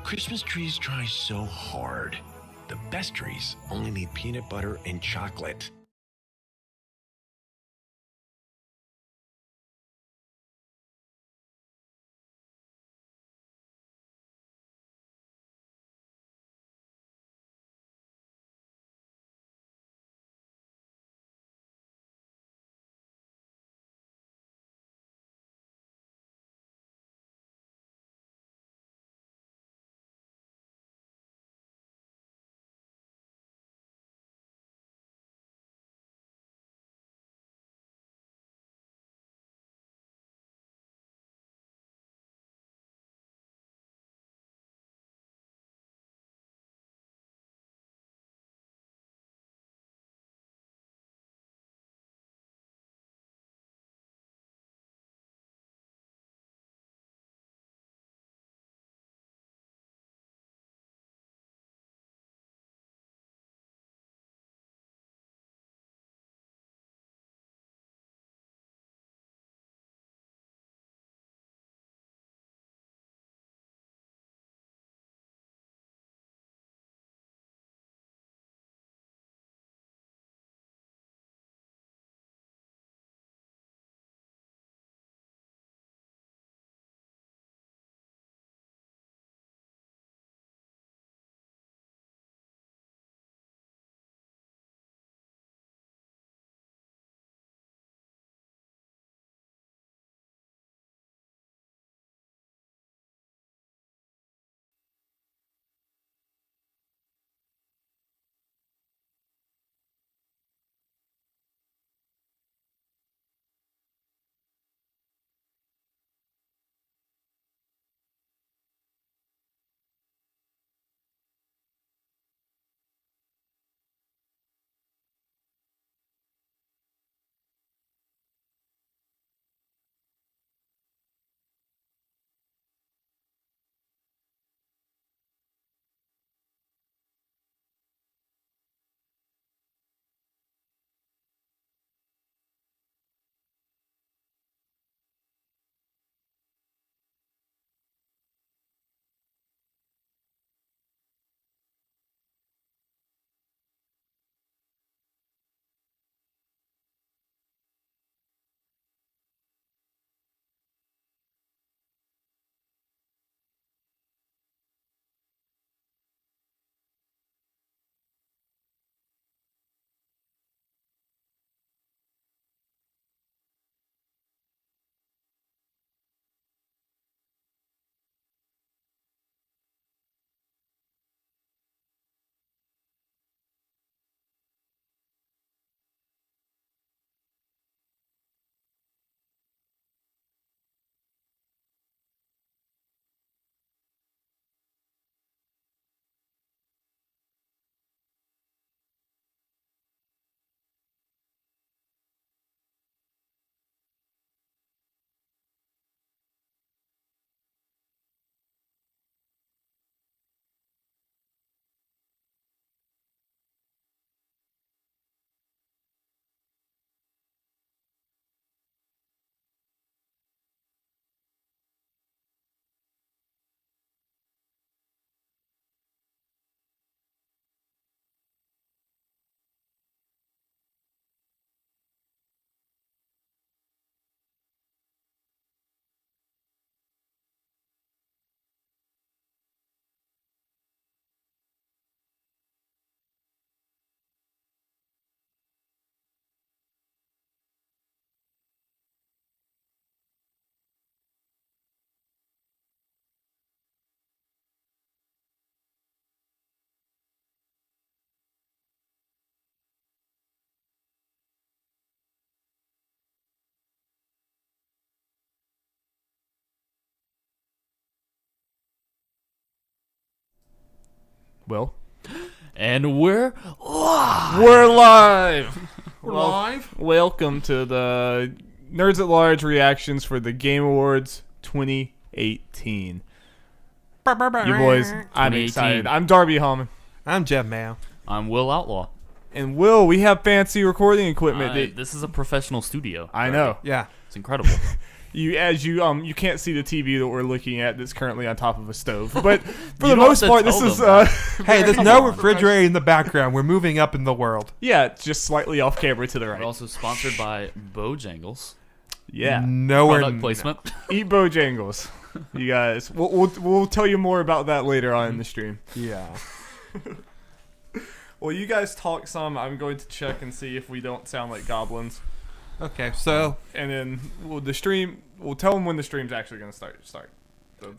Christmas trees try so hard. The best trees only need peanut butter and chocolate. Will. And we're live. We're live. We're live. Welcome to the Nerds at Large reactions for the Game Awards 2018. You boys, I'm 2018. excited. I'm Darby Hallman. I'm Jeff Mayo. I'm Will Outlaw. And Will, we have fancy recording equipment. This is a professional studio. I know. Yeah. It's incredible. You can't see the TV that we're looking at that's currently on top of a stove. But for You the don't most have to part, this tell is them Hey, there's Come no on. refrigerator in the background. We're moving up in the world. yeah, it's just slightly off camera to the We're right. also sponsored by Bojangles. Yeah, Nowhere. Product placement. eat Bojangles, you guys. We'll tell you more about that later on in the stream. Yeah. Well, you guys talk some. I'm going to check and see if we don't sound like goblins, Okay, so and then we'll tell them when the stream's actually going to start.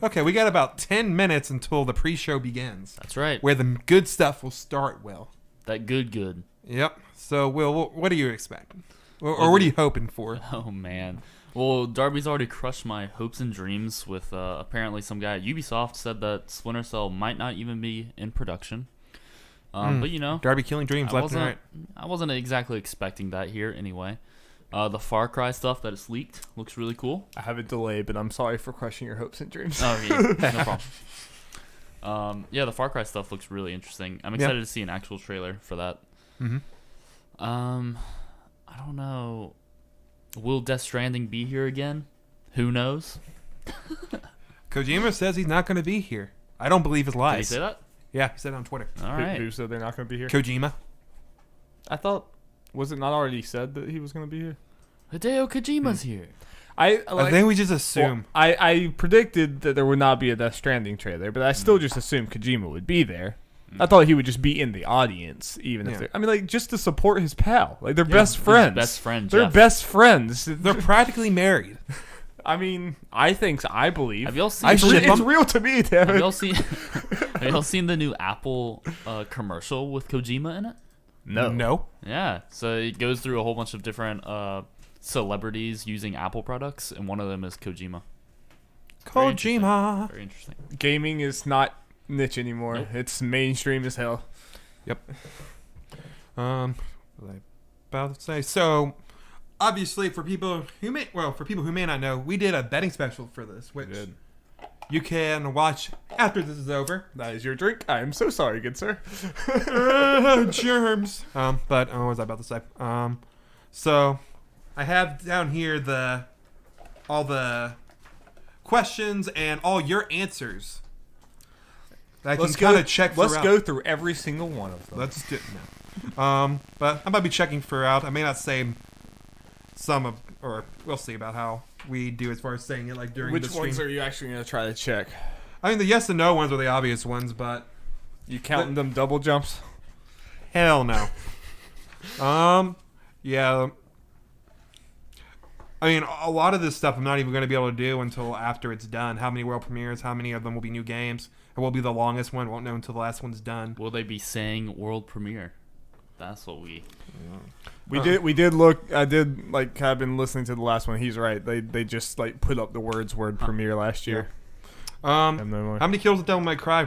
okay, we got about 10 minutes until the pre-show begins, That's right. where the good stuff will start. Will. That good. Yep. So, Will, what do you expect, or what are you hoping for? Oh, man. Well, Darby's already crushed my hopes and dreams with apparently some guy at Ubisoft said that Splinter Cell might not even be in production. But, you know, Darby killing dreams left and right. I wasn't exactly expecting that here anyway. The Far Cry stuff that is leaked looks really cool. I have a delay, but I'm sorry for crushing your hopes and dreams. Oh, yeah, no problem. Yeah, the Far Cry stuff looks really interesting. I'm excited to see an actual trailer for that. Mm-hmm. I don't know. Will Death Stranding be here again? Who knows? Kojima says he's not going to be here. I don't believe his Did he lies. say that? Yeah, he said it on Twitter. All right. Who said they're not going to be here? Kojima. I thought, was it not already said that he was going to be here? Hideo Kojima's here. I think we just assume. Well, I predicted that there would not be a Death Stranding trailer, but I still just assumed Kojima would be there. I thought he would just be in the audience, even if they're. I mean, like, just to support his pal. Like, they're best friends. Best friend, They're Jeff. best friends. They're practically married. I mean, I believe. Have y'all seen? It's real to me, damn Have it. y'all seen? Have y'all seen the new Apple commercial with Kojima in it? No. Yeah. So it goes through a whole bunch of different celebrities using Apple products, and one of them is Kojima. Kojima. Very interesting. Gaming is not niche anymore. Nope. It's mainstream as hell. Yep. What was I about to say? So, obviously, for people who may not know, we did a betting special for this, which you can watch after this is over. That is your drink. I am so sorry, good sir. Germs. But what was I about to say? So I have down here all the questions and all your answers. I can kind of check. Let's go through every single one of them. Let's do it now. But I might be checking throughout. I may not say some of, or we'll see about how we do as far as saying it like during the Which stream. ones are you actually going to try to check? I mean, the yes and no ones are the obvious ones, but You counting them double jumps? hell no. Yeah. I mean, a lot of this stuff I'm not even going to be able to do until after it's done. How many world premieres? How many of them will be new games? It will be the longest one. Won't know until the last one's done. Will they be saying world premiere? That's what we. We did look. I did like. I've been listening to the last one. He's right. They just like put up the word premiere last year. How no more. many kills did Devil May Cry?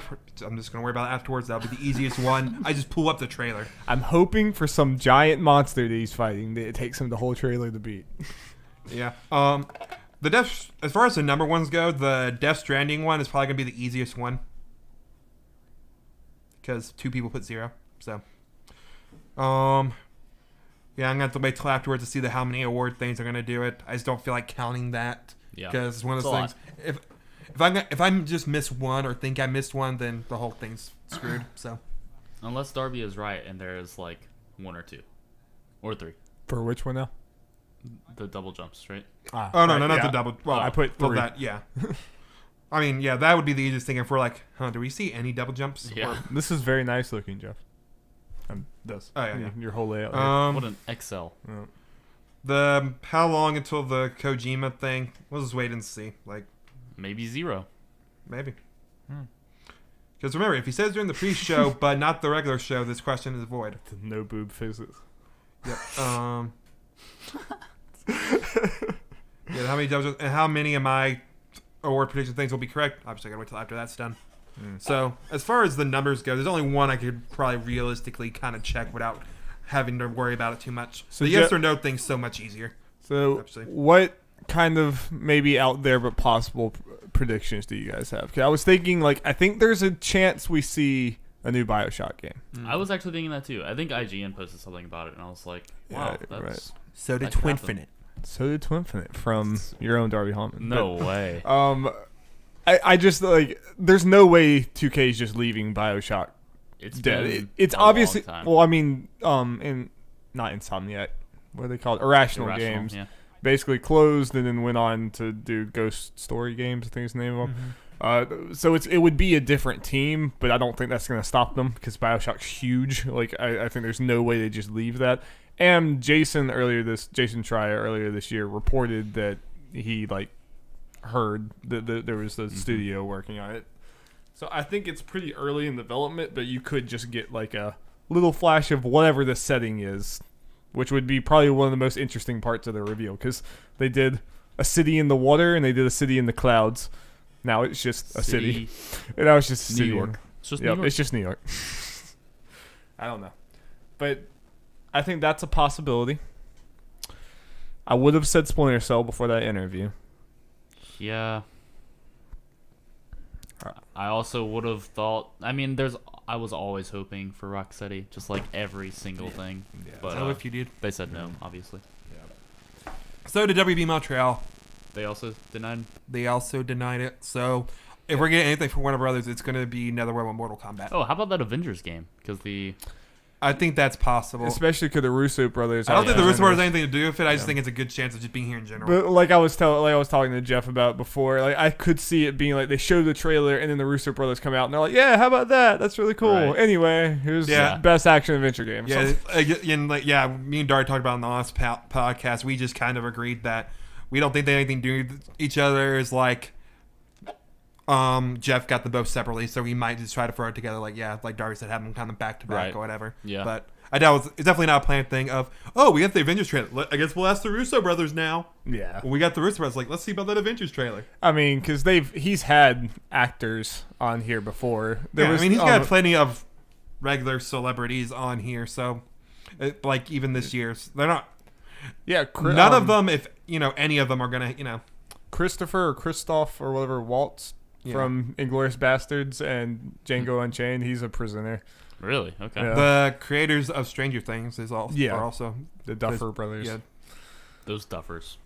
I'm just going to worry about it afterwards. That'll be the easiest one. I just pull up the trailer. I'm hoping for some giant monster that he's fighting. That it takes him the whole trailer to beat. Yeah. As far as the number ones go, the Death Stranding one is probably going to be the easiest one. Because 2 people put 0. So. Yeah, I'm going to have to wait till afterwards to see how many award things are going to do it. I just don't feel like counting that. Yeah. Because it's one of It's those a things. If I just miss one or think I missed one, then the whole thing's screwed. So. Unless Darby is right and there is like 1 or 2 or 3. For which one now? The double jumps, right? Oh, no, not the double. Well, I put 3. that, yeah. I mean, yeah, that would be the easiest thing if we're like, do we see any double jumps? Yeah. Or- This is very nice looking, Jeff. This. Oh, yeah. Your whole layout. What an XL. How long until the Kojima thing? We'll just wait and see. Like, Maybe 0. maybe. Because remember, if he says during the pre-show, but not the regular show, this question is void. No boob physics. Yep. Yeah. How many double and how many of my award prediction things will be correct? Obviously, I gotta wait till after that's done. So, as far as the numbers go, there's only one I could probably realistically kind of check without having to worry about it too much. So the yes or no thing's so much easier. So, Absolutely. what kind of maybe out there but possible predictions do you guys have? 'Cause I was thinking, like, I think there's a chance we see a new BioShock game. I was actually thinking that too. I think IGN posted something about it, and I was like, wow, Yeah, that's. right. So did That could Twinfinite. So did To Infinite from your own Darby Hallman. No way. I just like. There's no way 2K is just leaving BioShock It's dead. been It's a obviously. long time. Well, I mean, not Insomniac. What are they called? Irrational Games. Yeah. Basically closed and then went on to do Ghost Story Games. I think is the name of them. So it would be a different team, but I don't think that's going to stop them because BioShock's huge. Like I think there's no way they just leave that. And Jason Schreier earlier this year reported that he heard that there was a studio working on it. So I think it's pretty early in development, but you could just get like a little flash of whatever the setting is, which would be probably one of the most interesting parts of the reveal because they did a city in the water and they did a city in the clouds. Now it's just a city. And now it's just a New city. York. It's just New Yep, York. it's just New York. I don't know. But I think that's a possibility. I would have said Splinter Cell before that interview. Yeah. I also would have thought. I mean, I was always hoping for Rocksteady, just like every single thing. Yeah. But So if you did. they said no, obviously. So did WB Montreal. They also denied. They also denied it. So if we're getting anything from Warner Brothers, it's going to be NetherRealm and Mortal Kombat. Oh, how about that Avengers game? Because I think that's possible. Especially because the Russo brothers. I don't think the Yeah. Russo Brothers has anything to do with it. I just think it's a good chance of just being here in general. But like I was talking to Jeff about before, like I could see it being like they show the trailer and then the Russo brothers come out and they're like, "Yeah, how about that? That's really cool." Right. Anyway, here's Yeah. the best action adventure game. Yeah, So- me and Dart talked about on the last podcast. We just kind of agreed that we don't think they have anything to do with each other. Is like, Jeff got them both separately, so we might just try to throw it together. Like Darby said, have them kind of back to back Right. or whatever. Yeah. But I doubt it's definitely not a planned thing. Of we got the Avengers trailer. I guess we'll ask the Russo brothers now. yeah. When we got the Russo brothers, like, let's see about that Avengers trailer. I mean, because he's had actors on here before. He's got plenty of regular celebrities on here, so like even this year's, they're not. Yeah, None of them, if any of them, are gonna Christopher or Christoph or whatever Waltz from Inglourious Bastards and Django Unchained. He's a prisoner. really okay. Yeah. The creators of Stranger Things are also The Duffer Brothers. Yeah. Those duffers.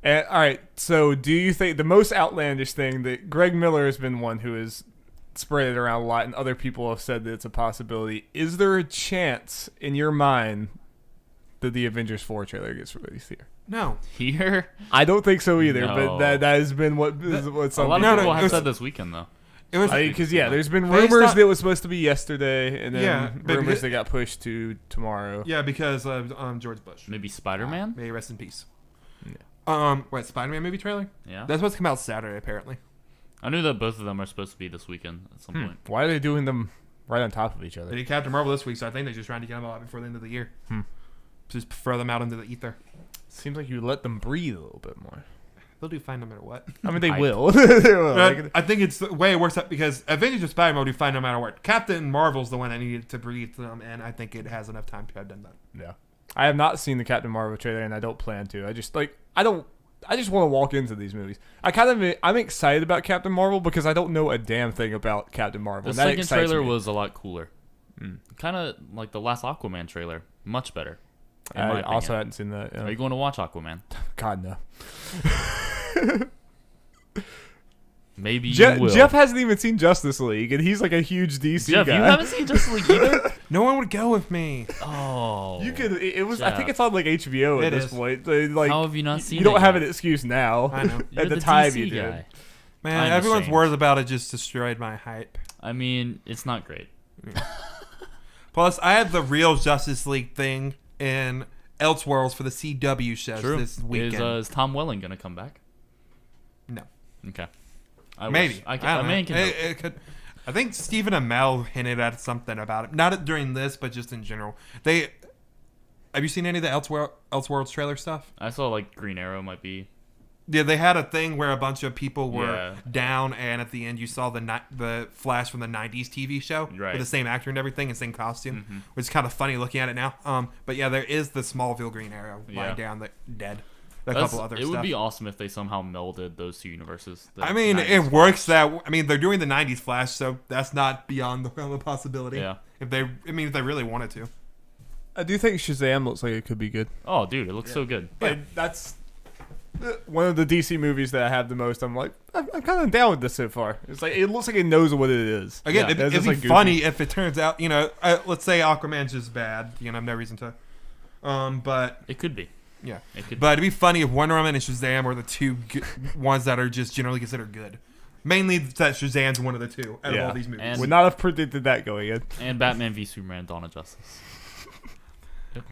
And, all right, so do you think the most outlandish thing that Greg Miller has been one who has spread it around a lot, and other people have said that it's a possibility? Is there a chance in your mind that the Avengers 4 trailer gets released here? No. Here, I don't think so either, No. but that has been what some a lot of people people it have was- said this weekend though. It was because there's been Based rumors on- that it was supposed to be yesterday, and then Yeah, but rumors it- that got pushed to tomorrow. because of George Bush. Maybe Spider-Man. May he rest in peace. Yeah. What, Spider-Man movie trailer? Yeah. That's supposed to come out Saturday, apparently. I knew that both of them are supposed to be this weekend at some point. Why are they doing them right on top of each They other? did Captain Marvel this week, so I think they're just trying to get them out before the end of the year. Just throw them out into the ether. Seems like you let them breathe a little bit more. They'll do fine no matter what. I mean, they I- will. They will. But I think it's the way it works out because Avengers and Spider-Man will do fine no matter what. Captain Marvel's the one that needed to breathe them, and I think it has enough time to have done that. Yeah. I have not seen the Captain Marvel trailer, and I don't plan to. I just want to walk into these movies. I'm excited about Captain Marvel because I don't know a damn thing about Captain Marvel. The and that second excites trailer me. was a lot cooler. Kind of like the last Aquaman trailer. Much better. in my I opinion. also hadn't seen that. Are you going to watch Aquaman? God no. Maybe you will. Jeff hasn't even seen Justice League, and he's like a huge DC Jeff, guy. you haven't seen Justice League either? No one would go with me. Oh. You could. It was. I think Jeff. it's on like HBO at It this is. point. Like, How have you not seen you don't it have yet? an excuse now. I know. You're At the the time DC you did. guy. Man, I'm everyone's ashamed. words about it just destroyed my hype. I mean, it's not great. Plus, I had the real Justice League thing in Elseworlds for the CW shows True. this weekend. Is Tom Welling going to come back? No. Okay. Maybe. Wish. I don't mean, know. It could. I think Stephen Amell hinted at something about it. Not during this, but just in general. Have you seen any of the Elseworlds trailer stuff? I saw like Green Arrow might be. Yeah, they had a thing where a bunch of people were Yeah. down, and at the end you saw the Flash from the '90s TV show Right. with the same actor and everything, and same costume, which is kind of funny looking at it now. But yeah, there is the Smallville Green Arrow lying Yeah. down dead. A couple other It stuff. would be awesome if they somehow melded those two universes. the I mean, 90s it works that. I mean, they're doing the '90s Flash, so that's not beyond the realm of possibility. Yeah. If they really wanted to. I do think Shazam looks like it could be good. Oh, dude, it looks so good. But that's one of the DC movies that I have the most. I'm like, I'm kind of down with this so far. It's like it looks like it knows what it is. Again, Yeah, it'd be funny if it turns out, let's say Aquaman's just bad. I have no reason to. But it could be. Yeah, it could. But it'd be funny if Wonder Woman and Shazam are the two ones that are just generally considered good. Mainly that Shazam's one of the two out of all these movies. Would not have predicted that going in. And Batman v Superman: Dawn of Justice.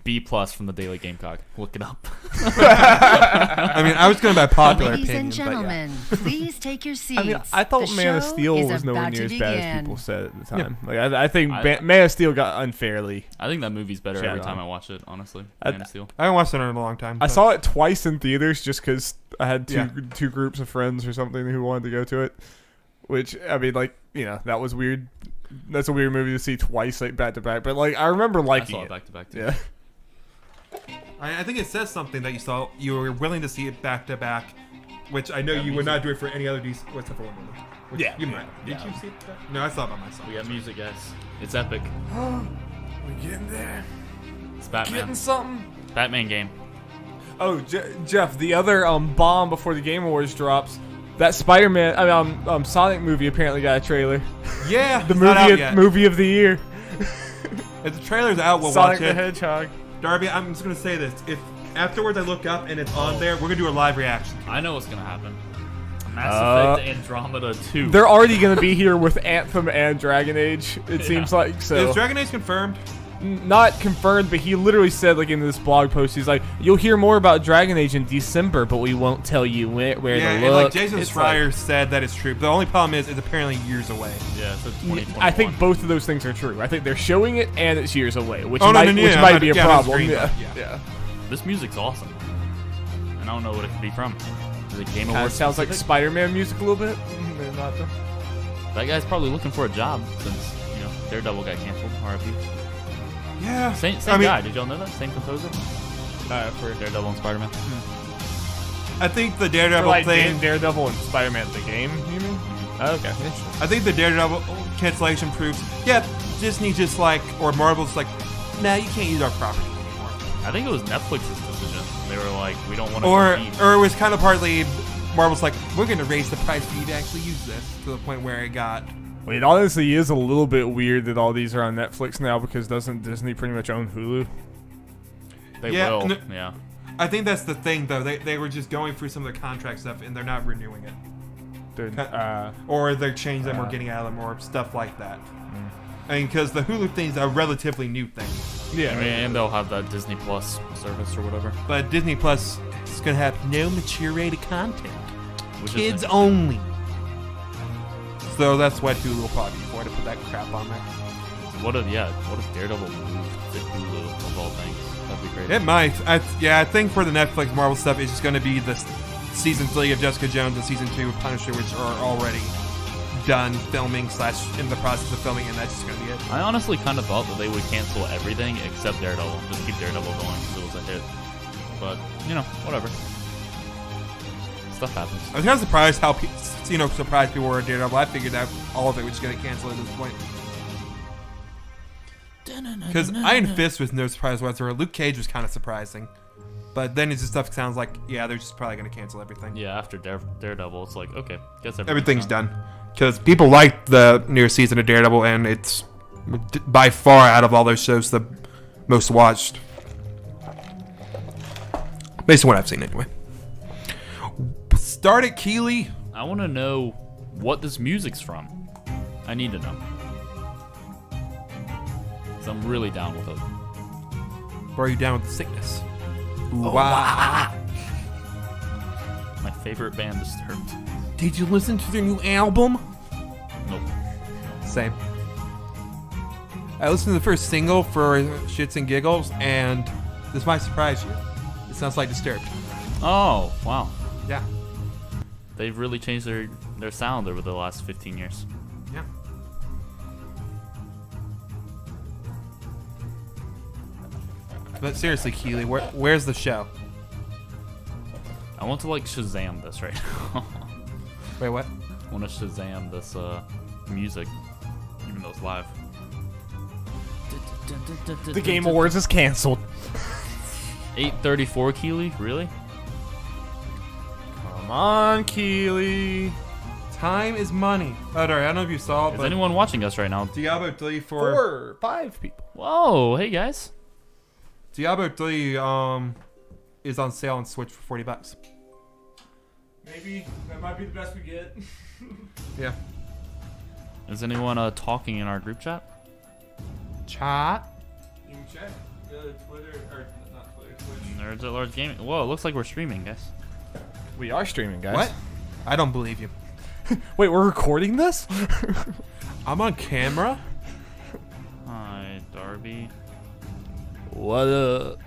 B+ from the Daily Gamecock. Look it up. I mean, I was going by popular Ladies opinion, and gentlemen, please take your seats. I mean, I thought The Man of show Steel is was nowhere about near to as bad as begin. people said at the time. Like I think Man of Steel got unfairly. I think that movie's better every Shut time up. I watch it. Honestly, I- Man of Steel. I haven't watched it in a long time. I but- saw it twice in theaters just because I had two groups of friends or something who wanted to go to it. Which, I mean, like, that was weird. That's a weird movie to see twice, like, back to back. But, like, I remember liking I saw it it. back to back, too. Yeah. I think it says something that you were willing to see it back to back, which I know you would not do it for any other DC. What's the Wonder Woman? Which Yeah. you might. Did Yeah. you see it? No, I saw it by myself. We got music, guys. It's epic. We getting there. It's Batman. something. Batman game. Oh, Jeff, the other bomb before the Game Awards drops. That Spider-Man, Sonic movie apparently got a trailer. Yeah, The it's not out movie yet. movie of the year. If the trailer's out, we'll Sonic watch the it. Hedgehog. Darby, I'm just gonna say this: if afterwards I look up and it's on there, we're gonna do a live reaction. I know what's gonna happen. Mass Effect Andromeda 2. They're already going to be here with Anthem and Dragon Age, it seems like. So Is Dragon Age confirmed? not confirmed, but he literally said, like, in this blog post, he's like, you'll hear more about Dragon Age in December, but we won't tell you where Yeah, to and look. like Jason It's Schreier said that it's true. The only problem is it's apparently years away. Yeah, so 2021. I think both of those things are true. I think they're showing it and it's years away, which Oh, no, might, no, no, which yeah, might but- be a yeah, that's problem. green, Yeah. but Yeah. This music's awesome. And I don't know what it could be from. Is it Game Kinda Awards? sounds like specific? Spider-Man music a little bit. Maybe not, though. That guy's probably looking for a job since, Daredevil got canceled. RIP. Yeah. Same guy. Did y'all know that? Same composer? For Daredevil and Spider-Man. I think the For, Daredevil like, thing. Daredevil and Spider-Man the game, you mean? Oh, okay. I think the Daredevil cancellation proves. Yeah, Disney just or Marvel's like, nah, you can't use our property anymore. I think it was Netflix's decision. They were like, we don't want to Or compete. it was kind of partly Marvel's like, we're gonna raise the price for you to actually use this to the point where it got. Well, it honestly is a little bit weird that all these are on Netflix now because doesn't Disney pretty much own Hulu? They Yeah, will. no- Yeah. I think that's the thing though. They were just going through some of the contract stuff and they're not renewing it, or they're changing them or getting out of them or stuff like that. I mean, because the Hulu thing's a relatively new thing, yeah. And they'll have that Disney Plus service or whatever. but Disney Plus is gonna have no mature rated content, Which kids is only. So that's what Hulu will probably be for, to put that crap on there. what if Daredevil moved to Hulu of all things? That'd be great. It might. I think for the Netflix Marvel stuff, it's just going to be the season 3 of Jessica Jones and season 2 of Punisher, which are already done filming / in the process of filming, and that's just going to be it. I honestly kind of thought that they would cancel everything except Daredevil. Just keep Daredevil going because it was a hit. But, whatever. Stuff happens. I was kind of surprised how surprised people were at Daredevil. I figured that all of it was going to cancel at this point. Because Iron Fist was no surprise whatsoever. Luke Cage was kind of surprising. But then it's just stuff sounds like, yeah, they're just probably going to cancel everything. Yeah, after Daredevil, it's like, okay, guess Everything's done. Because people liked the new season of Daredevil, and it's by far out of all those shows the most watched. Based on what I've seen, anyway. Start at Keeley. I want to know what this music's from. I need to know. 'Cause I'm really down with it. Or are you down with the sickness? Wow. My favorite band, Disturbed. Did you listen to their new album? Nope. Same. I listened to the first single for Shits and Giggles, and this might surprise you. It sounds like Disturbed. Oh, wow. Yeah. They've really changed their sound over the last 15 years. Yeah. But seriously, Keeley, where's the show? I want to Shazam this right now. Wait, what? I want to Shazam this music, even though it's live. The Game Awards is canceled. 8:34 Keeley, really? Come on, Keely. Time is money. Oh, Darby, I don't know if you saw, Is but anyone watching us right now? Diablo 3 for 5 people. Whoa, hey guys. Diablo 3 is on sale on Switch for $40. Maybe that might be the best we get. Yeah. Is anyone talking in our group chat? Chat. You can check Twitter or not Twitter, Twitch. Nerds at Large Gaming. Whoa, it looks like we're streaming, guys. We are streaming, guys. What? I don't believe you. Wait, we're recording this? I'm on camera. Hi, Darby. What up?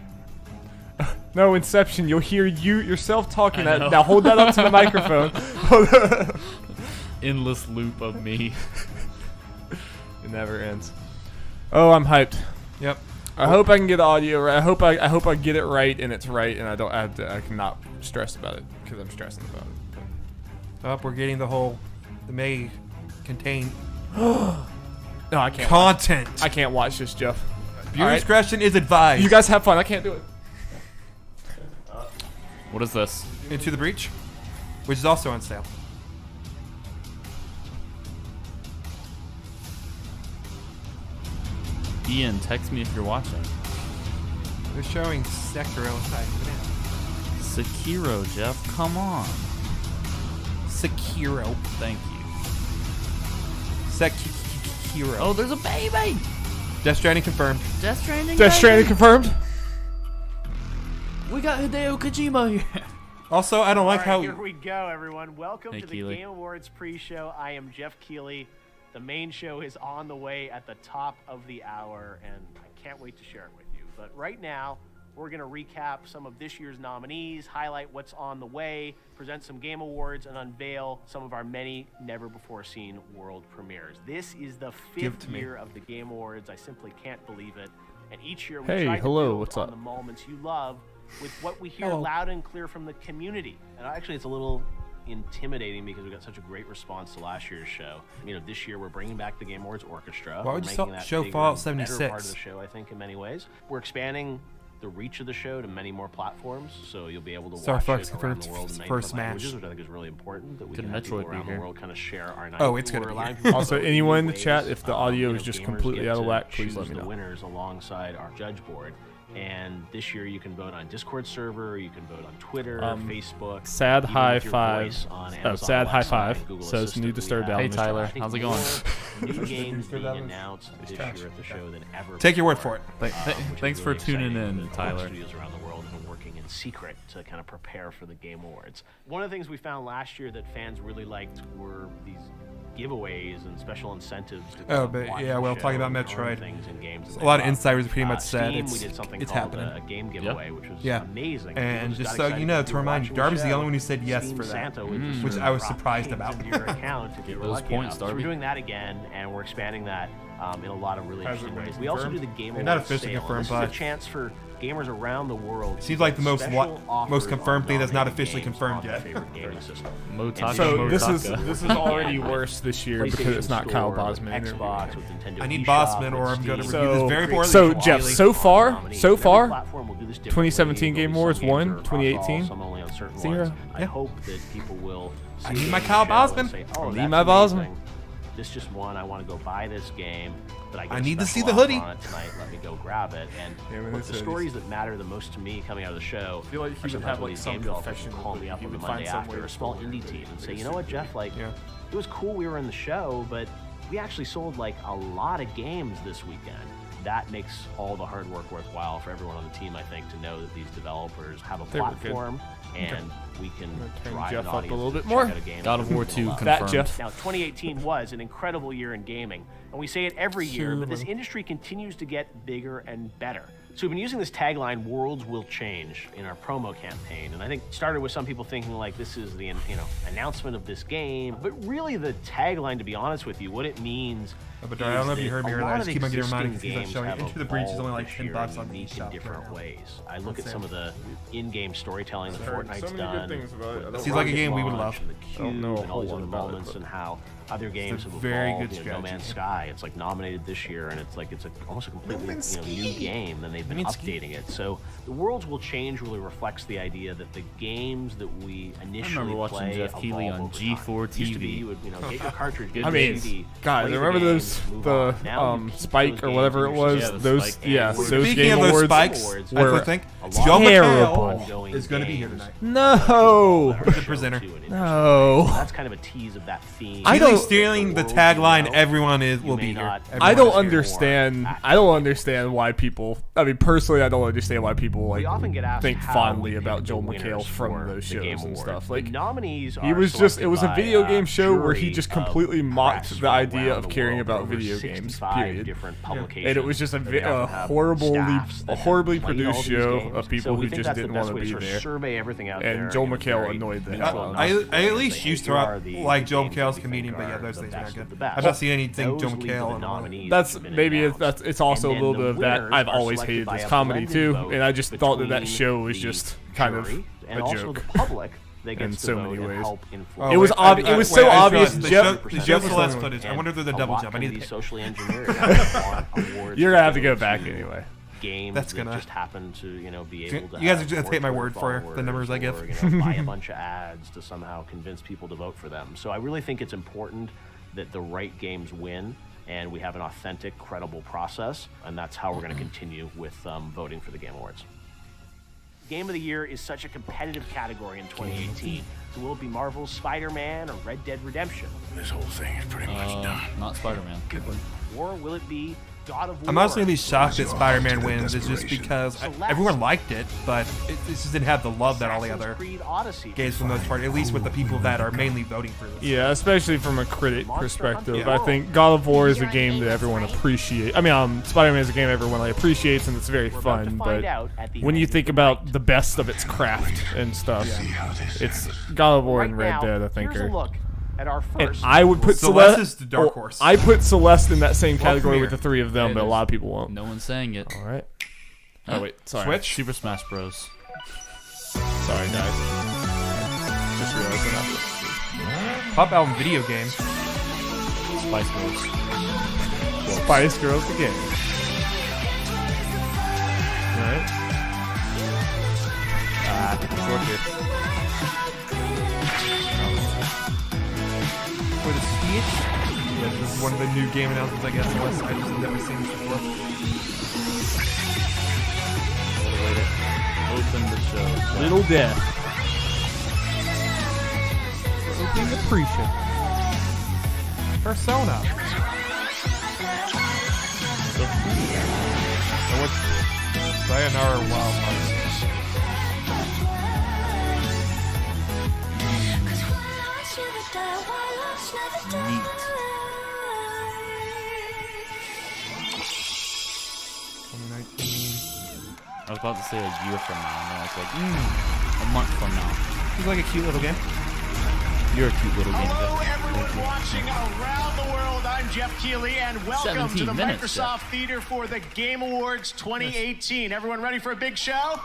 No, Inception. You'll hear yourself talking. I know. Now hold that up to the microphone. Endless loop of me. It never ends. Oh, I'm hyped. Yep. I hope I can get the audio right. I hope I get it right and it's right, and I cannot stress about it because I'm stressing about it. Oh, we're getting the may contain No, I can't. content. I can't watch this, Jeff. Viewer All right. discretion is advised. You guys have fun. I can't do it. What is this? Into the Breach, which is also on sale. Ian, text me if you're watching. They're showing Sekiro inside. Sekiro, Jeff, come on. Sekiro. Thank you. Sekiro. Oh, there's a baby! Death Stranding confirmed. Death Stranding. Death Stranding confirmed. We got Hideo Kojima here. Also, I don't like All how. right, here we go, everyone. Welcome Hey, to the Keely. Game Awards pre-show. I am Jeff Keely. The main show is on the way at the top of the hour, and I can't wait to share it with you. But right now, we're going to recap some of this year's nominees, highlight what's on the way, present some Game Awards, and unveil some of our many never-before-seen world premieres. This is the Give it 5th to me. year of the Game Awards. I simply can't believe it. And each year we Hey, try hello, to build what's on up? the moments you love with what we hear Hello. loud and clear from the community. And actually, it's a little intimidating because we got such a great response to last year's show. You know, this year we're bringing back the Game Awards Orchestra. Why would We're you making sell- that show bigger Fallout and better 76? part of the show, I think, in many ways. We're expanding the reach of the show to many more platforms, so you'll be able to Star watch Fox it around confirmed the world in many first different languages, Smash. which I think is really important, that we Could can have people Metroid be around the here? world kind of share our night. Oh, it's gonna We're be allowing here. people Also, to anyone in the ways, chat, if the audio you is know, just gamers completely get out of to whack, please let choose me the know. winners alongside our judge board. And this year you can vote on Discord server, you can vote on Twitter, Facebook. Sad even high with your five. voice on Oh, Amazon sad high Alexa five. and Google Says Assistant. new We Disturbed have, Hey, album. Tyler. I think, How's it going? more new games Disturbed being album? announced this year at the show than ever. Take your word before. for it. Which is Thanks for really tuning exciting. in, The Home Tyler. Studios around the world have been working in secret to kind of prepare for the Game Awards. One of the things we found last year that fans really liked were these giveaways and special incentives. To Oh, kind of but watch yeah, the well, show talking about and learn Metroid, things in games. a lot of insiders pretty much said Steam, it's- we did something it's called happening. a game giveaway, which was Yeah. amazing. And People just got so you excited know, if to you were remind you, watching Darby's the show. only one who said yes Steam for that. Santa would just Which sort I of was drop surprised games about. into your account if you were Those lucky points, enough. So we're Darby. doing that again, and we're expanding that in a lot of really Has it interesting been ways. We also do confirmed? the Game They're not Awards officially sale, and confirmed, this is but- a chance for gamers around the world. Seems like the most special offers most confirmed on thing that's not nominated officially games confirmed on their yet. favorite gaming system. Motaka, So this Motaka. is already worse this year because it's not Kyle Bosman. Xbox, with Nintendo I need eShop, Bosman or with I'm going to Steam. review So- this very poorly. so, for Jeff, Keely. so far, Every 2017 Game Awards, some games 1, are across 2018, all, some only on certain 0. ones. I Yeah. hope that people will see I need the my game Kyle show and Bosman. say, oh, I need that's my Bosman. amazing. This just won. I want to go buy this game. But I, get I a need to special see the hoodie. offer on it tonight. Let me go grab it. And Yeah, when look, it's the hoodies. stories that matter the most to me coming out of the show feel like he are would sometimes have, when like, these some game developers will professional call me up he on the would Monday find some after way a to small pull indie it team and say, together. you know what, Jeff, like, Yeah. it was cool we were in the show, but we actually sold like a lot of games this weekend. That makes all the hard work worthwhile for everyone on the team, I think, to know that these developers have a They were good. platform and we can turn drive Jeff an up a audience little to bit check more. out a game God of War that 2 they love. confirmed. That, Jeff. Now, 2018 was an incredible year in gaming, and we say it every year, but this industry continues to get bigger and better. So we've been using this tagline, "Worlds will change," in our promo campaign, and I think it started with some people thinking like this is the announcement of this game, but really the tagline, to be honest with you, what it means. But I don't know if you heard me is or that not. I a just lot keep on of getting reminded existing because I'm showing games Into the Breach is only like have $10 evolved on the unique eShop in different right now. ways. I look at That's some it. of the in-game storytelling that Heard Fortnite's so many done. good things about it. I with don't Seems like a Rocket game we would Launch love. and the I don't know a Cube and all whole these lot other about it, moments but and how other games a have very evolved. good No strategy. Man's Sky, it's like nominated this year, and it's like almost a completely new game than they've they've been updating it. So the worlds will change really reflects the idea that the games that we initially remember watching play Jeff Keighley on evolve over G4 time. Used to be TV. you would get your cartridge, get I your mean, CD, guys, play the remember game, those move on. Now you keep Spike those or games whatever in it your was? system. the Those Spike yeah, Awards. those Speaking game of those awards spikes, were I think A Joe lot of terrible. ongoing is going to be here games tonight. No. that are The shown Prisoner. to an No. That's kind of a tease of that theme. I Keighley don't- stealing the world tagline, you know, everyone you will may be here. not- Everyone I don't is here. understand. I don't understand why people. I mean, personally, I don't understand why people We often get asked think how fondly we about pick Joel the McHale winners from for those the Game shows and Awards. stuff. The Like nominees he are was just. It selected was a by video game show where he jury just of completely mocked press the from idea around of the caring world. about Over video games. 65 Period. different publications. And it was just a, that they often have horribly staffs that have horribly played produced all these show games. of people So we who think just that's the didn't best want to way be sort of there. survey everything out And there Joel in a McHale very annoyed the neutral hell out of enough I way at least to say, used hey, to here are the like Joel games that McHale's we comedian, think but yeah, are those the things are not best good. of the best. I've not seen anything Those Joel lead to McHale the in a while. nominees That's that have been maybe announced. it's also a And then little bit of the that. winners I've are always selected hated by this a comedy blended too, vote and I just thought that between show was the just kind of jury and a also joke. the public that in gets to so vote many and ways. help Oh, influence. It was wait, obvi- it was so I obvious realized Jeff- the Jeff Jeff was Celeste the one- footage. I wonder if there's a And double lot jump. I can need be to. socially engineered. Awards You're gonna have to that go back to anyway. Games That's that gonna- just happen to be able to. You guys have are just gonna take my more word for followers the numbers I give. or, buy a bunch of ads to somehow convince people to vote for them. So I really think it's important that the right games win, and we have an authentic, credible process, and that's how we're going to continue with voting for the Game Awards. Game of the Year is such a competitive category in 2018. So will it be Marvel's Spider-Man or Red Dead Redemption? This whole thing is pretty much done. Not Spider-Man. Or will it be God of War? I'm honestly gonna be shocked that Spider-Man wins. It's just because everyone liked it, but it just didn't have the love that all the Assassin's other Creed Odyssey. games for the most part. At least with the people that are mainly voting for this. Yeah, especially from a critic Monster perspective. Hunter I World. think God of War is a game that everyone appreciates. I mean, Spider-Man is a game everyone appreciates, and it's very We're about to fun. find But out at the when end you of think the about night. the best of its craft and stuff, it's God of War Right and Red now, Dead. I think here's a are. look at our And first. I would put Celeste Celeste. is the dark horse. I put Celeste in that same Well, category come with the here. three of them, It but a is. lot of people won't. No one's saying it. All right. Oh wait, sorry. Switch? Super Smash Bros. Sorry, guys. Just realized that. Pop album video game. Spice Girls. Spice Girls the game. All right. For the Switch. Yeah, this is one of the new game announcements, I guess. Unless I just have never seen this before. Open the show. Little Death. Opening the pre-show. Persona. And what's Sayonara Wild Hearts? Neat. 2019. I was about to say a year from now, and then I was like, a month from now. Seems like a cute little game. You're a cute little game. Hello, Jeff. everyone watching around the world. I'm Jeff Keighley, and welcome to 17 the minutes, Microsoft Jeff. Theater for the Game Awards 2018. Everyone ready for a big show?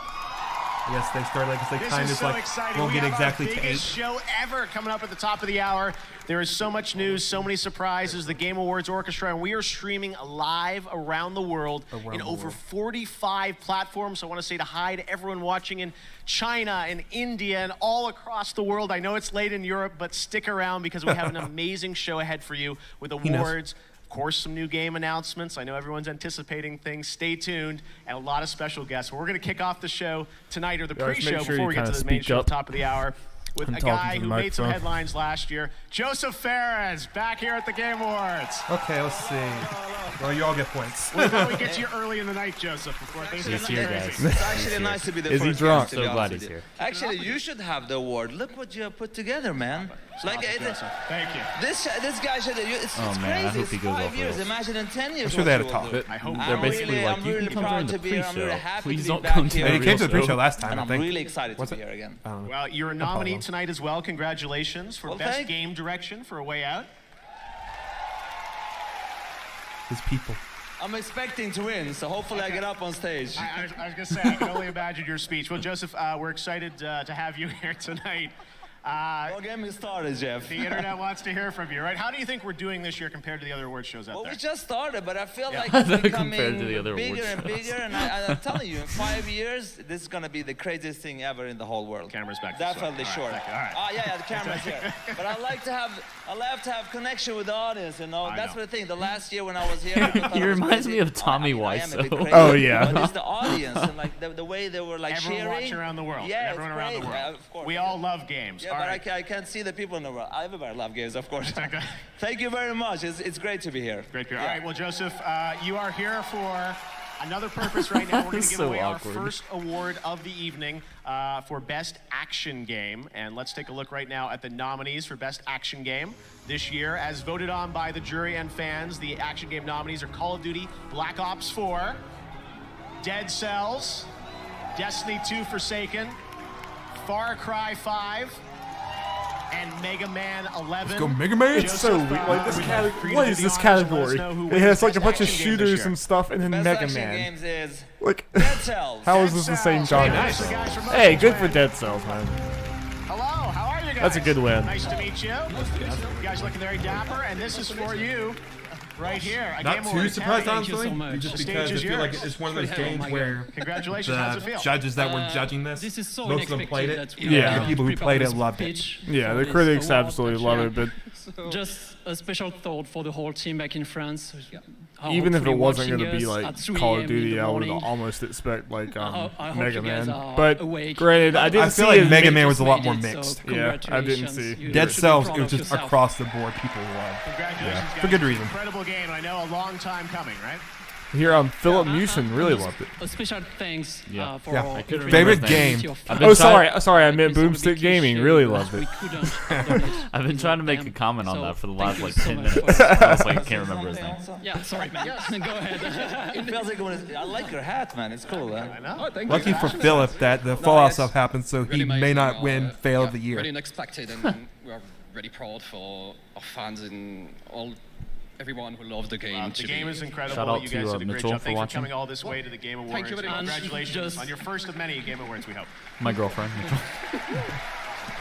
Yes, they started like, 'cause they This timed is this so like, exciting. won't We get have exactly our to 8. biggest show ever coming up at the top of the hour. There is so much news, so many surprises. The Game Awards Orchestra, and we are streaming live around the world in over 45 platforms. I want to say hi to everyone watching in China and India and all across the world. I know it's late in Europe, but stick around because we have an amazing show ahead for you with knows. awards. Of course, some new game announcements. I know everyone's anticipating things. Stay tuned, and a lot of special guests. We're going to kick off the show tonight, or the Guys, pre-show, make sure before you we get to kinda the main speak show at up. the top of the hour, with I'm a talking guy to the who made some microphone. headlines last year, Joseph Ferris, back here at the Game Awards. Okay, let's see. Well, you all get points. We thought we'd get to you early in the night, Joseph, before things He's get here, crazy. guys. It's actually nice to be the Is he first drunk? guest, to be So glad honest he's with you. here. Actually, you should have the award. Look what you have put together, man. Like Thank you. this guy should. It's Oh, crazy. man, I hope It's he goes 5 off years. rails. Imagine in 10 years. I'm sure what they had you a will talk. do. I hope They're basically like, I'm you really can come proud during to the be here. I'm really pre-show. happy Please to be don't back come to here. the And he came to the real pre-show show. last time, And I I'm think. really excited to What's be it? here again. Well, you're a nominee tonight as well. Congratulations for Well, Best thank- Game Direction for A Way Out. His people. I'm expecting to win, so hopefully I get up on stage. I was going to say, I can only imagine your speech. Well, Joseph, we're excited to have you here tonight. Don't get me started, Jeff. The internet wants to hear from you, right? How do you think we're doing this year compared to the other award shows out Well, there? we just started, but I feel like Compared it's to becoming the other bigger award and bigger. And I'm telling you, in 5 years, this is going to be the craziest thing ever in the whole world. Camera's back. Definitely All sure. right, all right. Yeah, the camera's here. But I love to have connection with the audience. You know, that's know. the thing. The last year when I was here, He reminds me of Tommy I am a bit Wiseau. crazy, Oh, yeah. But it's the audience and like the way they were like Everyone cheering. watching around the world. Yeah, Everyone it's around the crazy. world. Of course. We all love games. Yeah, all but right. I can't see the people in the world. Everybody loves games, of course. Okay. Thank you very much. It's great to be here. Great to hear. All right, well, Joseph, you are here for another purpose right now. We're going to give So away awkward. our first award of the evening for Best Action Game. And let's take a look right now at the nominees for Best Action Game this year. As voted on by the jury and fans, the Action Game nominees are Call of Duty Black Ops 4, Dead Cells, Destiny 2 Forsaken, Far Cry 5, and Mega Man 11. Let's go Mega Man. It's so weird. Like this category. what is this category? It has like a bunch of shooters and stuff, and then Best Mega action Man. games is Like, Dead Cells. how is this the same genre? Nice. Guys from Hey, good for Nuzlocke. Dead Cells, man. Hello, how are you guys? That's a good win. Nice to meet you. You guys looking very dapper, and this is for you right here. A Not Game too Award surprised, attendee. honestly. Just The stage because I is feel like yours. it's one of those games where Congratulations, how's it the feel? judges that were judging this, This is so most of them played it. unexpected that Yeah. The people who played it loved it. Yeah, the critics absolutely love it, but Just a special thought for the whole team back in France. even if it Hopefully wasn't watching going to be us like at 3 Call a.m. of in Duty, the I would morning. almost expect like I hope Mega you guys Man. are But awake. granted, I didn't I see feel like it Mega Man You was a just lot made more it, mixed. so Yeah, I didn't congratulations. see. You Dead should be Cells, proud it of was just yourself. across the board. People loved. Congratulations, guys. For good reason. Incredible game. I know a long time coming, right? here Philip Mewson really Just loved it. A special thanks Yeah. for Yeah. our I couldn't Favorite remember game. I've I've been Oh, trying- sorry, I meant Boomstick Gaming. Really loved it. I've been trying to make a comment on that for the last like 10 minutes. minutes. I was like, I can't remember his name. Yeah, sorry, man. Go ahead. It feels like I like your hat, man. It's cool. I know. Lucky for Philip that the Fallout stuff happened, so he may not win Fail of the Year. Really unexpected, and we are really proud for our fans and everyone who loves the game. The game is incredible. Shout out you to, guys did a great Mitchell job. for Thanks for watching. coming all this way to the Game Awards. Thank you very much. Congratulations Just- on your first of many Game Awards, we hope. My girlfriend.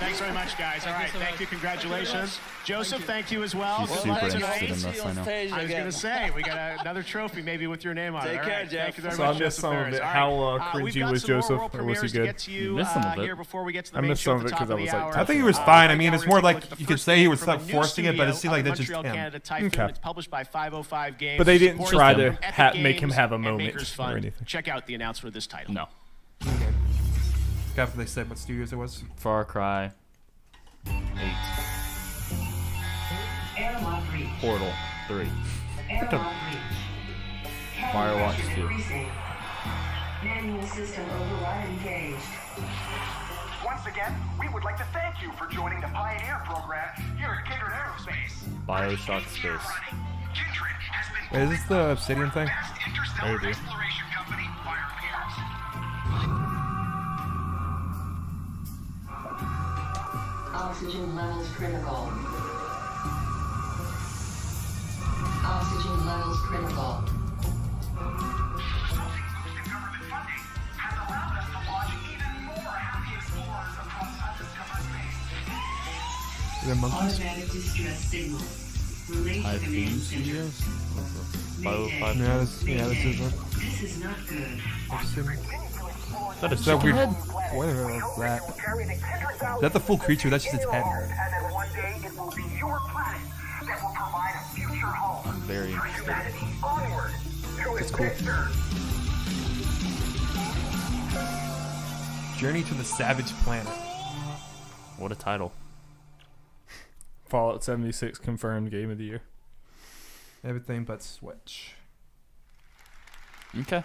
Thanks very much, guys. All right, thank you. Congratulations. Joseph, thank you as well. She's Good super luck interested tonight. in this, I know. I was going to say, we got another trophy maybe with your name on it. Take All care, right, Jeff. thank you very So I much, missed Joseph some of Ferris. it. All How we've cringy got was some more Joseph, world or was he premieres to good? get to you, Missed some of it. here before we get to the I main missed show some at of the it 'cause top I of was, the like, hour. I think he was touching fine. I Right mean, now it's we're more gonna take a like look at the you could first say he game was from a like new forcing it, but it studio seemed like out that's of just Montreal, him. Canada, Typhoon. Okay. It's published by 505 Games. But they didn't Supported try by to Epic make him Games have a and moment Makers or Fund. anything. Check out the announcement of this title. No. After they said what studios it was. Far Cry 8. Portal 3. Firewatch 2. Manual system override engaged. Once again, we would like to thank you for joining the Pioneer program here at Kindred Aerospace. Bioshock Space. Kindred has been Wait, is this the Obsidian thing? best interstellar Maybe. exploration company by our peers. Oxygen levels critical. Oxygen levels critical. The government funding has allowed us to launch even more happy explorers across undiscovered space. Is there monkeys? Automatic distress signal. Relay Typhoon command Studios? center. 505. This is it. This is not good. Is that a Is that weird? head? What is that? Will carry the Kindred Is that the full creature? That's just its head. and then one day it will be your planet that will provide a future home. I'm very For interested. humanity onward to its cool. victor. Journey to the Savage Planet. What a title. Fallout 76 confirmed Game of the Year. Everything but Switch. Okay.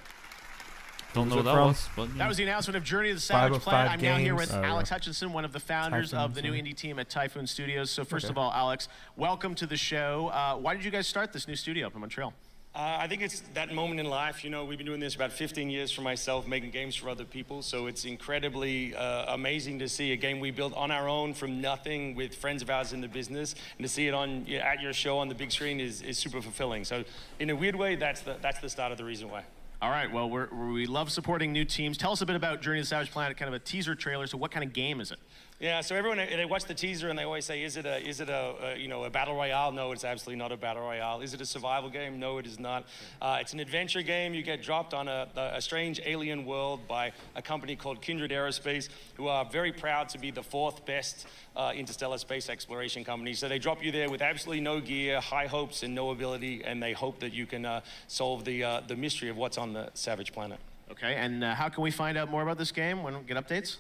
Don't know Who's what it that from? was, but yeah. That was the announcement of Journey to the Savage 505 Planet. I'm now here Games. with Oh, yeah. Alex Hutchinson, one of the founders Typhoon, of the new sorry. indie team at Typhoon Studios. So first Okay. of all, Alex, welcome to the show. Why did you guys start this new studio up in Montreal? I think it's that moment in life. You know, we've been doing this about 15 years for myself, making games for other people. So it's incredibly amazing to see a game we built on our own from nothing with friends of ours in the business, and to see it on at your show on the big screen is super fulfilling. So in a weird way, that's the start of the reason why. All right, well, we love supporting new teams. Tell us a bit about Journey to the Savage Planet, kind of a teaser trailer. So what kind of game is it? Yeah, so everyone, they watch the teaser and they always say, is it a battle royale? No, it's absolutely not a battle royale. Is it a survival game? No, it is not. It's an adventure game. You get dropped on a strange alien world by a company called Kindred Aerospace, who are very proud to be the 4th best interstellar space exploration company. So they drop you there with absolutely no gear, high hopes and no ability, and they hope that you can solve the mystery of what's on the savage planet. Okay, and how can we find out more about this game? When we get updates?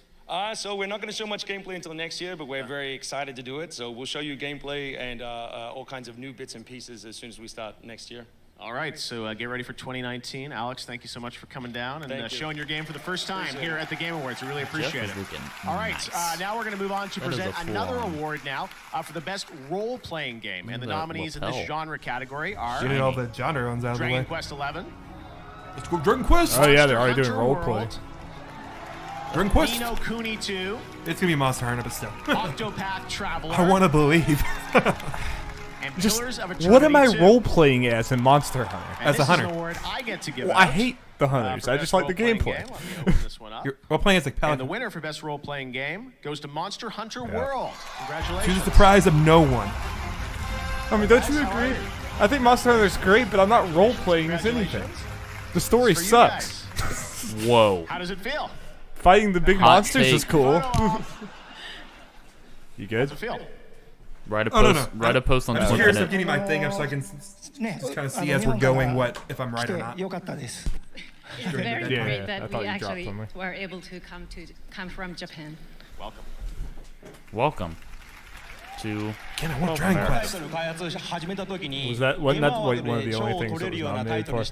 So we're not going to show much gameplay until next year, but we're very excited to do it. So we'll show you gameplay and all kinds of new bits and pieces as soon as we start next year. All right, so get ready for 2019. Alex, thank you so much for coming down and showing your game for the first time here at the Game Awards. We really appreciate it. All right, now we're going to move on to present another award now for the best role-playing game. And the nominees in this genre category are Getting all the genre ones out of the way. Dragon Quest XI. Let's go Dragon Quest! Oh yeah, they're already doing roleplay. Dragon Quest. Ni no Kuni 2. It's gonna be Monster Hunter, but still. Octopath Traveler. I want to believe. And Just Pillars of Eternity what am I 2. role playing as in Monster Hunter? And As a this hunter. is an award I get to give Well, out. I hate the hunters. for I best just like the role-playing gameplay. game. Let me open this one up. You're playing as like And the Paladin. winner for best role-playing game goes to Monster Hunter World. Congratulations. To the surprise of no one. I mean, don't you agree? I think Monster Hunter's great, but I'm not role playing as anything. The story For you sucks. Whoa. How does it feel? Fighting the big Hot monsters take. is cool. Photo op. You good? How's it feel? Write a Oh, no, post. no. Write a post on I'm just Twitter. curious of getting my thing up so I can just kind of see as we're going if I'm right or not. It's Straight very to Yeah, great I that thought we you dropped actually something. were able to come from Japan. Welcome. Welcome to. Can I want Dragon Quest? Was that wasn't that one of the only things that was nominated for?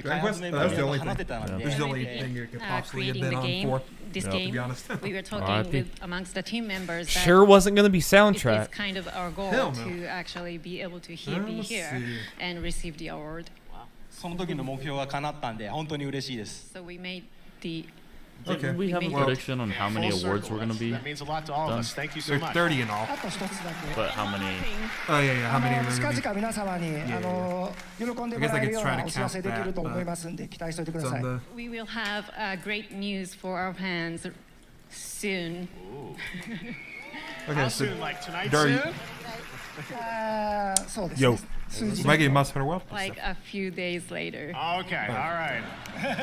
Dragon Quest? That was the only thing. This is the only thing you could possibly have Creating been the on game, for. this To game, be honest. we were talking R.I.P. with amongst the team members that Sure wasn't going to be it's soundtrack. kind of our goal Hell no. to actually be able to be Let's here see. and receive the award. その時の目標が叶ったんで本当に嬉しいです So we made the Didn't we have a Well, prediction on how many Full awards circle. we're going to be? That means a lot to all of done? us. Thank you so There's much. 30 in all. あと一つだけ But how many? Oh, yeah. How many are there 近 going to 々皆様に 喜んでもらえるようなお知らせできると思いますんで期待しておいてください。 We will have great news for our fans soon. Okay, How so soon? Like tonight Darby- soon? そうです Yo. ね。数字 Am I getting Monster Hunter World? like a few days later. Okay, all right.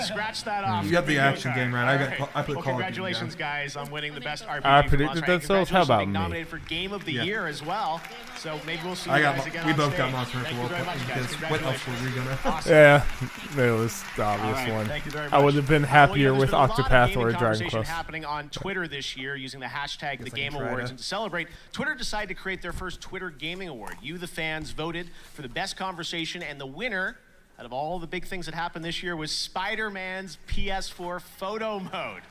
Scratch that off. You got the Bingo action card. game right. I All put well, Call of Duty congratulations, down. guys, on winning the best RPG. I for predicted Monster that, so how Hunter. about Congratulations on being me? nominated for Game of the Yeah. Year as well. So maybe we'll see I you got. guys again We on both stage. got Monster Thank Hunter you World very much, guys. because what else were we gonna? Awesome. Yeah, that was the All obvious right, one. thank you very I much. would have been Well, happier there's with been a lot of Octopath gaming or Dragon conversation Quest. happening on Twitter this year using the hashtag the I Game can try Awards. to- And to celebrate, Twitter decided to create their first Twitter Gaming Award. You, the fans, voted for the best conversation, and the winner out of all the big things that happened this year was Spider-Man's PS4 photo mode.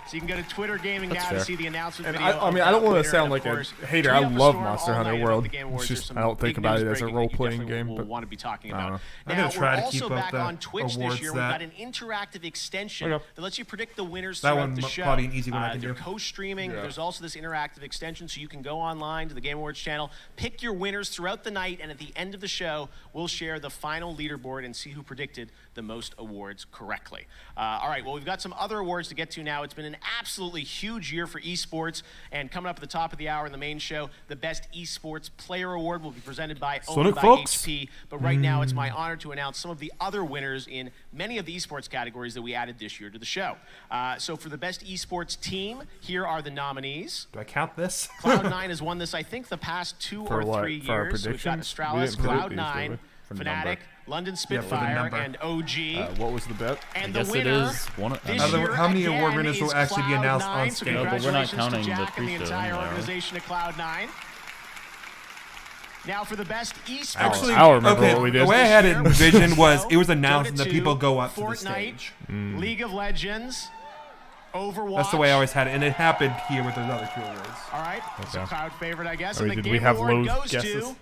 So you can go to Twitter Gaming That's now fair. to see the announcement And video. I mean, of I don't that want winner, to sound and like of a course, hater. tweet I up a love storm Monster all Hunter night World. about the Game Awards. It's There's just some I don't think big about news it as a breaking that you role-playing definitely game. will But want to be talking I don't about. know. I'm gonna try to we're keep also up back the on Twitch this awards year. We've that- got an interactive extension Okay. that lets you predict the winners That throughout one the show. probably an easy one I can They're do. co-streaming. Yeah. There's also this interactive extension, so you can go online to the Game Awards channel, pick your winners throughout the night, and at the end of the show, we'll share the final leaderboard and see who predicted the most awards correctly. All right, well, we've got some other awards to get to now. It's been an absolutely huge year for esports, and coming up at the top of the hour in the main show, the Best Esports Player Award will be presented by Sonic by Fox. HP. But right now, it's my honor to announce some of the other winners in many of the esports categories that we added this year to the show. So for the Best Esports Team, here are the nominees. Do I count this? Cloud9 has won this, I think, the past 2 For or what? 3 For our years. So we've got predictions? We Astralis, didn't predict these, did Cloud9, we? For the Fnatic, number. London Yeah, for the Spitfire, number. and OG. what was the bet? And I the guess it winner is one. this Other- year how many again award winners will is actually be announced on Cloud9, so stage? No, but we're not congratulations counting to the Jack and the pre-show entire anymore, right? organization of Cloud9. Now for the Best Esports. Actually, I'll remember okay, what we the did. way I had it This year, envisioned was Dota it was announced and the 2, people go up to the Fortnite, stage. League of Legends, Overwatch. That's the way I always had it, and it happened here with those other 2 awards. All right, it's a Okay. crowd favorite, I guess. Or And the did Game we have Award low goes guesses? to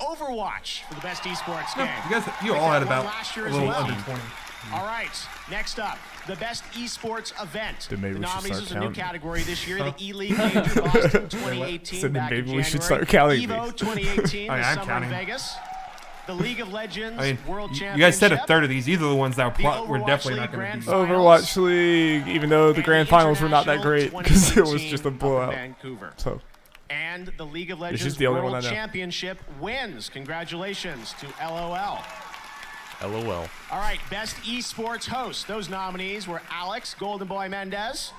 Overwatch for the Best Esports No, game. you guys, you I think all had that won about last a year as little well. under 20. All right, next up, the Best Esports Event. Then maybe the we should nominees start is a new counting. category this year, the E-League Major Boston 2018 So then back in maybe we should January. start counting Evo these. 2018, Oh, the yeah, I'm summer counting. in Vegas. The League of Legends World Championship. You guys said a third of these. These are the ones that were definitely not going to be. Overwatch League, even though the grand finals were not that great because it was just a blowout. Vancouver. So. And the League of It's Legends just the only one I World know. Championship wins. Congratulations to LOL. LOL. All right, best esports host. Those nominees were Alex Golden Boy Mendez,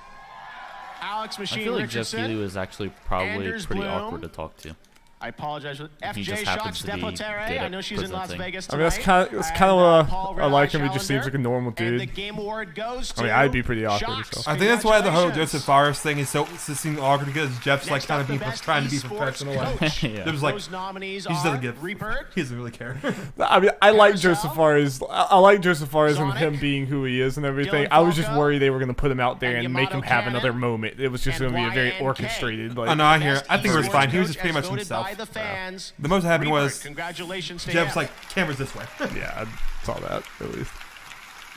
Alex I Machine feel like Jeff Richardson, Keighley was actually probably Anders pretty Bloom. awkward to talk to. I apologize for He FJ just happens Shots to be good Depotere. I at know she's in Las presenting. Vegas I tonight. mean, that's kind of what I like him. He just seems like a normal And the dude. game award goes to I mean, I'd be pretty awkward. Shox. So. I think that's why the whole Joseph Fares thing is so seems awkward because Jeff's like kind of trying to be professional. Like, Yeah. There's like Those nominees he just doesn't are get. Reaper, He doesn't really care. I mean, I like Joseph Fares. I like Joseph Fares and him being who he is and everything. I was just worried they were going to put him out there and make him have another moment. It was just going to be a very orchestrated. Like, Oh no, I hear it. I think it was fine. He was just pretty much himself. The most that happened was congratulations to Jeff's him. like, cameras this way. Yeah, I saw that at least.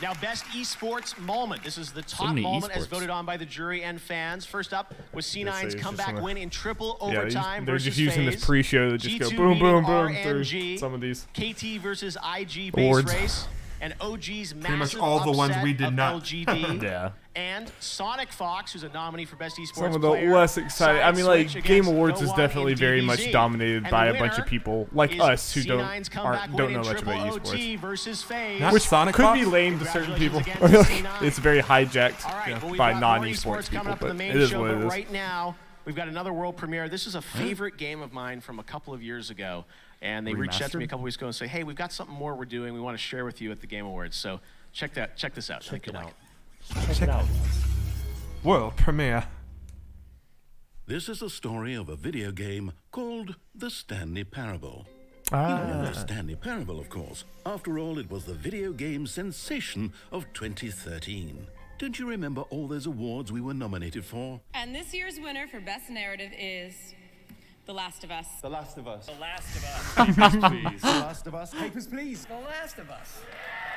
Now, best esports moment. This is the top many moment as esports. voted on by the jury and fans. First up was Yes, C9's it's comeback just win in triple Yeah, overtime they're versus just using FaZe. this pre-show to just go G2 boom, boom, beating boom through RNG, some of these. KT versus IG base awards. race, and OG's Pretty much massive all the ones upset we did of not. LGD. Yeah. And Sonic Fox, who's a nominee for best esports Some of the player, less exciting. I mean, like, side Game switch Awards is against definitely No1 very in much DBZ. dominated And by the a bunch of winner people like is us who C9's comeback don't win know in much about triple esports. OT versus FaZe. Not Which Sonic could Fox? be lame to certain people. Congratulations again to C9. It's very hijacked All right, well, we've by got more non-esports esports coming people, up in the but main it is show, what it but is. right now we've got another world premiere. This is a favorite game of mine from a couple of years ago, and they reached out to me a couple weeks ago and say, "Hey, we've got something more we're doing. We want to share with you at the Game Awards." So check this out. Check it out. Check it out. World premiere. This is the story of a video game called The Stanley Parable. Ah. You know the Stanley Parable, of course. After all, it was the video game sensation of 2013. Don't you remember all those awards we were nominated for? And this year's winner for Best Narrative is The Last of Us. The Last of Us. The Last of Us. Papers, please. The Last of Us. Papers, please. The Last of Us.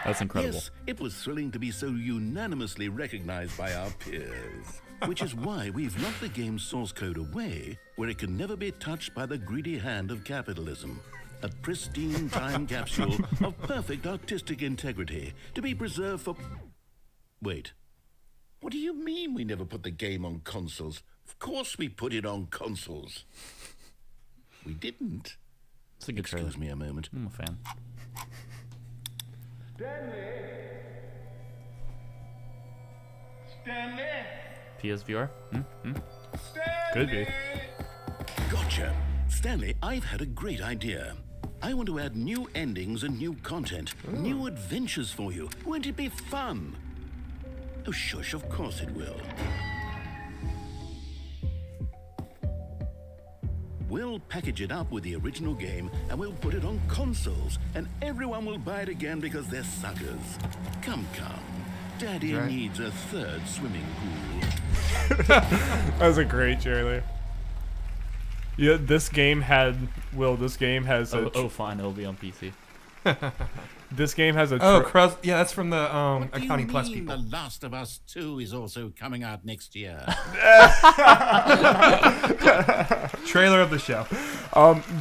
That's incredible. Yes, it was thrilling to be so unanimously recognized by our peers. Which is why we've locked the game's source code away where it can never be touched by the greedy hand of capitalism. A pristine time capsule of perfect artistic integrity to be preserved for... Wait. What do you mean we never put the game on consoles? Of course we put it on consoles. We didn't. It's a good Excuse trailer. me a moment. I'm a fan. Stanley. PSVR? Could be. Gotcha. Stanley, I've had a great idea. I want to add new endings and new content, new adventures for you. Won't it be fun? Oh, shush, of course it will. We'll package it up with the original game and we'll put it on consoles, and everyone will buy it again because they're suckers. Come. Daddy Right. needs a third swimming pool. That was a great trailer. Yeah, this game has fine, it'll be on PC. This game has a yeah, that's from the Accounting Plus people. The Last of Us 2 is also coming out next year. Trailer of the show.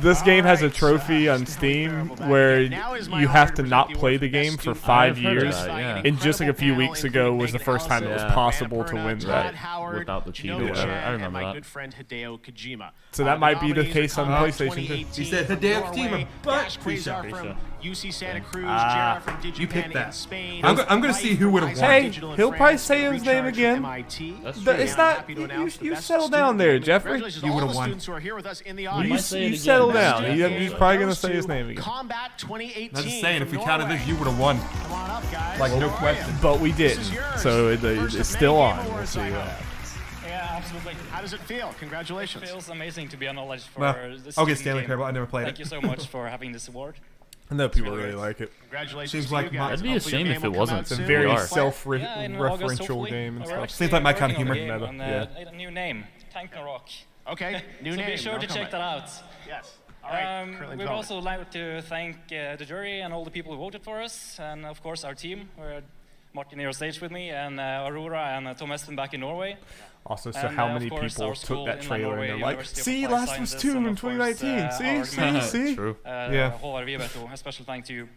This game has a trophy on Steam where you have to not play the game for 5 years, and just like a few weeks ago was the first time it was possible to win that. Without the cheat or Noah whatever. Chan, I remember and my that. good friend Hideo Kojima. So that might be the nominees case are on Comeback PlayStation 2018, 2. He said Hideo Norway, Kojima, but Dash Quasar Quasar. from UC Santa Cruz, Ah, Jara from Digipen you picked that. in Spain. I'm gonna see who would have won. Hey, Digital in he'll France, probably say his name Recharge from again. MIT. That's The- true. It's And I'm not. happy to announce the You best settle student down there, game. Jeffrey. Congratulations to You all would've the won. students who are here with us in the You, audience. might say it you settle again. down. Best He's game probably gonna goes say his to name again. Combat 2018. I'm just saying, if we from counted Norway. this, you would have won. Come on up, guys. Like, no Norway. question. But we This didn't, is yours. so First it's of still many on. Game We'll Awards see what lineup. happens. Yeah, absolutely. How does it feel? Congratulations. It feels amazing to be acknowledged for Well, this I'll get student Stanley game. Parable. I never played Thank it. you so much for having this award. I know people really really great. like it. Congratulations Seems to like you guys. my- It'd be a Hopefully your shame game if will it come wasn't. out It's a soon. very VR. Yeah, in self-referential August, hopefully. game and We're stuff. actually Seems like my working kind of on the humor. game Meta, on a new name, Tank and Rock. Okay, new So name. be sure no to check comment. that out. Yes. All right. Currently We'd development. also like to thank the jury and all the people who voted for us, and of course our team. We're Martin here on stage with me, and Aurora and Tom Espen back in Norway. Also, so And, how of many course, people our took school that in trailer Norway, and they're like, University of see, Applied Last of Us Sciences, 2 and in of course, 2019. See? True. Håvard Vibeto, a special thank to you.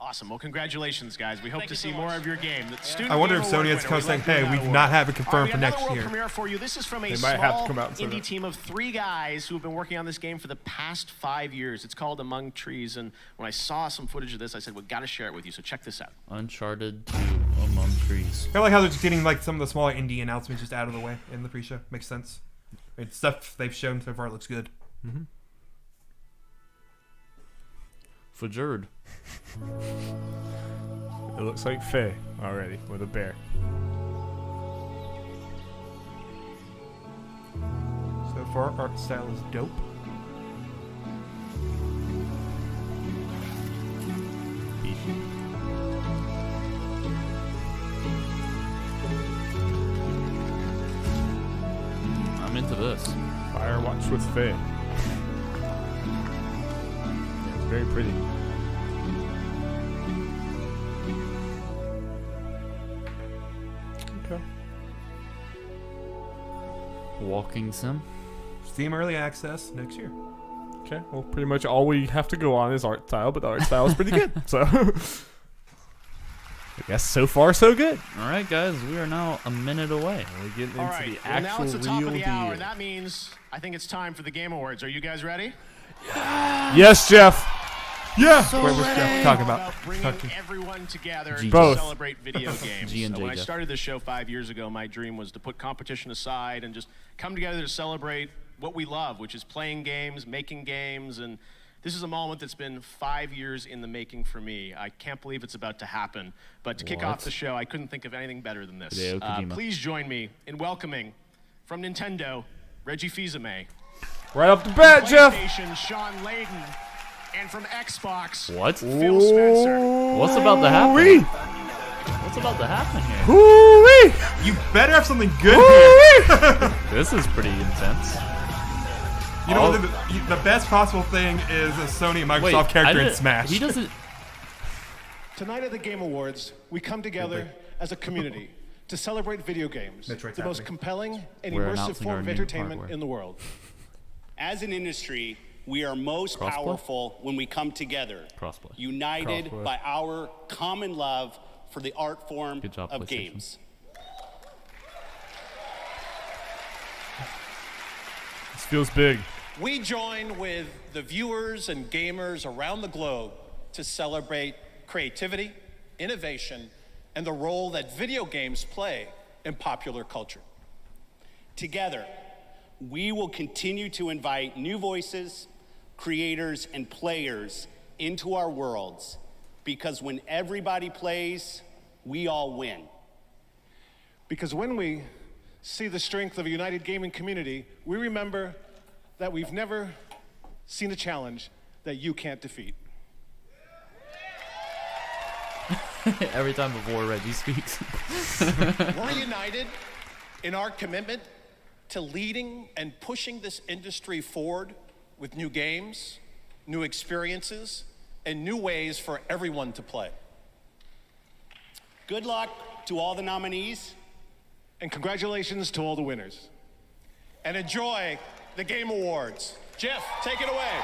Awesome. Well, congratulations, guys. We hope to see more of your game. I wonder if Sony has come saying, hey, we do not have it confirmed for next year. World premiere for you. This is from a They small might have to come out and say indie that. team of 3 guys who have been working on this game for the past 5 years. It's called Among Trees, and when I saw some footage of this, I said, we've got to share it with you, so check this out. Uncharted 2 Among Trees. I like how they're just getting like some of the smaller indie announcements just out of the way in the pre-show. Makes sense. It's stuff they've shown so far looks good. Mm-hmm. Fajured. It looks like Faye already with a bear. So far, art style is dope. I'm into this. Firewatch with Faye. Yeah, it's very pretty. Okay. Walking sim. Steam Early Access next year. Okay, well, pretty much all we have to go on is art style, but the art style is pretty good. So, I guess so far so good. All right, guys, we are now a minute away. We're getting All into right, the well, now actual it's the top real of the hour, deal. and that means I think it's time for the Game Awards. Are you guys ready? Yes, Jeff. Yeah. So Wait, what's Jeff talking about? Bringing everyone together G. to Both. celebrate video games. G and J, When I Jeff. started this show 5 years ago, my dream was to put competition aside and just come together to celebrate what we love, which is playing games, making games, and this is a moment that's been 5 years in the making for me. I can't believe it's about to happen. But to kick What? off the show, I couldn't think of anything better than this. Hideo Kojima. Please join me in welcoming from Nintendo, Reggie Fils-Aimé. Right off the bat, Jeff. PlayStation, Sean Layden. And from Xbox, What? Phil Spencer. What's about to happen? Ooh-wee. What's about to happen here? Ooh-wee. You better have something good here. This is pretty intense. You know, the best possible thing is a Sony and Microsoft character in Smash. He doesn't. Tonight at the Game Awards, we come together as a community to celebrate video games, Metroid's the most happening. compelling and We're immersive announcing form our of new entertainment hardware. in the world. As an industry, we are most Crossplay? powerful when we come together, Crossplay. united Crossplay. by our common love for the art form Good job, of PlayStation. games. This feels big. We join with the viewers and gamers around the globe to celebrate creativity, innovation, and the role that video games play in popular culture. Together, we will continue to invite new voices, creators, and players into our worlds, because when everybody plays, we all win. Because when we see the strength of a united gaming community, we remember that we've never seen a challenge that you can't defeat. Every time before Reggie speaks. We're united in our commitment to leading and pushing this industry forward with new games, new experiences, and new ways for everyone to play. Good luck to all the nominees. And congratulations to all the winners. And enjoy the Game Awards. Jeff, take it away.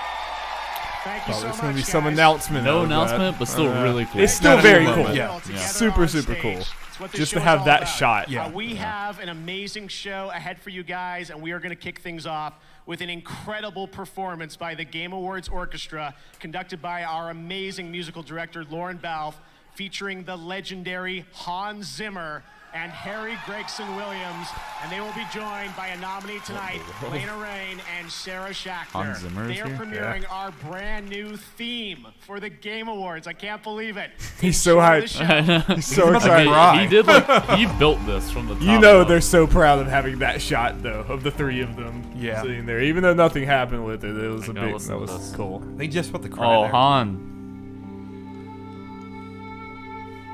Thank you so There's much, going to be guys. some announcement. No of that. announcement, but still really cool. It's still Not a very cool cool. moment. Yeah. Together Super, on super stage. cool. It's what this Just show to is have all that about. shot. Yeah. We have an amazing show ahead for you guys, and we are going to kick things off with an incredible performance by the Game Awards Orchestra, conducted by our amazing musical director, Lauren Balfe, featuring the legendary Hans Zimmer and Harry Gregson Williams, and they will be joined by a nominee tonight, Lena Raine and Sarah Schachner. Hans Zimmer is They are here? premiering our brand new theme for the Game Awards. I can't believe it. He's so Enjoy the hyped. show. He's so about to excited. cry. He did like he built this from the top. You know up. they're so proud of having that shot though of the three of them Yeah. sitting there, even though nothing happened with it. It was I a gotta big. listen That to was this. cool. They just put the credit Oh, there. Han.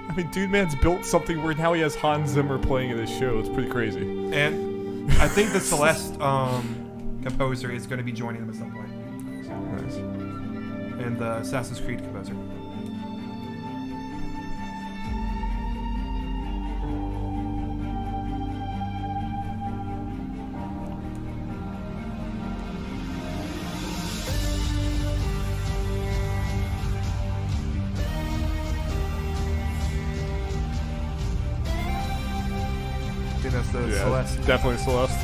I mean, dude, man's built something where now he has Hans Zimmer playing in his show. It's pretty crazy. And I think the Celeste composer is going to be joining them at some point. Nice. And the Assassin's Creed composer. it's the Yeah, Celeste. it's definitely Celeste.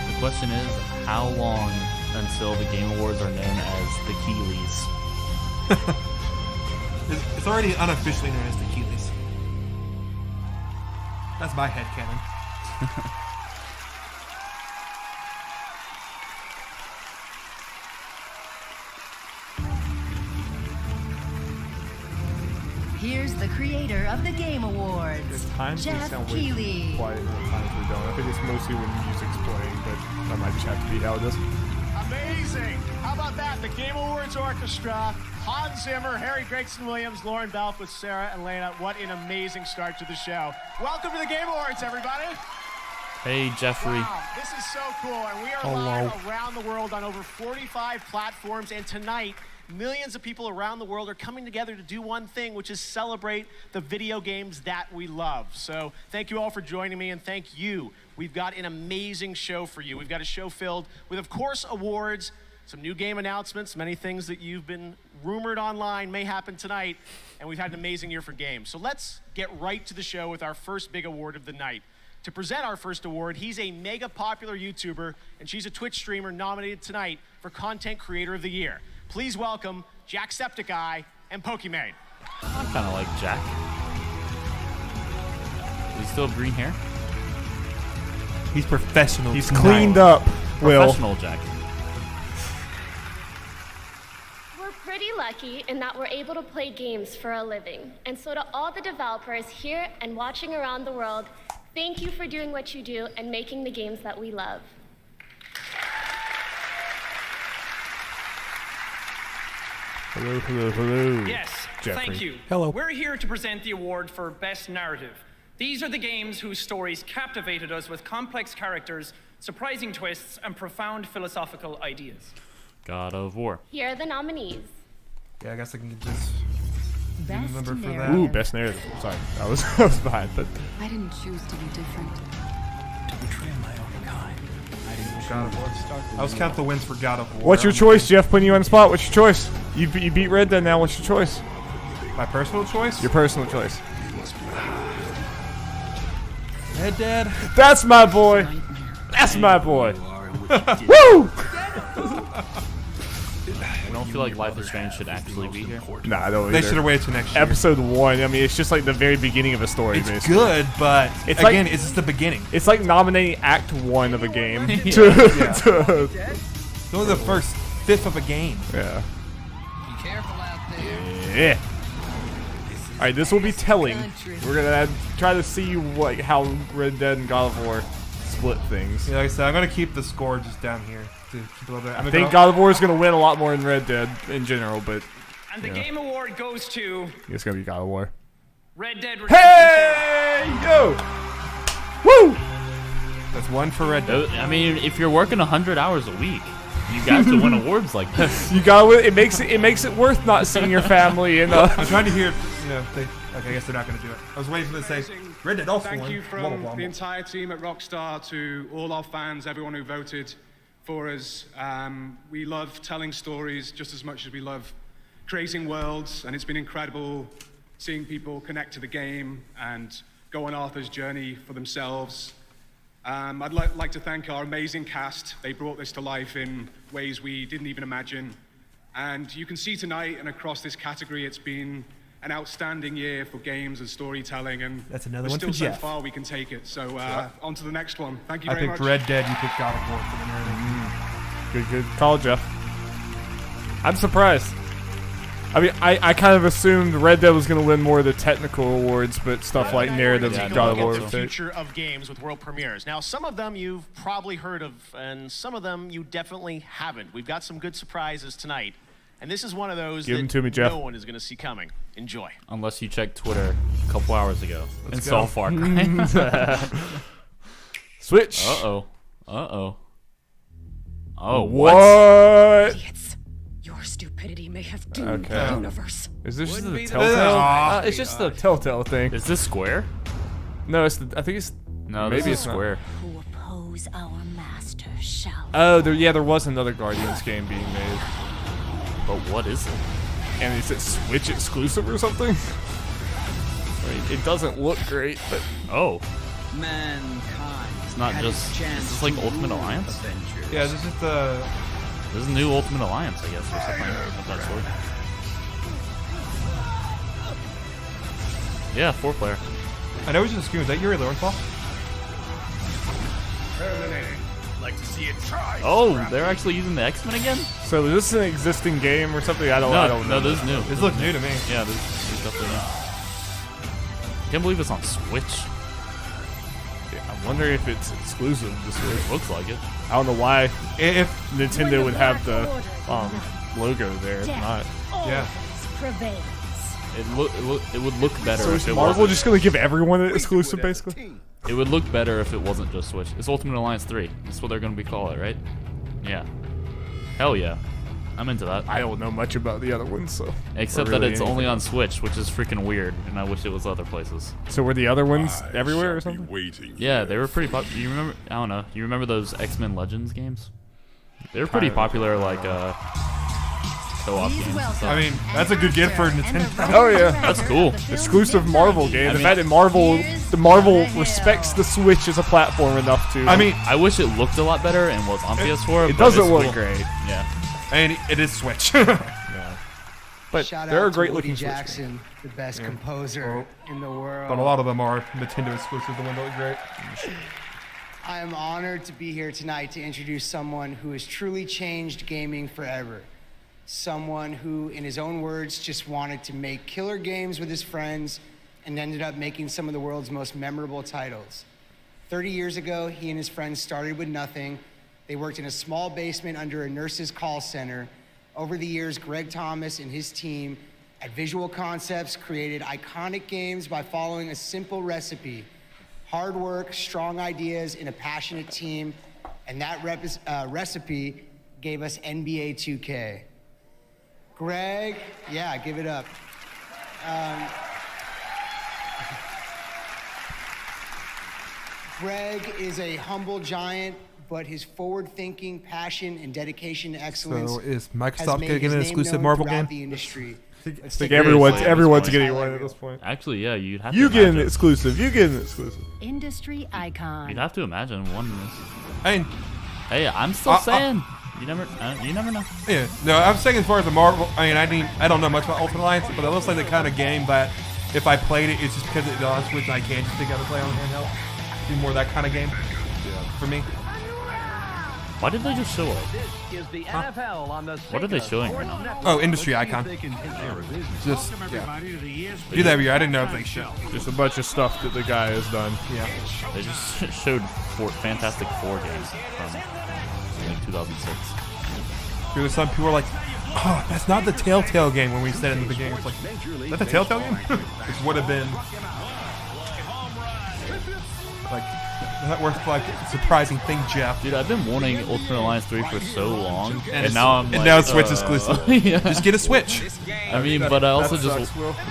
The question is, how long until the Game Awards are known as the Keeleys? It's already unofficially known as the Keeleys. That's my headcanon. Here's the creator of the Game Awards, There's times they Jeff sound way Keighley. quiet and other times they don't. I think it's mostly when music's playing, but that might just have to be how it is. Amazing! How about that? The Game Awards Orchestra, Hans Zimmer, Harry Gregson Williams, Lauren Balfe with Sarah and Lena. What an amazing start to the show. Welcome to the Game Awards, everybody. Hey, Jeffrey. Wow, this is so cool. And we are live around the world on over 45 platforms. And tonight, millions of people around the world are coming together to do one thing, which is celebrate the video games that we love. So thank you all for joining me, and thank you. We've got an amazing show for you. We've got a show filled with, of course, awards, some new game announcements, many things that you've been rumored online may happen tonight, and we've had an amazing year for games. So let's get right to the show with our first big award of the night. To present our first award, he's a mega popular YouTuber, and she's a Twitch streamer nominated tonight for Content Creator of the Year. Please welcome Jacksepticeye and Pokemon. I kind of like Jack. Does he still have green hair? He's professional. He's cleaned up, Will. Professional Jack. We're pretty lucky in that we're able to play games for a living. And so to all the developers here and watching around the world, thank you for doing what you do and making the games that we love. Hello, hello, hello. Yes, Jeffrey. thank you. Hello. We're here to present the award for Best Narrative. These are the games whose stories captivated us with complex characters, surprising twists, and profound philosophical ideas. God of War. Here are the nominees. Yeah, I guess I can just Best number for that. narrative. Ooh, best narrative. Sorry, I was behind, but I didn't choose to be different. To betray my own kind. I didn't God of War. I was count the wins for God of War. what's your choice, Jeff? Putting you on the spot. What's your choice? You beat Red Dead now. What's your choice? My personal choice? Your personal choice. Red Dead. That's my boy. That's my boy. Woo! I don't feel like Life is Strange should actually be here. Nah, I don't They either. should have waited till next year. Episode 1. I mean, it's just like the very beginning of a story. It's basically. good, but It's again, like, it's just the beginning. It's like nominating Act 1 of a game. Yeah. to It's only the first fifth of a game. Yeah. Be careful out there. Yeah. All right, this will be telling. We're gonna try to see like how Red Dead and God of War split things. Yeah, like I said, I'm gonna keep the score just down here to keep a little bit. I think God of War is gonna win a lot more than Red Dead in general, but And the you know, Game Award goes to it's gonna be God of War. Red Dead Redemption 2. Hey, yo! Woo! That's one for Red Dead. I mean, if you're working 100 hours a week, you got to win awards like this. You gotta win. It makes it worth not seeing your family and. I'm trying to hear. You know, okay, I guess they're not gonna do it. I was waiting for them to say Red Dead also Thank won. you from Blah, blah, blah, the blah. entire team at Rockstar to all our fans, everyone who voted for us. We love telling stories just as much as we love creating worlds, and it's been incredible seeing people connect to the game and go on Arthur's journey for themselves. I'd like to thank our amazing cast. They brought this to life in ways we didn't even imagine. And you can see tonight and across this category, it's been an outstanding year for games and storytelling, and That's another there's one still for so Jeff. far we can take it. So on to the next one. Thank you I very picked much. Red Dead. You picked God of War for the narrative. Good call, Jeff. I'm surprised. I mean, I kind of assumed Red Dead was going to win more of the technical awards, but stuff like narrative, Take a God of look War. at the would take. future of games with world premieres. Now, some of them you've probably heard of, and some of them you definitely haven't. We've got some good surprises tonight, and this is one of those Give that 'em to me, Jeff. no one is going to see coming. Enjoy. Unless you checked Twitter a couple hours ago and go. saw Far Cry. Switch. Uh-oh. Uh-oh. Oh, what? Idiots. Your stupidity may have doomed the universe. Is this just the Telltale? It's just the Telltale thing. Is this Square? No, it's. I think it's. No, maybe this it's is Square. Who oppose our master shall. Oh, there was another Guardians game being made. But what is it? And is it Switch exclusive or something? I mean, it doesn't look great, but Mankind. It's not just. Is this like Ultimate Alliance? Yeah, this is the. This is new Ultimate Alliance, I guess, or something of that sort. Yeah, 4-player. I know it's in the screen. Was that Yuri Lowenthal? Like to see it try. Oh, they're actually using the X-Men again? So is this an existing game or something? I don't know. No, this is new. This looks new to me. Yeah, this is definitely new. I can't believe it's on Switch. I wonder if it's exclusive to Switch. Looks like it. I don't know why. If Nintendo would have the logo there, if not. Yeah. It would look better So if is it Marvel wasn't. just gonna give everyone an exclusive, basically? It would look better if it wasn't just Switch. It's Ultimate Alliance 3. That's what they're gonna be calling it, right? Yeah. Hell yeah. I'm into that. I don't know much about the other ones, so. Except that it's only on Switch, which is freaking weird, and I wish it was other places. So were the other ones everywhere or something? Yeah, they were pretty popular. You remember? I don't know. You remember those X-Men Legends games? They were pretty popular, like co-op games. And stuff. I mean, that's a good gift for Nintendo. Oh yeah, that's cool. Exclusive Marvel game. The fact that Marvel respects the Switch as a platform enough to. I mean, I wish it looked a lot better and was on PS4. It but doesn't it's look cool. great. Yeah. And it is Switch. But Shout there out are great to Woody looking Switch Jackson, the best composer in the world. But a lot of them are Nintendo exclusive. The one that look great. I am honored to be here tonight to introduce someone who has truly changed gaming forever. Someone who, in his own words, just wanted to make killer games with his friends and ended up making some of the world's most memorable titles. 30 years ago, he and his friends started with nothing. They worked in a small basement under a nurse's call center. Over the years, Greg Thomas and his team at Visual Concepts created iconic games by following a simple recipe. Hard work, strong ideas, and a passionate team. And that recipe gave us NBA 2K. Greg, yeah, give it up. Greg is a humble giant, but his forward-thinking passion and dedication to excellence So is Microsoft has gonna made get his an name exclusive known Marvel throughout game? the industry. I think everyone's getting one at this point. Actually, yeah, you'd have You to get an imagine. exclusive. You get an exclusive. Industry icon. You'd have to imagine one. And hey, I'm still saying you never know. Yeah, no, I'm saying as far as the Marvel, I don't know much about Ultimate Alliance, but it looks like the kind of game that if I played it, it's just because it's on Switch and I can't just pick up and play on handheld. Be more that kind of game for me. Why did they just show up? Is the NFL on the What are they showing right now? Oh, industry icon. Just do that every year. I didn't know if they show. Just a bunch of stuff that the guy has done. Yeah. They just showed Fantastic Four games from like 2006. Really, some people were like, "Oh, that's not the Telltale game." When we said it in the beginning, it's like, "Is that the Telltale game?" Which would have been like that works like a surprising thing, Jeff. Dude, I've been wanting Ultimate Alliance 3 for so long, and now I'm like, now it's Switch exclusive. Yeah. Just get a Switch. I mean, but I also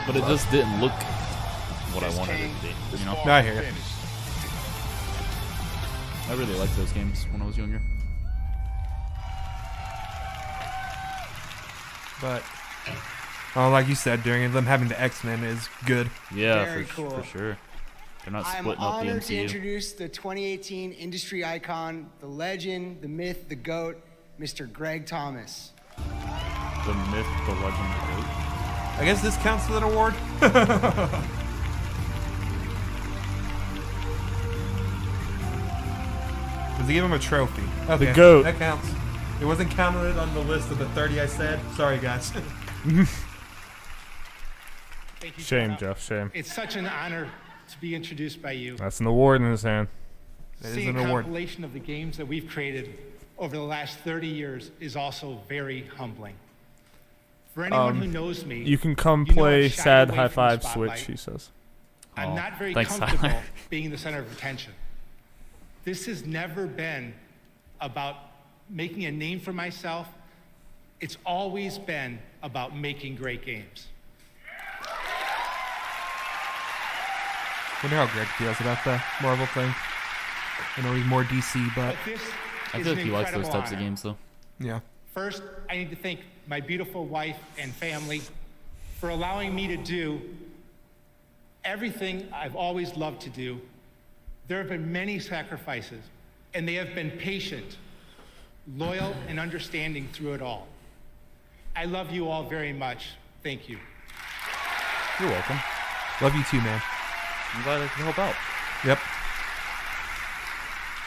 but it just didn't look what I wanted it to be. You know? No, I hear you. I really liked those games when I was younger. But like you said, during them having the X-Men is good. Yeah, Very cool. for sure. They're not I'm splitting up the honored to MCU. introduce the 2018 industry icon, the legend, the myth, the GOAT, Mr. Greg Thomas. The myth, the legend, the goat. I guess this counts as an award. Does he give him a trophy? Okay, The GOAT. That counts. It wasn't counted on the list of the 30 I said. Sorry, guys. Shame, Jeff. Shame. It's such an honor to be introduced by you. That's an award in his hand. Seeing a compilation of the games that we've created over the last 30 years is also very humbling. For anyone who knows me, You can come you know play I've shied Sad away High from the Five spotlight. Switch, he says. I'm not very thanks, comfortable Tyler. being the center of attention. This has never been about making a name for myself, it's always been about making great games. Wonder how Greg feels about the Marvel thing. I know he's more DC, but I feel like he likes those types of games, though. Yeah. First, I need to thank my beautiful wife and family for allowing me to do everything I've always loved to do. There have been many sacrifices, and they have been patient, loyal, and understanding through it all. I love you all very much. Thank you. You're welcome. Love you too, man. I'm glad I could help out. Yep.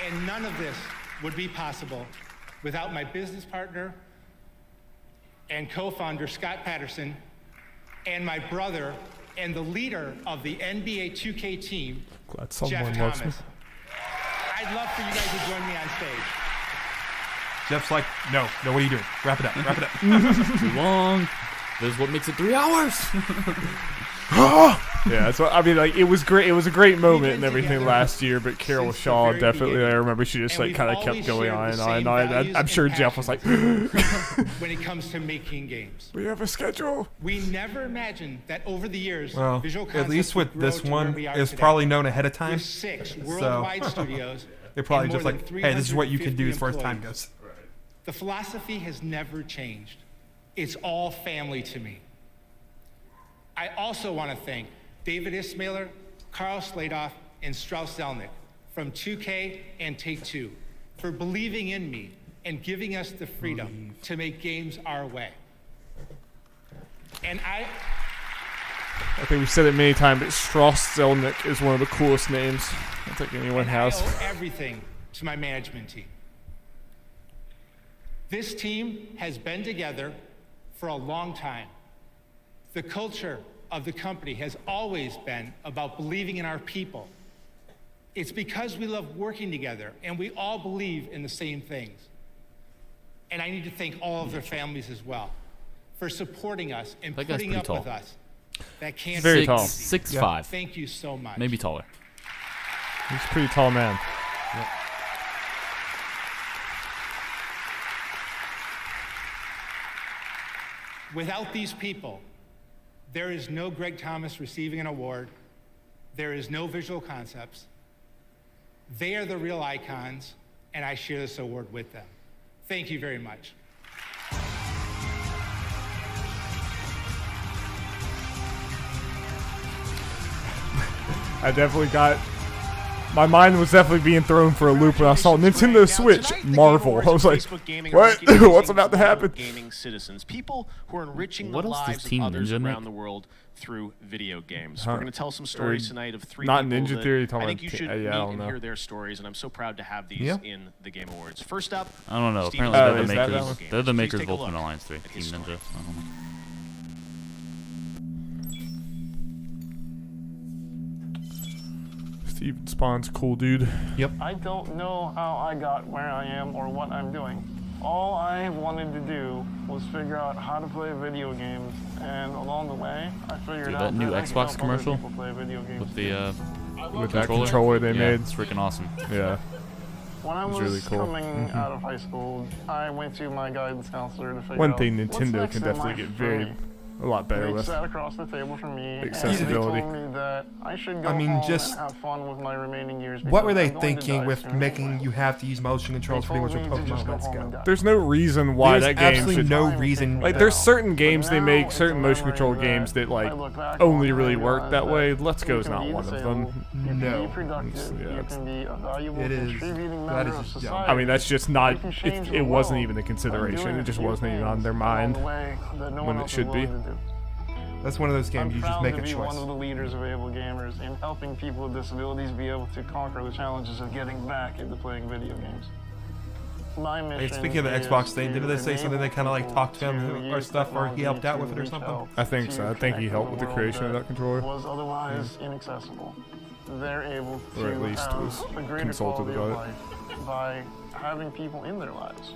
And none of this would be possible without my business partner and co-founder, Scott Patterson, and my brother and the leader of the NBA 2K team, Glad someone Jeff loves Thomas. me. I'd love for you guys to join me on stage. Jeff's like, no, what are you doing? Wrap it up. Too long. This is what makes it 3 hours. Yeah, so I mean, like, it was great. It was a great moment and everything last year. But Carol Shaw definitely. I remember she just like kind of kept going on and on and on. I'm sure Jeff was like, when it comes to making games, we have a schedule. We never imagined that over the years, Well, visual at least with concepts would this grow to where one, we are it's today. probably known ahead of time. With 6 worldwide So, studios, they're probably and just more like, than hey, this is what you can do 350 as far as time employees. goes. The philosophy has never changed. It's all family to me. I also want to thank David Ismailer, Carl Sladoff, and Strauss Zelnick from 2K and Take-Two for believing in me and giving us the freedom to make games our way. And I think we've said it many times, but Strauss Zelnick is one of the coolest names I think anyone has. I owe everything to my management team. This team has been together for a long time. The culture of the company has always been about believing in our people. It's because we love working together and we all believe in the same things. And I need to thank all of their families as well for supporting us and That guy's putting pretty up tall. with us. That can't Very be tall. easy. 6'5". Thank you so much. Maybe taller. He's a pretty tall man. Yep. Without these people, there is no Greg Thomas receiving an award. There is no visual concepts. They are the real icons, and I share this award with them. Thank you very much. I definitely got. My mind was definitely being thrown for a loop when I saw Nintendo Switch Marvel. I was like, what? What's about to happen? Gaming citizens, people who are enriching What the else does lives of Team others Ninja around make? the world through video games. Huh. We're going to tell some stories tonight of 3 Not people Ninja that Theory, I talking think you about- should yeah, I meet don't and know. hear their stories, and I'm so proud to have these Yeah. in the Game Awards. First up, I don't know. Steven Apparently, is that that makers. one? They're the Please makers take of a look Ultimate Alliance 3. at Team his Ninja. Steven Spawn's cool dude. Yep. I don't know how I got where I am or what I'm doing. All I wanted to do was figure out how to play video games, and along the way, I figured Dude, out that new I could Xbox help commercial other people play video games. with the With that controller they yeah, made. it's freaking awesome. Yeah. When I It was was really cool. coming Mhm. out of high school, I went to my guidance counselor to figure One out thing what's Nintendo next can in definitely life get for very me. a lot better They with. sat across the table from me, Accessibility. and they told me that I should go I mean, home just- and have fun with my remaining years. What were because they I'm going to thinking die with soon making anyway. you have to use motion controls They pretty much told with me to just Pokemon go Let's home Go? and die. There's no reason why There's that game absolutely should. no reason. Like, there's certain games they now make, it's a certain motion memory control that games that like I look back only on really and work that realize way. that Let's you Go's can not be one of disabled, them. You can No. be productive. Yeah, You it's- can be a valuable, It is- contributing that member is of just- society. I mean, that's just not. You can change the It wasn't world even a by consideration. doing It a just few wasn't even on things their along mind the way that no when one it else should is be. willing to do. That's one of those games I'm you just proud make to a be choice. one of the leaders of able gamers in helping people with disabilities be able to conquer the challenges of getting back into playing video games. My mission Hey, speaking of the is Xbox thing, to didn't they say something they kind of like enable talked to people him or use stuff, or he helped out with it or technology to something? reach I think so. out I think he to helped with the connect creation of world that controller. was otherwise inaccessible. They're able to Or at least have was a greater consulted quality of about it. life by having people in their lives.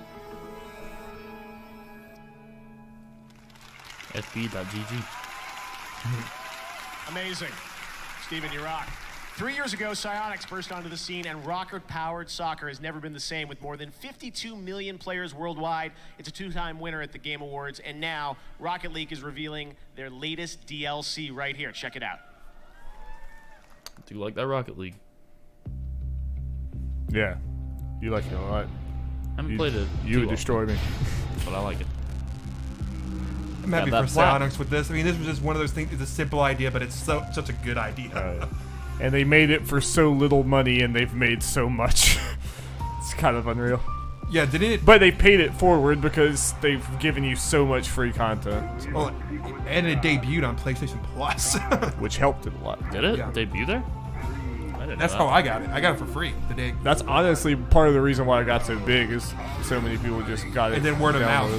FB.gg. Amazing. Steven, you rock. 3 years ago, Psyonix burst onto the scene, and rocket-powered soccer has never been the same. With more than 52 million players worldwide, it's a two-time winner at the Game Awards, and now Rocket League is revealing their latest DLC right here. Check it out. Do you like that Rocket League? Yeah, you like it a lot. I haven't played it. You would destroy me, but I like it. I'm happy for Psyonix with this. I mean, this was just one of those things. It's a simple idea, but it's such a good idea. And they made it for so little money, and they've made so much. It's kind of unreal. Yeah, didn't it? But they paid it forward because they've given you so much free content. Well, and it debuted on PlayStation Plus, which helped it a lot. Did it debut there? That's how I got it. I got it for free the day. That's honestly part of the reason why I got so big is so many people just got it. And then word of mouth.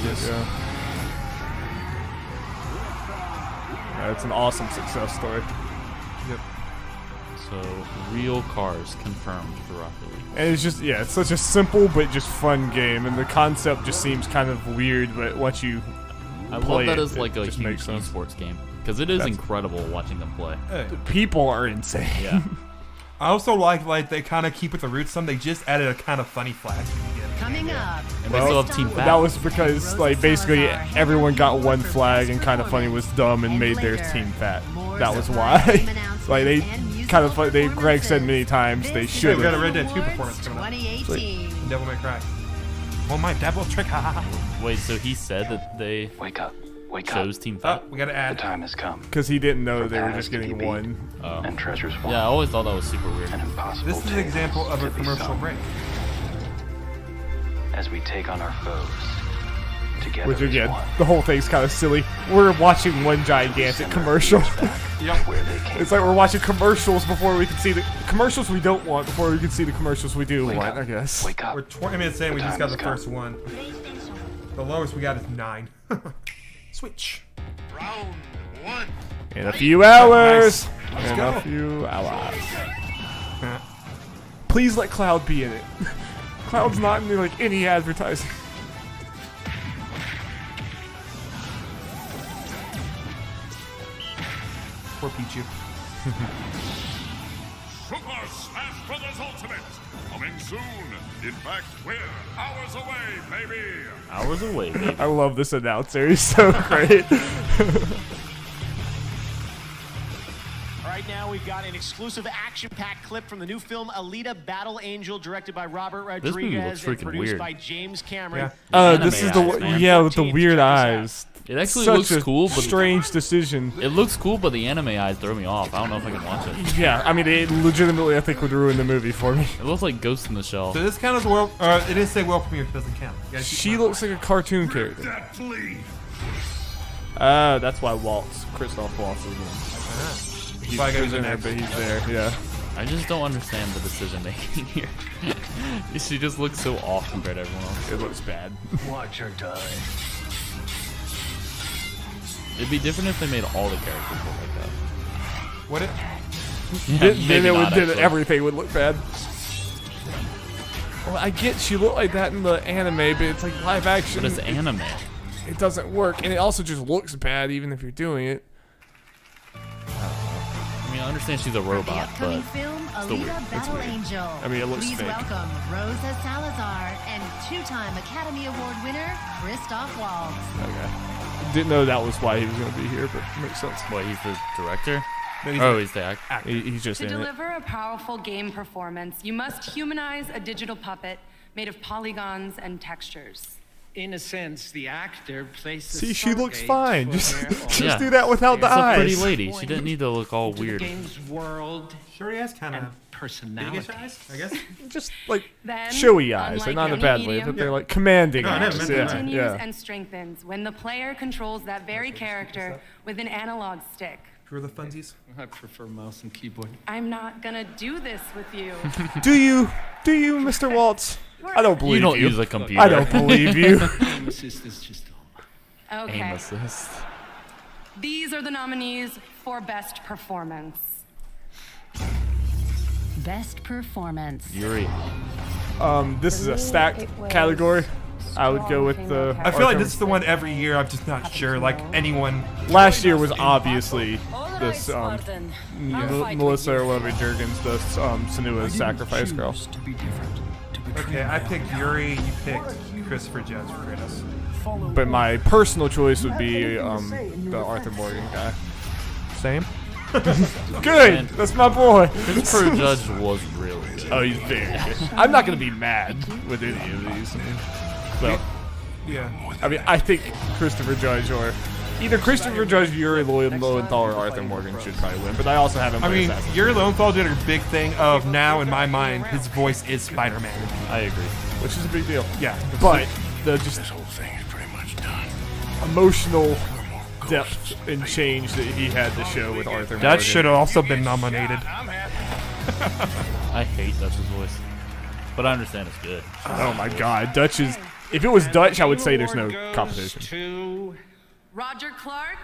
Yeah, it's an awesome success story. Yep. So real cars confirmed for Rocket League. And it's just it's such a simple but just fun game, and the concept just seems kind of weird. But once you play love that it, it's like a huge esports game because it is incredible watching them play. People are insane. Yeah. I also like they kind of keep with the roots. They just added a kind of funny flag. Coming up. And they still have Team Fat. That was because basically everyone got one flag, and Kind of Funny was dumb and made theirs Team Fat. That was why. They kind of they Greg said many times they should. We got a Red Dead 2 performance coming up. 2018. Devil May Cry. Oh my devil trick! Wait, so he said that they chose Team Fat? We gotta add. The time has come. Because he didn't know they were just getting one. And treasures fall. Yeah, I always thought that was super weird. An impossible This is an example of a commercial break. As we take on our foes together. Which again, the whole thing's kind of silly. We're watching one gigantic commercial. It's like we're watching commercials before we can see the commercials we don't want before we can see the commercials we do want, I guess. We're 20 minutes in, we just got the first one. The lowest we got is 9. Switch. Round 1. In a few hours. Nice. In a few hours. Please let Cloud be in it. Cloud's not in like any advertising. Poor Pichu. Super Smash Brothers Ultimate coming soon. In fact, we're hours away, baby. Hours away, baby. I love this announcer. He's so great. Right now, we've got an exclusive action-packed clip from the new film Alita Battle Angel, directed by Robert Rodriguez and produced weird. by James Cameron. This is the with the weird eyes. It actually Such looks a cool, but strange decision. It looks cool, but the anime eyes throw me off. I don't know if I can watch it. Yeah, I mean, it legitimately, I think, would ruin the movie for me. It looks like Ghost in the Shell. So this count as world? It didn't say world premiere. It doesn't count. She looks like a cartoon character. That's why Christoph Waltz is in. He's in there, but he's there. Yeah. I just don't understand the decision making here. She just looks so off compared to everyone else. It looks bad. Watch her die. It'd be different if they made all the characters look like that. What it? Then everything would look bad. Well, I get she looked like that in the anime, but it's like live action. But it's anime. It doesn't work, and it also just looks bad even if you're doing it. I mean, I understand she's a robot, but film, still weird. Alita Battle Angel. I mean, it looks Please fake. welcome Rosa Salazar and two-time Academy Award winner Christoph Waltz. Okay. Didn't know that was why he was going to be here, but it makes sense. What, he's the director? He's the actor. He's just To in it. deliver a powerful game performance, you must humanize a digital puppet made of polygons and textures. In a sense, the actor places. See, she looks fine. Just Yeah. do that without the It's a eyes. pretty lady. She didn't need to look all weird. The game's world. Sure, he has kind of personality. eyes, I guess. Just like Then, showy eyes. They're unlike not in a any bad way, medium, but they're like commanding No, I never eyes. meant Yeah, that. continues yeah. and strengthens when the player controls that very character with an analog stick. For the funsies? I prefer mouse and keyboard. I'm not gonna do this with you. Do you, Mr. Waltz? I don't believe you. don't use a computer. I don't believe you. Aim assist is just Okay. Aim assist. These are the nominees for Best Performance. Best performance. Yuri. This is a stacked category. I would go with the. I feel like this is the one every year. I'm just not sure. Like anyone. Last year was obviously this Melissa or whatever Jurgens, the Senua's sacrifice girl. Okay, I picked Yuri. You picked Christopher Judge for Kratos. But my personal choice would be the Arthur Morgan guy. Same. Good. That's my boy. Christopher Judge was really good. Oh, he's very good. I'm not gonna be mad with any of these. So, yeah. I mean, I think Christopher Judge or either Christopher Judge, Yuri Lowenthal, or Arthur Morgan should probably win. But I also have him. I mean, Yuri Lowenthal did a big thing of now in my mind his voice is Spider-Man. I agree. Which is a big deal. Yeah. But the This whole thing is pretty much done. emotional depth and change that he had to show with Arthur Morgan. That should have also been nominated. I hate Dutch's voice, but I understand it's good. Oh my God, Dutch is. If it was Dutch, I would say there's no competition. Roger Clark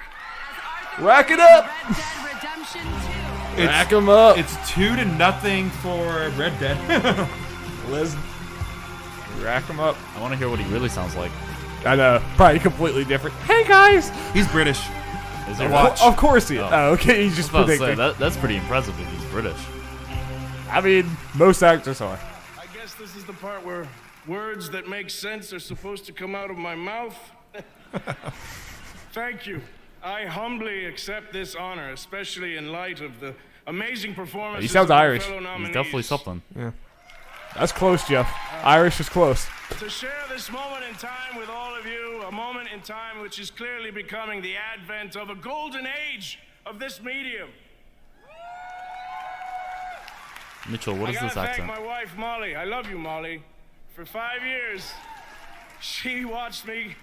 as Arthur Rack it up! Red Dead Redemption 2. Rack 'em up. It's 2-0 for Red Dead. Let's rack him up. I want to hear what he really sounds like. I know, probably completely different. Hey guys, he's British. Is he? Of course he is. Oh, okay, he's just I was about to predicting. say, that's pretty impressive if he's British. I mean, most actors are. I guess this is the part where words that make sense are supposed to come out of my mouth. Thank you. I humbly accept this honor, especially in light of the amazing performance. He sounds Irish. He's definitely something. Yeah. That's close, Jeff. Irish is close. To share this moment in time with all of you, a moment in time which is clearly becoming the advent of a golden age of this medium. Mitchell, what is this I gotta accent? thank my wife, Molly. I love you, Molly. For 5 years, she watched me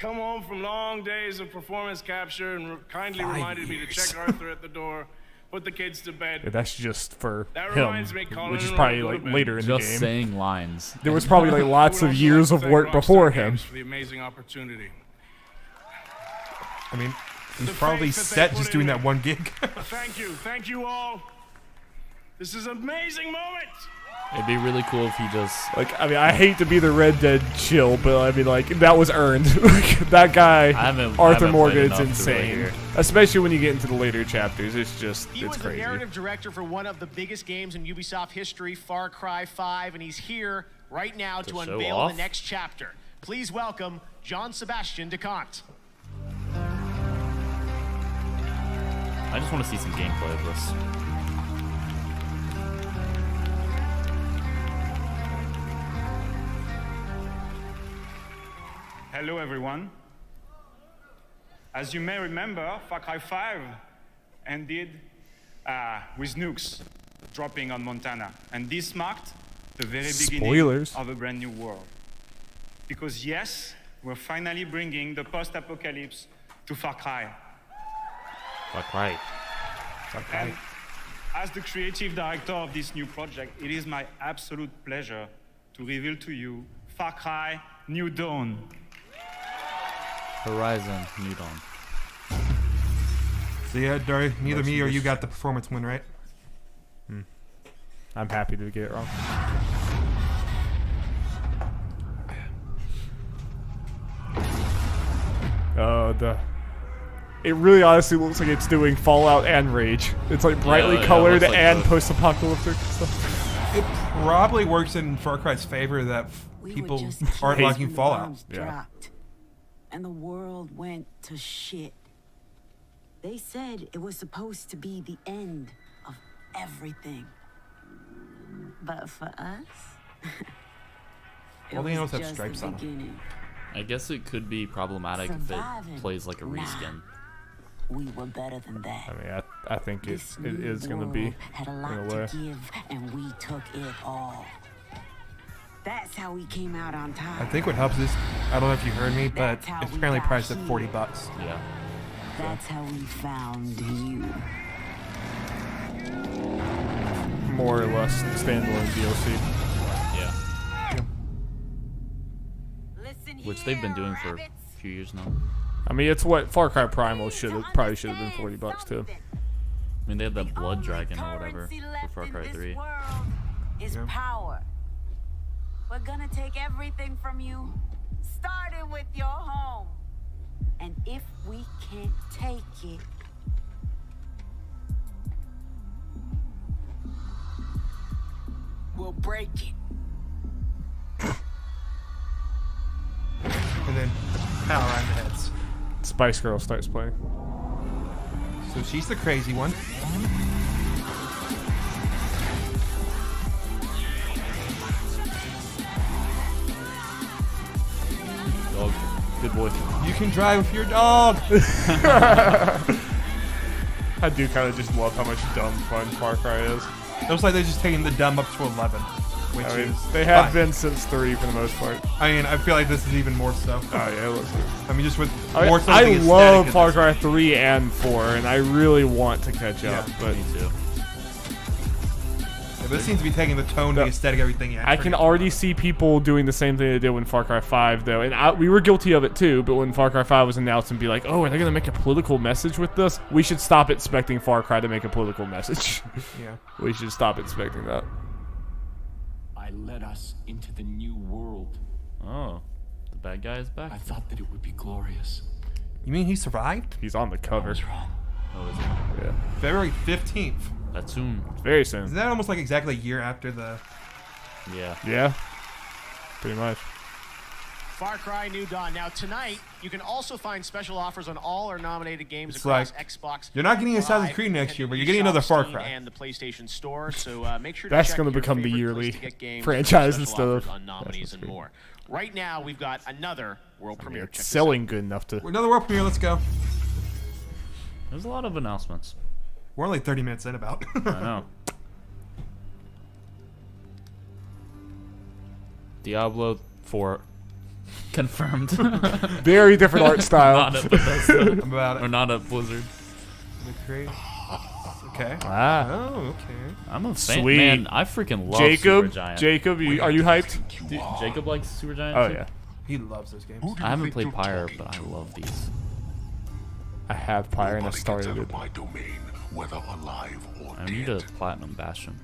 come home from long days of performance capture and kindly reminded me to check Arthur at the door, put the kids to bed. Yeah, that's just for That him, reminds me, Colin, which is and probably Rob, like go to bed. later in the game. Just saying lines. There was probably like lots of years of work before him. For the amazing opportunity. I mean, he's probably set just doing that one gig. Thank you all. This is an amazing moment. It'd be really cool if he just Like, I mean, I hate to be the Red Dead chill, but I mean, like, that was earned. That guy, Arthur Morgan's insane. Especially when you get into the later chapters, it's just, He it's was crazy. the narrative director for one of the biggest games in Ubisoft history, Far Cry 5, and he's here right now to show unveil off? the next chapter. Please welcome John Sebastian DeCont. I just want to see some gameplay of this. Hello everyone. As you may remember, Far Cry 5 ended with nukes dropping on Montana. And this marked the very beginning of a brand new world. Because yes, we're finally bringing the post-apocalypse to Far Cry. Far Cry. And as the creative director of this new project, it is my absolute pleasure to reveal to you Far Cry New Dawn. Horizon New Dawn. So yeah, Dari, neither me or you got the performance win, right? I'm happy to get it wrong. It really honestly looks like it's doing Fallout and Rage. It's like brightly colored like and post-apocalyptic stuff. It probably works in Far Cry's favor that people aren't liking Fallout. Dropped, and the world went to shit. They said it was supposed to be the end of everything. But for us, All the animals have stripes on them. I guess it could be problematic if it plays like a reskin. We were better than that. I mean, I think it is going to be, had a in lot a way. to give, and we took it all. That's how we came out on top. I think what helps is, I don't know if you heard me, but That's how it's we apparently got priced at here. $40. Yeah. That's how we found you. More or less standalone DLC. Yeah. Which they've been doing for a few years now. I mean, it's what Far Cry Primal probably should have been $40 too. I mean, they had that Blood Dragon or whatever for Far Cry 3. Is power. We're gonna take everything from you, starting with your home. And if we can't take it, break it. And then power on the heads. Spice Girl starts playing. So she's the crazy one. Dog. Good boy. You can drive with your dog. I do kind of just love how much dumb fun Far Cry is. It looks like they're just taking the dumb up to 11. Which I mean, is they have fine. been since 3 for the most part. I mean, I feel like this is even more so. Oh yeah, it looks good. I mean, just with I more. love Far Cry 3 and 4, and I really want to catch up. But me too. Yeah, but it seems to be taking the tone, the aesthetic, everything. Yeah, I can already see people doing the same thing they did when Far Cry 5, though, and we were guilty of it too. But when Far Cry 5 was announced and be like, "Oh, are they going to make a political message with this?" We should stop expecting Far Cry to make a political message. Yeah, we should stop expecting that. I led us into the new world. Oh, the bad guy is back. I thought that it would be glorious. You mean he survived? He's on the cover. I was wrong. Oh, is it? Yeah. February 15th. That's soon. It's very soon. Isn't that almost like exactly a year after the? Yeah. Yeah. Pretty much. Far Cry New Dawn. Now tonight, you can also find special offers on all our nominated games It's across like, Xbox. you're not getting Assassin's Creed next year, but you're getting another Far Cry. And the PlayStation Store. So make sure That's to check going to your become the favorite yearly place to get games franchise and instead special of offers on nominees and more. Right now, we've got another world premiere. It's selling good enough to. Another world premiere. Let's go. There's a lot of announcements. We're only 30 minutes in about. I know. Diablo 4 confirmed. Very different art style. Not at Bethesda. I'm about it. Or not at Blizzard. Okay. Ah. Oh, okay. I'm a fan. Sweet. Man, I freaking love Supergiant. Jacob, are you hyped? Dude, Jacob likes Supergiant Oh too? yeah. He loves those games. I haven't played Pyre, but I love these. I have Pyre and I started it. My domain, whether alive or I need a Platinum Bastion.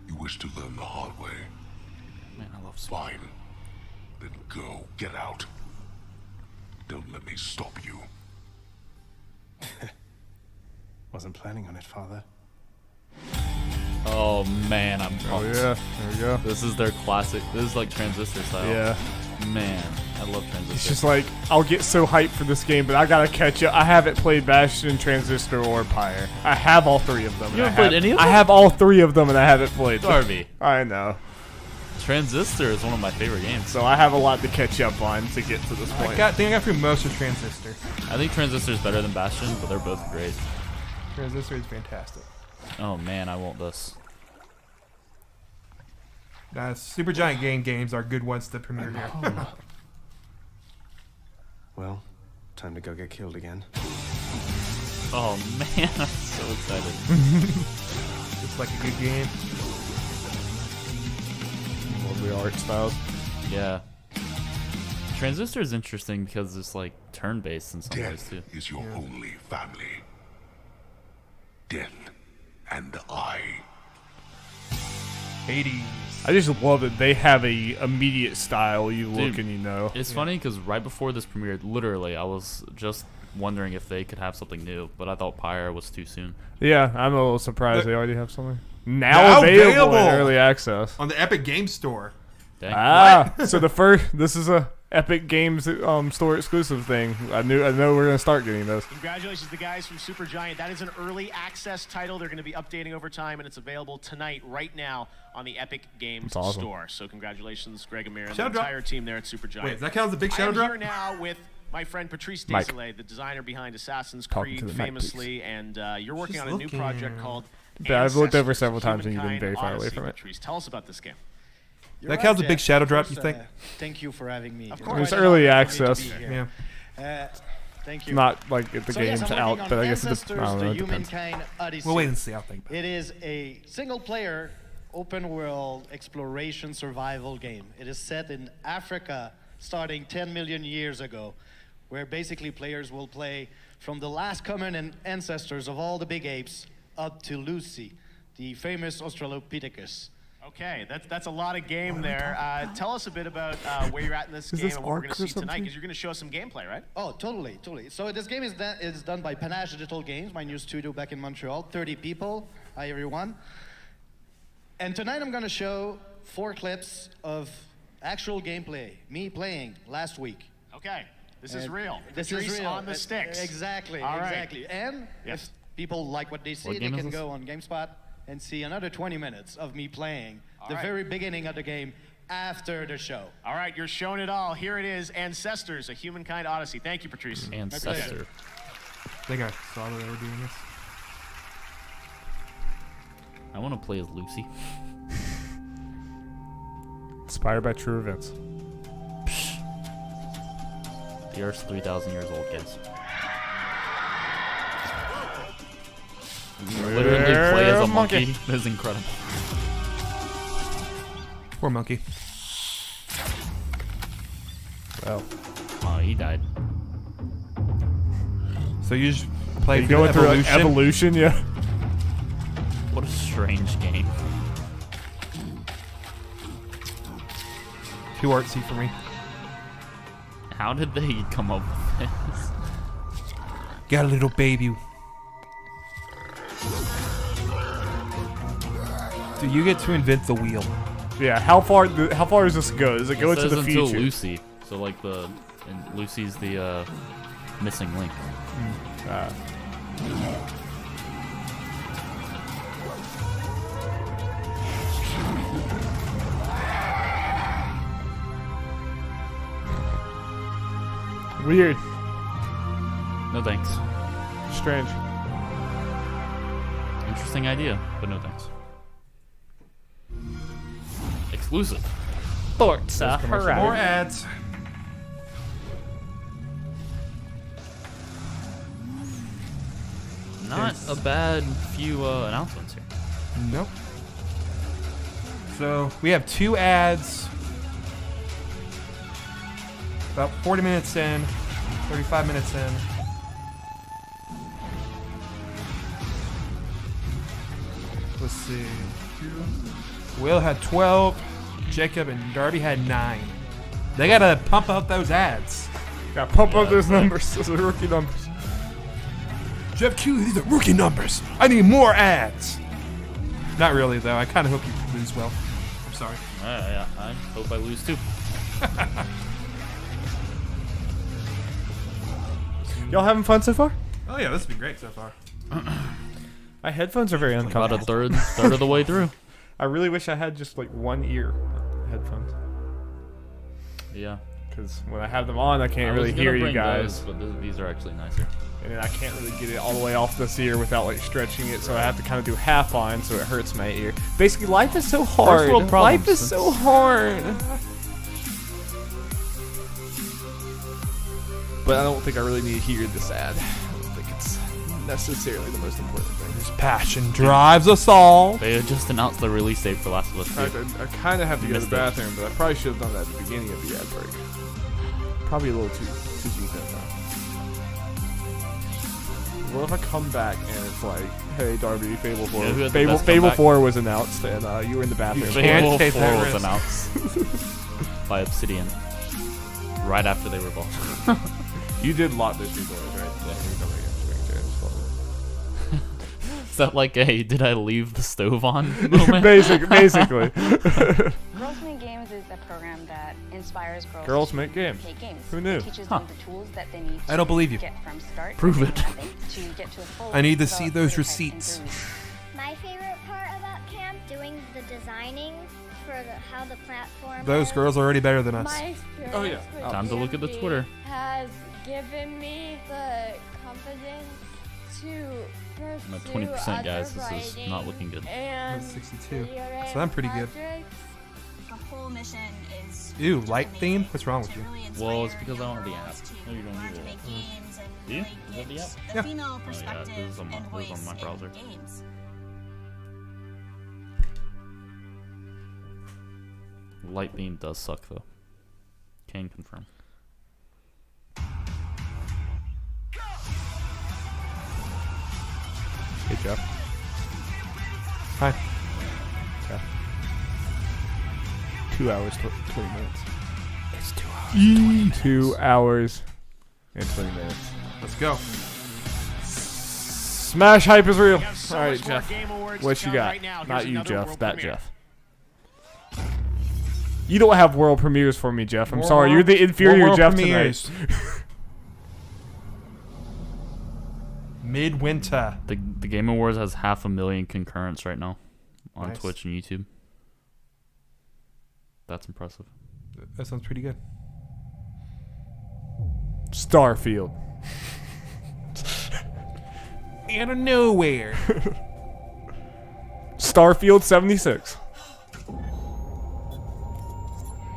You wish to learn the hard way. Man, I love Fine. Then go. Get out. Don't let me stop you. Wasn't planning on it, Father. Oh man, I'm pumped. Oh yeah, there we go. This is their classic. This is like Transistor style. Yeah. Man, I love Transistor. It's just like, I'll get so hyped for this game, but I gotta catch up. I haven't played Bastion, Transistor, or Pyre. I have all 3 of them. You haven't played any of them? I have all 3 of them, and I haven't played them. Darby. I know. Transistor is one of my favorite games. So I have a lot to catch up on to get to this point. I think I got through most of Transistor. I think Transistor is better than Bastion, but they're both great. Transistor is fantastic. Oh man, I want this. Supergiant games are good ones to premiere here. Well, time to go get killed again. Oh man, I'm so excited. It's like a good game. Love the art styles. Yeah. Transistor is interesting because it's like turn-based in some ways too. Is your only family. Death and I. Hades. I just love that they have a immediate style. You look Dude, and you know. It's funny because right before this premiered, literally, I was just wondering if they could have something new, but I thought Pyre was too soon. Yeah, I'm a little surprised they already have something. Now available in early access. On the Epic Games Store. Dang. Ah, so this is a Epic Games Store exclusive thing. I know we're gonna start getting those. Congratulations to the guys from Supergiant. That is an early access title. They're going to be updating over time, and it's available tonight, right now, on the Epic Games awesome. Store. So congratulations, Greg Amir, and the Shadow drop? entire team there at Supergiant. Wait, does that count as a big shadow drop? I'm here now with my friend Patrice Mike. Desilets, the designer behind Assassin's Talking Creed, to the mic, famously, and you're working She's on a new project called But I've looked over Ancestors, several times and you've been Humankind very far away Odyssey. from it. Patrice, tell us about this game. That counts as a big shadow drop, you think? Thank you for having me. Of course. It's early access. Yeah. Thank you. Not like the So game's yes, I'm out, working but on I guess Ancestors, I don't know. the It depends. Humankind Odyssey. We'll wait and see. I'll think about it. It is a single-player, open-world exploration survival game. It is set in Africa, starting 10 million years ago, where basically players will play from the last common ancestors of all the big apes up to Lucy, the famous Australopithecus. Okay, that's a lot of game there. Tell us a bit about where you're at in this Is game this and what we're Ark going to or see tonight, something? because you're going to show us some gameplay, right? Oh, totally. So this game is done by Panache Digital Games, my new studio back in Montreal. 30 people. Hi, everyone. And tonight I'm going to show 4 clips of actual gameplay, me playing last week. Okay, this is And real. This Patrice is real. on the sticks. Exactly, All right. exactly. And if people like what they see, What they game is can this? go on GameSpot and see another 20 minutes of me playing the right. very beginning of the game after the show. All right, you're showing it all. Here it is, Ancestors, A Humankind Odyssey. Thank you, Patrice. Ancestor. I think I saw that they were doing this. I want to play as Lucy. Inspired by true events. The Earth's 3,000 years old, guys. You literally play as a monkey. That is incredible. Poor monkey. Well. Oh, he died. So you just play You going through like, evolution, yeah. What a strange game. Too artsy for me. How did they come up with this? Got a little baby. Do you get to invent the wheel? Yeah. How far does this go? Does it go into the until future? Lucy. So like and Lucy's the missing link. Weird. No thanks. Strange. Interesting idea, but no thanks. Exclusive. Forza Horizon. More ads. Not a bad few announcements here. Nope. So we have 2 ads. About 40 minutes in, 35 minutes in. Let's see. Will had 12. Jacob and Darby had 9. They gotta pump out those ads. Gotta pump up those numbers. Those are rookie numbers. Jeff Q, these are rookie numbers. I need more ads. Not really, though. I kind of hope you lose well. I'm sorry. Yeah, I hope I lose too. Y'all having fun so far? Oh yeah, this has been great so far. My headphones are very uncomfortable. About a third of the way through. I really wish I had just like one ear headphones. Yeah. Because when I have them on, I can't really hear you guys. Those, but these are actually nicer. And then I can't really get it all the way off this ear without like stretching it, so I have to kind of do half on, so it hurts my ear. Basically, life is so hard. First world problems. Life is so hard. But I don't think I really need to hear this ad. I don't think it's necessarily the most important thing. This passion drives us all. They had just announced the release date for Last of Us 2. I kind of have to go to the bathroom, but I probably should have done that at the beginning of the ad break. Probably a little too deep in that. What if I come back and it's like, hey Darby, Fable 4. Yeah, Fable Fable 4 was announced and you were in the bathroom. Fable 4 was announced by Obsidian right after they were both. You did lot those people, right? Yeah. Is that like a did I leave the stove on moment? Basically. Girls Make Games is a program that inspires Girls to make games. make games. Who knew? It teaches them the tools that they need I don't believe you. to get from start Prove it. to get to a full I need to see developed those prototype in receipts. 3 weeks. My favorite part about camp, doing the designing for how the platform Those is. girls are already better than us. My experience Oh, yeah. with Time to look at the DMG Twitter. has given me the confidence to I'm at pursue 20%, guys. This is writing not looking good. and That's 62. video So I'm pretty good. projects. The whole mission is Ew, light theme? What's wrong with you? Well, it's because I want the app. No, you don't need it. Do you? Is that the app? The Yeah. female Oh, yeah, perspective this is on my- and this is on voice my browser. in games. Light beam does suck though. Can confirm. Hey Jeff. Hi. Okay. 2 hours, 20 minutes. It's 2 hours. 2 hours and 20 minutes. Let's go. Smash hype is real. So All right, much more Jeff. Game Awards What to you come got? right now. Not Here's you, another Jeff. world That premiere. Jeff. You don't have world premieres for me, Jeff. I'm More sorry. You're world- the inferior more Jeff premieres. tonight. Midwinter. The Game Awards has 500,000 concurrents right now on Nice. Twitch and YouTube. That's impressive. That sounds pretty good. Starfield. Out of nowhere. Starfield 76.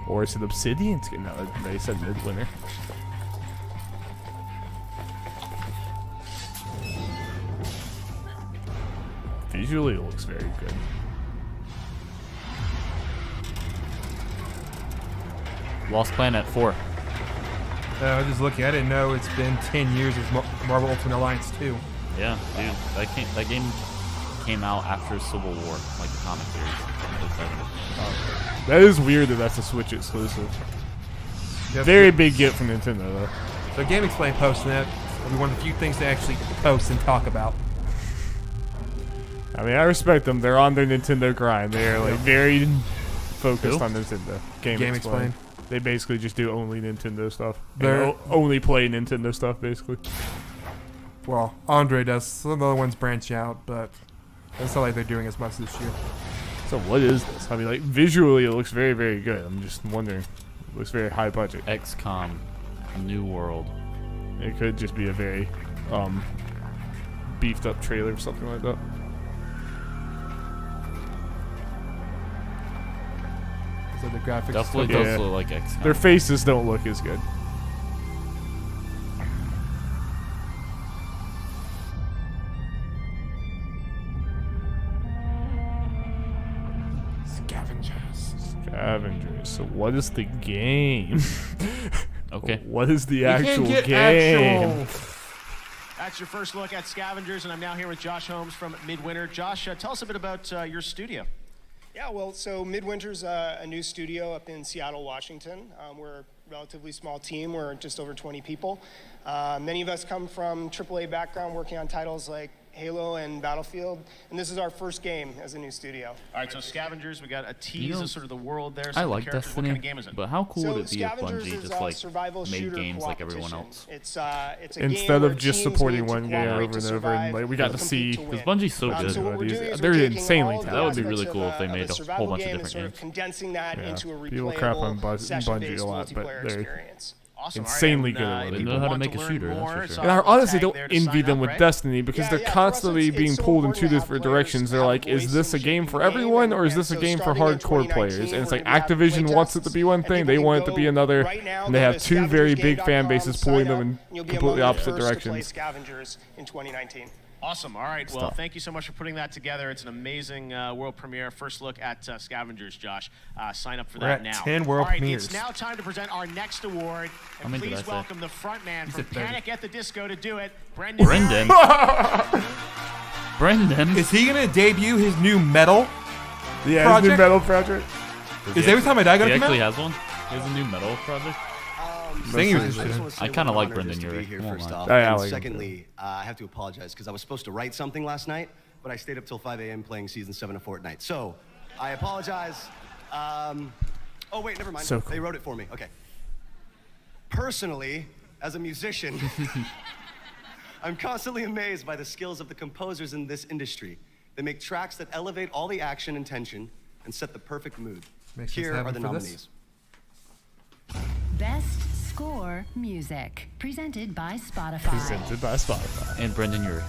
Or is it Obsidian's game? No, they said Midwinter. Visually, it looks very good. Lost Planet 4. I was just looking. I didn't know it's been 10 years as Marvel Ultimate Alliance 2. Yeah, dude. That game came out after Civil War, like the comic series. That is weird that that's a Switch exclusive. Yep. Very big get from Nintendo, though. So Game Explain posting that. It'll be one of the few things to actually post and talk about. I mean, I respect them. They're on their Nintendo grind. They're like very focused on Nintendo. Game Explain. They basically just do only Nintendo stuff. They're only play Nintendo stuff, basically. Well, Andre does. Some of the other ones branch out, but it's not like they're doing as much this year. So what is this? I mean, like visually, it looks very, very good. I'm just wondering. It looks very high budget. XCOM, New World. It could just be a very beefed up trailer or something like that. So the graphics Definitely does look like XCOM. Their faces don't look as good. Scavengers. So what is the game? Okay. What is the actual game? That's your first look at Scavengers, and I'm now here with Josh Holmes from Midwinter. Josh, tell us a bit about your studio. Yeah, well, so Midwinter's a new studio up in Seattle, Washington. We're a relatively small team. We're just over 20 people. Many of us come from AAA background, working on titles like Halo and Battlefield, and this is our first game as a new studio. All right, so Scavengers, we got a tease You know, of sort of the world there. I some of the like characters. Destiny, What kind of game is it? but how cool would it be if Scavengers Bungie is just a like survival made shooter games like everyone competition. else? It's a Instead game where of just teams supporting need to one game cooperate over to and over, and survive like we got and to see compete to Because Bungie's so good. So what we're these- doing is they're we're taking insanely all of the talented. That would be aspects really of cool if they of made a whole survival bunch of game and different sort of games. condensing that into a People crap on replayable, Bungie session-based a lot, but multiplayer they're experience. Awesome. insanely good All at right, what They they know do. how to want make a learn shooter, more, that's for so sure. And I I'll honestly tag don't there to envy sign them up, with right? Destiny because they're for us, constantly it's being so pulled in important two to have different players directions. They're have like, is voice this a in game shaping for the game, everyone or is and this a so game for starting in hardcore 2019, players? And it's we're like gonna have Activision wants it to playtests, be one and thing, people they can want it to go be another, right now, and they go have to two very big fan scavengersgame.com, bases pulling them sign in up, and you'll be completely among the opposite first to play directions. Scavengers in 2019. Awesome. All right. Well, Stuff. thank you so much for putting that together. It's an amazing world premiere. First look at Scavengers, Josh. Sign up for We're that at now. 10 world All right, premieres. it's now time to present our next award. How And many did I please say? welcome the front man from said 30. Panic at the Disco to do it, Brendan. Brendan. Brendan. Is he gonna debut his new metal? Yeah, project? his new metal project. Is Every Time I Die gonna He come actually out? has one? He has a new metal project? Singing was I just just shit. want to say I kinda what an like honor it Brendan is to be Urie. here, Come on, first man. off. Oh, yeah, I And like him, secondly, I have to apologize because I was supposed to write something last night, but I stayed up till 5 a.m. playing Season 7 of Fortnite. So, I apologize. Oh, wait, never mind. So cool. They wrote it for me. Okay. Personally, as a musician, I'm constantly amazed by the skills of the composers in this industry. They make tracks that elevate all the action and tension and set the perfect mood. Makes sense Here to have are him the for nominees. Best Score Music, presented by Spotify. Presented by Spotify. And Brendan Urie.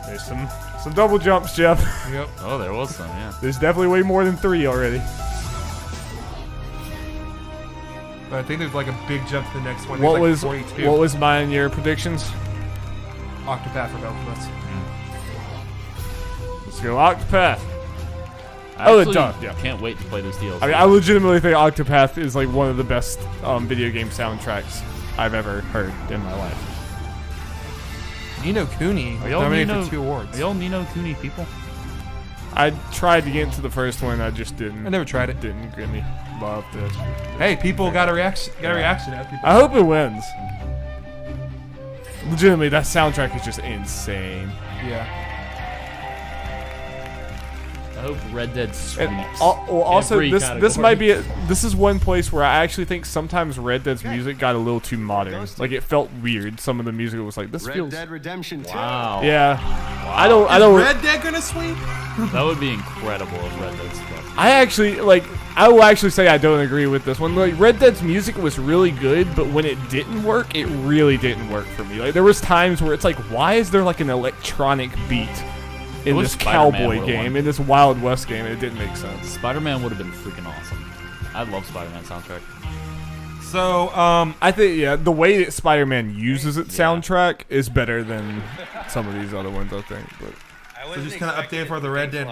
There's some double jumps, Jeff. Yep. Oh, there was some, yeah. There's definitely way more than 3 already. But I think there's like a big jump to the next one. What There's was like 42. what was mine? Your predictions? Octopath for both of us. Let's go Octopath. I Oh, actually duh, yeah. can't wait to play this DLC. I mean, I legitimately think Octopath is like one of the best video game soundtracks I've ever heard in my life. Nino Cooney Are y'all nominated Nino, for 2 awards. are y'all Nino Cooney people? I tried to get into the first one, I just didn't. I never tried it. Didn't get me loved it. Hey, people got a reaction. Got a reaction out of people. I hope it wins. Legitimately, that soundtrack is just insane. Yeah. I hope Red Dead sweeps. Also, every this might category. be this is one place where I actually think sometimes Red Dead's music got a little too modern. Like it felt weird. Some of the music was like this Red feels. Dead Redemption 2. Wow. Yeah. Wow. I don't. Is Red Dead gonna sweep? That would be incredible if Red Dead swept. I will actually say I don't agree with this one. Like Red Dead's music was really good, but when it didn't work, it really didn't work for me. Like there was times where it's like, why is there like an electronic beat in this cowboy game, in this Wild West game? It didn't make sense. Spider-Man would have been freaking awesome. I love Spider-Man soundtrack. So, I think the way that Spider-Man uses its soundtrack is better than some of these other ones, I think. But so just kind of update for the Red Dead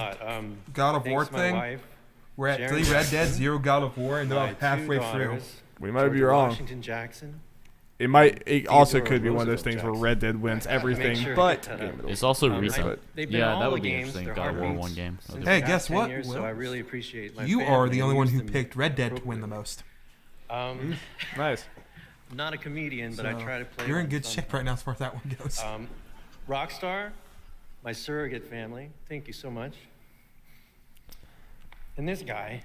God of War thing. We're at 3 Red Dead, 0 God of War, and about halfway through. We might be wrong. Washington Jackson. It also could be one of those things where Red Dead wins everything, but it's also recent. They've been Yeah, all that the would be games, interesting. their God of War heartbeats 1 game. since Hey, the guess past 10 what? years, Will? so I really appreciate my You family are the only one who used them picked Red Dead to win the most. Nice. I'm not a comedian, but I try to play. You're in one good sometime. shape right now as far as that one goes. Rockstar, my surrogate family. Thank you so much. And this guy.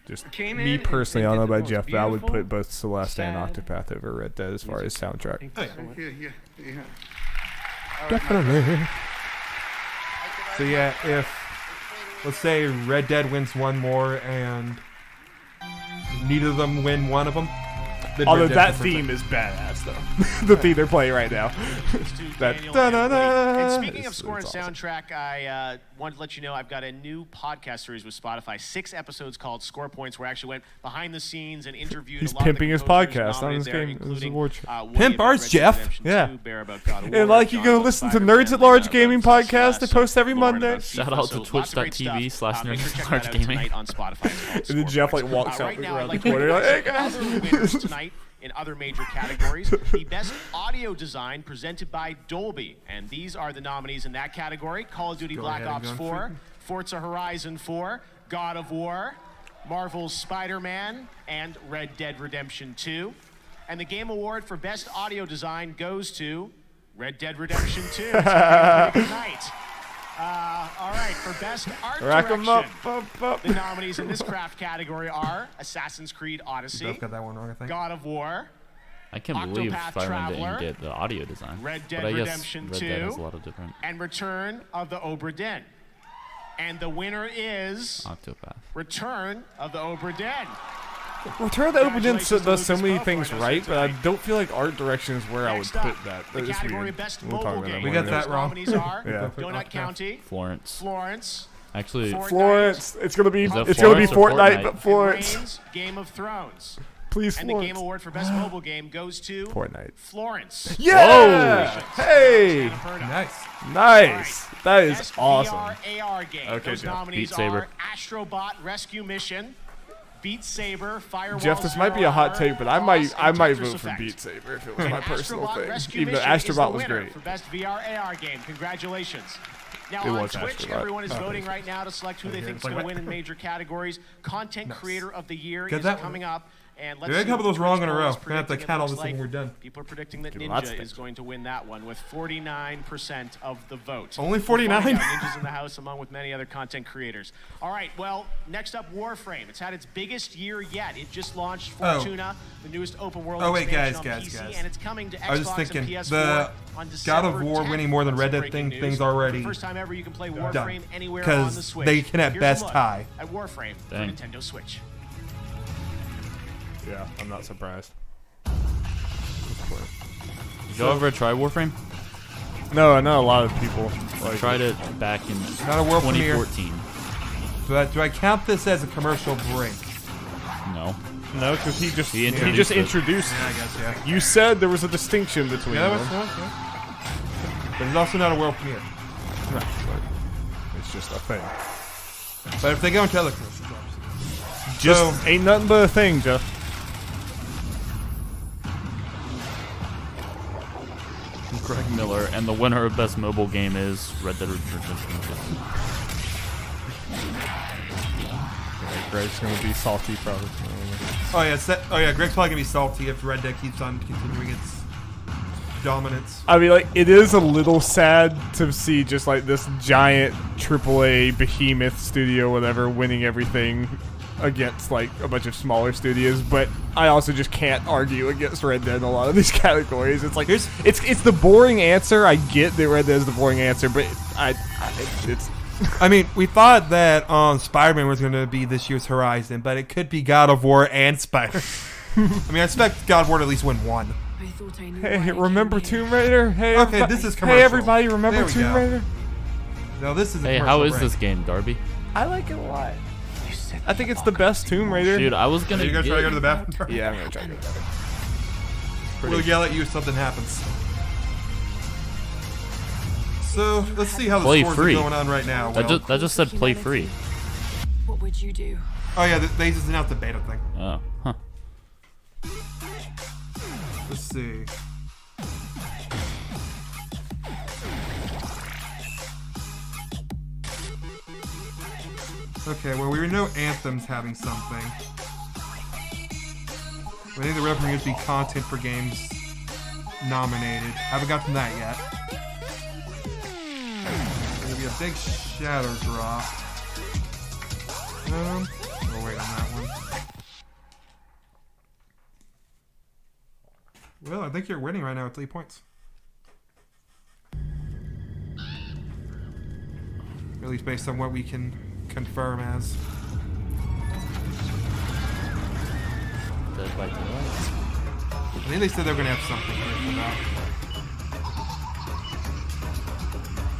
Just came me in personally, I and don't know did about the most Jeff, but I would beautiful, put both Celeste and sad Octopath over Red Dead as far as soundtrack. Yeah. Definitely. So yeah, if let's say Red Dead wins one more and neither of them win one of them. then Although Red Dead that for theme is badass though. The theme they're playing right now. That And speaking of is- score and it's awesome. soundtrack, I wanted to let you know I've got a new podcast series with Spotify. 6 episodes called Score Points, where I actually went behind the scenes and interviewed He's a lot pimping of his the composers podcast on nominated this there, game. This is including, award show. Woody Pimp about ours, Red Dead Jeff. Redemption Yeah. 2, Bear about God of War, And like you John go about listen to Spider-Man, Nerds at Large about Gaming Slash, podcast. They post every Lauren Monday. about Shout FIFA, out so to lots of great stuff. twitch.tv/Nerds Make sure to check Large that out Gaming. tonight on Spotify. It's called And then Score Jeff like Points. walks out Right now, around I'd the like to corner like, hey introduce guys. other winners tonight in other major categories. The best audio design presented by Dolby. And these are the nominees in that category: Call of Duty Go Black ahead and Ops go 4, Forza Horizon 4, God of War, Marvel's Spider-Man, and Red Dead Redemption 2. And the Game Award for Best Audio Design goes to Red Dead Redemption 2. It's gonna be a pretty good night. All right, for Best Art Rack 'em Direction, up. the nominees in this craft category are Assassin's Creed Odyssey, Jeff got that one wrong, I think. God of War, I can't believe Octopath Spider-Man Traveler, didn't get the audio design. Red Dead but I guess Redemption Red 2, Dead has a lot of different and Return of the Obra Dinn. And the winner is Octopath. Return of the Obra Dinn. Return of the Open End Congratulations does so to many Lucas things Pope, right, but I tonight. don't feel like art direction is where I would Next put up, that. the That is category weird. of Best We'll talk Mobile about that Game. We more got later. that wrong. Nominees are Yeah. Donut County, Florence. Florence, Actually, Fortnite, Florence. It's gonna be Is that it's gonna be Florence or Fortnite, Fortnite? but and Florence. Reigns, Game of Thrones. Please, And the Game Florence. Award for Best Mobile Game goes to Fortnite. Florence. Yeah! Hey! Nice. Nice. That is Best awesome. VR AR game. Okay, Those Jeff. nominees Beat Saber. are Astrobot Rescue Mission, Beat Saber, Firewall Jeff, this might be a hot take, but I might vote for Beat Saber if it was my personal thing. Rescue Even though Mission is the Astrobot was winner great. for Best VR AR game. Congratulations. Now It on was Twitch, Astrobot. everyone is voting right now to select who they think is going to win in major categories. Content Creator of the Year Got is that one. coming up. And let's There are a see couple what of those wrong in a Twitch row. poll is We're gonna have to predicting. count It all looks this when like we're done. People are predicting that Give lots of Ninja is things. going to win that one with 49% of the vote. Only We'll find 49? out. Ninja's in the house along with many other content creators. All right, well, next up, Warframe. It's had its biggest year yet. It just launched Fortuna, the newest open world Oh, wait, expansion guys, on PC, guys. and it's coming to Xbox I was just thinking, and PS4 the on God December of War 10th. winning more than That's Red Dead breaking news. things already First time ever you can play done. Warframe anywhere 'Cause on the Switch. they can at Here's best a look tie. at Warframe for Dang. Nintendo Switch. Yeah, I'm not surprised. Did y'all ever try Warframe? No, I know a lot of people I tried it back in Not a world premiere. 2014. Do I count this as a commercial break? No. No, because he just He introduced introduced it. Yeah, I guess, yeah. You said there was a distinction between Yeah, them. but it's also not a world premiere. No, but it's just a thing. But if they go into other commercials, obviously. Just So- ain't nothing but a thing, Jeff. Greg Miller, and the winner of Best Mobile Game is Red Dead Redemption 2. Greg's gonna be salty, probably. Oh yeah, Greg's probably gonna be salty if Red Dead keeps on continuing its dominance. I mean, like, it is a little sad to see just like this giant AAA behemoth studio, whatever, winning everything against like a bunch of smaller studios. But I also just can't argue against Red Dead in a lot of these categories. It's like it's the boring answer. I get that Red Dead is the boring answer, but it's. I mean, we thought that Spider-Man was going to be this year's Horizon, but it could be God of War and Spider. I mean, I expect God of War to at least win one. Hey, remember Tomb Raider? Hey, okay, this is commercial. Hey, everybody, remember Tomb go. Raider? No, this is. Hey, how is this game, Darby? I like it a lot. I think it's the best Tomb Raider. Dude, I was gonna. Are you gonna try to go to the bathroom? Yeah, I'm gonna try to go to the bathroom. We'll yell at you if something happens. So let's see how the play scores free. are going on right now. That just said play free. What would you do? Oh yeah, they just announced the beta thing. Oh, huh. Let's see. Okay, well we know Anthem's having something. I think the revenue is be content for games nominated. Haven't gotten that yet. There's gonna be a big shadow drop. We'll wait on that one. Well, I think you're winning right now with 3 points. At least based on what we can confirm as. Dead by Daylight. I think they said they were going to have something here for that.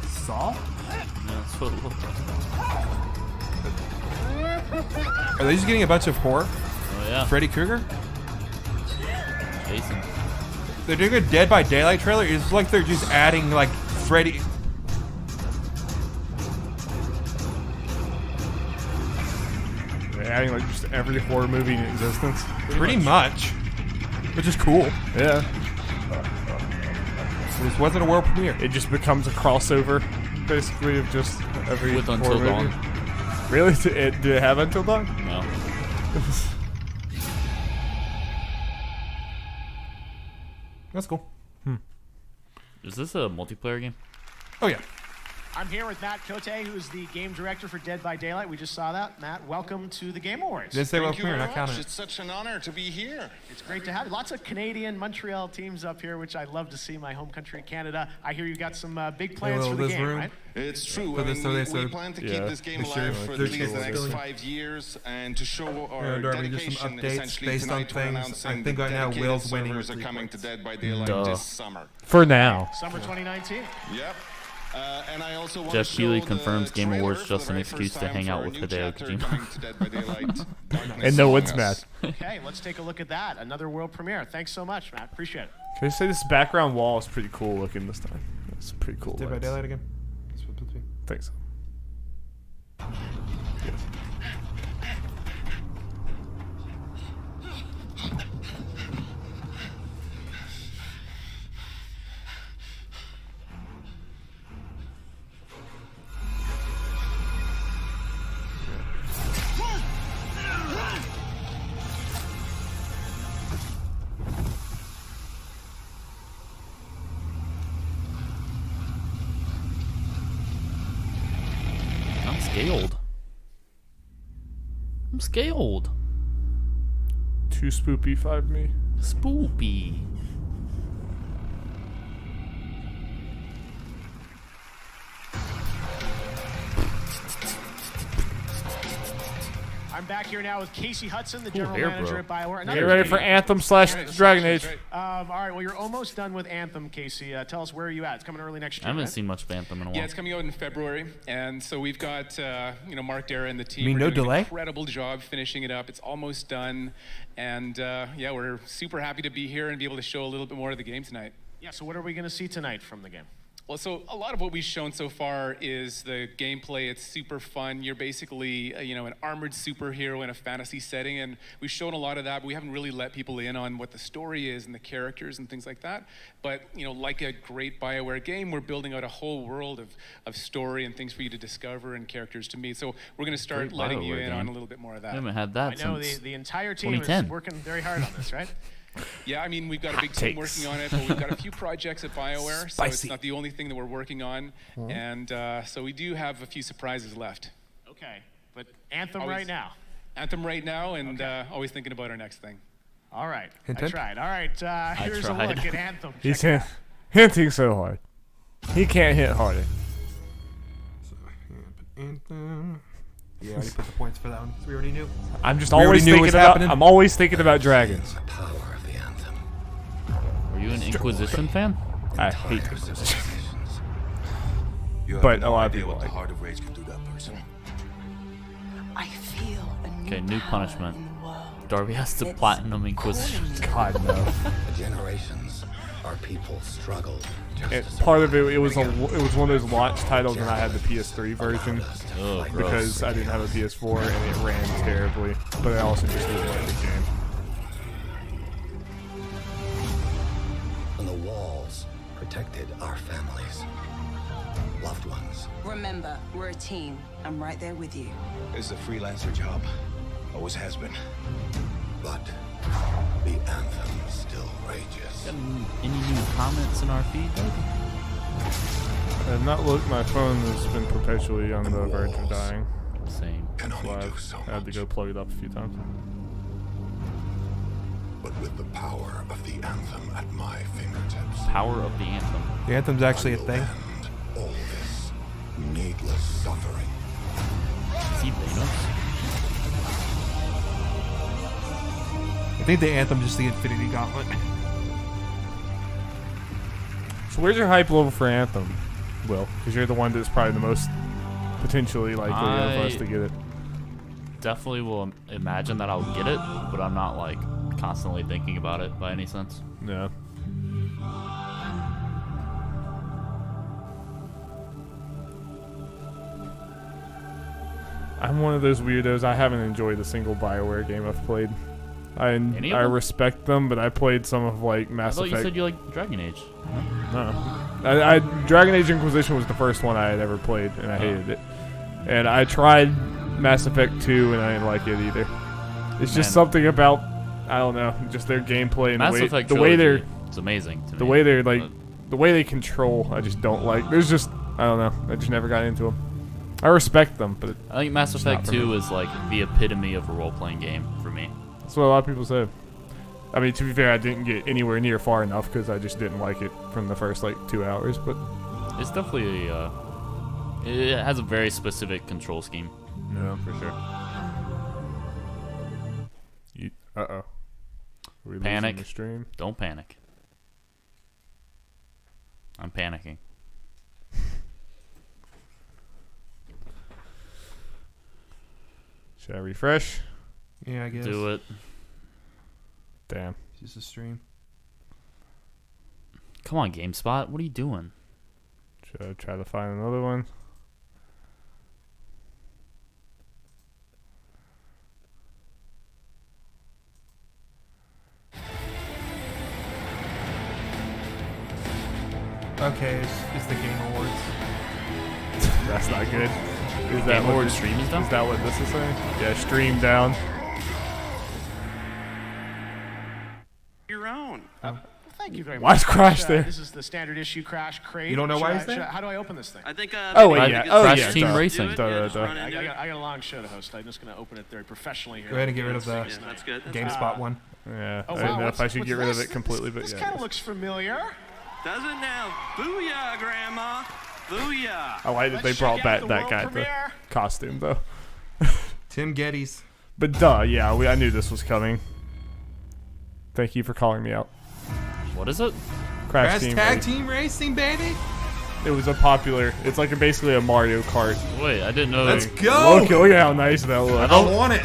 Saw? Yeah, that's what it looked like. Are they just getting a bunch of horror? Oh, yeah. Freddy Krueger? Jason. They're doing a Dead by Daylight trailer. It's like they're just adding, like, Freddy. They're adding like just every horror movie in existence. Pretty much. Which is cool. Yeah. This wasn't a world premiere. It just becomes a crossover, basically, of just every With horror Until movie. Dawn. Really? Did it have Until Dawn? No. That's cool. Is this a multiplayer game? Oh, yeah. I'm here with Matt Cote, who's the game director for Dead by Daylight. We just saw that. Matt, welcome to the Game Awards. Didn't say Thank world you premiere, very not counting much. it. It's such an honor to be here. It's great to have you. Lots of Canadian, Montreal teams up here, which I love to see. My home country, Canada. I hear you got some big plans for the game, right? It's true. But I this- mean, so we they plan to said- keep yeah, this game they alive sure- for they're at least the next capable. 5 years, and to show our Yeah, Darby, just some dedication, updates essentially based on tonight we're things. announcing I think that right now dedicated Will's winning servers with are 3 coming points. to Dead by Daylight Duh. this summer. For now. Summer 2019. Yep. And I also want Jeff to Keighley show confirms the Game trailer Awards for just the an very excuse first to time hang for out our with new Hideo chapter Kojima. coming to Dead by Daylight, Darkness And no one's Among mad. Us. Okay, let's take a look at that. Another world premiere. Thanks so much, Matt. Appreciate it. Can I say this background wall is pretty cool looking this time? It's pretty cool. Dead by lights. Daylight again? That's what it's been. Thanks. I'm scaled. I'm scaled. 2 spoopy, 5 me. Spoopy. I'm back here now with Casey Hudson, the Cool general hair, manager bro. at BioWare. Get ready for Anthem / Dragon Age. All right, well, you're almost done with Anthem, Casey. Tell us, where are you at? It's coming early next year. I haven't right? seen much of Anthem in a while. Yeah, it's coming out in February, and so we've got Mark Dara and the team. You mean are no doing delay? An incredible job finishing it up. It's almost done, and yeah, we're super happy to be here and be able to show a little bit more of the game tonight. Yeah, so what are we going to see tonight from the game? Well, so a lot of what we've shown so far is the gameplay. It's super fun. You're basically, an armored superhero in a fantasy setting, and we've shown a lot of that, but we haven't really let people in on what the story is and the characters and things like that. But, like a great BioWare game, we're building out a whole world of story and things for you to discover and characters to meet. So we're going to start Great letting you BioWare in game. on a little bit more of that. I haven't had that I know since the entire team 2010. is working very hard on this, right? Yeah, I mean, we've got a big team working on it, but we've got a few projects at BioWare, so it's not the only thing that we're working on. And so we do have a few surprises left. Okay, but Anthem right now. Anthem right now, and always thinking about our next thing. All right, Hint, I hint. tried. All right, here's a look at Anthem. He's hinting so hard. He can't hit harder. Anthem. Yeah, I already put the points for that one. So we already knew. I'm just We already always knew thinking what's about. happening. I'm always thinking about dragons. Are you an Inquisition fan? I hate Inquisition. You But have a no lot of idea people what the like heart of rage can do to that person. I feel a new Okay, new power punishment. in the world. Darby has to It's platinum Inquisition. God no. For generations, our people struggled. Part of it was one of those launch titles, and I had the PS3 version Oh, gross. because I didn't have a PS4 and it ran terribly. But I also just didn't like the game. And the walls protected our families, loved ones. Remember, we're a team. I'm right there with you. It's a freelancer job. Always has been. But the anthem still rages. Got any new comments in our feed, Darby? I have not looked. My phone has been perpetually on the verge of dying. Same. So I had to go plug it up a few times. But with the power of the anthem at my fingertips. Power of the anthem. The Anthem's actually a thing. All this needless suffering. Is he Thanos? I think the Anthem just the Infinity Gauntlet. So where's your hype level for Anthem, Will? Because you're the one that's probably the most potentially likely of us to get it. Definitely will imagine that I'll get it, but I'm not like constantly thinking about it by any sense. Yeah. I'm one of those weirdos. I haven't enjoyed a single BioWare game I've played. I respect them, but I played some of like Mass I thought Effect. you said you like Dragon Age. No. Dragon Age Inquisition was the first one I had ever played, and I hated it. And I tried Mass Effect 2, and I didn't like it either. It's just something about, I don't know, just their gameplay and Mass the way, Effect the way they're. it's amazing to the me. way they're like, the way they control, I just don't like. There's just, I don't know, I just never got into them. I respect them, but I think Mass Effect 2 is like the epitome of a role-playing game for me. That's what a lot of people say. I mean, to be fair, I didn't get anywhere near far enough because I just didn't like it from the first like 2 hours. But it's definitely it has a very specific control scheme. Yeah, for sure. Uh-oh. Panic. The stream? Don't panic. I'm panicking. Should I refresh? Yeah, I guess. Do it. Damn. It's just a stream. Come on, GameSpot. What are you doing? Should I try to find another one? Okay, it's the Game Awards. That's not good. Is Game what Awards this- stream is done? Is that what this is saying? Yeah, stream down. Your own. Thank you very much. Why is Crash there? This is the standard issue Crash crate. You don't know why he's Should I- there? How do I open this thing? I think. Oh, wait, yeah. Oh, Crash yeah. Team duh. Racing. Duh, duh. I got a long show to host. I'm just going to open it very professionally here. Go ahead and get rid of the That's good. GameSpot one. Yeah, Oh, I don't wow, know if I what's- should what's get rid of this? it completely, but This yeah. kind of looks familiar. Does it now? Booyah, Grandma. Booyah. I like that they Let's brought check back out the that world guy, the premiere. costume, though. Tim Geddes. But duh, yeah, I knew this was coming. Thank you for calling me out. What is it? Crash Team Tag Racing. Team Racing, baby. It was a popular. It's like basically a Mario Kart. Wait, I didn't know. Let's go. Look at how nice that looks. I want it.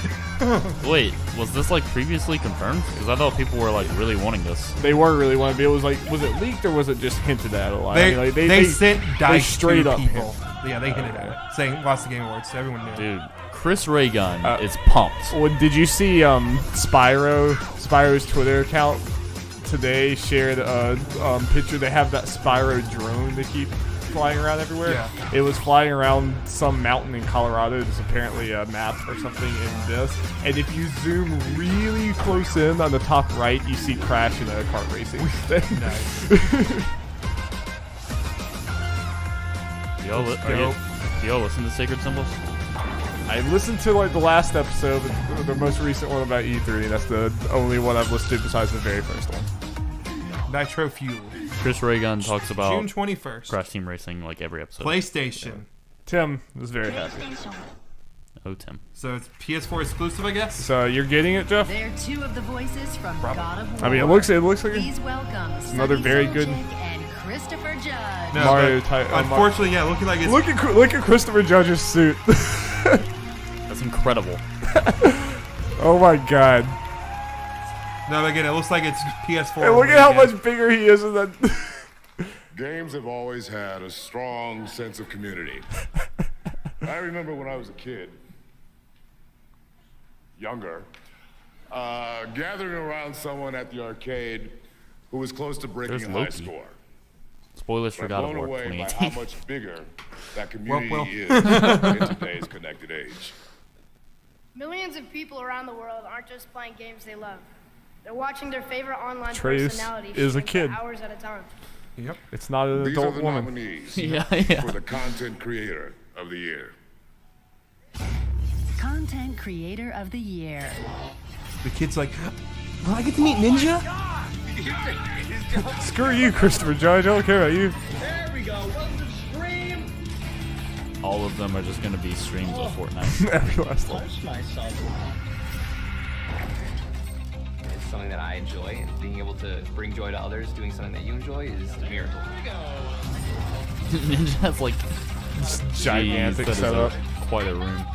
Wait, was this like previously confirmed? Because I thought people were like really wanting this. They were really wanting to be. It was like, was it leaked or was it just hinted at a lot? They, I mean, like, they sent they dice straight to up people. hinted. Yeah, they hinted at it, saying watch the Game Awards. So everyone knew. Dude, Chris Raygun is pumped. Well, did you see Spyro's Twitter account today shared a picture? They have that Spyro drone they keep flying around everywhere. Yeah. It was flying around some mountain in Colorado. There's apparently a map or something in this. And if you zoom really close in on the top right, you see Crash in a kart racing thing. Nice. Do y'all listen to Sacred Symbols? I listened to like the last episode, the most recent one about E3. That's the only one I've listened to besides the very first one. Nitro Fuel. Chris Reagan talks about June 21st. Crash Team Racing like every episode. PlayStation. Tim was very happy. Oh, Tim. So it's PS4 exclusive, I guess? So you're getting it, Jeff? They're two of the voices from God of War. I mean, it looks like Please welcome another Sonny very Solchick good and Christopher Judge. No, Mario but type. unfortunately, yeah, looking like it's... Look at Christopher Judge's suit. That's incredible. Oh my god. No, but again, it looks like it's PS4. Hey, look at how much bigger he is in that. Games have always had a strong sense of community. I remember when I was a kid, younger, gathering around someone at the arcade who was close to breaking There's a high Loki. score. Spoilers for I'm God of blown War away by 2018. how much bigger that community is in today's connected age. Millions of people around the world aren't just playing games they love. They're watching their favorite online Trace personality is a stream for kid. hours at a time. Yep. It's not an These are adult the woman. nominees Yeah. for the Content Creator of the Year. Content Creator of the Year. The kid's like, will I get to meet Ninja? Screw you, Christopher Judge. I don't care about you. There we go. Welcome to the stream. All of them are just going to be streams of Fortnite. Every last one. It's something that I enjoy, and being able to bring joy to others, doing something that you enjoy is a miracle. Ninja has like gigantic that is setup. Quite a room.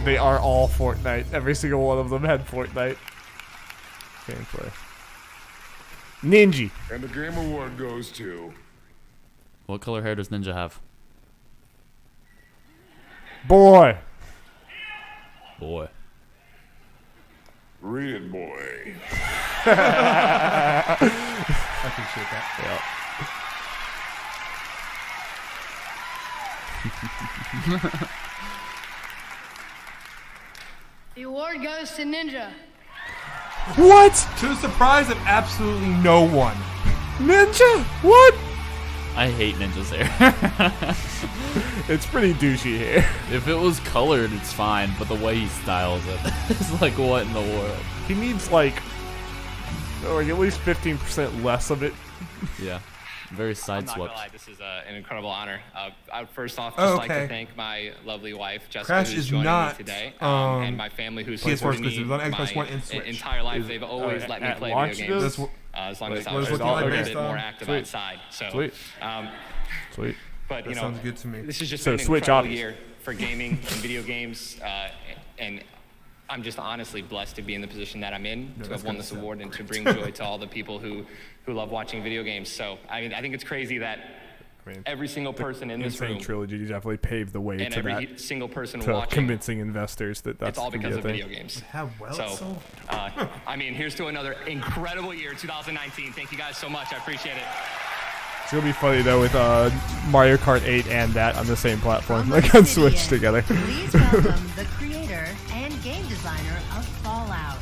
They are all Fortnite. Every single one of them had Fortnite gameplay. Ninja. And the Game Award goes to... What color hair does Ninja have? Boy. Boy. Read it, boy. I appreciate that. Yeah. The award goes to Ninja. What? To the surprise of absolutely no one. Ninja? What? I hate Ninja's hair. It's pretty douchey hair. If it was colored, it's fine, but the way he styles it is like, what in the world? He needs like at least 15% less of it. Yeah. Very I'm not gonna sideswept. lie, this is an incredible honor. I would first off just like to thank my lovely wife, Jessica, Crash who's is joining not, me today, um, and my family who's PS4 supported me exclusive. On Xbox One my and Switch. entire life. Is- They've always let me at play launch video games this? as long as I what was is a looking like little based bit on? more active Sweet. outside. So, Sweet. Sweet. But you That know, sounds good to me. this has just So been an Switch, incredible obviously. year for gaming and video games, and I'm just honestly blessed to be in the position that I'm in, to have won this award, and to bring joy to all the people who love watching video games. So I mean, I think it's crazy that every single person in this Insane room Trilogy definitely paved the way and to every that. single person To watching, convincing investors that that's it's all gonna be because a of thing. video games. How well So, it's sold. I mean, here's to another incredible year, 2019. Thank you guys so much. I appreciate it. It's gonna be funny though with Mario Kart 8 and that on the same platform, like on Switch together. Please welcome the creator and game designer of Fallout.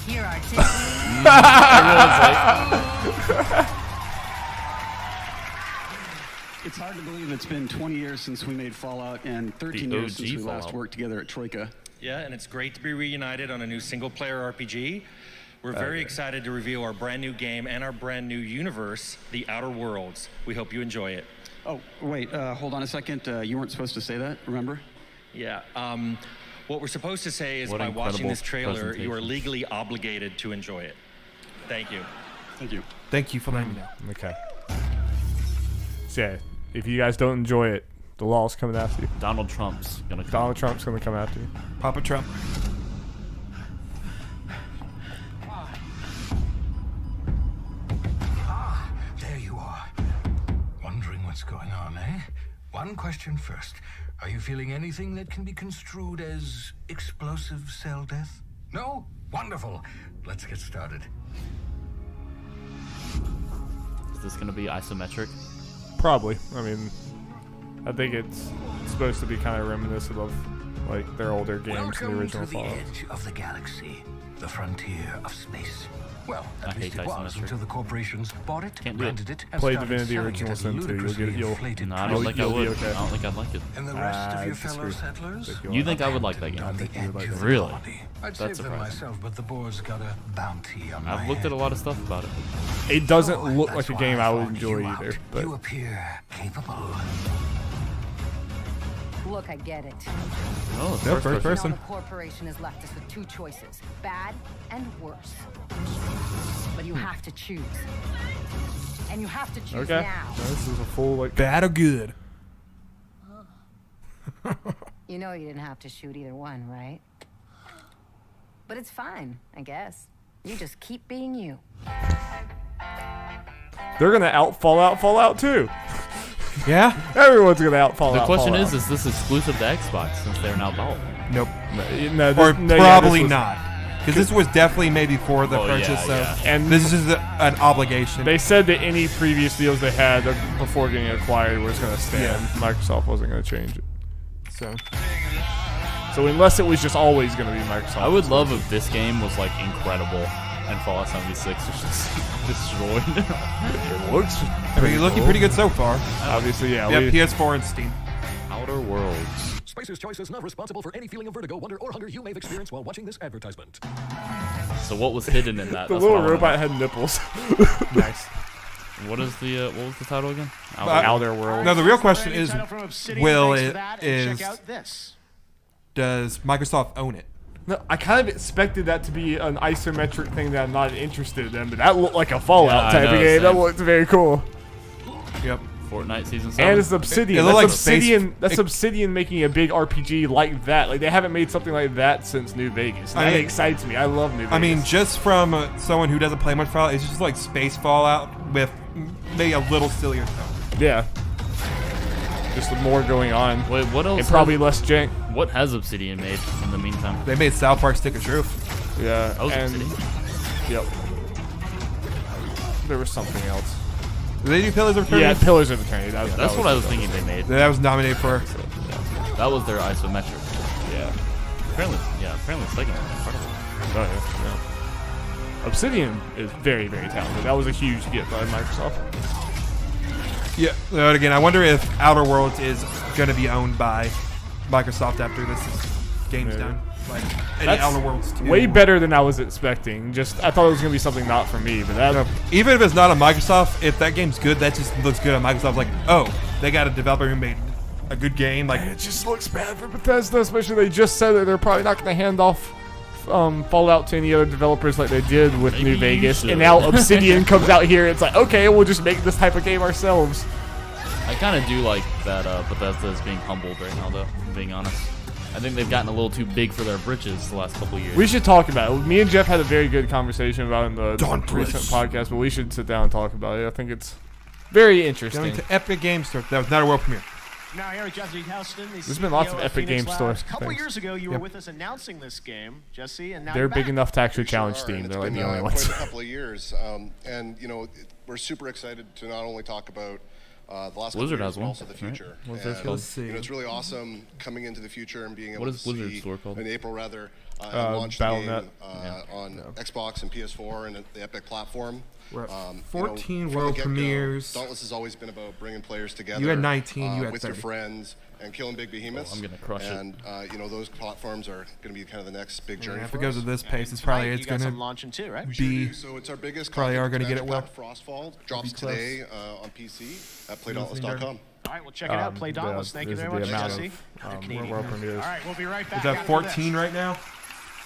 Here are Tiffany. It's hard to believe it's been 20 years since we made Fallout and 13 The years OG since we last Fallout. worked together at Troika. Yeah, and it's great to be reunited on a new single-player RPG. We're very excited to reveal our brand new game and our brand new universe, The Outer Worlds. We hope you enjoy it. Oh, wait, hold on a second. You weren't supposed to say that, remember? Yeah, what we're supposed to say is What by watching incredible this trailer, you are presentation. legally obligated to enjoy it. Thank you. Thank you. Thank you for letting me know. Okay. So yeah, if you guys don't enjoy it, the law's coming after you. Donald Trump's gonna come. Donald Trump's gonna come after you. Papa Trump. There you are. Wondering what's going on, eh? One question first. Are you feeling anything that can be construed as explosive cell death? No? Wonderful. Let's get started. Is this gonna be isometric? Probably. I mean, I think it's supposed to be kind of reminiscent of like their older games in the original to the Fallout. edge of the galaxy, the frontier of space. Well, I at least hate it was isometric. until the corporations bought it, Can't do it. rented it, and Play started Divinity selling Original it at Sin 2. You'll ludicrously get. You'll. inflated No, I don't think I you'll be would. okay. I don't think I'd like it. And the rest of your fellow disagree. settlers? You think I would like that game? On the edge of the Really? colony. I'd That's save them surprising. myself, but the board's got a bounty on my I've looked head. at a lot of stuff about it. It doesn't So look that's like a why game I would found enjoy you out. either. But You appear capable. Look, I get it. Oh, Yeah, first person. Now the corporation has left us with two choices, bad and worse. But you have to choose. And you have to choose okay, now. this is a full like Bad or good? You know you didn't have to shoot either one, right? But it's fine, I guess. You just keep being you. They're gonna out Fallout 2. Yeah? Everyone's gonna out Fallout. The question Fallout. is this exclusive to Xbox since they're now bought? Nope. No, Or yeah, probably this was- not. Because this was definitely made before the Oh, yeah, purchase, so yeah. And this is an obligation. They said that any previous deals they had before getting acquired was gonna stand. Microsoft wasn't gonna change it. So unless it was just always gonna be Microsoft. I would love if this game was like incredible and Fallout 76 was just destroyed. It looks. I mean, you're looking pretty good so far. Obviously, yeah. Yeah, PS4 and Steam. Outer Worlds. Spacer's Choice is not responsible for any feeling of vertigo, wonder, or hunger you may have experienced while watching this advertisement. So what was hidden in that? The That's little what I wanna robot know. had nipples. Nice. What was the title again? Outer Worlds. No, the real question is, will Thanks for it that, and is check out this. does Microsoft own it? No, I kind of expected that to be an isometric thing that I'm not interested in, but that looked like a Fallout Yeah, I type of know, game. That same. looked very cool. Yep. Fortnite Season 7. And it's Obsidian. It looked like Obsidian. That's space- Obsidian making a big RPG like that. Like they haven't made something like that since New Vegas. And I that mean- excites me. I love New Vegas. I mean, just from someone who doesn't play much Fallout, it's just like space Fallout with maybe a little sillier stuff. yeah. Just more going on. Wait, what else? And probably less jank. What has Obsidian made in the meantime? They made South Park Stick of Truth. Yeah. That was and, Obsidian. Yep. There was something else. Did they do Pillars of Eternity? Yeah, Pillars of Eternity. That's what I was thinking they made. That was nominated for. That was their isometric. Yeah. Apparently the second one was incredible. Oh, yeah. Obsidian is very, very talented. That was a huge get by Microsoft. Yeah, but again, I wonder if Outer Worlds is going to be owned by Microsoft after game's Maybe. done. Like any That's Outer Worlds 2. way better than I was expecting. Just I thought it was gonna be something not for me, but that Even if it's not on Microsoft, if that game's good, that just looks good on Microsoft. Like, oh, they got a developer who made a good game. Like, it just looks bad for Bethesda, especially they just said that they're probably not gonna hand off Fallout to any other developers like they did with Maybe New you Vegas, should. and now Obsidian comes out here. It's like, okay, we'll just make this type of game ourselves. I kind of do like that Bethesda is being humbled right now, though, if I'm being honest. I think they've gotten a little too big for their britches the last couple of years. We should talk about it. Me and Jeff had a very good conversation about it in the Dauntless. recent podcast, but we should sit down and talk about it. I think it's very interesting. going to Epic Games Store. That was not a world premiere. Now here at Jesse Houston, the There's been lots CEO of Epic Phoenix Games Labs. Store A couple things. years ago, you were Yep. with us announcing this game, Jesse, and now They're you're big back. enough to actually challenge Sure are, Steam. and They're like it's the been, only quite ones. a couple of years, and you know we're super excited to not only talk about the last Blizzard couple of years, has but one, also the right? future. What's And, theirs called? you know, it's really awesome coming into the future and being able What to is Blizzard's see store called? in April rather and launch Battle.net. the game on Xbox and PS4 and the Epic platform. We're at You know, 14 from the world get-go, premieres. Dauntless has always been about bringing players together. You had 19, you had with 30. your friends and killing big behemoths. I'm gonna crush it. And you know those platforms are going to be kind of the next big journey If for it goes us. at this pace, it's Tonight, probably you it's got going some to launching too, right? be. So it's our biggest Probably are content gonna get it well. expansion pack, Frostfall drops Be close. today on PC at playdauntless.com. All right, well, check it out. Play Dauntless. Thank you there's very much, the amount Jesse. of world premieres. All right, we'll be right back. Is that after 14 this. right now?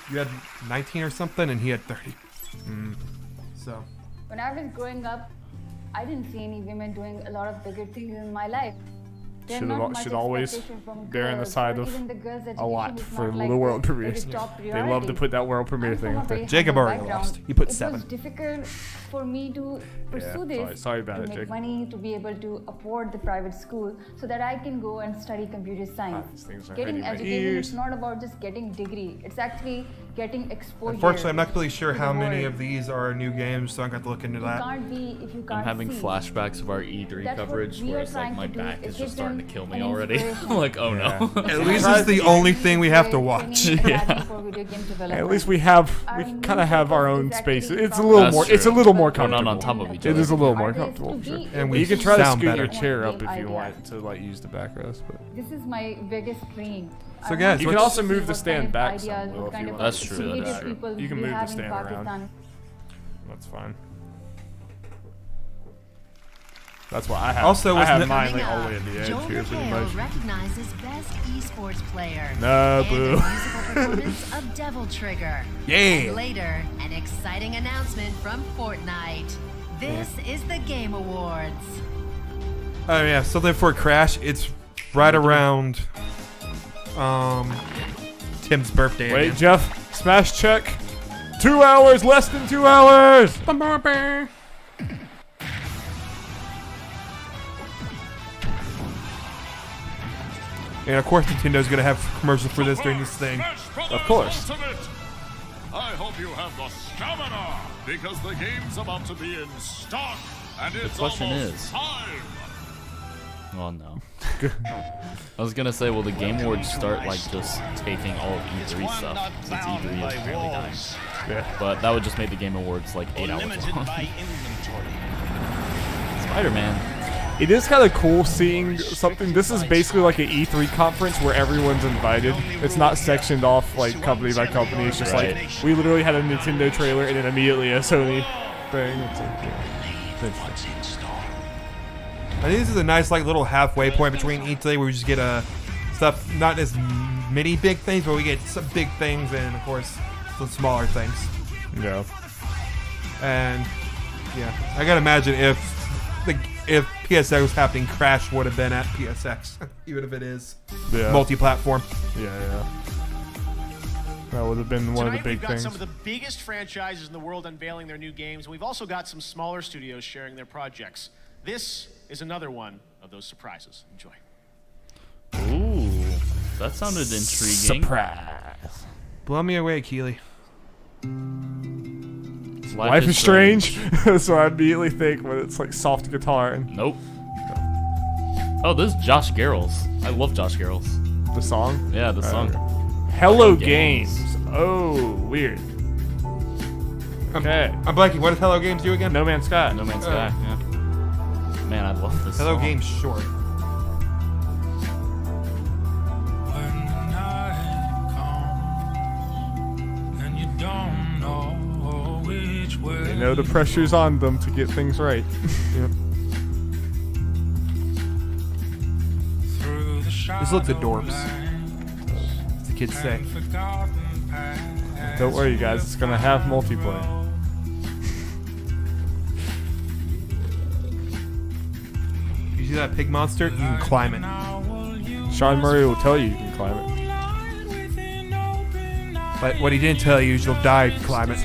You had 19 or something, and he had 30. So. When I was growing up, I didn't see any women doing a lot of bigger things in my life. There's not much should always expectation from bear on the girls, side or of even the girls' a education lot is for not like the world the premieres. top They love to priority. put that world premiere thing From a up very there. Jacob humble already lost. background, He put it 7. was difficult for me to pursue this, sorry about to it, make Jacob. money, to be able to afford the private school, so that I can go and study computer science. these things are Getting hurting my education ears. is not about just getting degree. It's actually getting exposure. Unfortunately, I'm not really sure to the how many world. of these are new games, so I'm going to look into You that. can't be if you can't I'm having see. flashbacks of our E3 That's what coverage we where are it's like trying my to do, back is is just give starting them to kill me an already. inspiration. I'm like, oh no. At least it's the only thing we have to watch. Yeah. For video game At development. least we kind of have our own space. It's a little That's more. It's a true. little more We're comfortable. not on top of each It other. is a little more Artists comfortable. to Sure. be And able we You can to try to sound scoot better. your chair up Game if you ideas. want to like use the backrest, but This is my biggest dream. So I guys, want you to can what's- also see move the what stand kind of back ideas, some, what Will, if kind you of want. That's true, creative that's true. people You can we move the have in stand around. Pakistan. That's fine. That's why I have. Also, I was have no- mine Coming like all up, the way at the edge Joel here, pretty McHale much. recognized as best esports player. No, and boo. a musical performance of Devil Trigger. Yeah. And later, an exciting announcement from Fortnite. This is the Game Awards. Oh yeah, something for Crash. It's right around Tim's birthday. Wait, again. Jeff, smash check. 2 hours, less than 2 hours. And of course, Nintendo's gonna have commercials for this during this thing. Of course. I hope you have the stamina, because the game's about to be in stock, and it's question almost is- time. Oh no. I was gonna say, will the Game Awards start like just taking all of E3 stuff? Since E3 is apparently dying. Yeah. But that would just make the Game Awards like 8 hours long. Spider-Man. It is kind of cool seeing something. This is basically like an E3 conference where everyone's invited. It's not sectioned off like company by company. It's just like we literally had a Nintendo trailer and then immediately a Sony thing. It's like, it's interesting. I think this is a nice like little halfway point between E3 where we just get stuff, not as many big things, but we get some big things and of course some smaller things. Yeah. And yeah, I gotta imagine if PSX was happening, Crash would have been at PSX, even if it is multi-platform. Yeah. That would have been one of the Tonight big we've got things. some of the biggest franchises in the world unveiling their new games. We've also got some smaller studios sharing their projects. This is another one of those surprises. Enjoy. Ooh, that sounded intriguing. Surprise. Blow me away, Keely. Life is Strange. So I immediately think when it's like soft guitar and Nope. Oh, this is Josh Garrels. I love Josh Garrels. The song? Yeah, the song. Hello Games. Oh, weird. Okay. I'm blanking. What does Hello Games do again? No Man's Sky. No Man's Sky. Yeah. Man, I love this Hello song. Games short. They know the pressure's on them to get things right. Yep. This looks adorbs. As the kids say. Don't worry, guys. It's gonna have multiplayer. You see that pig monster? You can climb it. Sean Murray will tell you can climb it. But what he didn't tell you is you'll die if you climb it.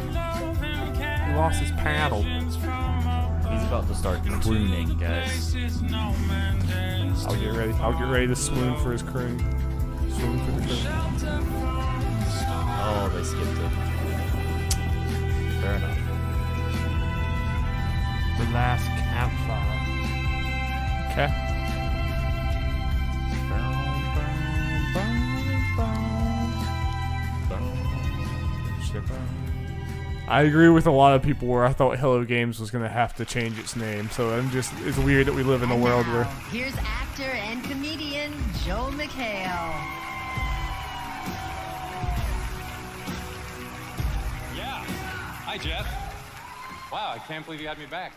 He lost his paddle. He's about to start crooning, guys. I'll get ready. I'll get ready to swoon for his croon. Swoon for the croon. Oh, they skipped it. Fair enough. The last campfire. Okay. I agree with a lot of people where I thought Hello Games was going to have to change its name. So it's weird that we live in a world where Here's actor and comedian Joel McHale. Hi, Jeff. Wow, I can't believe you had me back.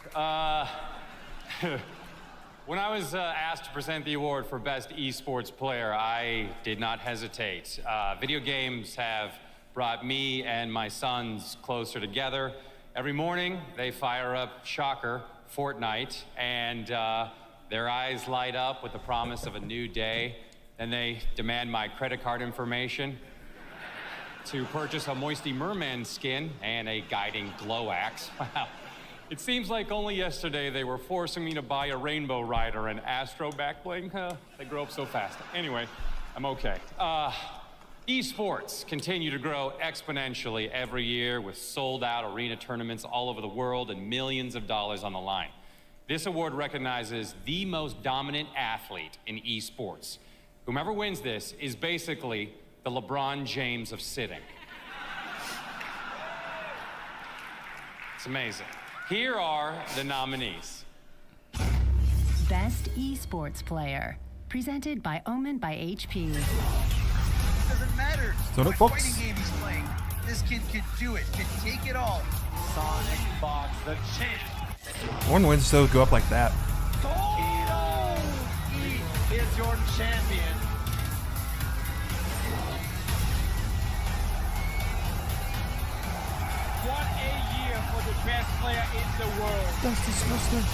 When I was asked to present the award for Best Esports Player, I did not hesitate. Video games have brought me and my sons closer together. Every morning, they fire up, shocker, Fortnite, and their eyes light up with the promise of a new day. Then they demand my credit card information to purchase a Moisty Merman skin and a guiding glow axe. Wow. It seems like only yesterday they were forcing me to buy a Rainbow Rider and Astro backbling. They grow up so fast. Anyway, I'm okay. Esports continue to grow exponentially every year with sold-out arena tournaments all over the world and millions of dollars on the line. This award recognizes the most dominant athlete in esports. Whomever wins this is basically the LeBron James of sitting. It's amazing. Here are the nominees. Best Esports Player, presented by Omen by HP. Doesn't matter Sonic what Fox. fighting game he's playing. This kid could do it, could take it all. Sonic Fox, the champ. One wins so go up like that. He is your champion. What a year for the best player in the world. That's disgusting.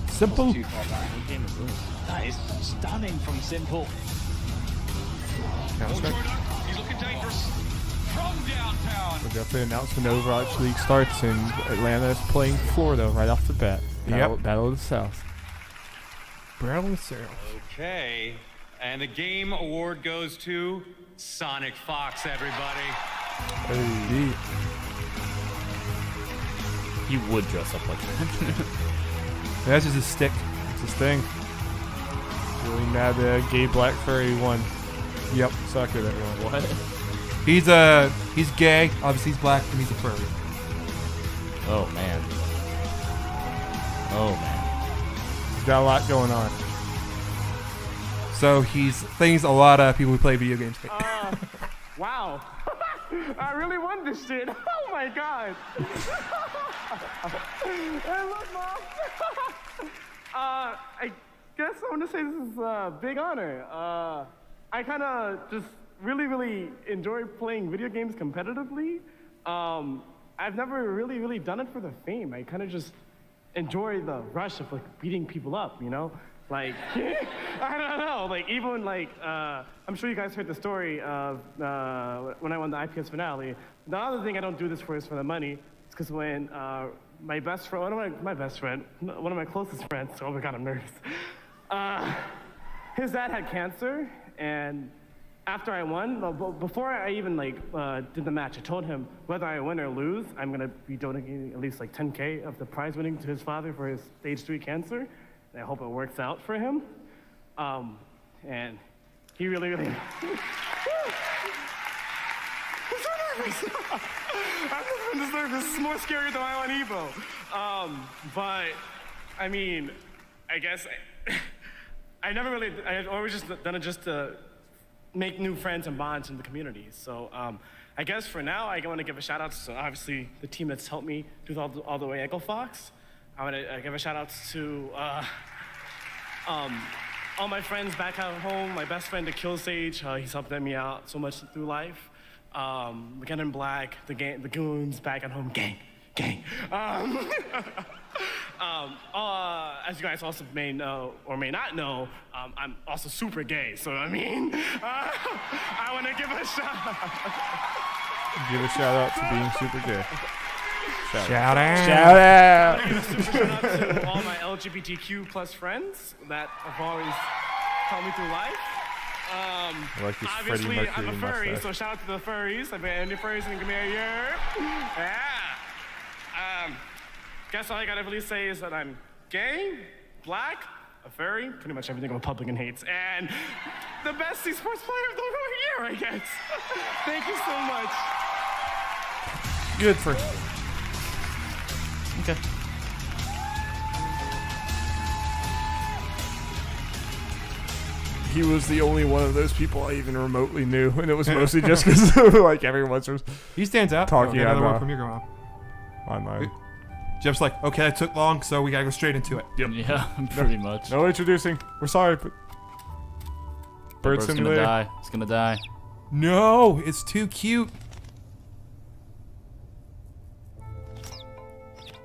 Simple. That is stunning from Simple. He's looking dangerous. From downtown. So definitely announcement Overwatch League starts and Atlanta is playing Florida right off the bat. Battle of the South. Battle of the South. Okay, and the game award goes to Sonic Fox, everybody. Hey. He would dress up like that. That's just his stick. It's his thing. Really mad that gay black furry won. Yep. Sucker that won. What? He's gay. Obviously he's black and he's a furry. Oh man. Oh man. He's got a lot going on. So he's things a lot of people who play video games think. Wow. I really won this shit. Oh my god. Hey, look, Mom. I guess I want to say this is a big honor. I kind of just really enjoy playing video games competitively. I've never really done it for the fame. I kind of just enjoy the rush of like beating people up, you know? Like, I don't know, like even like, I'm sure you guys heard the story of when I won the IPS finale. The other thing I don't do this for is for the money. It's because when my best friend, one of my closest friends, oh my God, I'm nervous. His dad had cancer, and after I won, before I even did the match, I told him whether I win or lose, I'm gonna be donating at least like 10K of the prize winning to his father for his stage 3 cancer. And I hope it works out for him. And he really. I'm so nervous. I've never been this nervous. This is more scary than I on Evo. But I mean, I guess I've always just done it just to make new friends and bonds in the community. So I guess for now, I want to give a shout out to obviously the team that's helped me do all the way Echo Fox. I want to give a shout out to all my friends back at home. My best friend, the Kill Sage, he's helped me out so much through life. Again in Black, the goons back at home, gang. As you guys also may know or may not know, I'm also super gay. So I mean, I want to give a shout out to being super gay. Shout out. Shout out. I want to give a super shout out to all my LGBTQ plus friends that have always helped me through life. I like this Freddie Obviously, Mercury I'm a furry, mustache. so shout out to the furries. I've been any furries and give me a year. Yeah. Guess all I gotta really say is that I'm gay, black, a furry, pretty much everything a Republican hates, and the best esports player of the year, I guess. Thank you so much. Good for. Okay. he was the only one of those people I even remotely knew, and it was mostly just because like everyone's just he stands out. talking another one from your grandma. Online. Jeff's like, okay, that took long, so we gotta go straight into it. Yep. Yeah, pretty much. No introducing. We're sorry, but Bird Bird's gonna Simulator. die. It's gonna die. No, it's too cute.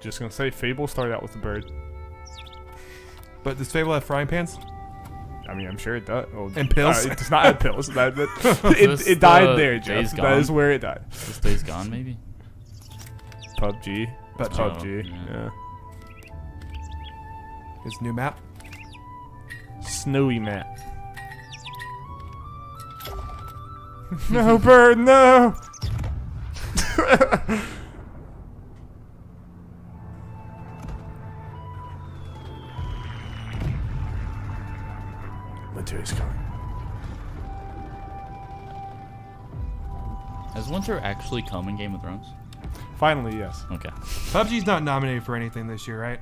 Just gonna say, Fable started out with a bird. But does Fable have frying pans? I mean, I'm sure it does. Well, And pills? It does not have pills. It died there, Jeff. That is where it died. This Days Gone, maybe? PUBG. That's Oh, PUBG. Yeah. His new map. Snowy map. No, bird, no! Winter is coming. Has winter actually come in Game of Thrones? Finally, yes. Okay. PUBG's not nominated for anything this year, right?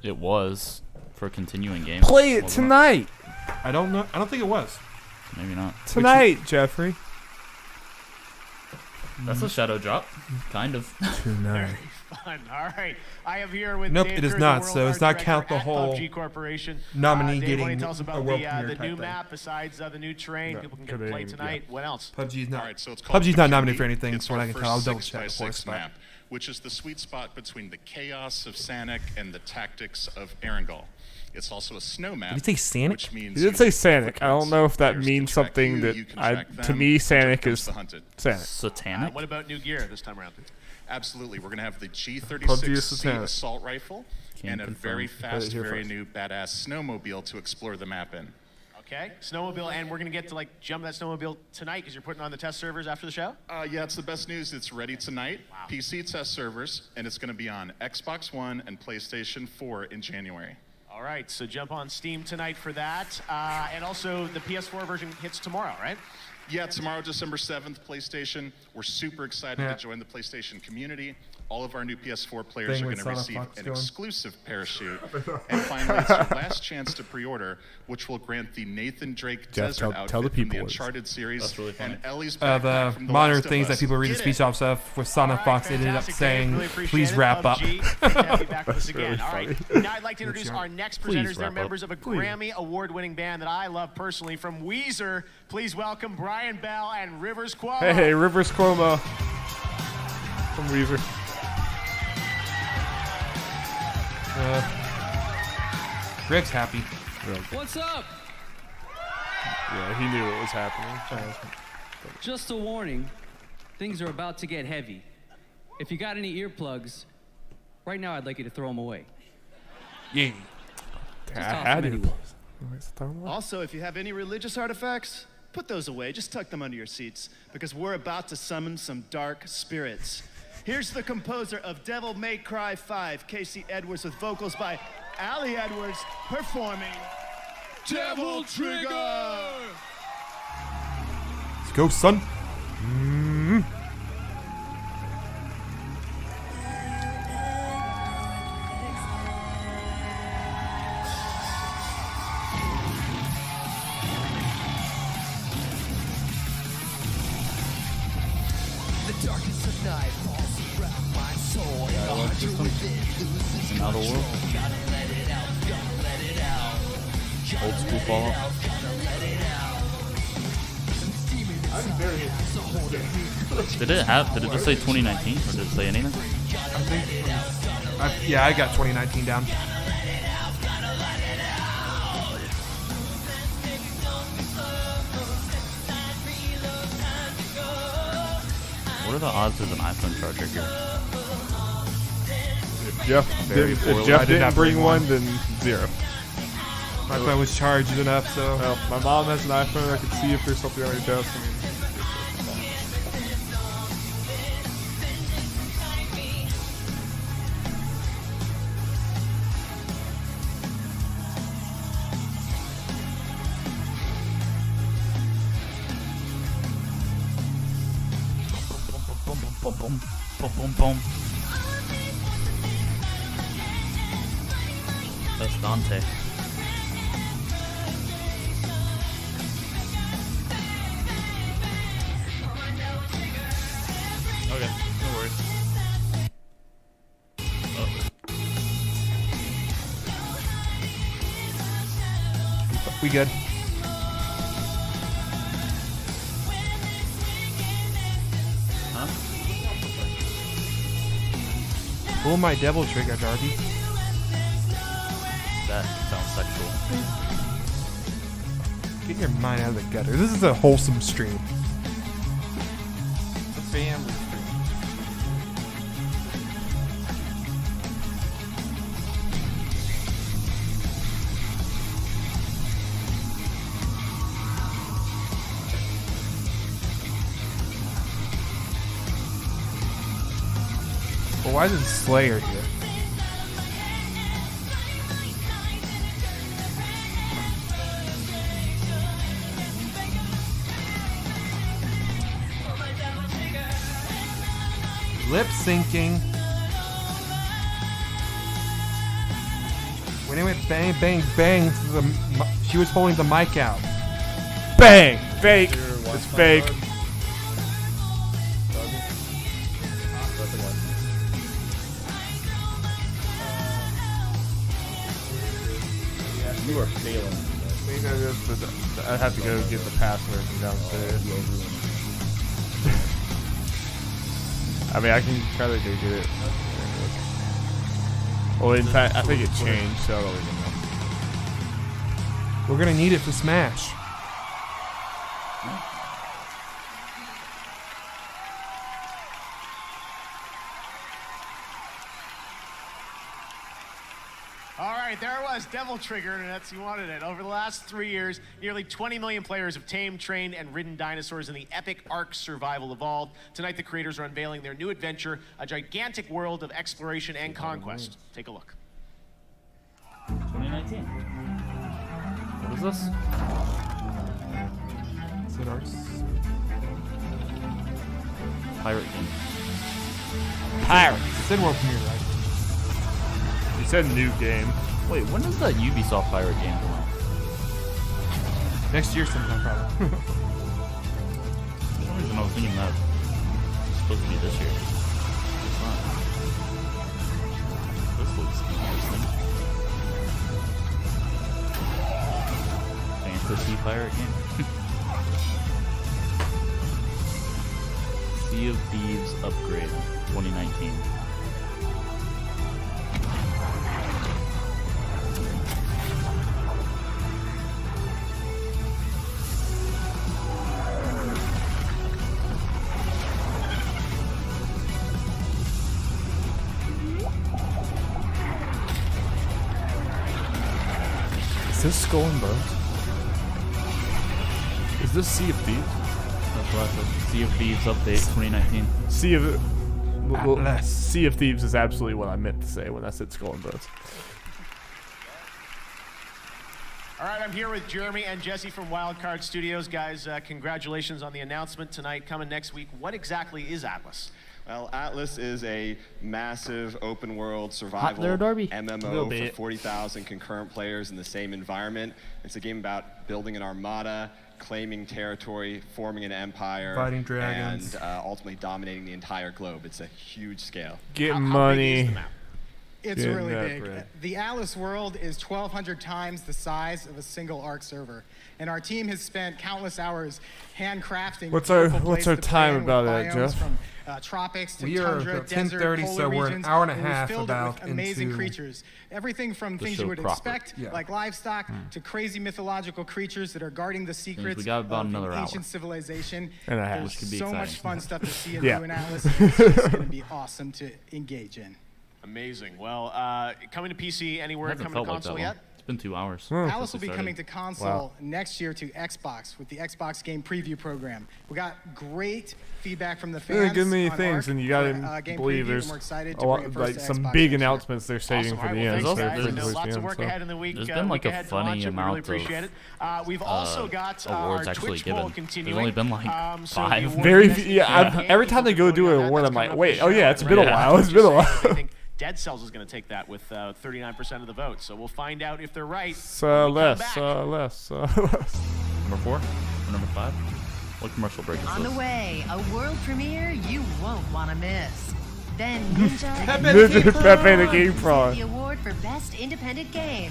It was for a continuing game. Play it wasn't tonight! I don't know. I don't think it was. Maybe not. Tonight, Jeffrey. That's a shadow drop. Kind of. Tonight. Fun. All right. I have here with Nope, Dave it is Kerr, not, the so World it's Art not count Director the at whole PUBG Corporation. nominee Dave, getting why don't you tell us a about world the premiere new type thing. map besides the new train? No, People can get could to play be, tonight. What else? PUBG's not. All right, so it's called PUBG's not nominated Security. for anything, It's from what our I can tell. I'll first double 6 check, by of 6 course. But map, which is the sweet spot between the chaos of Sanic and the tactics of Erangel. It's also a snow map. Did he say Sanic? Which means He did say you Sanic. I don't know if that players means can track something you, that you can I. track To them, me, whichever Sanic comes is the hunted. Sanic. Satanic? What about new gear this time around? Absolutely. We're going to have the PUBG G36C is satanic. assault rifle Can't and a confirm. very Heard it fast, here very first. new badass snowmobile to explore the map in. Okay. Snowmobile, and we're going to get to like jump that snowmobile tonight because you're putting on the test servers after the show? Yeah, it's the best news. It's ready tonight. Wow. PC test servers, and it's going to be on Xbox One and PlayStation 4 in January. All right, so jump on Steam tonight for that. And also the PS4 version hits tomorrow, right? Yeah, tomorrow, December 7th, PlayStation. We're super excited Yeah. to join the PlayStation community. All of our new PS4 players Thing are with going to Sonic receive Fox an going. exclusive parachute. And finally, it's your last chance to pre-order, which will grant the Nathan Drake Jeff, Desert tell outfit the from people the what it is. Uncharted series That's really funny. and Ellie's backpack The from The modern Last of things that Us. people read the Get speech it. offs of with Sonic All Fox, right, it ended up fantastic, Dave. saying, Really appreciate please it. wrap up. PUBG. Good to have you back with us again. really All right. funny. Now I'd like to introduce our next Please presenters. They're wrap up. members of a Grammy Award-winning band that I love personally. From Weezer, please welcome Brian Bell and Rivers Cuomo. Hey, Rivers Cuomo. From Weezer. Rick's happy. What's up? Yeah, he knew what was happening. Just a warning. Things are about to get heavy. If you got any earplugs, right now I'd like you to throw them away. Yeah. Just I toss had them it. anyway. Also, if you have any religious artifacts, put those away. Just tuck them under your seats because we're about to summon some dark spirits. Here's the composer of Devil May Cry 5, Casey Edwards, with vocals by Allie Edwards, performing Devil Trigger! Let's go, son. The darkness of night falls around my soul. In Outer World. Old school Fallout. Did it just say 2019 or did it say anything? I think. Yeah, I got 2019 down. What are the odds there's an iPhone charger here? If Jeff, Very if poorly. Jeff I did didn't not bring bring one, one. then zero. My phone was charged enough, so. Well, my mom has an iPhone. I can see if there's something on your desk. I mean, Boom, boom, boom, boom, boom, boom. That's Dante. We good. Huh? Pull my devil trigger, Darby. That sounds sexual. Get your mind out of the gutter. This is a wholesome stream. It's a family stream. Well, why isn't Slayer here? Lip syncing. When it went bang, bang, bang, she was holding the mic out. Bang! Fake. It's fake. You are failing. I have to go get the password from downstairs. I mean, I can try to go get it. Well, in fact, I think it changed, so I don't even know. We're gonna need it for Smash. All right, there it was, Devil Trigger, and that's you wanted it. Over the last 3 years, nearly 20 million players have tamed, trained, and ridden dinosaurs in the epic Ark Survival Evolved. Tonight, the creators are unveiling their new adventure, a gigantic world of exploration and conquest. Take a look. 2019. What is this? Is it Ark? Pirate game. Pirate. It said world premiere, right? You said new game. Wait, when does that Ubisoft pirate game come out? Next year sometime, probably. For some reason I was thinking that it's supposed to be this year. It's not. This looks interesting. Fantasy pirate game. Sea of Thieves upgrade 2019. Is this Skull and Bones? Is this Sea of Thieves? That's what I said. Sea of Thieves update 2019. Sea of Thieves is absolutely what I meant to say when I said Skull and Bones. All right, I'm here with Jeremy and Jesse from Wildcard Studios. Guys, congratulations on the announcement tonight. Coming next week, what exactly is Atlas? Well, Atlas is a massive open world survival there, Darby. MMO for 40,000 concurrent players in the same environment. It's a game about building an armada, claiming territory, forming an empire, Fighting dragons. and ultimately dominating the entire globe. It's a huge scale. Getting money. How big is the map? It's Getting really that big. bread. The Atlas world is 1,200 times the size of a single Ark server, and our team has spent countless hours handcrafting. What's our beautiful place to time play in about with that, biomes Jeff? From tropics to We are tundra, at desert, 10:30, polar so we're an regions, hour and a we've half filled it about with amazing into creatures. Everything from the things show you would proper. expect, like livestock, to crazy mythological creatures that are guarding the secrets we got about of another an hour. ancient civilization. And a half. There's Which could be so much exciting. fun stuff to see and Yeah. do in Atlas. It's just going to be awesome to engage in. Amazing. Well, coming to PC anywhere, Hasn't coming to felt like that console long. yet? It's been 2 hours. Atlas since will we be started. coming to console next year to Xbox with the Xbox Game Preview Program. We got great feedback from the fans. Really good many on things, Ark and you for, gotta Game believe Preview, there's and we're excited a to bring lot, it like first to some Xbox big next year. announcements they're saving Awesome. for All right, the well, end. thanks, so guys. pretty I know close to lots the of end, work so. ahead in the week. There's been like week a ahead to funny launch, and we amount really appreciate of, it. We've also got awards our actually Twitch given. poll There's continuing. only been like So the 5. awards Very next few, yeah. week, Every time they go do an award, I'm like, wait, oh yeah, it's been a while. It's been a while. I think Dead Cells is going to take that with 39% of the vote. So we'll find out if they're right. Less. Number 4 or number 5? What commercial break is On the this? way, a world premiere you won't want to miss. Then Ninja and Ninja Pepe the Game Frog. the award for Best Independent Game.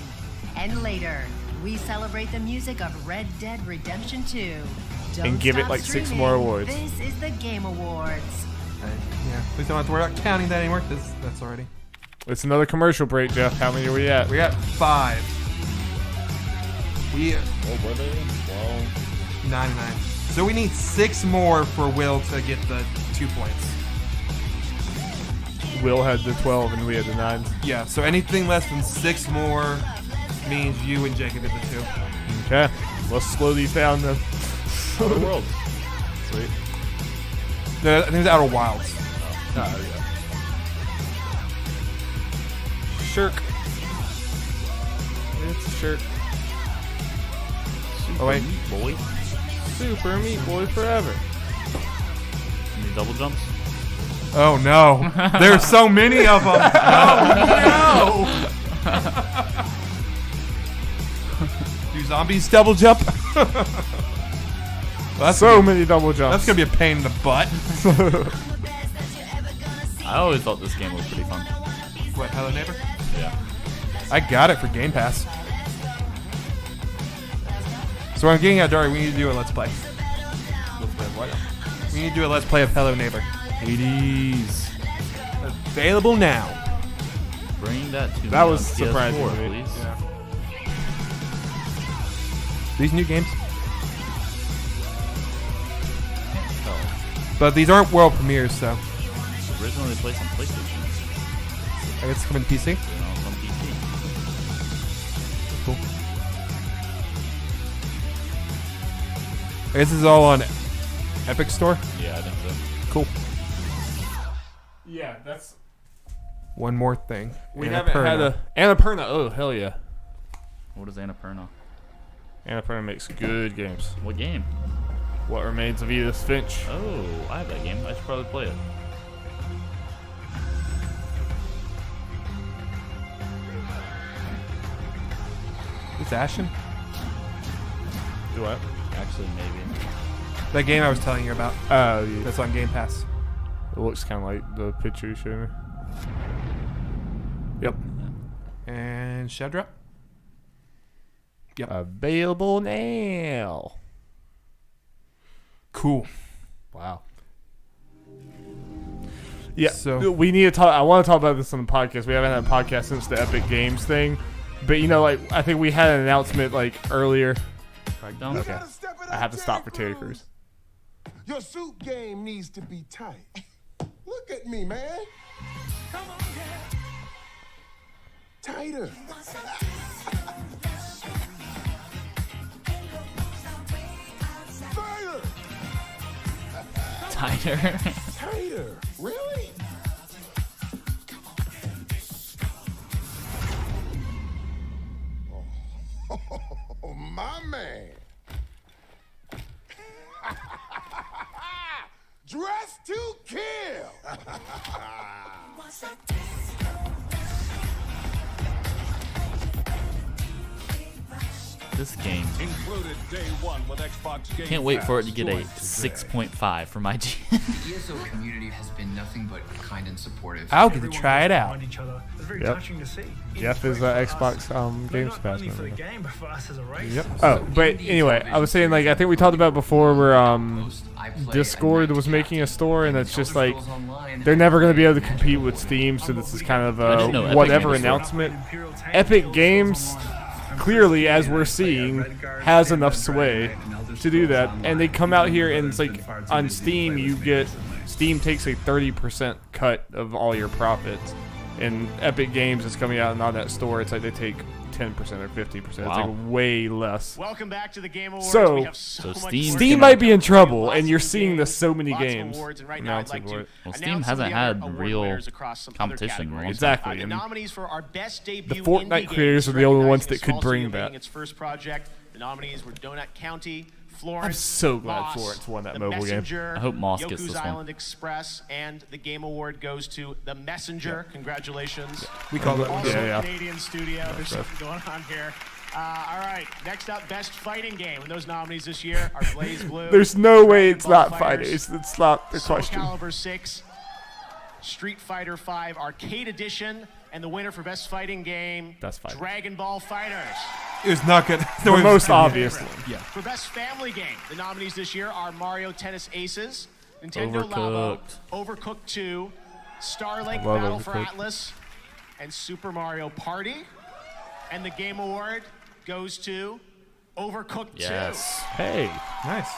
And later, we celebrate the music of Red Dead Redemption 2. Don't And give it stop like 6 streaming. more awards. This is the Game Awards. Yeah, please don't have to worry about counting that anymore. That's already. It's another commercial break, Jeff. How many are we at? We got 5. What were they? 12. 99. So we need 6 more for Will to get the 2 points. Will had the 12 and we had the 9. Yeah, so anything less than 6 more means you and Jacob get the 2. Okay, let's slow these down then. Outer Worlds. Sweet. I think it's Outer Wilds. Oh, yeah. Shirk. It's a shirk. Oh, wait. Meat Boy. Super Meat Boy forever. Any double jumps? Oh no. There's so many of them. Oh no. Do zombies double jump? Well, so many double jumps. That's going to be a pain in the butt. I always thought this game was pretty fun. What, Hello Neighbor? Yeah. I got it for Game Pass. So what I'm getting at, Dari, we need to do a Let's Play. Let's play what? We need to do a Let's Play of Hello Neighbor. Hades. Available now. Bring that to me. That was on surprising PS4, to me. please. Yeah. These new games. But these aren't world premieres, so. Originally placed on PlayStation. I guess it's coming to PC. You know, it's on PC. Cool. I guess this is all on Epic Store. Yeah, I think so. Cool. Yeah, that's. One more thing. We haven't had a Annapurna. Oh hell yeah! What is Annapurna? Annapurna makes good games. What game? What Remains of Edith Finch. Oh, I have that game. I should probably play it. It's Ashen? Do what? Actually, maybe. That game I was telling you about. Oh, yeah. That's on Game Pass. It looks kind of like the picture you showed me. Yep. And Shadow Drop? Yep. Available now. Cool. Wow. Yeah, So- we need to talk. I want to talk about this on the podcast. We haven't had a podcast since the Epic Games thing. But, you know, like, I think we had an announcement, like, earlier. Crackdown? Okay. I have to stop for Terry Crews. Your suit game needs to be tight. Look at me, man. Come on, tighter. Further. Tighter. Tighter. Really? Oh, my man. Dress to kill. This game. Included day one with Xbox Game Can't wait for it to Pass. get a Join today. 6.5 from IGN. The ESO community has been nothing but kind and supportive. I'll get to try it out. Each other. It's very Yep. touching to see. Jeff is Xbox Games Pass Only for the member. game, but for us as a race. Yep. Oh, but anyway, I was saying, like, I think we talked about before where Discord was making a store, and it's just like they're never going to be able to compete with Steam, so this is kind of I didn't know a Epic whatever made a store. announcement. Epic Games, clearly, as we're seeing, has enough sway to do that, and they come out here and it's like on Steam, Steam takes a 30% cut of all your profits. And Epic Games is coming out and on that store, it's like they take 10% or 50%. It's Wow. like way less. Welcome back to the Game Awards. So, we have so much Steam more might be in to trouble, lots and you're of new seeing this so many lots of games. awards, and right now I'd like to Well, Steam announce some of hasn't the had other award real winners across some other competition, categories. right? Exactly, The and nominees for our best the debut Fortnite indie creators game are the only recognizing ones that a could small bring studio making that. its first project. The nominees were Donut County, Florence, I'm so glad Moss, Florence won that The mobile game. Messenger, I hope Moss Yoku's gets this one. Island Express, and the Game Award goes to The Messenger. Congratulations. We called it. Also Yeah. Canadian studio. There's right. something going on here. All right, next up, best fighting game. And those nominees this year are Blaze Blue. There's no way it's Dragon Ball not Fighters, fighters. It's not the Soul question. Calibur 6, Street Fighter V Arcade Edition, and the winner for Best Fighting Game, Best Fighter. Dragon Ball FighterZ. It was not good. The most obvious one. Yeah. For Best Family Game, the nominees this year are Mario Tennis Aces, Nintendo Labo, Overcooked 2, Starlink Battle for Atlas, and Super Mario Party. And the Game Award goes to Overcooked 2. Hey. Nice.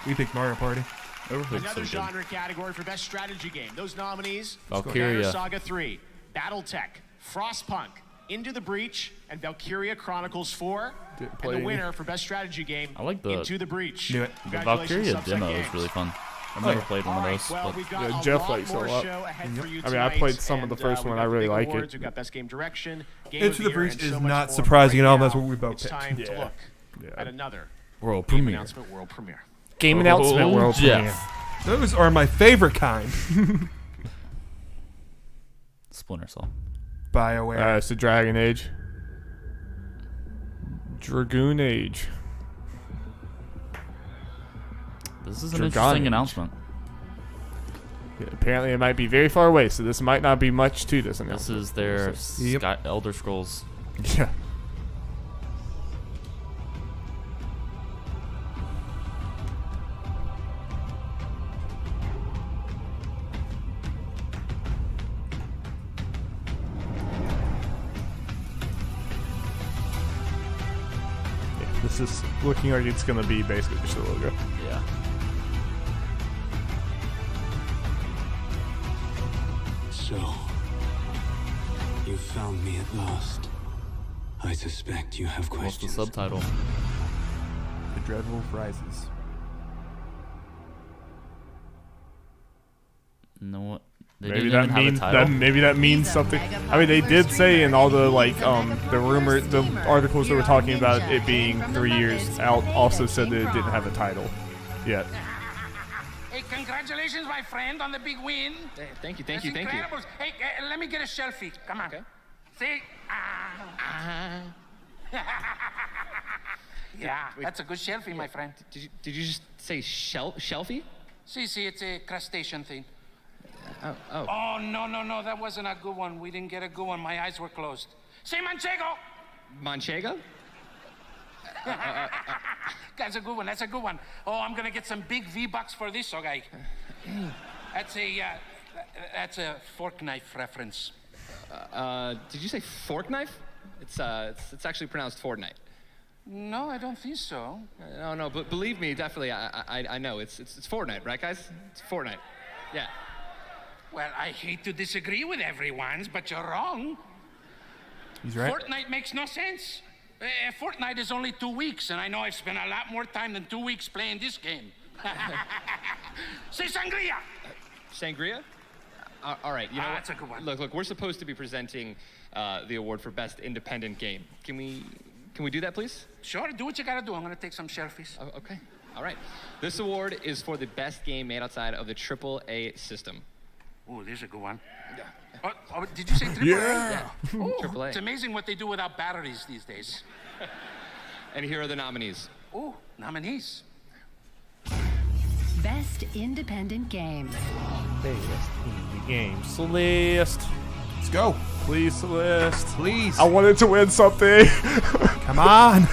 We picked Mario Party. Another genre category for Best Strategy Game. Those nominees: Valkyria Banner Saga 3, BattleTech, Frostpunk, Into the Breach, and Valkyria Chronicles 4. And the winner for Best Strategy Game, I like the Into the Breach. The Valkyria demo is really fun. I've never played one of those. Well, but we've got Jeff a lot likes it a more lot. show ahead for you I mean, I played tonight, some of the and, first we've one. got I really big like awards, it. We've got Best Game Direction, Game Into of the Year, Breach and is so much not more. surprising at all. Right That's now, what we both it's picked. time to Yeah. look at another World game premiere. announcement world premiere. Game announcement world premiere. Jeff. Those are my favorite kind. Splinter Cell. BioWare. It's the Dragon Age. Dragoon Age. This is an Dragon interesting Age. announcement. Yeah, apparently, it might be very far away, so this might not be much to this announcement. This is their Sky Elder Scrolls. Yeah. This is looking like it's going to be basically just a logo. Yeah. So, you found me at last. I suspect you have What's the questions. subtitle? The Dreadwolf Rises. No, what? They Maybe didn't that even have a title. maybe that means something. I mean, they did say in all the the articles that were talking about it being 3 years out, also said that it didn't have a title yet. Hey, congratulations, my friend, on the big win. Thank you. That's incredible. Hey, let me get a selfie. Come on. Okay. See? Yeah, that's a good selfie, my friend. Did you just say shelfie? See, it's a crustacean thing. Oh. Oh, no, that wasn't a good one. We didn't get a good one. My eyes were closed. Say Manchego! Manchego? That's a good one. That's a good one. Oh, I'm gonna get some big V-Bucks for this, okay? That's a fork knife reference. Did you say fork knife? It's actually pronounced Fortnite. No, I don't think so. No, but believe me, definitely, I know. It's Fortnite, right, guys? It's Fortnite. Yeah. Well, I hate to disagree with everyone, but you're wrong. He's right. Fortnite makes no sense. Fortnite is only 2 weeks, and I know I've spent a lot more time than 2 weeks playing this game. Say sangria. Sangria? All right. You know what? That's a good one. Look, we're supposed to be presenting the award for best independent game. Can we do that, please? Sure, do what you gotta do. I'm gonna take some selfies. Oh, okay. All right. This award is for the best game made outside of the AAA system. Ooh, there's a good one. Yeah. Oh, did you say AAA? Yeah. Ooh, AAA. it's amazing what they do without batteries these days. And here are the nominees. Ooh, nominees. Best Independent Game. Best indie game. Celeste. Let's go. Please, Celeste. Please. I wanted to win something. Come on.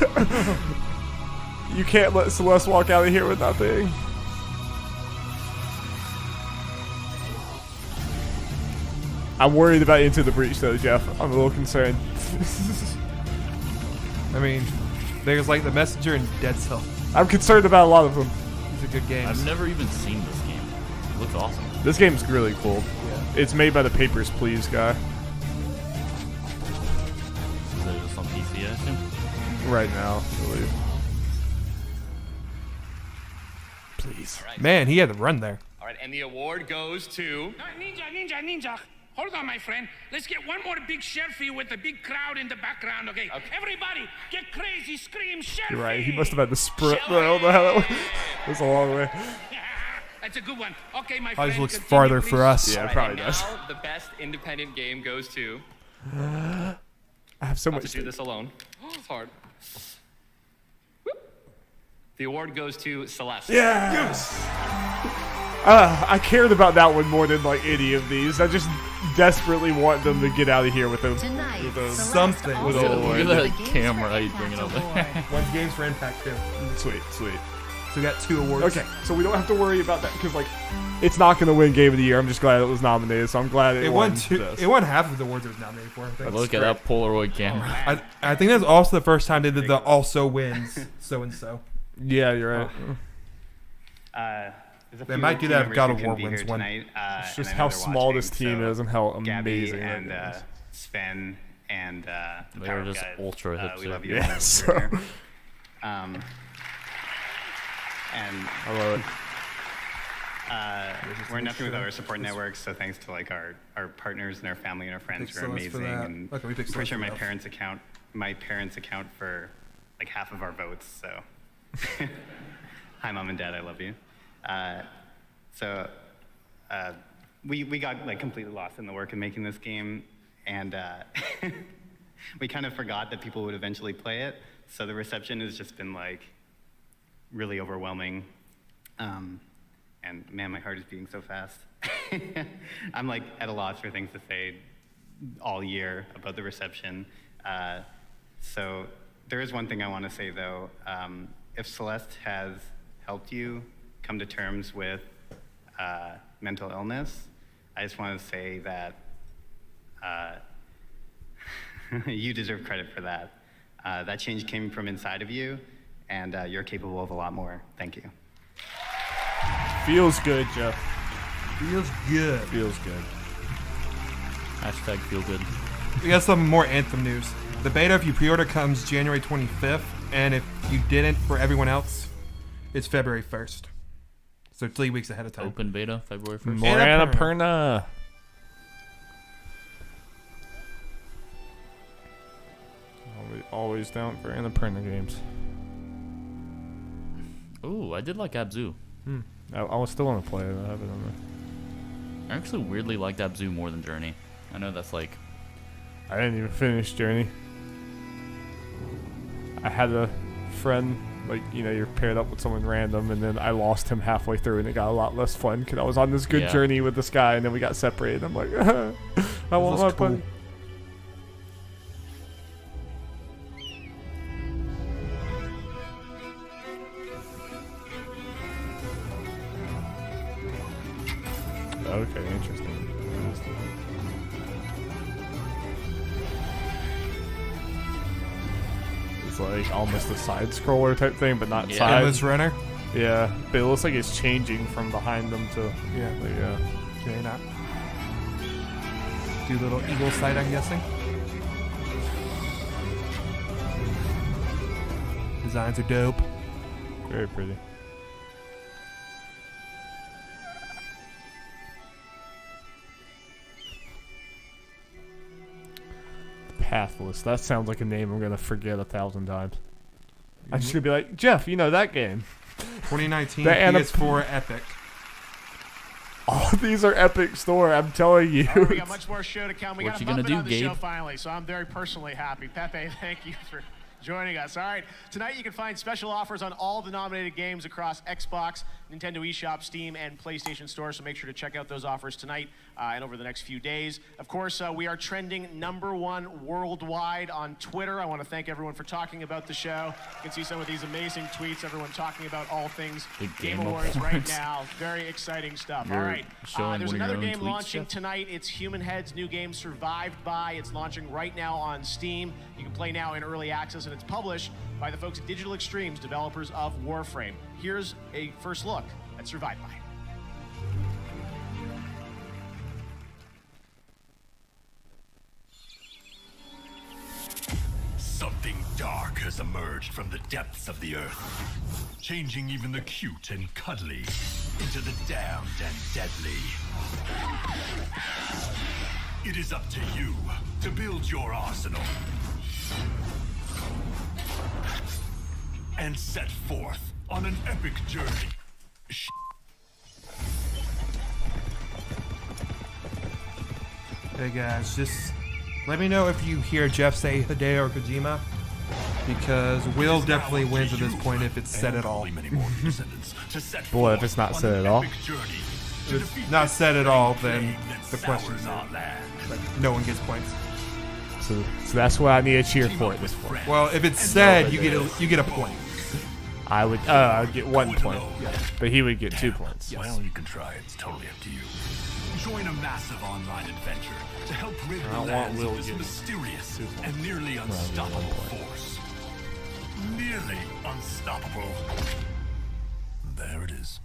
You can't let Celeste walk out of here with nothing. I'm worried about Into the Breach, though, Jeff. I'm a little concerned. I mean, there's like The Messenger and Dead Cell. I'm concerned about a lot of them. These are good games. I've never even seen this game. It looks awesome. This game's really cool. Yeah. It's made by the Papers, Please guy. Is it just on PC, I assume? Right now, I believe. Please. All right. Man, he had to run there. All right, and the award goes to... Ninja. Hold on, my friend. Let's get one more big selfie with the big crowd in the background, okay? Everybody, get crazy, scream, selfie! You're right. He must have had to sprint. I don't know how that was a long way. That's a good one. Okay, my Probably friend. looks farther for us. Yeah, All it probably and does. now the best independent game goes to... I have so I'll much have to do this alone. It's hard. Whoop. The award goes to Celeste. Yes! I cared about that one more than like any of these. I just desperately want them to get out of here with a something. With Look at a that camera he's bringing up there. One's games for Impact too. Sweet. So we got 2 awards. Okay, so we don't have to worry about that because like it's not going to win Game of the Year. I'm just glad it was nominated. So I'm glad it won. It won half of the awards it was nominated for. I think. Look at that Polaroid camera. I think that's also the first time they did the also wins so and so. Yeah, you're right. They might do that if God of War wins one. It's just how small this team is and how amazing and it is. Sven and they're just ultra hipster. We love you. Yeah, and I love it. we're nothing without our support networks. So thanks to like our partners and our family and our friends who are amazing. And I'm pretty sure my parents account for like half of our votes. So hi, Mom and Dad, I love you. We got like completely lost in the work of making this game, and we kind of forgot that people would eventually play it. So the reception has just been like really overwhelming, and man, my heart is beating so fast. I'm like at a loss for things to say all year about the reception. So there is one thing I want to say though. If Celeste has helped you come to terms with mental illness, I just want to say that you deserve credit for that. That change came from inside of you, and you're capable of a lot more. Thank you. Feels good, Jeff. Feels good. Feels good. Hashtag feel good. We got some more Anthem news. The beta, if you pre-order, comes January 25th, and if you didn't, for everyone else, it's February 1st. So 3 weeks ahead of time. Open beta, February 1st. More Annapurna. Always down for Annapurna games. Ooh, I did like Abzu. I still want to play it. I have it on there. I actually weirdly liked Abzu more than Journey. I know that's like... I didn't even finish Journey. I had a friend, like, you know, you're paired up with someone random, and then I lost him halfway through, and it got a lot less fun because I was on this good journey with this guy, and then we got separated. I'm like, I want my buddy. Okay, interesting. It's like almost a side scroller type thing, but not side. Endless Runner? Yeah, but it looks like it's changing from behind them to yeah. Okay, not. Do a little eagle sight, I'm guessing. Designs are dope. Very pretty. Pathless. That sounds like a name I'm going to forget 1,000 times. I'm just going to be like, Jeff, you know that game. 2019 PS4 Epic. Oh, these are Epic Store, I'm telling you. Right, we got much more show to come. We got a Muppet on the Gabe? show finally, so I'm very personally happy. Pepe, thank you for joining us. All right, tonight you can find special offers on all the nominated games across Xbox, Nintendo eShop, Steam, and PlayStation Store, so make sure to check out those offers tonight and over the next few days. Of course, we are trending #1 worldwide on Twitter. I want to thank everyone for talking about the show. You can see some of these amazing tweets, everyone talking about all things Game Awards right now. Very exciting stuff. All right, there's another game launching tonight. It's Human Head's new game, Survived By. It's launching right now on Steam. You can play now in early access, and it's published by the folks at Digital Extremes, developers of Warframe. Here's a first look at Survived By. Something dark has emerged from the depths of the earth, changing even the cute and cuddly into the damned and deadly. It is up to you to build your arsenal and set forth on an epic journey. Hey guys, just let me know if you hear Jeff say Hideo Kojima, Because Will definitely wins at this point if it's said at all. Boy, if it's not said at all. If it's not said at all, then the question's not. Like, no one gets points. So that's what I need to cheer for at this point. Well, if it's said, you get a point. I'd get 1 point, but he would get 2 points. Well, you can try. It's totally up to you. Join a massive online adventure to help rid the lands of this mysterious and nearly unstoppable force. Nearly unstoppable. There it is.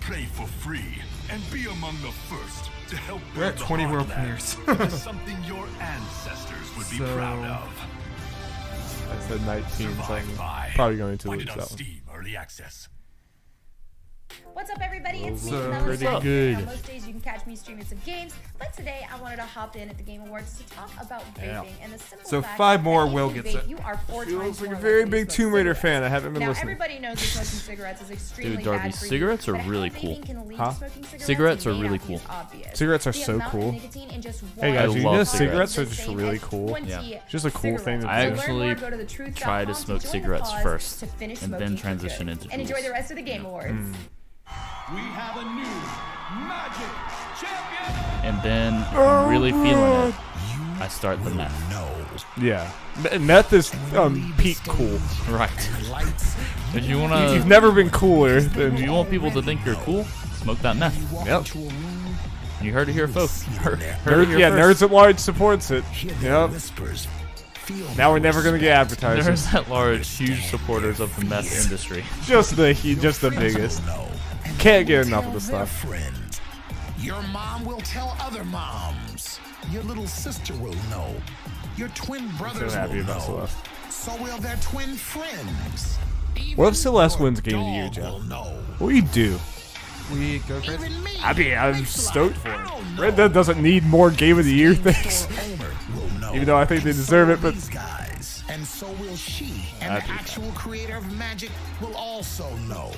Play for free and be among the first to help We're at build 20 the world heartland premieres. into something your ancestors would be proud of. I said 19, so I'm Bye. probably going to Find lose it on that one. Steam Early Access. What's up, everybody? It's me, So Melissa. pretty good. On most days, you can catch me streaming some games, but today I wanted to hop in at the Game Awards to talk about vaping and the simple So fact 5 more that Will if you gets vape, it. You are 4 He times looks like a more very likely to big smoke Tomb Raider cigarettes. fan. I haven't been now, listening. everybody knows that smoking cigarettes is extremely Dude, Darby, bad for you, cigarettes are but how really vaping cool. can lead to Huh? smoking Cigarettes are may really not be cool. as obvious. Cigarettes are The so amount of cool. nicotine in just Hey one guys, you know love cigarettes are is the just same really as cool. 20 Just a cool thing to do. I To learn actually more, go to the tried to truth.com smoke join the cigarettes cause first to finish and smoking then for transition good. into And enjoy juuls. the rest of the Game Awards. We have a new Magic Champion! And then I'm really feeling it. I start the meth. Yeah, meth is peak cool. Right. If you wanna, You've never been cooler if than you want people to think you're cool, smoke that meth. Yep. You heard it here, folks. Heard it Nerd, here yeah, first. Nerds at Large supports it. Yep. Now we're never gonna get advertisers. Nerds at Large, huge supporters of the meth industry. Just the biggest. Can't get enough of the stuff. Your mom will tell other moms. Your little sister will know. Your twin brothers happy will about know. Celeste. So will their twin friends. What if Celeste wins Game of the Year, Jeff? What do you do? We go crazy. I mean, I'm stoked for it. Red Dead doesn't need more Game of the Year things. Even though I think they deserve it, but And so will she. And the actual creator of Magic will also know.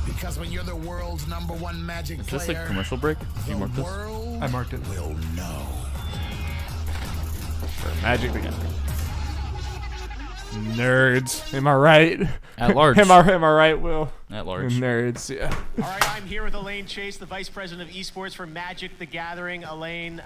Because when you're the world's #1 Magic Is player, this a commercial break? You marked this? I marked it. will know. Magic the Gathering. Nerds, am I right? At large. am I right, Will? At large. Nerds, yeah. All right, I'm here with Elaine Chase, the Vice President of Esports for Magic the Gathering. Elaine,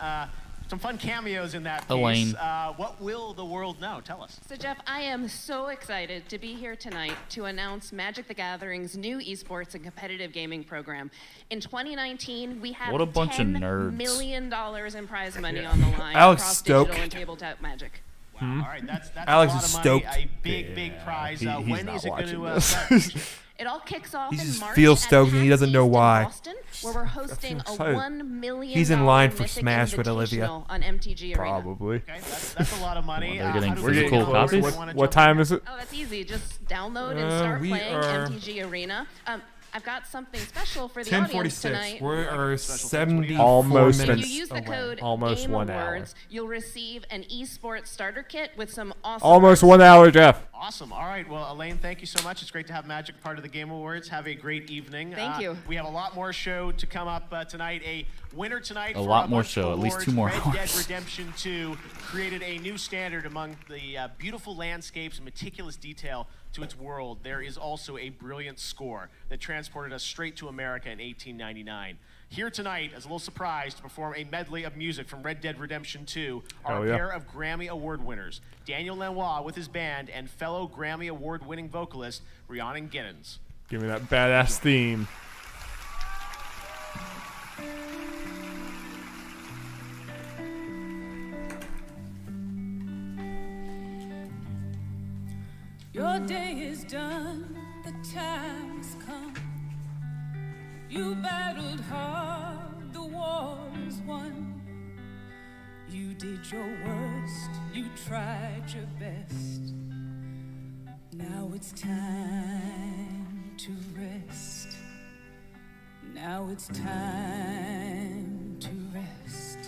some fun cameos in that piece. Elaine. What will the world know? Tell us. So, Jeff, I am so excited to be here tonight to announce Magic the Gathering's new esports and competitive gaming program. In 2019, we have What a bunch of $10 nerds. million in prize money on the line Alex across Stoke. digital and tabletop Magic. Wow, all right, that's Alex a lot is of money, stoked. a big prize. he's When not is it going watching to this. It all kicks off He in just March feels at stoked and he doesn't know PAX East in why. Boston, where we're hosting a excited. $1 million He's in line for Mythic Smash with Olivia. Invitational on MTG Arena. Probably. Okay, that's a lot of money. Well, they're getting how do We're we getting get copies? close? What- What time is it? Oh, that's easy. Just download and start we playing are- MTG Arena. I've got something special for the 10:46. audience tonight. We're 74 Almost If minutes you use the away. code Almost 1 hour. GameAwards, you'll receive an esports starter kit with some awesome. Almost 1 hour, Jeff. Awesome. All right. Well, Elaine, thank you so much. It's great to have Magic part of the Game Awards. Have a great evening. Thank you. We have a lot more show to come up tonight. A winner tonight. A for lot more bunch of show, at least awards. 2 more Red hours. Dead Redemption 2 created a new standard among the beautiful landscapes and meticulous detail to its world. There is also a brilliant score that transported us straight to America in 1899. Here tonight, as a little surprise, to perform a medley of music from Red Dead Redemption 2 are Oh, a yeah. pair of Grammy Award winners, Daniel Lanois with his band and fellow Grammy Award-winning vocalist Rhiannon Giddens. Give me that badass theme. Your day is done, the time has come. You battled hard, the war is won. You did your worst, you tried your best. Now it's time to rest. Now it's time to rest.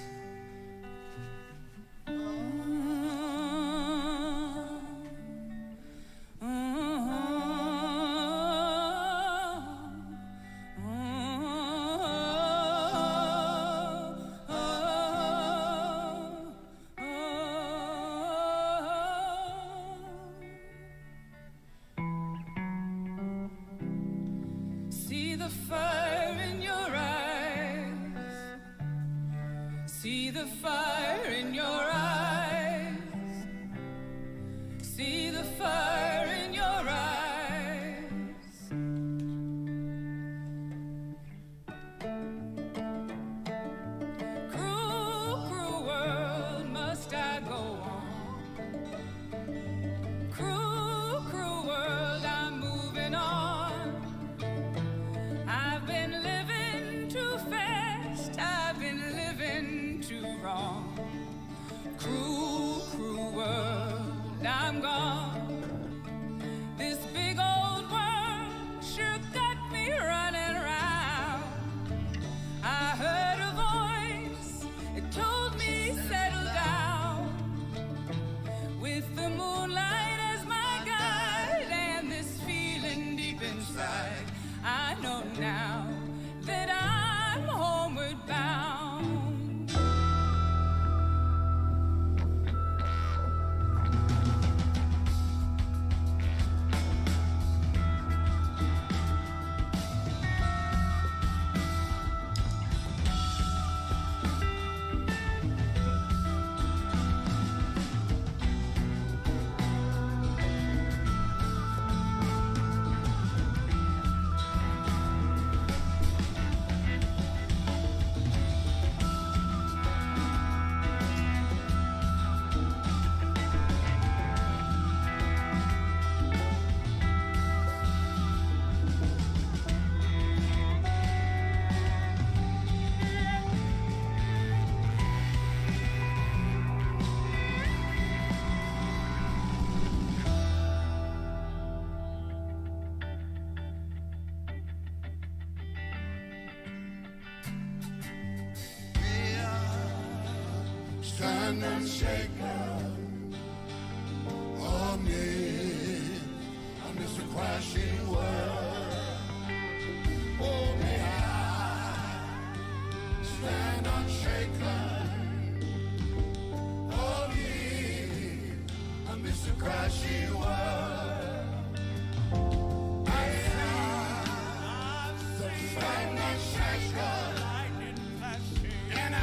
fire in your eyes. See the fire in your eyes. See the fire in your eyes. Cruel, cruel world, must I go on? Cruel, cruel world, I'm moving on. I've been living too fast, I've been living too wrong. Cruel, cruel world, I'm gone. This big old world sure got me running around. I heard a voice, it told me settle down. With the moonlight as my guide and this feeling deep inside, I know now that I'm homeward bound. Stand unshaken amidst a crashing world. Oh, may I stand unshaken amidst a crashing world. I stand unshaken. And I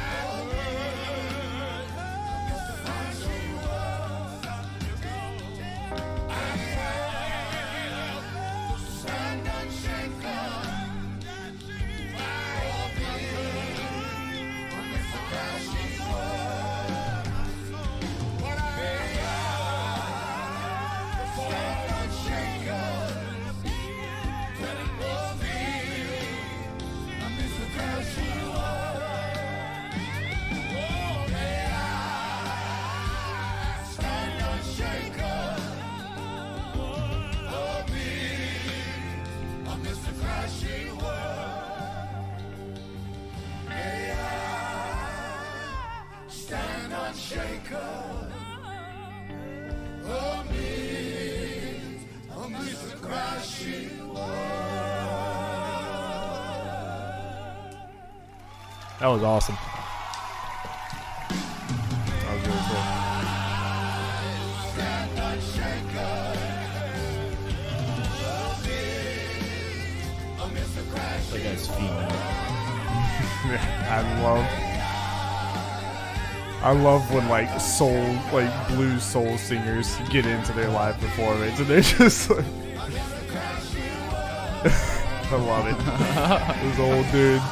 That was awesome. That was really cool. That guy's feet. I love when like blues soul singers get into their live performance and they're just like I love it. This old dude.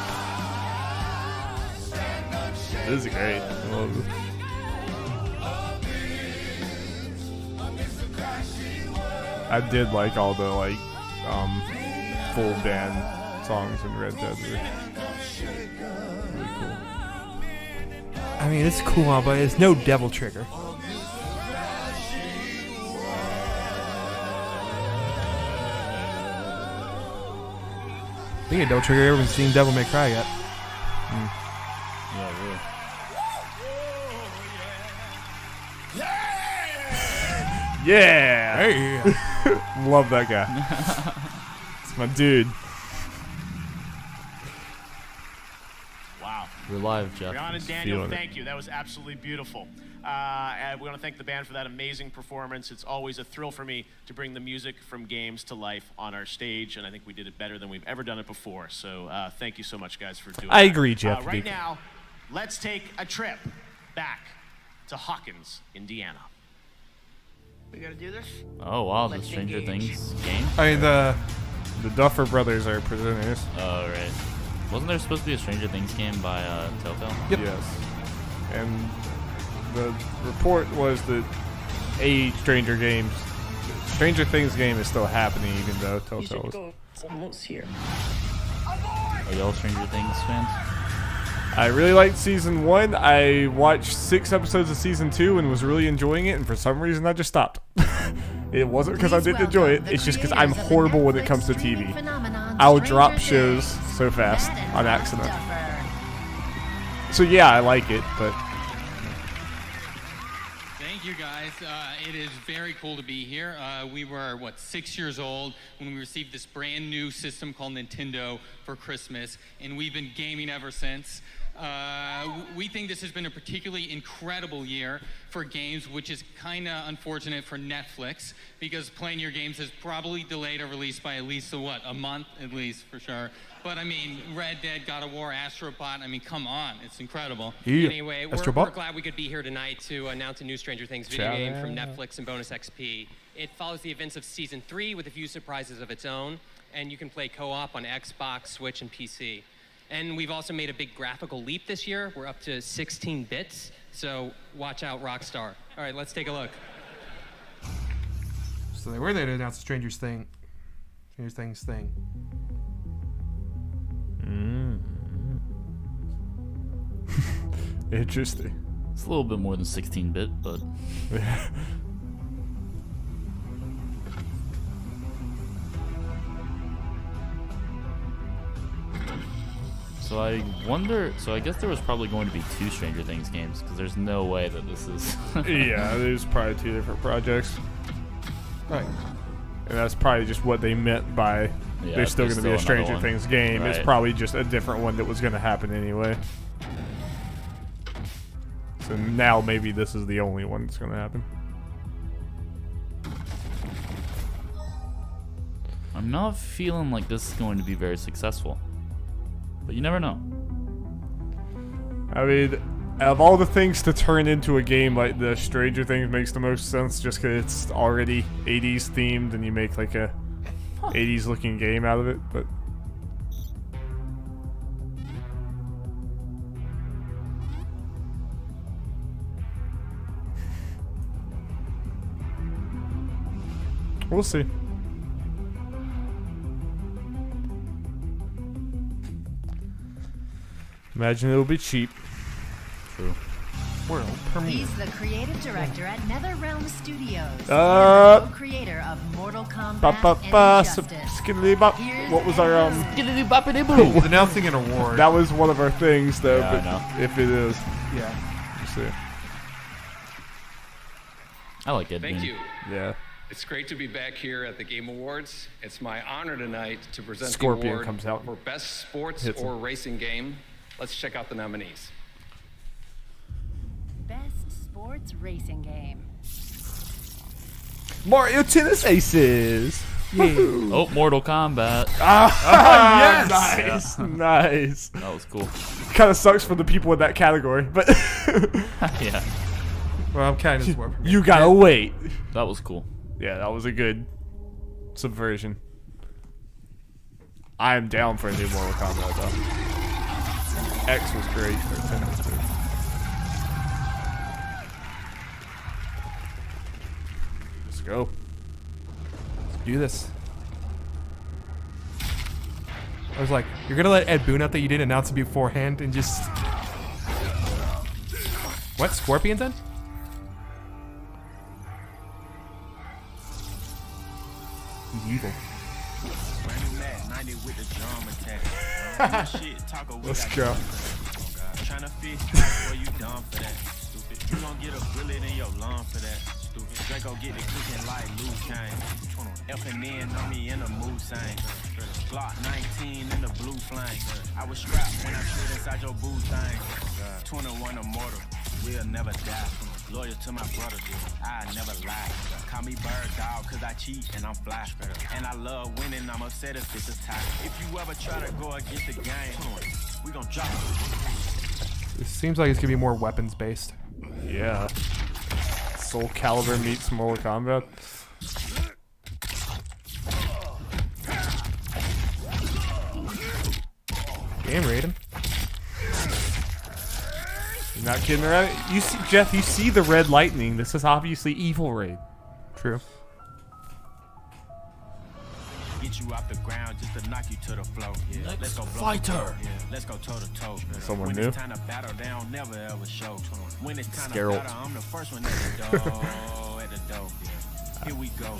This is great. I love it. I did like all the full band songs in Red Dead. Really cool. I mean, it's cool, but it's no Devil Trigger. I think Devil Trigger, everyone's seen Devil May Cry yet. Yeah, really. Yeah! Hey! Love that guy. It's my dude. Wow. We're live, Jeff. Brianna and Daniel, thank you. That was absolutely beautiful. And we want to thank the band for that amazing performance. It's always a thrill for me to bring the music from games to life on our stage, and I think we did it better than we've ever done it before. So thank you so much, guys, for doing I that. agree, Jeff. Right now, let's take a trip back to Hawkins, Indiana. We gotta do this? Oh wow, the Let's Stranger engage. Things game. I mean, the Duffer Brothers are presenters. Oh right. Wasn't there supposed to be a Stranger Things game by Telltale? Yep. Yes. And the report was that a Stranger Things game is still happening, even though Telltale is. It's almost here. Are y'all Stranger Things fans? I really liked season 1. I watched 6 episodes of season 2 and was really enjoying it, and for some reason I just stopped. It wasn't because I didn't enjoy it, it's just because I'm horrible when it comes to TV. I'll drop shows so fast on accident. So yeah, I like it, but... Thank you guys. It is very cool to be here. We were, 6 years old when we received this brand new system called Nintendo for Christmas, and we've been gaming ever since. We think this has been a particularly incredible year for games, which is kind of unfortunate for Netflix, because playing your games has probably delayed a release by at least a month at least for sure. But I mean, Red Dead, God of War, Astrobot, I mean, come on, it's incredible. Yeah. Anyway, we're glad we could be here tonight to announce a new Stranger Things video game from Netflix and Bonus XP. It follows the events of Season 3 with a few surprises of its own, and you can play co-op on Xbox, Switch, and PC. And we've also made a big graphical leap this year. We're up to 16 bits, so watch out, Rockstar. All right, let's take a look. So they were there to announce the Stranger Things thing. Interesting. It's a little bit more than 16-bit, but... So I wonder... So I guess there was probably going to be 2 Stranger Things games, because there's no way that this is... Yeah, there's probably 2 different projects. Right. And that's probably just what they meant by there's still going to be a Stranger Things game. Right. It's probably just a different one that was going to happen anyway. So now maybe this is the only one that's going to happen. I'm not feeling like this is going to be very successful. But you never know. I mean, out of all the things to turn into a game like this, Stranger Things makes the most sense just because it's already 80s themed and you make like a 80s looking game out of it, but... We'll see. Imagine it'll be cheap. True. World premiere. He's the creative director at NetherRealm Studios. Co-creator of Mortal Kombat and Injustice. What was our He's announcing an award. That was one of our things, though. Yeah, but I know. if it is, yeah. We'll see. I like it. Thank you. Yeah. It's great to be back here at the Game Awards. It's my honor tonight to present Scorpion the award comes out, for Best Sports hits him. or Racing Game. Let's check out the nominees. Best Sports Racing Game. Mario Tennis Aces. Yeah. Oh, Mortal Kombat. Yes. Nice. That was cool. Kind of sucks for the people in that category, but Yeah. Well, I'm kind of more. you gotta wait. That was cool. Yeah, that was a good subversion. I am down for a new Mortal Kombat though. X was great. 10 was good. Let's go. Let's do this. I was like, you're gonna let Ed Boon out that you didn't announce it beforehand and just... What? Scorpions then? He's evil. Let's go. Tryna fish where you dumb for that, stupid. You gon' get a bullet in your lung for that, stupid. Draco get the cooking like Luke Kane. F&N on me in a mood sign. Glock 19 in the blue flame. I was strapped when I slid inside your boot thing. 21 immortal, we'll never die from a Loyal to my brothers, I never lie. Call me bird dog, cause I cheat and I'm fly. And I love winning, I'm upset if it's a tie. If you ever try to go against the game, we gon' drop it. It seems like it's gonna be more weapons based. Yeah. Soul Calibur meets Mortal Kombat. Damn, Raiden. You're not kidding around. You see, Jeff, you see the red lightning. This is obviously Evil Raid. True. Get you off the ground just to knock you to the floor. Yeah. Let's go fighter. Yeah. Let's go toe to toe. Someone when new. it's time to battle, they don't never ever show. When it's time Scarlet. to battle, I'm the first one at the door. At the door. Yeah. Here we go.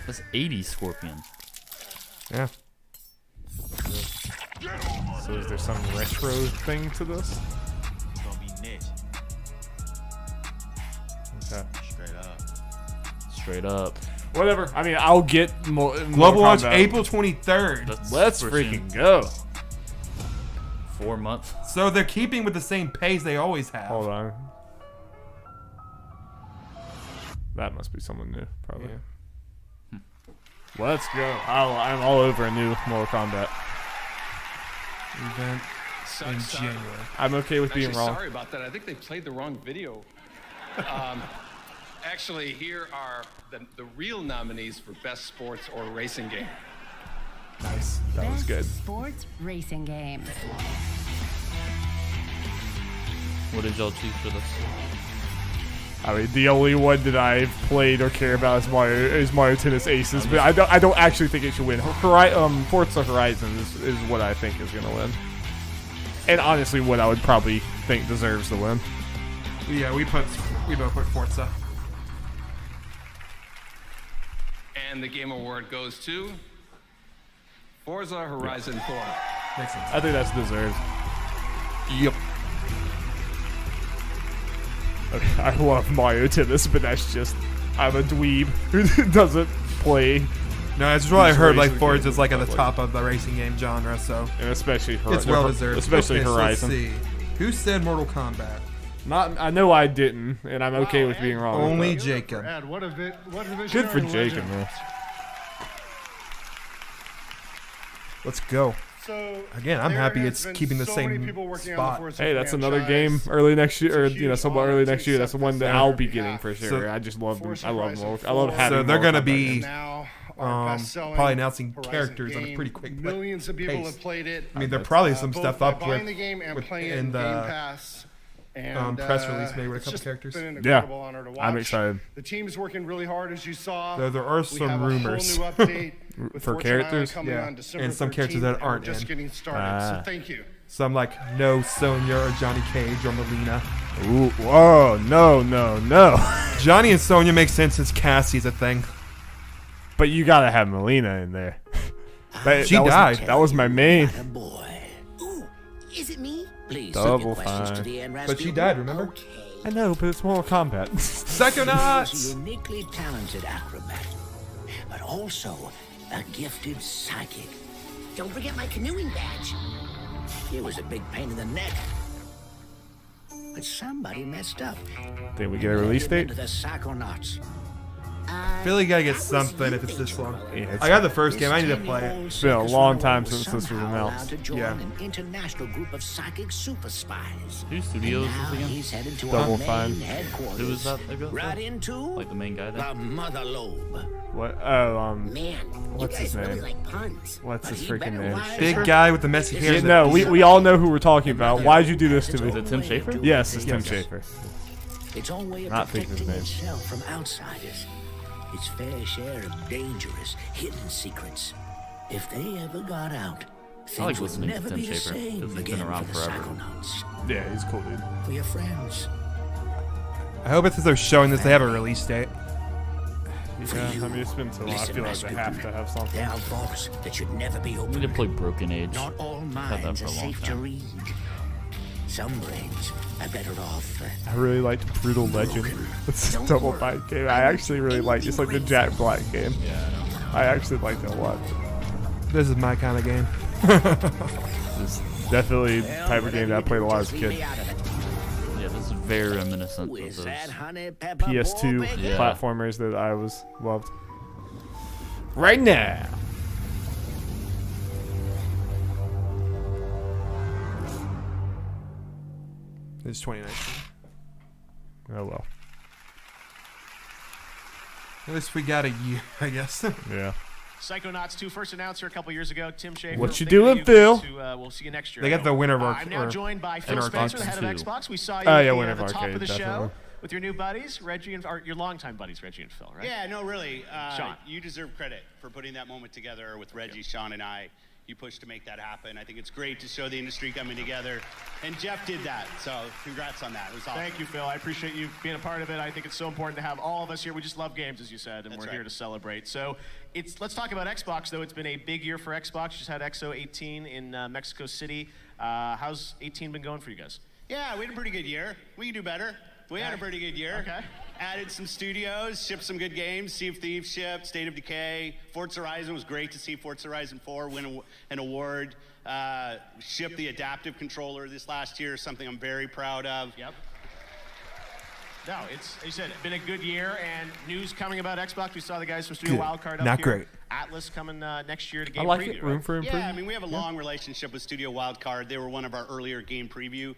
That's 80 Scorpion. Yeah. So is there some retro thing to this? It's gonna be niche. Okay. Straight up. Whatever. I mean, I'll get more. Global launch April 23rd. Let's freaking go. 4 months. So they're keeping with the same pace they always have. Hold on. That must be someone new, probably. Yeah. Let's go. I'm all over a new Mortal Kombat event in January. I'm okay with being wrong. Sorry about that. I think they played the wrong video. Actually, here are the real nominees for Best Sports or Racing Game. Nice. That was good. Sports racing game. What did y'all choose for this? I mean, the only one that I've played or care about is Mario Tennis Aces, but I don't actually think it should win. Forza Horizon is what I think is gonna win, and honestly, what I would probably think deserves the win. Yeah, we both put Forza. And the Game Award goes to Forza Horizon 4. Makes sense. I think that's deserved. Yep. Okay, I love Mario Tennis, but that's just I'm a dweeb who doesn't play. No, that's what I heard. Like Forza is like at the top of the racing game genre, so and especially it's well deserved. Especially okay, Horizon. So let's see. Who said Mortal Kombat? I know I didn't, and I'm okay with being wrong. Only Jacob. Good for Jacob, man. Let's go. So again, I'm happy it's keeping the same spot. Hey, that's another game early next year, or somewhat early next year. That's the one that I'll be getting for sure. So, I just love them. I love having. So they're gonna be probably announcing characters on a pretty quick pace. Millions of people have played it. I mean, they're probably some stuff up buying with the game and playing in Game the Pass. And, press release made with a it's couple just characters. been an incredible honor to watch. I'm excited. The team's working really hard, as you saw. There are some We rumors have a whole new update with for Forza characters, coming on December and some 13th, characters that and aren't we're just in. getting started. So thank you. Some like no Sonya or Johnny Cage or Melina. Ooh, whoa, no. Johnny and Sonya make sense since Cassie's a thing. But you gotta have Melina in there. She died. That was my main. Ooh, is it me? Please Double questions to fine. the end, But she died, remember? I know, but it's Mortal Kombat. Psychonauts! He was a uniquely talented acrobat, but also a gifted psychic. Don't forget my canoeing badge. It was a big pain in the neck. But somebody messed up. Think we get a release date? The Psychonauts. I feel like you gotta get something if it's this long. Yeah, I got the first game. I need to play it. It's been a long time since this was announced. Yeah. An international group of psychic super spies. Whose studios is again? He's headed to Double our Fine. main headquarters. Who is that? Right into like the main guy there? the Mother Lobe. What? Oh, Man, what's his name? really like puns. What's But his he freaking better name? wise Big up. guy with the messy hair. Yeah, no, we all know who we're talking about. Why'd you do this to me? Is it Tim Schafer? Yes, it's Tim Schafer. Its own way of Not thinking his protecting name. itself from outsiders. Its fair share of dangerous, hidden secrets. If they ever got out, I like things would listening to never Tim be the Schafer. same He's been again around for the forever. Psychonauts. Yeah, he's cool, dude. For your friends. I hope it's as they're showing this, they have a release date. Yeah, I mean, it's been so long. I feel like they have to have something. There are vaults that should never be We opened. need to play Broken Age. Not all Had that minds for are a long safe to time. read. Some brains are better off. I really liked Brutal Legend. It's a Double Fine game. I actually really like it. It's like the Jack Black game. Yeah, I actually liked it a lot. This is my kind of game. It's definitely the type of game that I played a lot as a kid. Leave me out of it. very reminiscent of Is those. that honey pepper PS2 bacon? Yeah. platformers that I was loved. Right now. It's 2019. Oh well. At least we got a year, I guess. Yeah. Psychonauts 2 first announced here a couple years ago. Tim Schafer. What you thank doing, you Phil? we'll see you next year. They got the winner of I'm now or- joined by Phil Winner of Spencer, the head of Arcade 2. Xbox. We saw you Oh, yeah, at winner the, of the top Arcade, of the definitely. show with your new buddies, Reggie and or your longtime buddies, Reggie and Phil, right? Yeah, no, really. Sean. You deserve credit for putting that moment together with Reggie, Sean, and I. You pushed to make that happen. I think it's great to show the industry coming together. And Jeff did that, so congrats on that. It was awesome. Thank you, Phil. I appreciate you being a part of it. I think it's so important to have all of us here. We just love games, as you said, and That's we're right. here to celebrate. So let's talk about Xbox, though. It's been a big year for Xbox. You just had XO 18 in Mexico City. How's 18 been going for you guys? Yeah, we had a pretty good year. We can do better. We had a pretty good year. Okay. Added some studios, shipped some good games. Sea of Thieves shipped, State of Decay. Forza Horizon was great to see Forza Horizon 4 win an award. Shipped the adaptive controller this last year, something I'm very proud of. Yep. No, it's, as you said, been a good year, and news coming about Xbox. We saw the guys from Studio Good. Wildcard up Not here. great. Atlas coming next year to Game I like Preview, it. Room right? for improvement. Yeah, I mean, we have a long relationship with Studio Wildcard. They were one of our earlier Game Preview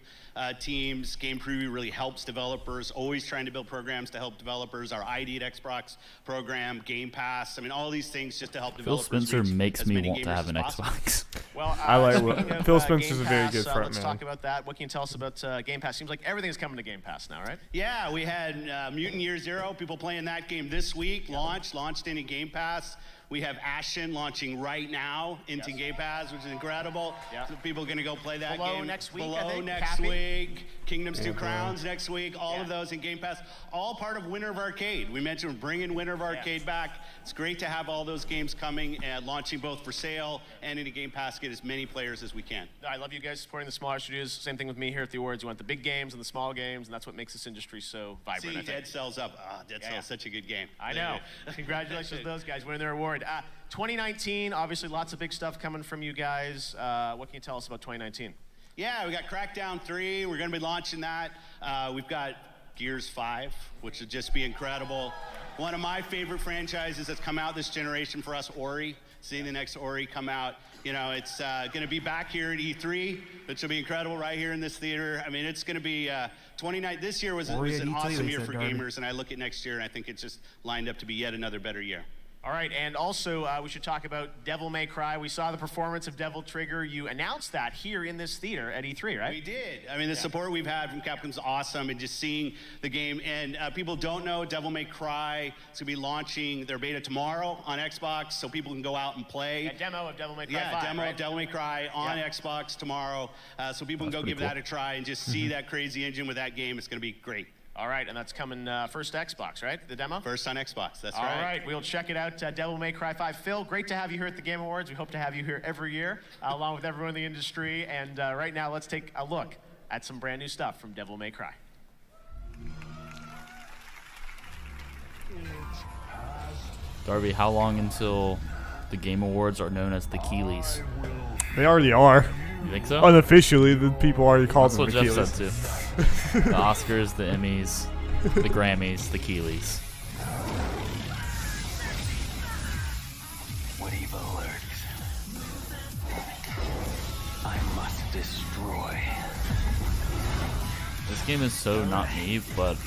teams. Game Preview really helps developers, always trying to build programs to help developers. Our ID at Xbox program, Game Pass. I mean, all these things just to help Phil developers. Spencer reach makes as me many want to gamers have an as possible. Xbox. Well, I like speaking of, Phil Spencer's Game a very Pass, good front let's man. talk about that. What can you tell us about Game Pass? Seems like everything's coming to Game Pass now, right? Yeah, we had Mutant Year Zero, people playing that game this week, launched into Game Pass. We have Ashen launching right now into Game Pass, which is incredible. Yeah. So people are going to go play that Below game. next week, I Below think, next Cappy. week. Kingdoms 2 Crowns next week. All of those in Game Pass. All part of Winter of Arcade. We mentioned we're bringing Winter of Arcade back. It's great to have all those games coming and launching both for sale and into Game Pass. Get as many players as we can. I love you guys supporting the smaller studios. Same thing with me here at the awards. You want the big games and the small games, and that's what makes this industry so vibrant. I See, think. Dead Cells up. Dead Cells, such a good game. I know. Congratulations to those guys winning their award. 2019, obviously lots of big stuff coming from you guys. What can you tell us about 2019? Yeah, we got Crackdown 3. We're going to be launching that. We've got Gears 5, which would just be incredible. One of my favorite franchises that's come out this generation for us, Ori. Seeing the next Ori come out. You know, it's going to be back here at E3, which will be incredible right here in this theater. I mean, it's going to be 29. This year was an awesome year for gamers, and I look at next year, and I think it's just lined up to be yet another better year. All right, and also we should talk about Devil May Cry. We saw the performance of Devil Trigger. You announced that here in this theater at E3, right? We did. I mean, the support we've had from Capcom's awesome, and just seeing the game. And people don't know Devil May Cry is going to be launching their beta tomorrow on Xbox, so people can go out and play. A demo of Devil May Cry Yeah, 5, demo right? of Devil May Cry on Xbox tomorrow, so people can go give that a try and just see that crazy engine with that game. It's going to be great. All right, and that's coming first to Xbox, right? The demo? First on Xbox, that's right. right. All right, we'll check it out. Devil May Cry 5. Phil, great to have you here at the Game Awards. We hope to have you here every year, along with everyone in the industry. And right now, let's take a look at some brand new stuff from Devil May Cry. Darby, how long until the Game Awards are known as the Keeleys? They already are. You think so? Unofficially, the people already called That's them what the Jeff Keeleys. said too. The Oscars, the Emmys, the Grammys, the Keeleys. What evil lurks, I must destroy. This game is so not me, but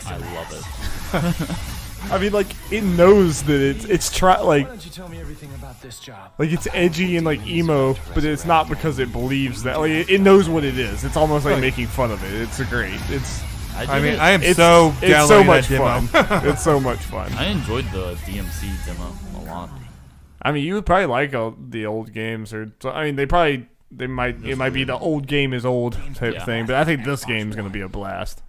I love it. I mean, like, it knows that it's like Why don't you tell me everything about this job? like it's edgy and like emo, but it's not because it believes that. Like, it knows what it is. It's almost like making fun of it. It's great. It's. I mean, I am it's so it's so downloading much that fun. It's so much fun. I enjoyed the DMC demo a lot. I mean, you would probably like the old games, or I mean, it might be the old game is old type thing, but I think this game is going to be a blast.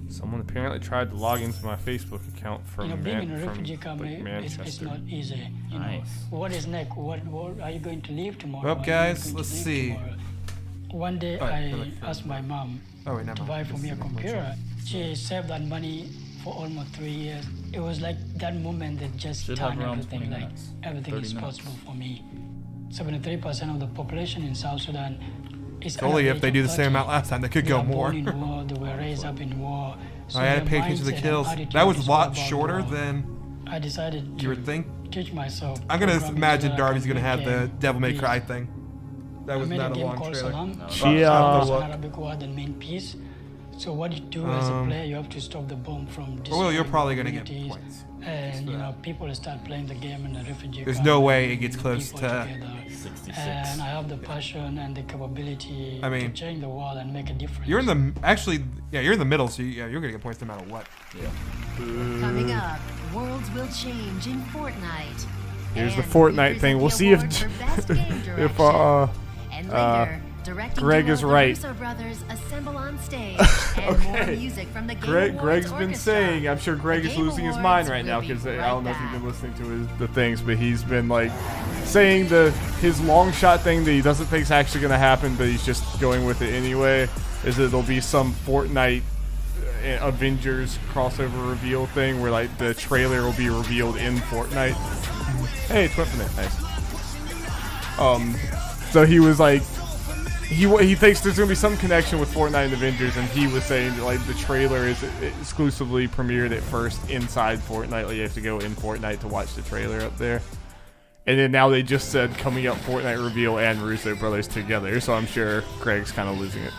Someone apparently tried to log into my Facebook account from being a refugee camp, Manchester. it's not easy. Nice. What is next? What are you going to leave tomorrow? Well, What are you guys, going to let's leave see. tomorrow? One day I asked my mom to buy for me a computer. She saved that money for almost 3 years. It was like that moment that just Should have turned around everything 20 like minutes. everything 30 is minutes. possible for me. 73% of the population in South Sudan is It's only if they do the same amount last time. They could go more. Born in war, they were raised up in war. So I had to pay attention to the kills. That was a lot shorter than I decided you would think. Teach myself. I'm gonna imagine Darby's gonna have the Devil May Cry thing. That was not a long trailer. Arabic word and main piece. So what you do as a player, you have to stop the bomb from well, you're probably gonna get points. And you know, people start playing the game in the refugee. There's no way it gets close to 66. And I have the passion and the capability to change the world and make a difference. You're in the you're in the middle, so you're gonna get points no matter what. Yeah. Coming up, worlds will change in Fortnite. Here's the Fortnite thing. We'll see if Greg is right. Okay. Greg's been saying, I'm sure Greg is losing his mind right now because I don't know if you've been listening to the things, but he's been like saying his long shot thing that he doesn't think is actually going to happen, but he's just going with it anyway. Is that there'll be some Fortnite Avengers crossover reveal thing where like the trailer will be revealed in Fortnite. Hey, it's Infinite. Nice. So he was like, he thinks there's gonna be some connection with Fortnite and Avengers, and he was saying that like the trailer is exclusively premiered at first inside Fortnite. Like you have to go in Fortnite to watch the trailer up there. And then now they just said coming up Fortnite reveal and Russo Brothers together, so I'm sure Greg's kind of losing it.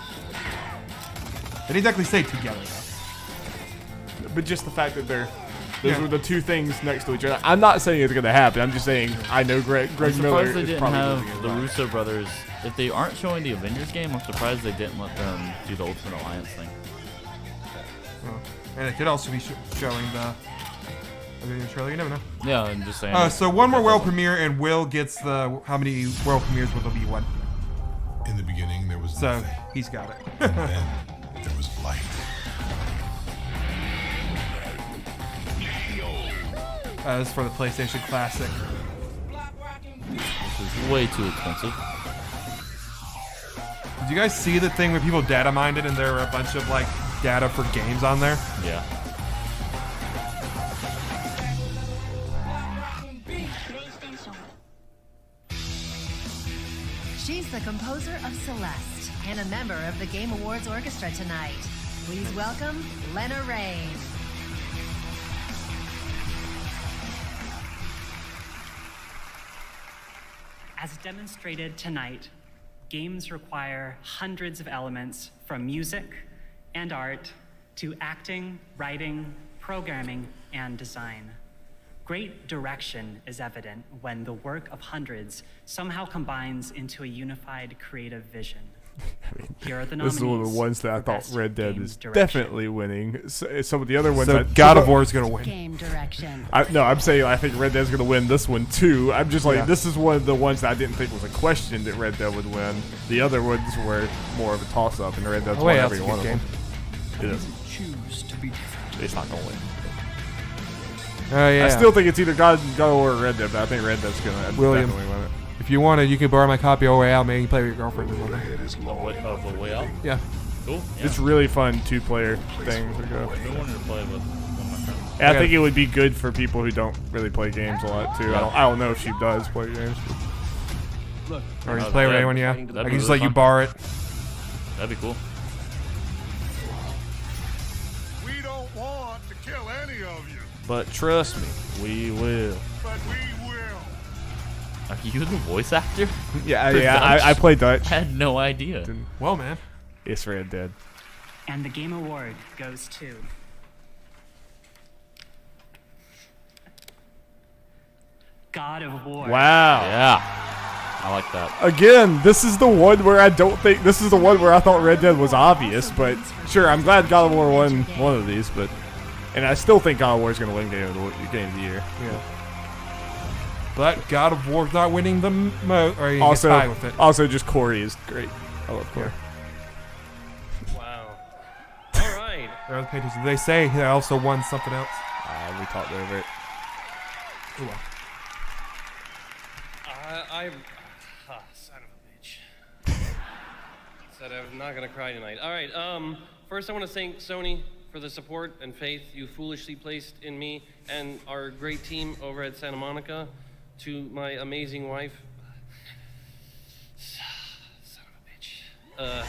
They didn't exactly say together though. But just the fact that those were the two things next to each other. I'm not saying it's gonna happen. I'm just saying I know Greg Miller they is didn't probably have losing it the live. Russo brothers. If they aren't showing the Avengers game, I'm surprised they didn't let them do the Ultimate Alliance thing. And it could also be showing the Avengers trailer. You never know. Yeah, I'm just saying. So one more world premiere, and Will gets the how many world premieres will there be? One. In the beginning, there was nothing. So he's got it. And then there was light. This is for the PlayStation Classic. Which is way too expensive. Did you guys see the thing where people data mined it and there were a bunch of like data for games on there? Yeah. She's the composer of Celeste and a member of the Game Awards Orchestra tonight. Please welcome Lena Raine. As demonstrated tonight, games require hundreds of elements from music and art to acting, writing, programming, and design. Great direction is evident when the work of hundreds somehow combines into a unified creative vision. Here are the nominees. This is one of the ones that I thought Red Dead is definitely winning. Some of the other ones. So God of War is going to win. Game direction. I'm saying I think Red Dead's going to win this one too. I'm just like, this is one of the ones that I didn't think was a question that Red Dead would win. The other ones were more of a toss-up, and Red Dead's won every one of them. It is. Choose to be It's not going to win. Yeah. I still think it's either God of War or Red Dead, but I think Red Dead's going to definitely win it. If you want it, you can borrow my copy all the way out. Maybe you can play with your girlfriend. Of the way out? Yeah. Cool. Yeah. It's really fun two-player thing to go. I wanted to play with one of my friends. And I think it would be good for people who don't really play games a lot too. I don't know if she does play games. Look, or just play with anyone, yeah. I can That'd just be let you fun. borrow it. That'd be cool. We don't want to kill any of you, But trust me, we will. but we will. Are you the voice actor? Yeah. I play Dutch. I had no idea. Well, man. It's Red Dead. And the Game Award goes to God of War. Wow. Yeah. I like that. Again, this is the one where I don't think this is the one where I thought Red Dead was obvious, but sure, I'm glad God of War won one of these, and I still think God of War is going to win Game of the Year. Yeah. But God of War's not winning the or you get tied with it. Also, just Corey is great. I love Corey. Wow. All right. There are other pages. They say he also won something else. We talked over it. Ooh, well. Son of a bitch. Said I'm not gonna cry tonight. All right. First, I want to thank Sony for the support and faith you foolishly placed in me and our great team over at Santa Monica. To my amazing wife, Son of a bitch.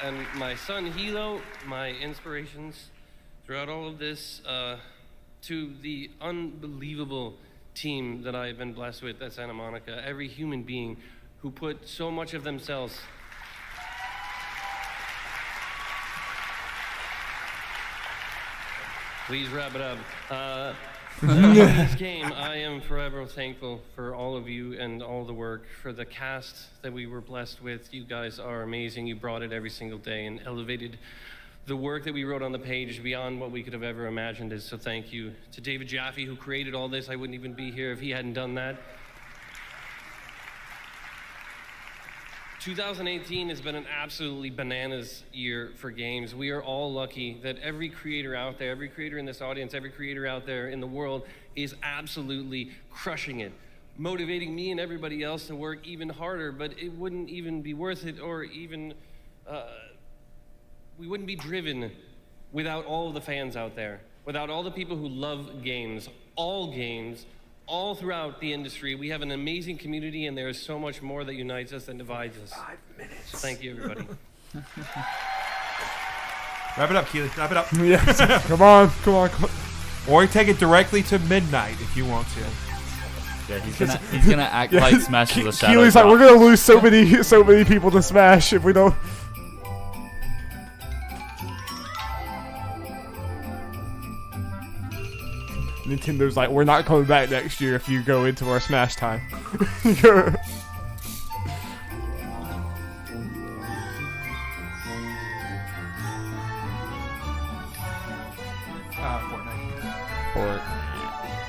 And my son Hilo, my inspirations throughout all of this, to the unbelievable team that I've been blessed with at Santa Monica, every human being who put so much of themselves. Please wrap it up. This game, I am forever thankful for all of you and all the work, for the cast that we were blessed with. You guys are amazing. You brought it every single day and elevated the work that we wrote on the page beyond what we could have ever imagined. So thank you to David Jaffe, who created all this. I wouldn't even be here if he hadn't done that. 2018 has been an absolutely bananas year for games. We are all lucky that every creator out there, every creator in this audience, every creator out there in the world is absolutely crushing it, motivating me and everybody else to work even harder, but it wouldn't even be worth it, or even, we wouldn't be driven without all of the fans out there, without all the people who love games, all throughout the industry. We have an amazing community, and there is so much more that unites us than divides us. 5 minutes. So thank you, everybody. Wrap it up, Keely. Wrap it up. Yes. Come on. Or take it directly to midnight if you want to. Yeah, he's gonna act like Smash is a shadow. Keely's like, we're gonna lose so many people to Smash if we don't. Nintendo's like, we're not coming back next year if you go into our Smash time.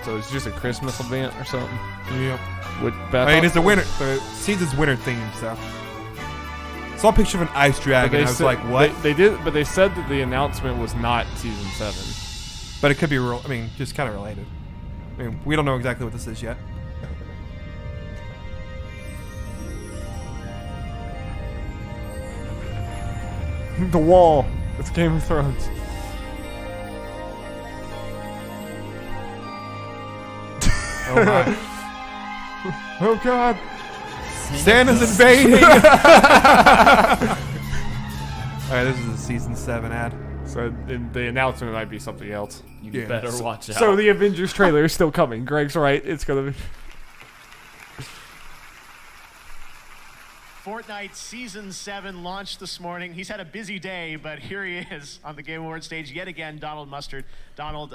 So it's just a Christmas event or something? Yep. It is the winter. The season's winter theme, so. Saw a picture of an ice dragon. I was like, what? They did, but they said that the announcement was not Season 7. But it could be real. I mean, just kind of related. I mean, we don't know exactly what this is yet. The wall. It's Game of Thrones. Oh my. Oh God. Santa's invading. Alright, this is a Season 7 ad. So the announcement might be something else. You better watch out. So the Avengers trailer is still coming. Greg's right. It's going to be... Fortnite Season 7 launched this morning. He's had a busy day, but here he is on the Game Awards stage yet again, Donald Mustard. Donald,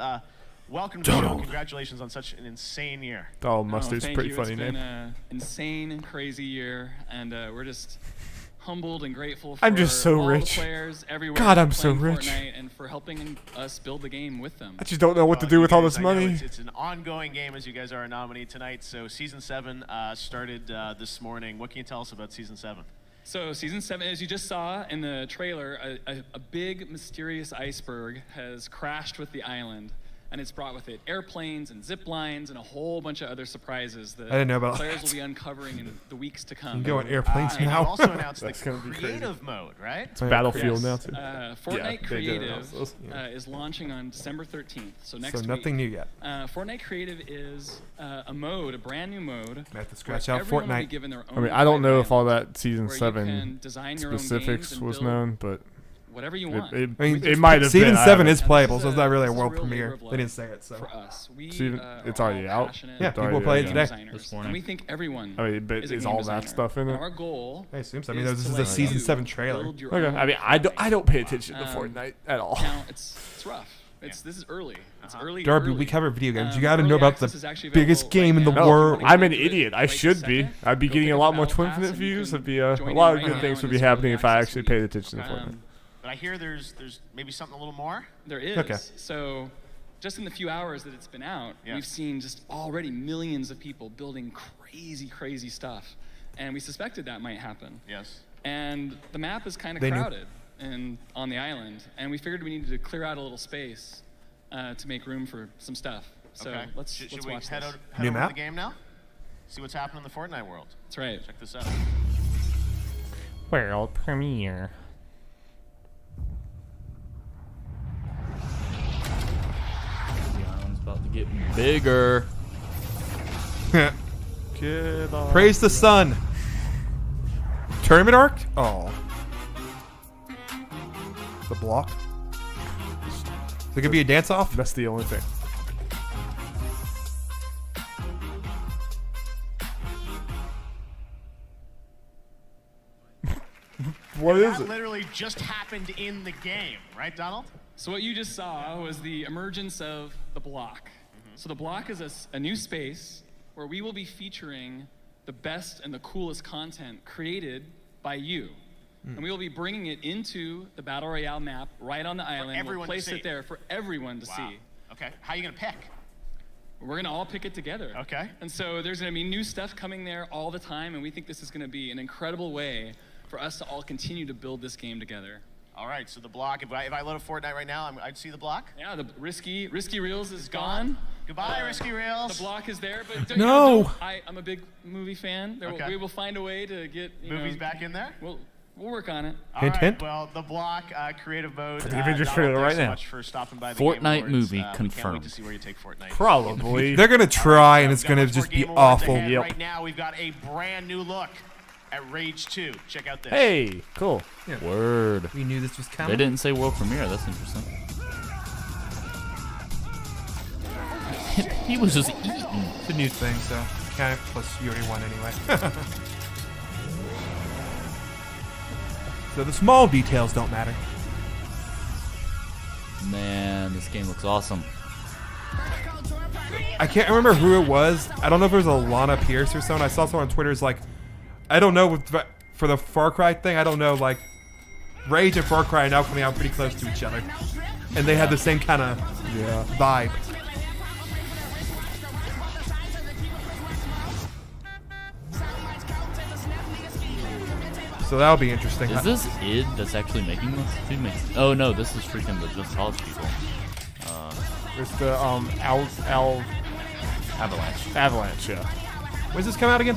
welcome to the show. Congratulations on such an insane year. Donald Mustard's a pretty funny name. It's been an insane and crazy year, and we're just humbled and grateful for I'm just so all rich. the players everywhere. God, I'm so rich. Fortnite, and for helping us build the game with them. I just don't know what to do with all this money. It's an ongoing game, as you guys are a nominee tonight. So Season 7 started this morning. What can you tell us about Season 7? So Season 7, as you just saw in the trailer, a big mysterious iceberg has crashed with the island. And it's brought with it airplanes and zip lines and a whole bunch of other surprises that I didn't know about players that. will be uncovering in the weeks to come. You can go on airplanes And now. you also announced That's the gonna be creative mode, right? It's Battlefield now, too. Fortnite they did announce Creative those. is launching on December 13th, so next week. So nothing new yet. Fortnite Creative is a mode, a brand new mode. I have to scratch where out everyone will be Fortnite. given their own I mean, I don't know private if all that Season where you 7 can design your own specifics games and was build known, but whatever you want. It I mean, might have Season been. 7 I is haven't- playable, so it's not really a This is world real labor premiere. of They love didn't say it, so. For us, we it's are already all out. passionate Yeah, It's people already play it out. today. designers, This morning. and we think everyone I mean, but is a is game all designer. that stuff in And it? our goal I assume so. I mean, is this to is a let Season you 7 trailer. build your Okay, own I mean, I don't pay attention to Fortnite at all. Now it's rough. This is early. It's early. Darby, early. we cover video games. You got to Early know about access the is actually biggest available game in the right now. world. I'm an If you wanna idiot. get I it right should this be. second, I'd be go getting pick a up lot the more Battle Twinfinite Pass and you views. can It'd be a join lot in of right good now things in would this be early happening if I access actually week. paid attention to Fortnite. But I hear there's maybe something a little more? There is. Okay. So just in the few hours that it's been out, we've seen just already millions of people building crazy stuff. And we suspected that might happen. Yes. And the map is kind of They knew. crowded and on the island. And we figured we needed to clear out a little space to make room for some stuff. So Okay. let's Should we watch head this. over to the game now? See what's happening in the Fortnite world. That's right. Check this out. World premiere. The island's about to get bigger. Get on. Praise the sun. Tournament arc? Oh. The block? There could be a dance-off? That's the only thing. What is that it? Literally just happened in the game, right, Donald? So what you just saw was the emergence of the block. So the block is a new space where we will be featuring the best and the coolest content created by you. And we will be bringing it into the Battle Royale map right on the island. We'll place it there for everyone to see. Okay, how are you gonna pick? We're gonna all pick it together. Okay. And so there's gonna be new stuff coming there all the time, and we think this is gonna be an incredible way for us to all continue to build this game together. All right, so the block, if I load a Fortnite right now, I'd see the block? Yeah, the Risky Reels is gone. Goodbye, Risky Reels. The block is there, but No. I'm a big movie fan. We will find a way to get movies back in there. We'll work on it. All Hint, right, hint. well, the block creative mode. The Avengers trailer right now. So much for stopping by the Fortnite Game Awards. movie We can't wait confirmed. to see where you take Fortnite. Probably. They're going to try, and it's going to Got much more just be Game Awards awful. ahead. Right now, we've got a brand new look at Rage 2. Check out this. Hey, cool. Word. We knew this was coming. They didn't say world premiere. That's interesting. He was just eating. It's a new thing, so kind of plus you already won anyway. So the small details don't matter. Man, this game looks awesome. I can't remember who it was. I don't know if it was Alana Pierce or someone. I saw someone on Twitter is like, I don't know for the Far Cry thing. I don't know, like Rage and Far Cry are now coming out pretty close to each other, and they had the same kind of vibe. So that'll be interesting. Is this id that's actually making this? Who makes? Oh no, this is freaking the Just Cause people. There's the Avalanche, yeah. When's this come out again?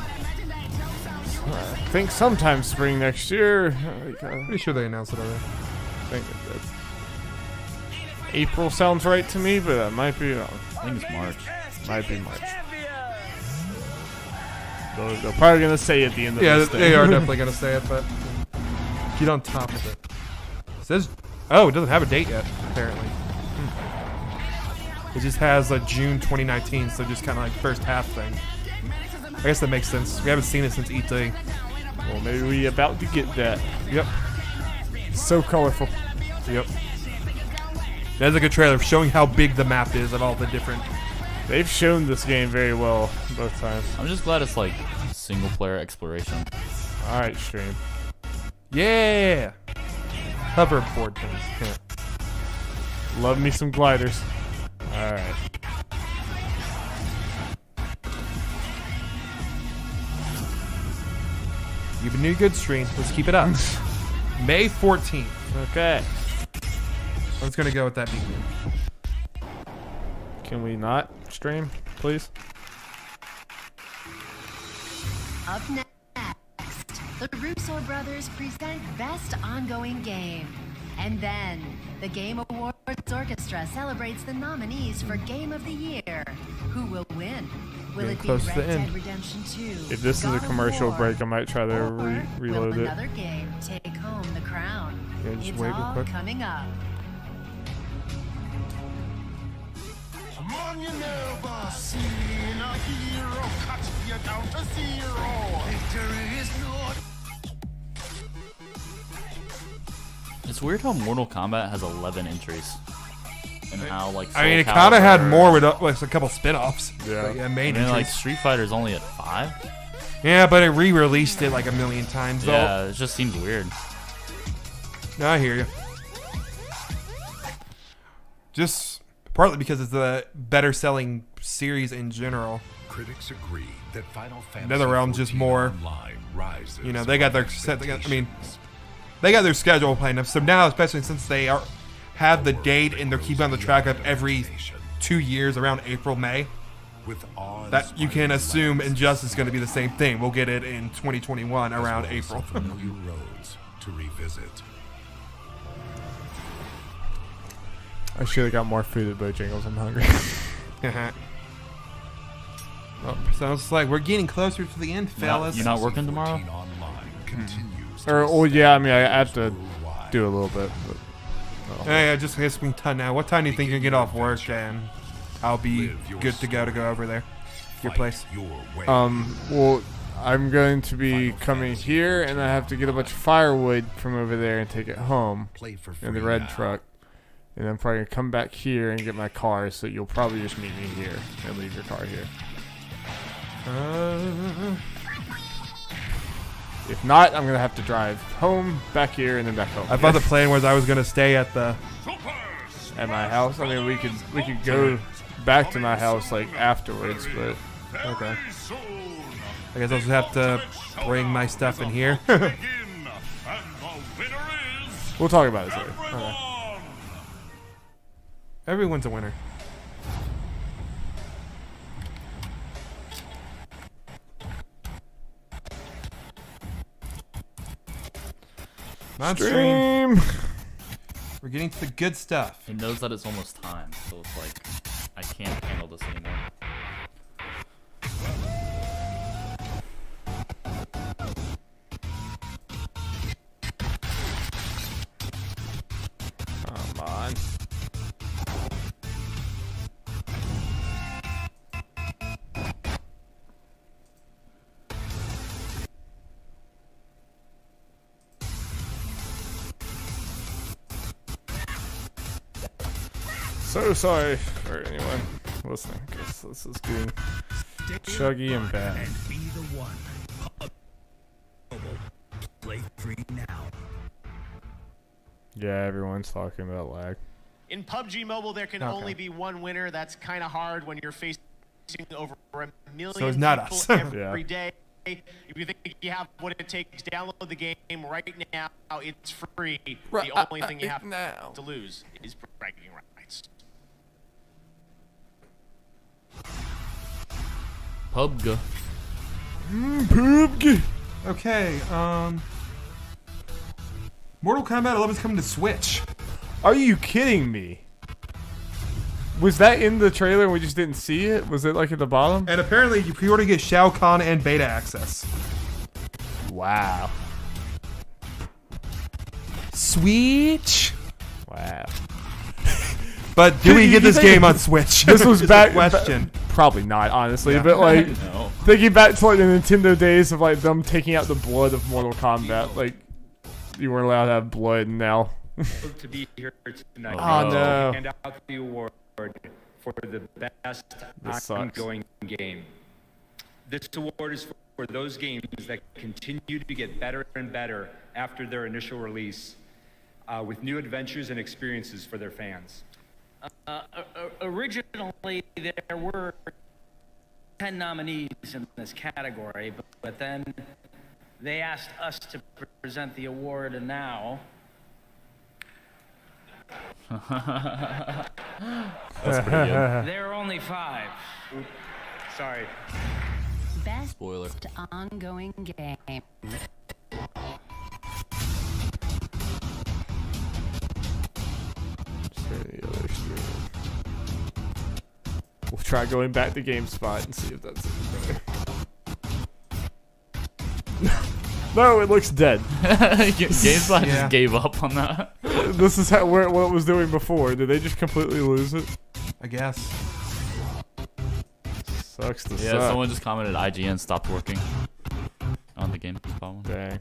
I think sometime spring next year. Pretty sure they announced it already. I think that's April sounds right to me, but that might be wrong. I think it's March. Might be March. They're probably gonna say at the end of this thing. They are definitely gonna say it, but get on top of it. It says, oh, it doesn't have a date yet, apparently. It just has a June 2019, so just kind of like first half thing. I guess that makes sense. We haven't seen it since E3. Well, maybe we about to get that. Yep. So colorful. Yep. That's a good trailer showing how big the map is of all the different. They've shown this game very well both times. I'm just glad it's like single player exploration. All right, stream. Yeah. Hoverboard things. Yeah. Love me some gliders. All right. You've been doing good, stream. Let's keep it up. May 14th. Okay. I'm just gonna go with that beginning. Can we not stream, please? Up next, the Russo brothers present Best Ongoing Game. And then, the Game Awards Orchestra celebrates the nominees for Game of the Year. Who will win? Will it be close Red to the Dead end. Redemption 2? If this is a God of commercial War, break, I might try to or reload will it. another game take home the crown? Yeah, just It's wait real all quick. coming up. Man, you never seen a hero cut you down to zero. Victory is not. It's weird how Mortal Kombat has 11 entries. And how like I mean, it Soul kind of had Calibur- more with like a couple spin-offs. Yeah. But, main and then, like entries. Street Fighter's only at 5. Yeah, but it re-released it like a million times. Yeah, it just seems weird. No, I hear you. Just partly because it's the better-selling series in general. Critics agree that Final Fantasy NetherRealm's just more. Online rises You know, they got their set. They got their schedule planned up. So now, especially since they have the date and they're keeping on the track of every 2 years around April, May. That you can assume Injustice is going to be the same thing. We'll get it in 2021 around April. Familiar roads to revisit. I should have got more food at Bojangles. I'm hungry. Oh, sounds like we're getting closer to the end, fellas. You're not working tomorrow? Yeah, I mean, I have to do a little bit. But, yeah, just guess we can now. What time do you think you'll get off work, and I'll be good to go over there? Your place. Well, I'm going to be coming here, and I have to get a bunch of firewood from over there and take it home in the red truck. And I'm probably going to come back here and get my car, so you'll probably just meet me here and leave your car here. If not, I'm going to have to drive home, back here, and then back home. I thought the plan was I was going to stay at my house. I mean, we could go back to my house like afterwards, but okay. I guess I'll just have to bring my stuff in here. We'll talk about it later. Okay. Everyone's a winner. Stream. We're getting to the good stuff. It knows that it's almost time, so it's like I can't handle this anymore. Come on. So sorry for anyone listening, because this is getting chuggy and bad. And be the one. Play free now. Yeah, everyone's talking about lag. In PUBG Mobile, there can only be one winner. That's kind of hard when you're facing over a million So it's not people us. every day. If you think you have what it takes, download the game right now. It's free. The only thing you have to lose is bragging rights. PUBG. PUBG. Okay, Mortal Kombat 11 is coming to Switch. Are you kidding me? Was that in the trailer and we just didn't see it? Was it like at the bottom? And apparently you pre-order get Shao Kahn and beta access. Wow. Switch. Wow. But do we get this game on Switch? This was back question. Probably not, honestly. Yeah. But like, No. thinking back to like the Nintendo days of like them taking out the blood of Mortal Kombat, like you weren't allowed to have blood now. To be here tonight. Oh, no. Hand out the award for the best ongoing game. This award is for those games that continue to get better and better after their initial release, with new adventures and experiences for their fans. Originally, there were 10 nominees in this category, but then they asked us to present the award, and now... That's pretty good. There are only 5. Oops. Sorry. Best Spoiler. ongoing game. We'll try going back to GameSpot and see if that's any better. No, it looks dead. GameSpot just gave up on that. This is what it was doing before. Did they just completely lose it? I guess. Sucks to Yeah, suck. someone just commented IGN stopped working on the game problem. Dang.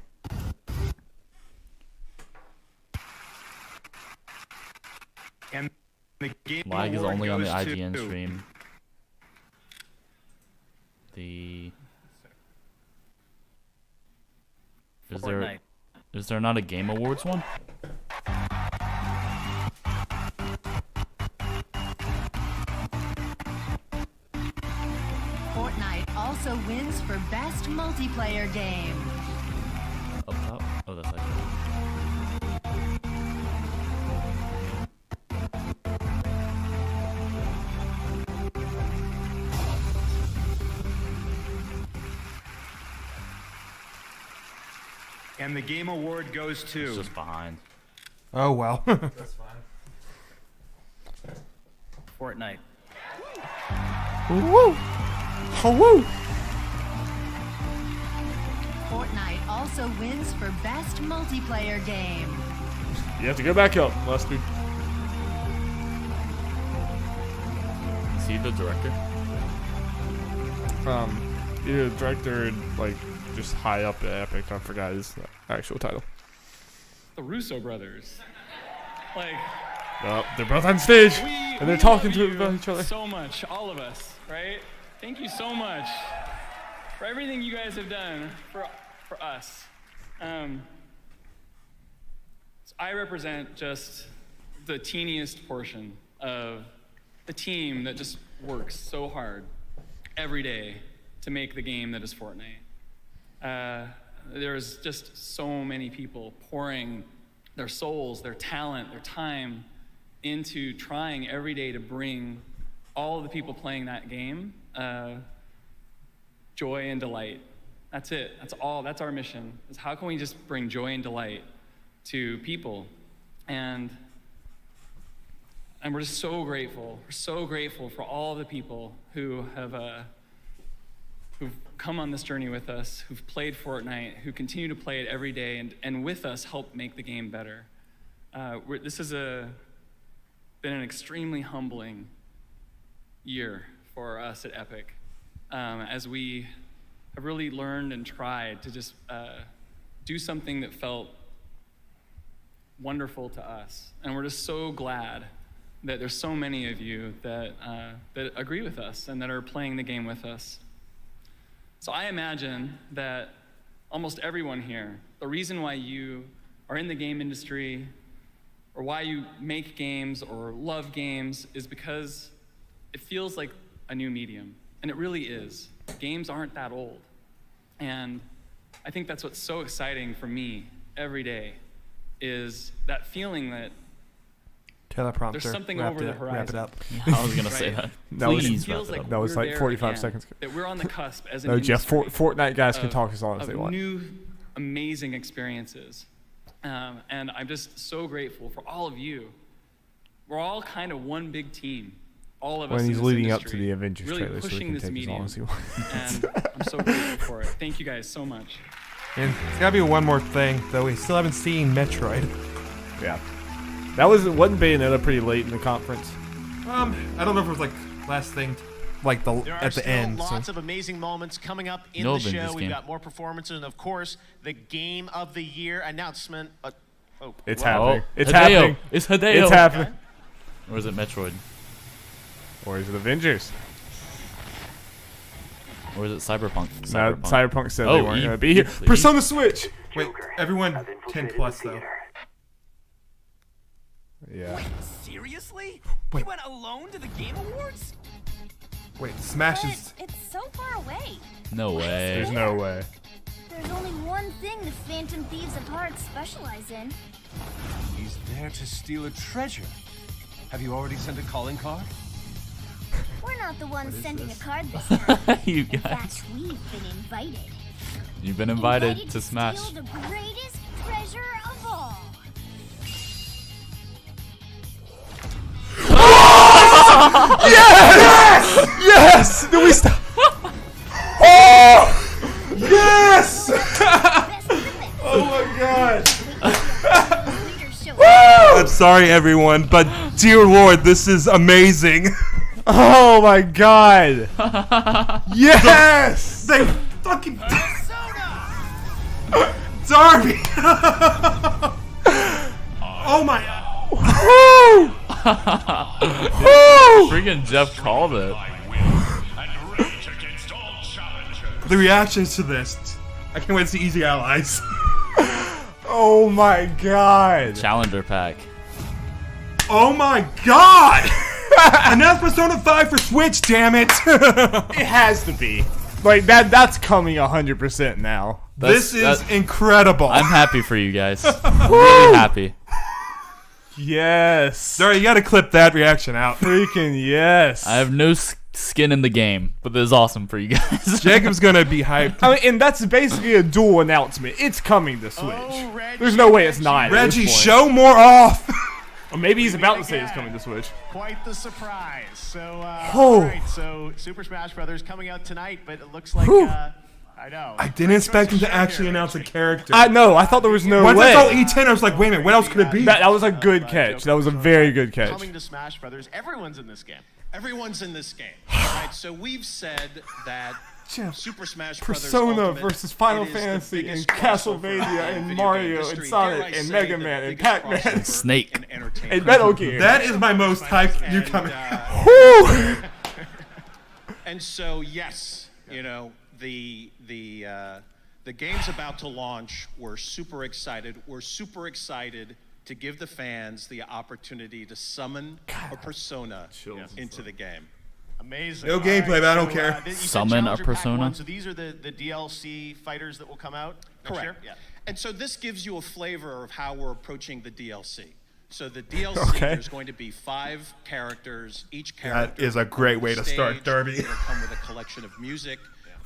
And the game Lag is award only on the goes to- IGN stream. Fortnite. Is there not a Game Awards one? Fortnite also wins for best multiplayer game. Up top? Oh, that's actually. And the game award goes to... It's just behind. Oh, well. That's fine. Fortnite. Woo! Hello. Fortnite also wins for best multiplayer game. You have to go back up, Lester. Is he the director? Either the director, or, like, just high up at Epic. I forgot his actual title. The Russo brothers. Like, they're both on stage, and they're talking to each other. So much, all of us, right? Thank you so much for everything you guys have done for us. So I represent just the teeniest portion of the team that just works so hard every day to make the game that is Fortnite. There's just so many people pouring their souls, their talent, their time into trying every day to bring all of the people playing that game joy and delight. That's it. That's all. That's our mission. Is how can we just bring joy and delight to people? And we're just so grateful. We're so grateful for all of the people who have who've come on this journey with us, who've played Fortnite, who continue to play it every day, and with us help make the game better. This has been an extremely humbling year for us at Epic, as we have really learned and tried to just do something that felt wonderful to us. And we're just so glad that there's so many of you that agree with us and that are playing the game with us. So I imagine that almost everyone here, the reason why you are in the game industry or why you make games or love games is because it feels like a new medium, and it really is. Games aren't that old. And I think that's what's so exciting for me every day is that feeling that teleprompter. There's something over the horizon. Wrap it up. Yeah, I was gonna say that. Please wrap it up. That was like 45 seconds. That we're on the cusp as an no, Jeff. Fortnite guys can of, talk as long as they want. New, amazing experiences, and I'm just so grateful for all of you. We're all kind of one big team. All of us. When he's in this leading industry, up to the Avengers really trailer, so he pushing can this take as long medium, as he wants. and I'm so grateful for it. Thank you guys so much. And there's gotta be one more thing, though. We still haven't seen Metroid. Yeah. That wasn't Bayonetta pretty late in the conference? I don't know if it was like last thing, like at the end. Lots of amazing moments coming up in the show. We've got more performances, and of course, the Game of the Year announcement. It's happening. It's Hideo. happening. It's Hideo. It's happening. Or is it Metroid? Or is it Avengers? Or is it Cyberpunk? No, Cyberpunk said they weren't going to be here. Please. Persona Switch! Wait, everyone 10 plus though. Yeah. Wait, seriously? Wait. You went alone to the Game Awards? Wait, Smash is... It's so far away. No way. There's no way. There's only one thing the Phantom Thieves of Hearts specialize in. He's there to steal a treasure. Have you already sent a calling card? We're not the ones sending this? a card this time. You In guys. fact, we've been invited. You've been invited to Smash. Steal the greatest treasure of all. Yes! Yes! Do we stop? Oh! Yes! Oh my god! I'm sorry, everyone, but dear Lord, this is amazing. Oh my god! Yes! They fucking Darby! Oh my! Freaking Jeff called it. The reactions to this, I can't wait to see Easy Allies. Oh my god! Challenger pack. Oh my god! Another Persona 5 for Switch, damn it! It has to be. Like that's coming 100% now. This is incredible. I'm happy for you guys. Really happy. Yes. Sorry, you gotta clip that reaction out. Freaking yes. I have no skin in the game, but this is awesome for you guys. Jacob's gonna be hyped. I mean, and that's basically a dual announcement. It's coming to Switch. There's no way it's not. Reggie, show more off. Or maybe he's about to say it's coming to Switch. Quite the surprise. So, Oh. all right, so Super Smash Brothers coming out tonight, but it looks like, I know. I didn't expect him to actually announce a character. I know. I thought there was no Once way. I saw E10, I was like, wait a minute, what else could it be? That was a good catch. That was a very good catch. Coming to Smash Brothers, everyone's in this game. Everyone's in this game. Right, so we've said that Super Smash Brothers Persona Ultimate, versus Final it is the Fantasy and biggest crossover Castlevania in and video Mario game and history. Sonic Dare I and say Mega the Man and biggest Pac-Man. crossover Snake. in entertainment. And Metal Gear. That is my most hyped you coming. And so yes, you know, the game's about to launch. We're super excited. We're super excited to give the fans the opportunity to summon a persona into the game. Amazing. No gameplay, but I don't care. You said Summon a Challenger Pack persona? 1, so these are the DLC fighters that will come out next year? Correct. Yeah. And so this gives you a flavor of how we're approaching the DLC. So the DLC, Okay. there's going to be 5 characters. Each character That is a great way to start, stage. Darby. It'll come with a collection of music.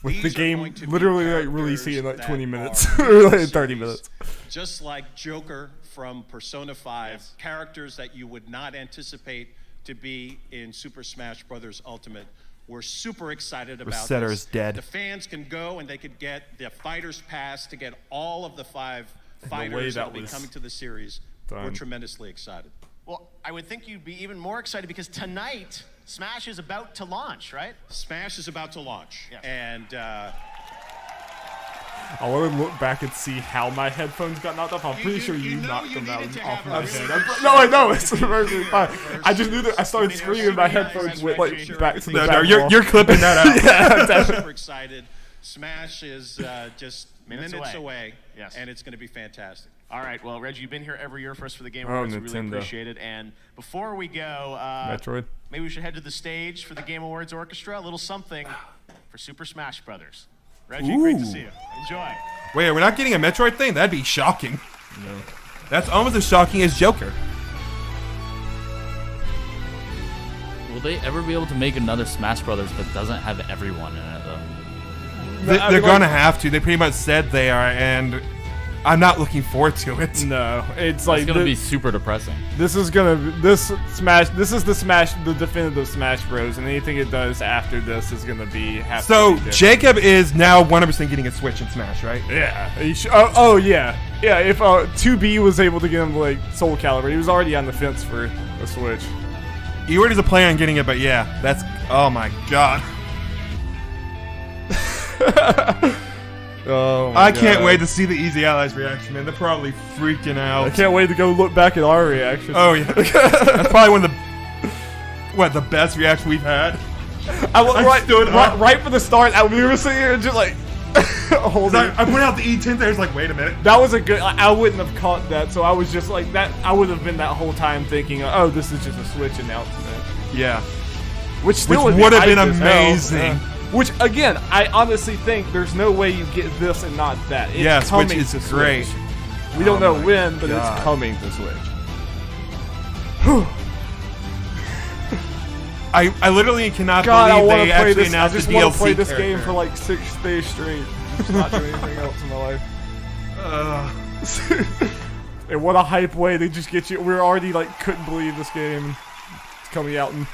With the These are game going to be literally like characters releasing in like that 20 are minutes. new Or to 30 the minutes. series. Just like Joker from Persona 5, characters that you would not anticipate to be in Super Smash Brothers Ultimate. We're super excited about Resetter this. is dead. The fans can go and they could get the Fighters Pass to get all of the 5 And the way fighters that that will be was coming to the series. We're done. tremendously excited. Well, I would think you'd be even more excited because tonight, Smash is about to launch, right? Smash is about to launch. Yes. And I want to look back and see how my headphones got knocked off. I'm pretty sure you knocked them out off my head. No, I know it's perfectly fine. I just knew that I started screaming. My headphones went like back to the back. No, you're wall. clipping that out. Yeah, I'm definitely. super excited. Smash is just minutes away. Yes. And it's going to be fantastic. All right, well, Reggie, you've been here every year for us for the Game Oh, Awards. We really Nintendo. appreciate it. And before we go, Metroid. maybe we should head to the stage for the Game Awards Orchestra. A little something for Super Smash Brothers. Reggie, great to see you. Enjoy. Wait, we're not getting a Metroid thing? That'd be shocking. No. That's almost as shocking as Joker. Will they ever be able to make another Smash Brothers that doesn't have everyone in it though? They're gonna have to. They pretty much said they are, and I'm not looking forward to it. No, it's like gonna be super depressing. This is the definitive Smash Bros. And anything it does after this is gonna be. So Jacob is now 100% getting a Switch in Smash, right? Yeah. Oh yeah. Yeah. If 2B was able to get him like Soul Calibur, he was already on the fence for a Switch. He already has a plan on getting it, but yeah, that's oh my god. Oh my I can't God. wait to see the Easy Allies reaction, man. They're probably freaking out. I can't wait to go look back at our reaction. Oh yeah, that's probably one of the best reactions we've had. I stood up. right from the start. We were sitting here just like holding. I put out the E10 there. It's like, wait a minute. That was a good. I wouldn't have caught that, so I was just like that. I would have been that whole time thinking, oh, this is just a Switch announcement. Yeah, which still would have been amazing. Which again, I honestly think there's no way you get this and not that. It's Yeah, Switch coming is to great. Switch. We don't know my when, but God. it's coming to Switch. I literally cannot God, I believe want they to play actually this. I announced just the want DLC to play this character. game for like 6 days straight. Just not do anything else in my life. And what a hype way they just get you. We're already like couldn't believe this game. It's coming out in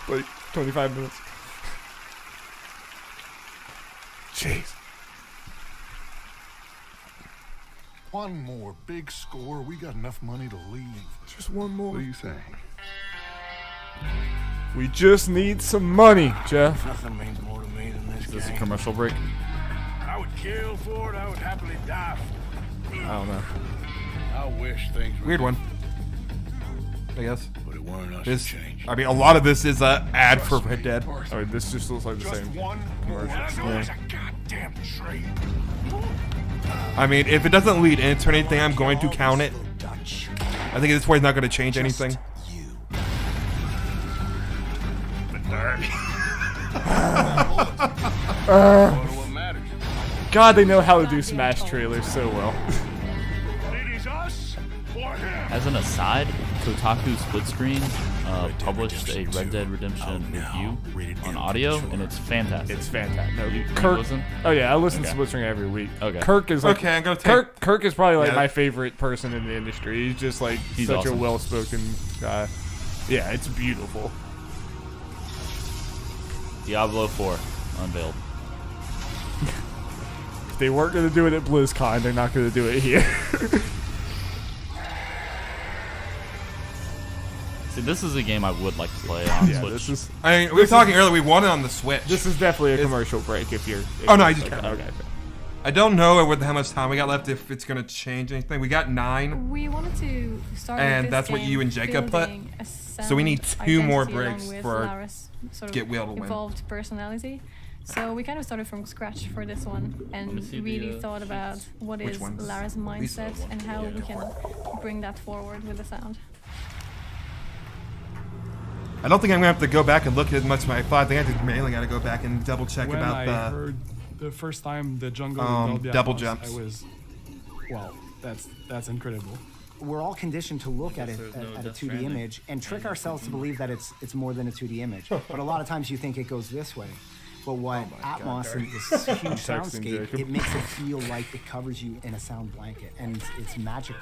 like 25 minutes. Jeez. One more big score. We got enough money to leave. Just one more. What do you say? We just need some money, Jeff. Nothing means more to me than this Is this a game. commercial break? I would kill for it. I would happily die for it. I don't know. I wish things were Weird one. I guess. But it weren't us This, to change. I mean, a lot of this is an ad for Red Dead. Oh, this just looks like the Just same one more. commercial. That's a goddamn trade. I mean, if it doesn't lead into anything, I'm going to count it. I think this way is not going to change anything. What matters? God, they know how to do Smash trailers so well. It is us or him. As an aside, Kotaku split screen published a Red Dead Redemption review on audio, and it's fantastic. It's fantastic. No, You Kirk. listen? Oh yeah, I listen to Okay. Splitstring every week. Okay. Kirk is like Okay, I'm gonna take- Kirk is probably like Yeah. my favorite person in the industry. He's just like He's such awesome. a well-spoken guy. Yeah, it's beautiful. Diablo 4 unveiled. If they weren't gonna do it at BlizzCon, they're not gonna do it here. See, this is a game I would like to play on Yeah, Switch. this is. I mean, we were talking earlier. We want it on the Switch. This is definitely a commercial break. If you're. Oh no, I just okay. can't. Okay. I don't know with how much time we got left. If it's gonna change anything, we got 9. We wanted to start with And this that's what game you and Jacob put. building a So we need sound 2 more identity along breaks with for Lara's sort of Get Will to win. evolved personality. So we kind of started from scratch for this one and see really the, thought about what Which is ones? Lara's These are the mindset ones. and how we can bring that forward with the sound. I don't think I'm gonna have to go back and look at as much as I thought. I think I just mainly gotta go back and double check When about I the. heard the first time the jungle double jumps. I was, wow, that's incredible. We're all conditioned to look at it There's no at a Death 2D Stranding. image and trick ourselves to believe that it's more than a 2D image. But a lot of times you think it goes this way. But what Atmos and this huge Texting soundscape, Jacob. it makes it feel like it covers you in a sound blanket, and it's magical.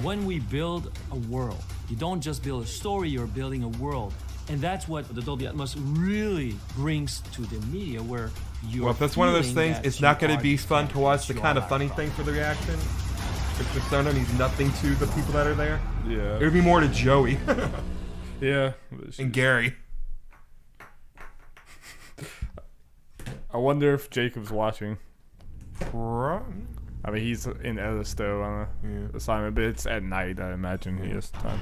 When we build a world, you don't just build a story, you're building a world. And that's what the Dolby Atmos really brings to the media, where you're Well, if that's one of those feeling things, that it's not you going to are be the fun to watch. The you kind are of funny thing for the reaction. If Persona means nothing to the people that are there. Yeah. It would be more to Joey. Yeah. And Gary. I wonder if Jacob's watching. Right. I mean, he's in Edisto on a assignment, but it's at night. I imagine he has time.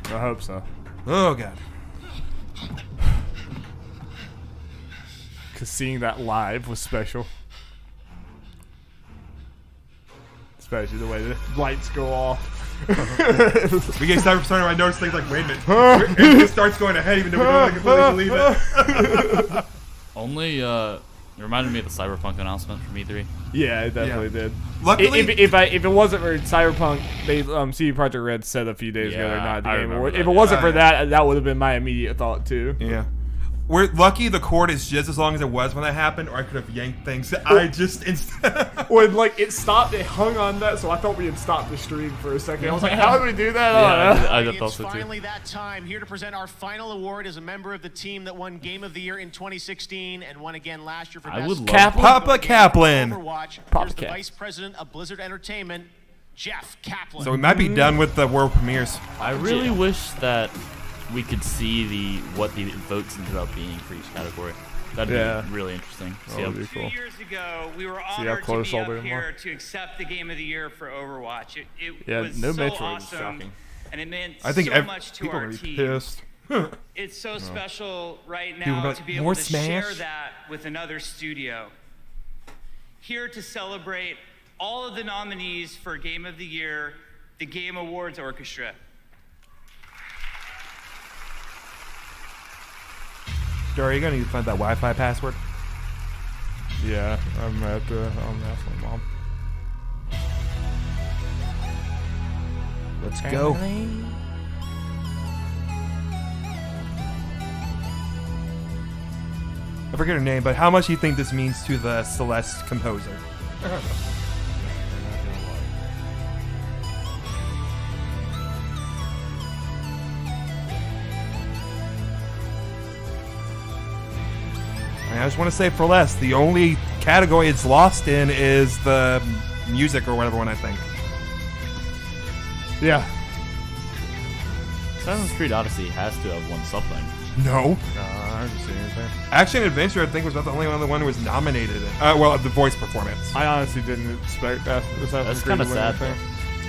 I hope so. Oh god. Because seeing that live was special. Especially the way the lights go off. We get started from I notice things like, wait a minute. It starts going ahead even though we don't completely believe it. Only, it reminded me of the Cyberpunk announcement from E3. Yeah, it definitely did. Luckily, if it wasn't for Cyberpunk, they CD Projekt Red said a few days ago they're not the I Game remember Award. that, If it wasn't for that would have been my immediate thought too. Yeah. We're lucky the cord is just as long as it was when that happened, or I could have yanked things. I just When like it stopped, it hung on that, so I thought we had stopped the stream for a second. I was like, how did we do that? I It's thought so too. finally that time. Here to present our final award as a member of the team that won Game of the Year in 2016 and won again last year for I Best would love Ongoing Papa Game Kaplan. Overwatch. Papa Here's the Cap. Vice President of Blizzard Entertainment, Jeff Kaplan. So we might be done with the world premieres. I really wish that we could see what the votes ended up being for each category. That'd be really interesting. See how, 2 years ago, we were how honored to close be all up they here are. to accept the Game of the Year for Overwatch. It Yeah, was no so Metroid was awesome, shocking. and it meant I think so much to people our are gonna be team. pissed. It's so special right People now got to be more able to share Smash? that with another studio. Here to celebrate all of the nominees for Game of the Year, the Game Awards Orchestra. Dory, you gonna need to find that Wi-Fi password. Yeah, I'm gonna ask my mom. Let's go. I forget her name, but how much do you think this means to the Celeste composer? I just want to say for less, the only category it's lost in is the music or whatever one, I think. Yeah. Assassin's Creed Odyssey has to have won something. No. No, I haven't seen anything. Action Adventure, I think, was about the only one who was nominated. Well, the voice performance. I honestly didn't expect that. That's kind of sad, though.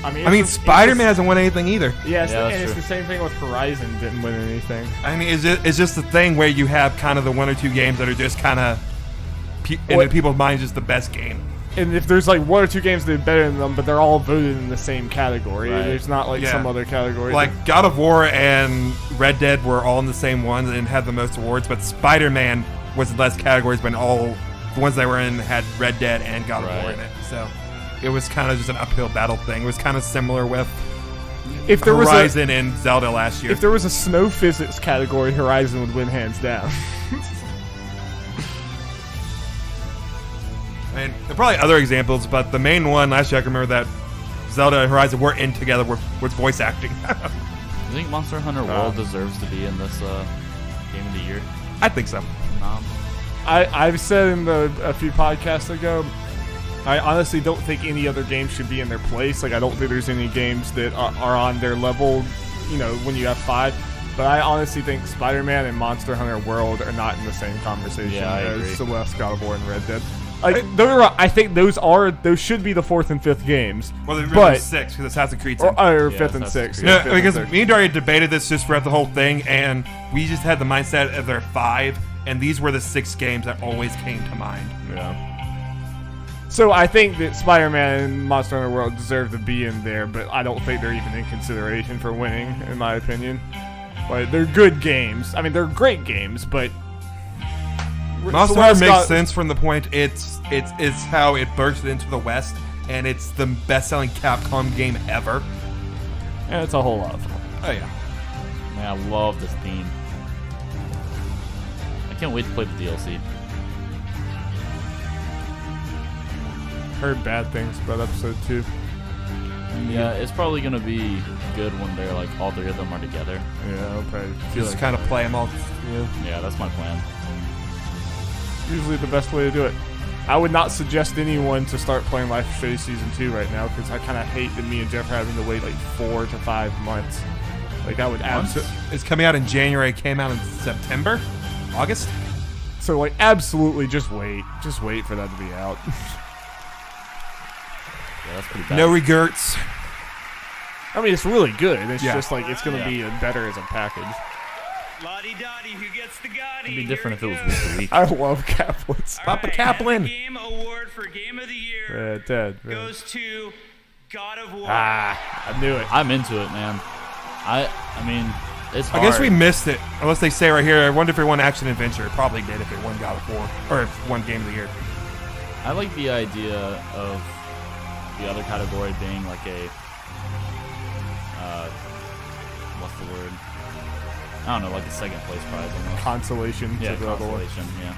I mean, I mean, Spider-Man hasn't won anything either. Yeah, and it's the same thing with Horizon. Didn't win anything. I mean, it's just the thing where you have kind of the one or two games that are just kind of, in people's minds, just the best game. And if there's like one or two games that are better than them, but they're all voted in the same category, Right. there's not like some other category. Like God of War and Red Dead were all in the same ones and had the most awards, but Spider-Man was less categories, but all the ones that were in had Red Dead and God of War in it. So it was kind of just an uphill battle thing. It was kind of similar with if there Horizon and Zelda last year. If there was a snow physics category, Horizon would win hands down. I mean, there are probably other examples, but the main one last year I can remember that Zelda and Horizon were in together with voice acting. Do you think Monster Hunter World deserves to be in this Game of the Year? I think so. I've said in a few podcasts ago, I honestly don't think any other game should be in their place. Like, I don't think there's any games that are on their level, when you have 5. But I honestly think Spider-Man and Monster Hunter World are not in the same conversation as Celeste, God of War, and Red Dead. Like, I think those should be the 4th and 5th games. Well, they're really 6 because Assassin's Creed. Or 5th and 6th. Yeah, because me and Darby debated this just throughout the whole thing, and we just had the mindset of they're 5, and these were the 6 games that always came to mind. Yeah. So I think that Spider-Man and Monster Hunter World deserve to be in there, but I don't think they're even in consideration for winning, in my opinion. Like, they're good games. I mean, they're great games, but Monster Hunter makes sense from the point it's how it bursted into the West, and it's the best-selling Capcom game ever. And it's a whole lot of fun. Oh yeah. Man, I love this theme. I can't wait to play the DLC. Heard bad things about episode 2. Yeah, it's probably gonna be good when they're like all 3 of them are together. Yeah, I'll probably just kind of play them all. Yeah, that's my plan. Usually the best way to do it. I would not suggest anyone to start playing Life is Strange Season 2 right now, because I kind of hate that me and Jeff are having to wait like 4 to 5 months. Like, I would absolutely... It's coming out in January. It came out in September? August? So, like, absolutely just wait. Just wait for that to be out. Yeah, that's pretty bad. No regrets. I mean, it's really good. It's Yeah. just like, it's going to be better as a package. Lottie Dottie, who gets the Gotti? It'd be different if it was week to week. I love Kaplans. Papa Kaplan. Game award for Game of the Year Dead. goes to God of War. I knew it. I'm into it, man. I mean, it's hard. I guess we missed it. Unless they say right here, I wonder if it won Action Adventure. It probably did if it won God of War. Or if it won Game of the Year. I like the idea of the other category being like a what's the word? I don't know, like a second place prize almost. Consolation. Yeah, to the other one. consolation. Yeah.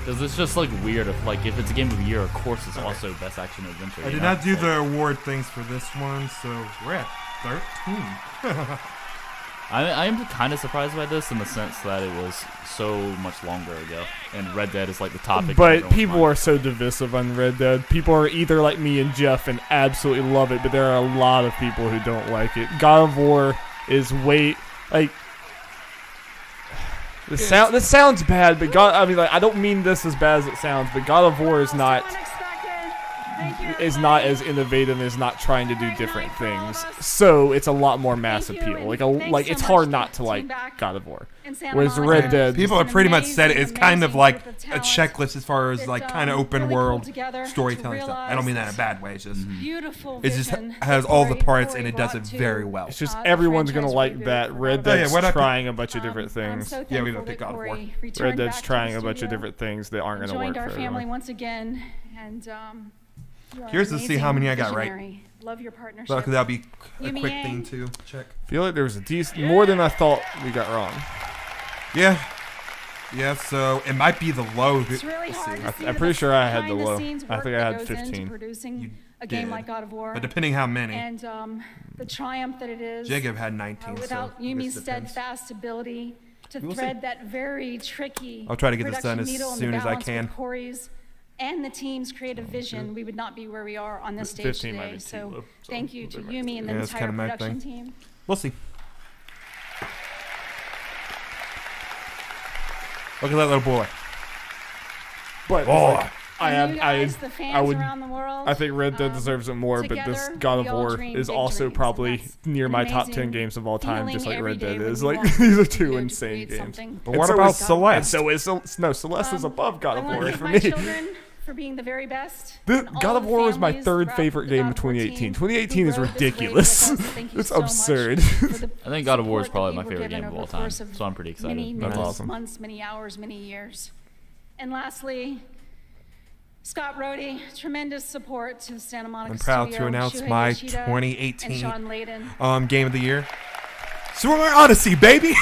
Because it's just like weird if it's a Game of the Year, of course it's also Best Action Adventure. I did not do the award things for this one, so we're at 13. I am kind of surprised by this in the sense that it was so much longer ago, and Red Dead is like the topic. But people are so divisive on Red Dead. People are either like me and Jeff and absolutely love it, but there are a lot of people who don't like it. God of War is like this sounds bad, but I don't mean this as bad as it sounds, but God of War is not as innovative, is not trying to do different things. So it's a lot more mass appeal. Like it's hard not to like God of War. Whereas Red Dead, people have pretty much said it's kind of like a checklist as far as like kind of open world storytelling stuff. I don't mean that in a bad way. It's just it just has all the parts and it does it very well. It's just everyone's gonna like that. Red Dead's trying a bunch of different things. Yeah, we don't pick God of War. Red Dead's trying a bunch of different things that aren't gonna work for our family everyone. once again, and Here's to see how many I got right. Love your partnership. Because that'll be a Yumi quick Yang. thing to check. I feel like there was a decent more than I thought we got wrong. Yeah. Yeah, so it might be the low. It's really hard to see I'm pretty sure I had the behind low. scenes I work think I that had goes into 15. producing a game like God of War. But depending how many. And the triumph that it is. Jacob had 19. Without so Yumi's this depends. steadfast ability to We'll see. thread that very tricky. I'll try to get this done production as needle in the soon as I balance can. with Corey's and the team's creative vision, we would not be where we are on this stage 15 might today. be too So low, thank you to Yumi and the Yeah, that's entire kinda my production thing. team. We'll see. Look at that little boy. But boy. I think Red Dead deserves it more, but this God of War is also probably near my top 10 games of all time, just like Red Dead is. Like these are two insane games. But what about Celeste? And so is Celeste is above God of War for my me. children for being the very best. God of War was my third favorite game of 2018. 2018 is ridiculous. It's absurd. I think God of War is probably my favorite game of all time, so I'm pretty excited. Many That's awesome. months, many hours, many years. And lastly, Scott Rohde, tremendous support to Santa Monica I'm proud Studio, to announce Shuhei my Yoshida, and 2018 Sean Layden. Game of the year. Super Mario Odyssey, baby!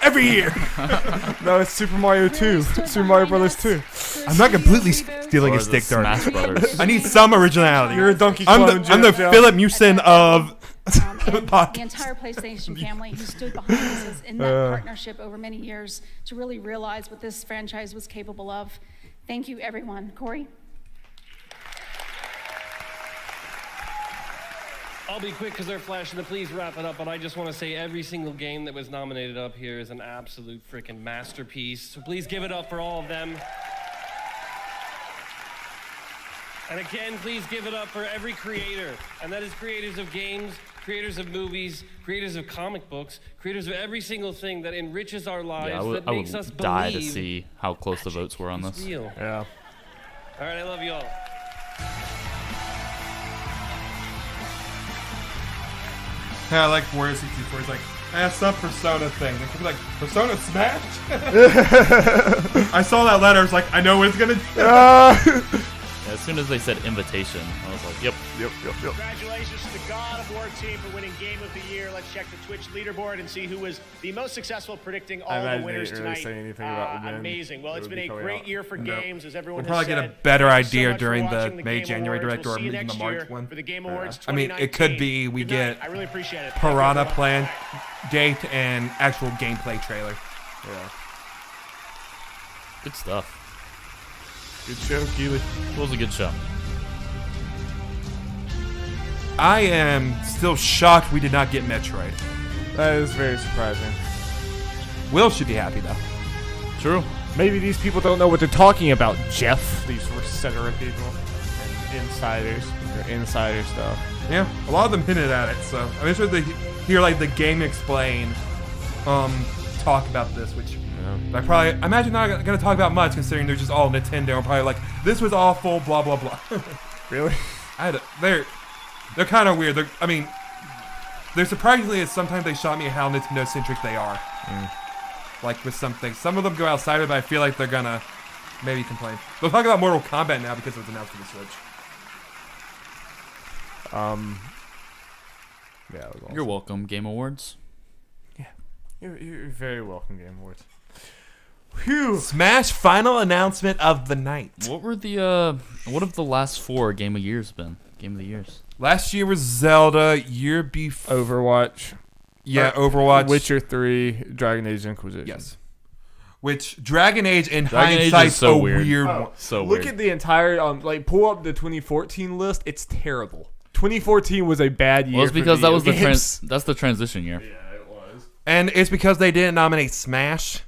Every year. No, it's Super Mario 2. Super Mario Brothers 2. I'm not completely stealing Or his the stick, Darby. Smash Brothers. I need some originality. You're a Donkey I'm Clone, the, I'm the Jeff. Philip Mewson of And the podcast. entire PlayStation family who stood behind us in that partnership over many years to really realize what this franchise was capable of. Thank you, everyone. Corey? I'll be quick because they're flashing to please wrap it up, but I just want to say every single game that was nominated up here is an absolute freaking masterpiece. So please give it up for all of them. And again, please give it up for every creator. And that is creators of games, creators of movies, creators of comic books, creators of every single thing that enriches our lives, Yeah, that I makes us would die to believe see how close the votes were on this. real. Yeah. All right, I love you all. Yeah, I like Warrior 64. It's like, that's some Persona thing. They could be like, Persona Smash? I saw that letter. I was like, I know what it's going to do. Yeah, as soon as they said invitation, I was like, yep. Congratulations to the God of War team for winning Game of the Year. Let's check the Twitch leaderboard and see who was the most successful predicting all the winners really tonight. say anything about the men. Amazing. Well, That it's would been be a coming great out. year for No. games, as everyone We'll probably has get said. a better Thank you so idea much for during the watching May, Game January Awards. direct, or We'll see you maybe the next March year one. for the Game Awards I mean, it could 2019. be we Good night. get I really appreciate it. Piranha Plant date and actual gameplay trailer. Yeah. Good stuff. Good show, Keely. It was a good show. I am still shocked we did not get Metroid. That is very surprising. Will should be happy, though. True. Maybe these people don't know what they're talking about, Jeff. These Resetera people. And insiders. They're insider stuff. Yeah, a lot of them hinted at it, so I'm interested to hear, like, the Game Explain talk about this, which I imagine not going to talk about much, considering they're just all Nintendo and probably like, this was awful, blah, blah, blah. Really? They're kind of weird. They're surprisingly, sometimes they shock me at how Nintendo-centric they are. Like with some things. Some of them go outside of it, but I feel like they're going to maybe complain. They'll talk about Mortal Kombat now because it was announced for the Switch. Yeah, it was awesome. You're welcome, Game Awards. Yeah. You're very welcome, Game Awards. Whew. Smash final announcement of the night. What were the what have the last 4 Game of Years been? Game of the Years. Last year was Zelda. Year before Overwatch. Yeah, Overwatch. Witcher 3, Dragon Age Inquisition. Yes. Which Dragon Age in Dragon Age hindsight's is so a weird. one. So Look weird. at the entire pull up the 2014 list. It's terrible. 2014 was a bad year. Well, it's because that was games. that's the transition year. Yeah, it was. And it's because they didn't nominate Smash.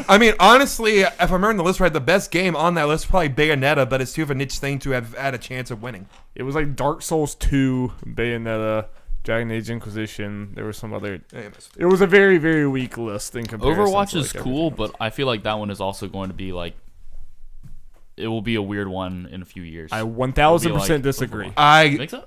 I mean, honestly, if I'm remembering the list right, the best game on that list is probably Bayonetta, but it's too of a niche thing to have had a chance of winning. It was like Dark Souls 2, Bayonetta, Dragon Age Inquisition. There was some other. It was a very, very weak list in comparison. Overwatch to, is cool, but I feel like that one is also going to be like. It will be a weird one in a few years. I 1000% disagree. Think so?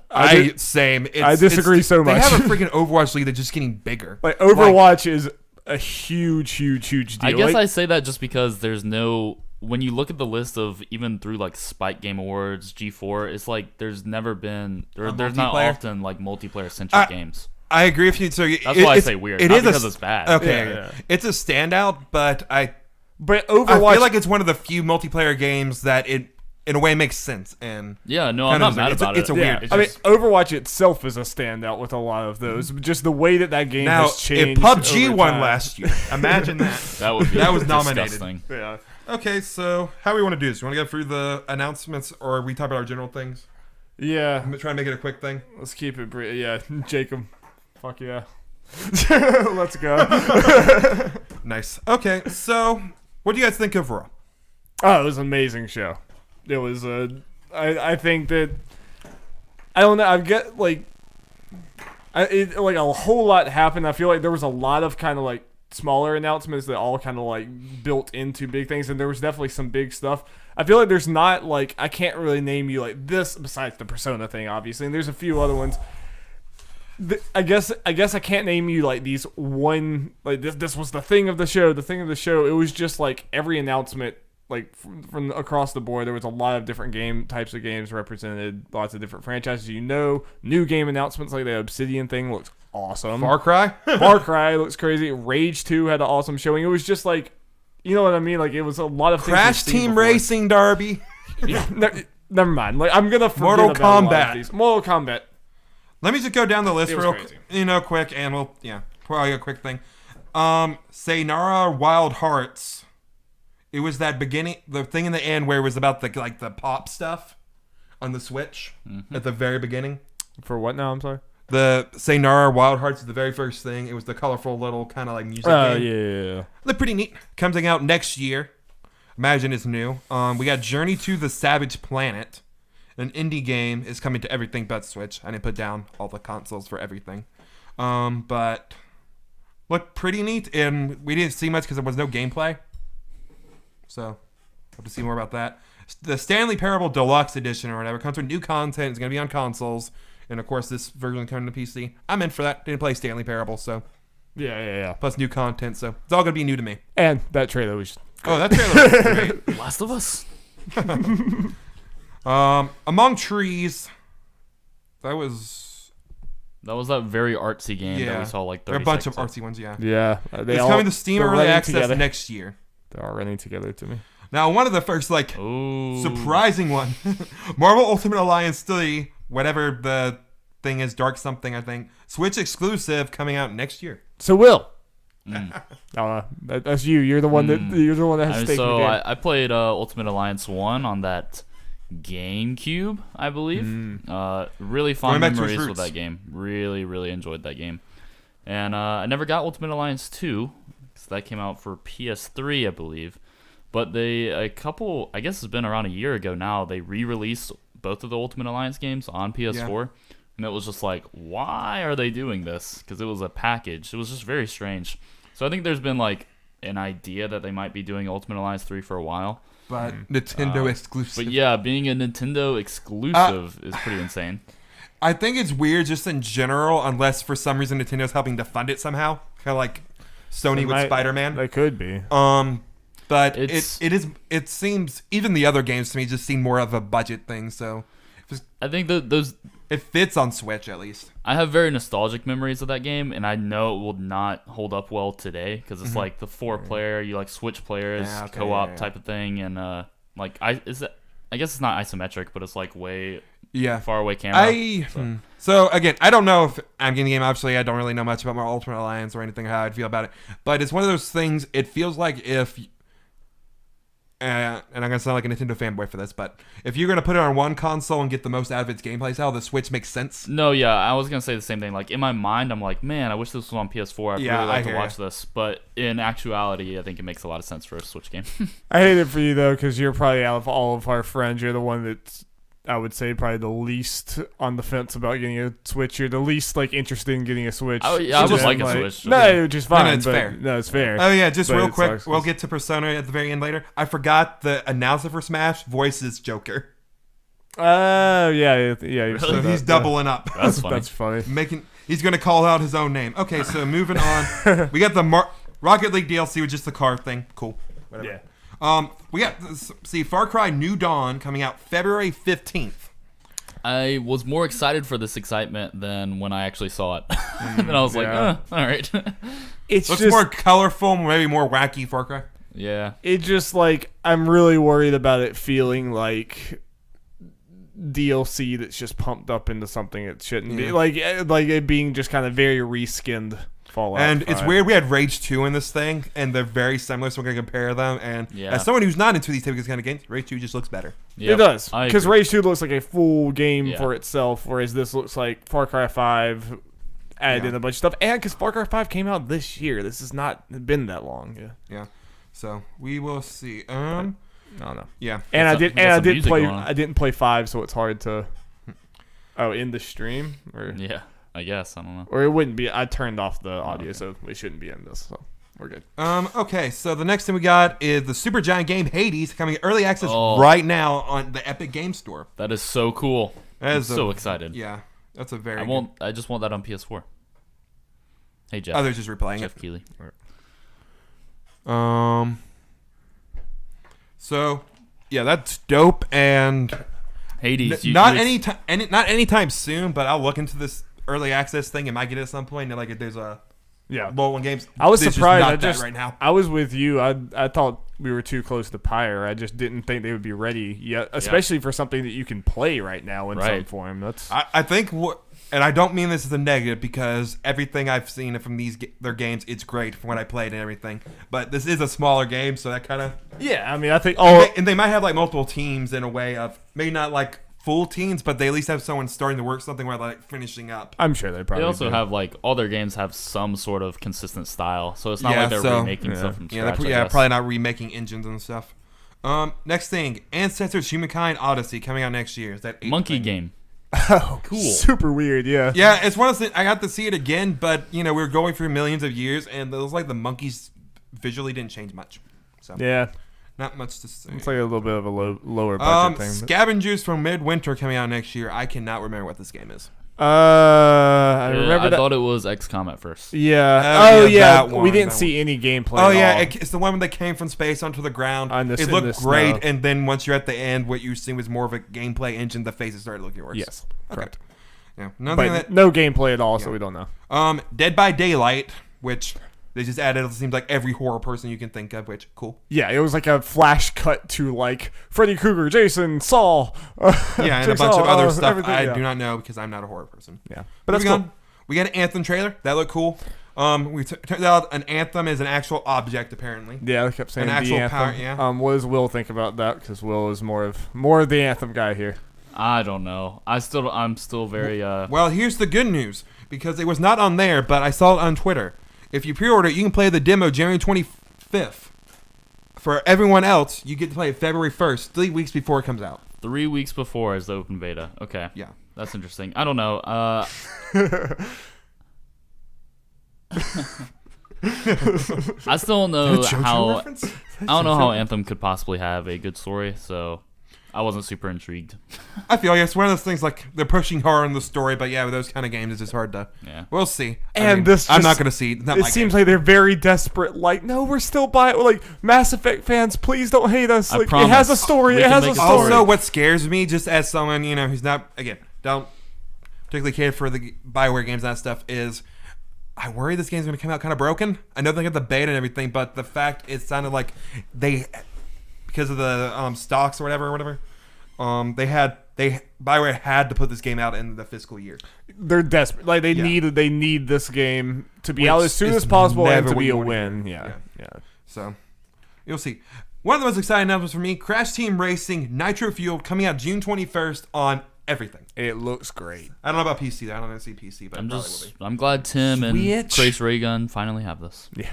Same. I disagree so much. They have a freaking Overwatch league that's just getting bigger. Like Overwatch is a huge deal. I guess like, I say that just because there's no. When you look at the list of even through like Spike Game Awards, G4, it's like there's never been there's not often like multiplayer centric games. I agree with you. So that's why I say weird. Not because it's bad. Okay, Yeah. It's a standout, but Overwatch, I feel like it's one of the few multiplayer games that it in a way makes sense. And yeah, no, I'm not mad about it. It's a weird. I mean, Overwatch itself is a standout with a lot of those. Just the way that game now, has changed. If PUBG over won time. last year, imagine that. That would be that was nominated. disgusting. Yeah. Okay, so how do we want to do this? You want to go through the announcements, or we talk about our general things? Yeah. I'm trying to make it a quick thing. Let's keep it brief. Yeah, Jacob. Fuck yeah. Let's go. Nice. Okay, so what do you guys think of Raw? Oh, it was an amazing show. It was I think that I don't know. I've got like a whole lot happened. I feel like there was a lot of kind of like smaller announcements that all kind of like built into big things, and there was definitely some big stuff. I feel like there's not like I can't really name you like this besides the Persona thing, obviously, and there's a few other ones. I guess I can't name you like these one like this was the thing of the show. The thing of the show. It was just like every announcement like from across the board, there was a lot of different types of games represented, lots of different franchises. New game announcements like the Obsidian thing looks awesome. Far Cry looks crazy. Rage 2 had an awesome showing. It was just like, you know what I mean? Like it was a lot of things Crash Team Racing, Darby. Yeah, never mind. Like I'm gonna forget Mortal about a lot of Kombat. these. Mortal Kombat. Let me just go down the list It was real crazy. quick, and probably a quick thing. Sayonara Wild Hearts. It was the thing in the end where it was about the pop stuff on the Switch at the very beginning. For what now? I'm sorry. The Sayonara Wild Hearts is the very first thing. It was the colorful little kind of like music game. Yeah. Look pretty neat. Coming out next year. Imagine it's new. We got Journey to the Savage Planet. An indie game is coming to everything but Switch. I didn't put down all the consoles for everything. But looked pretty neat, and we didn't see much because there was no gameplay. So, have to see more about that. The Stanley Parable Deluxe Edition or whatever comes with new content. It's going to be on consoles. And, of course, this version coming to PC. I'm in for that. Didn't play Stanley Parable, so. Yeah. Plus new content, so it's all going to be new to me. And that trailer was great. Oh, that trailer was great. Last of Us. Among Trees. That was that very artsy game that we saw like 30 there are a bunch of seconds artsy ones, yeah. Yeah. It's coming to Steam Early Access next year. They're all running together to me. Now, one of the first, surprising one. Marvel Ultimate Alliance 3, whatever the thing is, Dark something, I think. Switch exclusive coming out next year. So, Will. That's you. You're the one that has stake in the game. I played Ultimate Alliance 1 on that GameCube, I believe. Really fond memories with that game. Really, really enjoyed that game. And I never got Ultimate Alliance 2. So that came out for PS3, I believe. But I guess it's been around a year ago now, they re-released both of the Ultimate Alliance games on PS4. Yeah. And it was just like, why are they doing this? Because it was a package. It was just very strange. So I think there's been like an idea that they might be doing Ultimate Alliance 3 for a while. But Nintendo exclusive. But yeah, being a Nintendo exclusive is pretty insane. I think it's weird just in general, unless for some reason Nintendo's helping to fund it somehow. Kind of like Sony with Spider-Man. They could be. But it seems, even the other games to me just seem more of a budget thing. So I think it fits on Switch at least. I have very nostalgic memories of that game, and I know it will not hold up well today because it's like the 4-player, you like switch players, co-op type of thing, and I guess it's not isometric, but it's like way far away camera. So again, I don't know if I'm getting the game. Obviously, I don't really know much about my Ultimate Alliance or anything how I'd feel about it, but it's one of those things. It feels like if. And I'm going to sound like a Nintendo fanboy for this, but if you're going to put it on one console and get the most out of its gameplay style, the Switch makes sense. No, yeah, I was going to say the same thing. Like, in my mind, I'm like, man, I wish this was on PS4. I'd really like to watch this. But in actuality, I think it makes a lot of sense for a Switch game. I hate it for you, though, because you're probably, out of all of our friends, you're the one that's, I would say, probably the least on the fence about getting a Switch. You're the least interested in getting a Switch. Oh, yeah, I would like a Switch. No, which is fine. No, it's fair. No, it's fair. Oh, yeah, just real quick. We'll get to Persona at the very end later. I forgot the announcer for Smash voices Joker. Oh, yeah. So he's doubling up. That's funny. That's funny. He's going to call out his own name. Okay, so moving on. We got the Rocket League DLC with just the car thing. Cool. Whatever. Yeah. We got Far Cry New Dawn coming out February 15th. I was more excited for this excitement than when I actually saw it. And I was like, all right. It looks more colorful, maybe more wacky Far Cry. Yeah. It just I'm really worried about it feeling like DLC that's just pumped up into something it shouldn't be. Like it being just kind of very reskinned Fallout. And it's weird, we had Rage 2 in this thing, and they're very similar, so we're going to compare them. And as someone who's not into these types of games, Rage 2 just looks better. It does. Because Rage 2 looks like a full game for itself, whereas this looks like Far Cry 5 added in a bunch of stuff. And because Far Cry 5 came out this year, this has not been that long. Yeah. So we will see. I don't know. Yeah. And I didn't play 5, so it's hard to in the stream or I guess. I don't know. Or it wouldn't be. I turned off the audio, so it shouldn't be in this. So we're good. Okay, so the next thing we got is the super giant game Hades coming early access right now on the Epic Game Store. That is so cool. I'm so excited. Yeah, that's a very. I just want that on PS4. Hey Jeff. Oh, they're just replaying Jeff Keighley. So, yeah, that's dope. And Hades, not anytime soon, but I'll look into this early access thing. It might get it at some point. And like, if there's a Roll games. I was There's surprised. Just not right now. I was with you. I thought we were too close to Pyre. I just didn't think they would be ready yet, especially for something that you can play right now in some form. That's I think and I don't mean this as a negative because everything I've seen from their games, it's great from what I played and everything. But this is a smaller game, so that kind of I mean, I think and they might have like multiple teams in a way of maybe not like full teams, but they at least have someone starting to work something while like finishing up. I'm sure they probably. They also have like all their games have some sort of consistent style, so it's not like they're remaking stuff from scratch. They're probably not remaking engines and stuff. Next thing, Ancestors: Humankind Odyssey coming out next year. Is that monkey game? Oh, cool. Super weird, yeah. Yeah, it's one of the things, I got to see it again, but we were going through millions of years, and it was like the monkeys visually didn't change much. So not much to say. It's like a little bit of a lower budget thing. Scavengers from Midwinter coming out next year. I cannot remember what this game is. I remember. I thought it was XCOM at first. Yeah. We didn't see any gameplay. Oh at yeah, all. It's the one that came from space onto the ground. It looked great, and then once you're at the end, what you see was more of a gameplay engine. The faces started looking worse. Yes, correct. Yeah, no gameplay at all, so we don't know. Dead by Daylight, which they just added. It seems like every horror person you can think of, which cool. Yeah, it was like a flash cut to like Freddy Krueger, Jason, Saul. And a bunch of other stuff I do not know because I'm not a horror person. Yeah, but that's cool. We got an Anthem trailer that looked cool. Turns out an Anthem is an actual object apparently. Yeah, I kept saying an actual Anthem. power. Yeah. What does Will think about that? Because Will is more of the Anthem guy here. I don't know. I'm still very. Well, here's the good news because it was not on there, but I saw it on Twitter. If you pre-order it, you can play the demo January 25th. For everyone else, you get to play it February 1st, 3 weeks before it comes out. 3 weeks before is the open beta. Okay. Yeah. That's interesting. I don't know. I still don't know how. I don't know how Anthem could possibly have a good story, so I wasn't super intrigued. I feel like it's one of those things like they're pushing hard on the story, but yeah, with those kind of games, it's just hard to. Yeah. We'll see. I'm not going to see. It seems like they're very desperate. Like, no, we're still buying. Like, Mass Effect fans, please don't hate us. Like, it has a story. It has a story. Also, what scares me, just as someone who's not don't particularly care for the BioWare games and that stuff, is I worry this game's going to come out kind of broken. I know they got the beta and everything, but the fact it sounded like because of the stocks or whatever. BioWare had to put this game out in the fiscal year. They're desperate. Like they need this game to be out as soon as possible and to be a win. Yeah. So you'll see. One of the most exciting announcements for me: Crash Team Racing Nitro Fueled coming out June 21st on everything. It looks great. I don't know about PC. I don't know see PC, but I'm glad Tim and Trace Raygun finally have this. Yeah.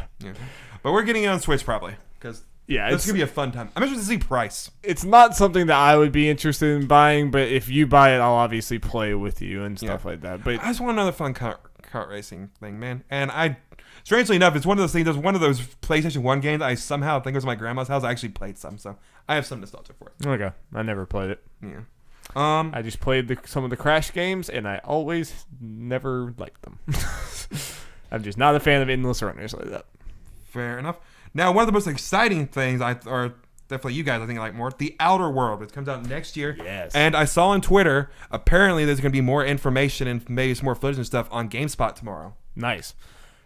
But we're getting it on Switch probably because. Yeah, it's gonna be a fun time. I'm interested to see price. It's not something that I would be interested in buying, but if you buy it, I'll obviously play with you and stuff like that. But I just want another fun kart racing thing, man. And strangely enough, it's one of those things. It's one of those PlayStation 1 games I somehow think it was my grandma's house. I actually played some, so I have some nostalgia for it. Okay, I never played it. Yeah. I just played some of the Crash games, and I always never liked them. I'm just not a fan of endless runners like that. Fair enough. Now, one of the most exciting things, or definitely you guys, I think like more, The Outer World. It comes out next year. Yes. And I saw on Twitter, apparently there's going to be more information and maybe some more footage and stuff on GameSpot tomorrow. Nice.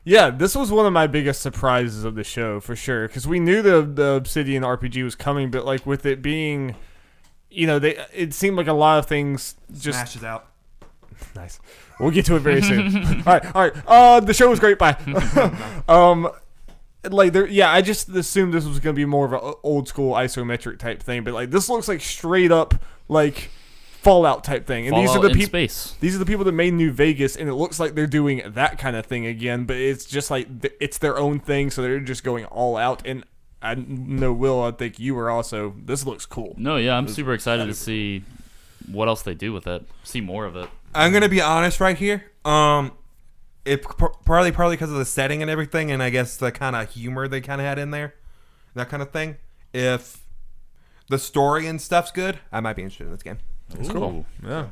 Yeah, this was one of my biggest surprises of the show, for sure. Because we knew the Obsidian RPG was coming, but like with it being, it seemed like a lot of things just... Smashes out. Nice. We'll get to it very soon. All right. The show was great. Bye. I just assumed this was going to be more of an old school isometric type thing, but like this looks like straight up like Fallout type thing. And Fallout these are the people. These are the people that made New Vegas, and it looks like they're doing that kind of thing again. But it's just like it's their own thing, so they're just going all out. And I know Will, I think you were also. This looks cool. No, yeah, I'm super excited to see what else they do with it. See more of it. I'm gonna be honest right here. It partly because of the setting and everything, and I guess the kind of humor they kind of had in there, that kind of thing. If the story and stuff's good, I might be interested in this game. That's cool. Yeah.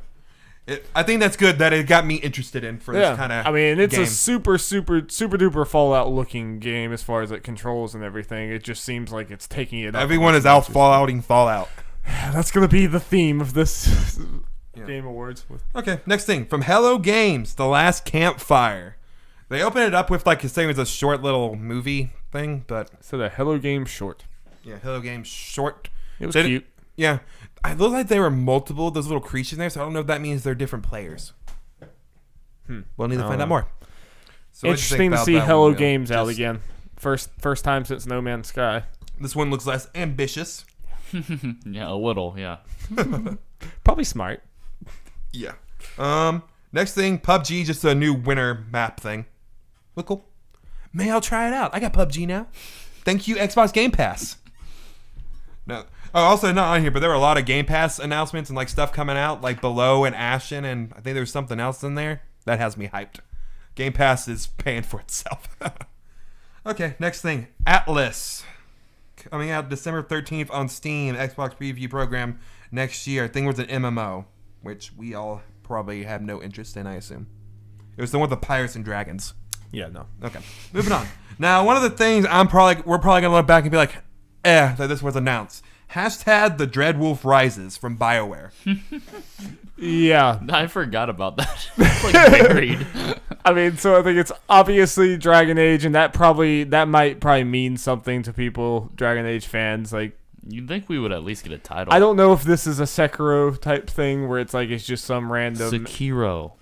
I think that's good that it got me interested in for this kind of. I mean, it's game. a super duper Fallout looking game as far as it controls and everything. It just seems like it's taking it up. Everyone is out Fallouting Fallout. That's gonna be the theme of this Game Awards. Okay, next thing from Hello Games, The Last Campfire. They opened it up with like saying it was a short little movie thing, but so the Hello Games short. Yeah, Hello Games short. It was cute. Yeah, I looked like there were multiple of those little creatures there, so I don't know if that means they're different players. We'll need to find out more. So interesting to see Hello Games out again. First time since No Man's Sky. This one looks less ambitious. Yeah, a little. Yeah. Probably smart. Yeah. Next thing, PUBG, just a new winter map thing. Look cool. May I'll try it out. I got PUBG now. Thank you, Xbox Game Pass. No. Oh, also not on here, but there were a lot of Game Pass announcements and like stuff coming out, like Below and Ashen, and I think there's something else in there that has me hyped. Game Pass is paying for itself. Okay, next thing, Atlas, coming out December 13th on Steam, Xbox preview program next year. I think it was an MMO, which we all probably have no interest in, I assume. It was the one with the Pirates and Dragons. Yeah, no. Okay, moving on. Now, one of the things we're probably gonna look back and be like, that this was announced. Hashtag the Dreadwolf Rises from BioWare. Yeah. I forgot about that. It's like buried. I mean, so I think it's obviously Dragon Age, and that might mean something to people, Dragon Age fans. Like, you'd think we would at least get a title. I don't know if this is a Sekiro type thing where it's like it's just some random Sekiro.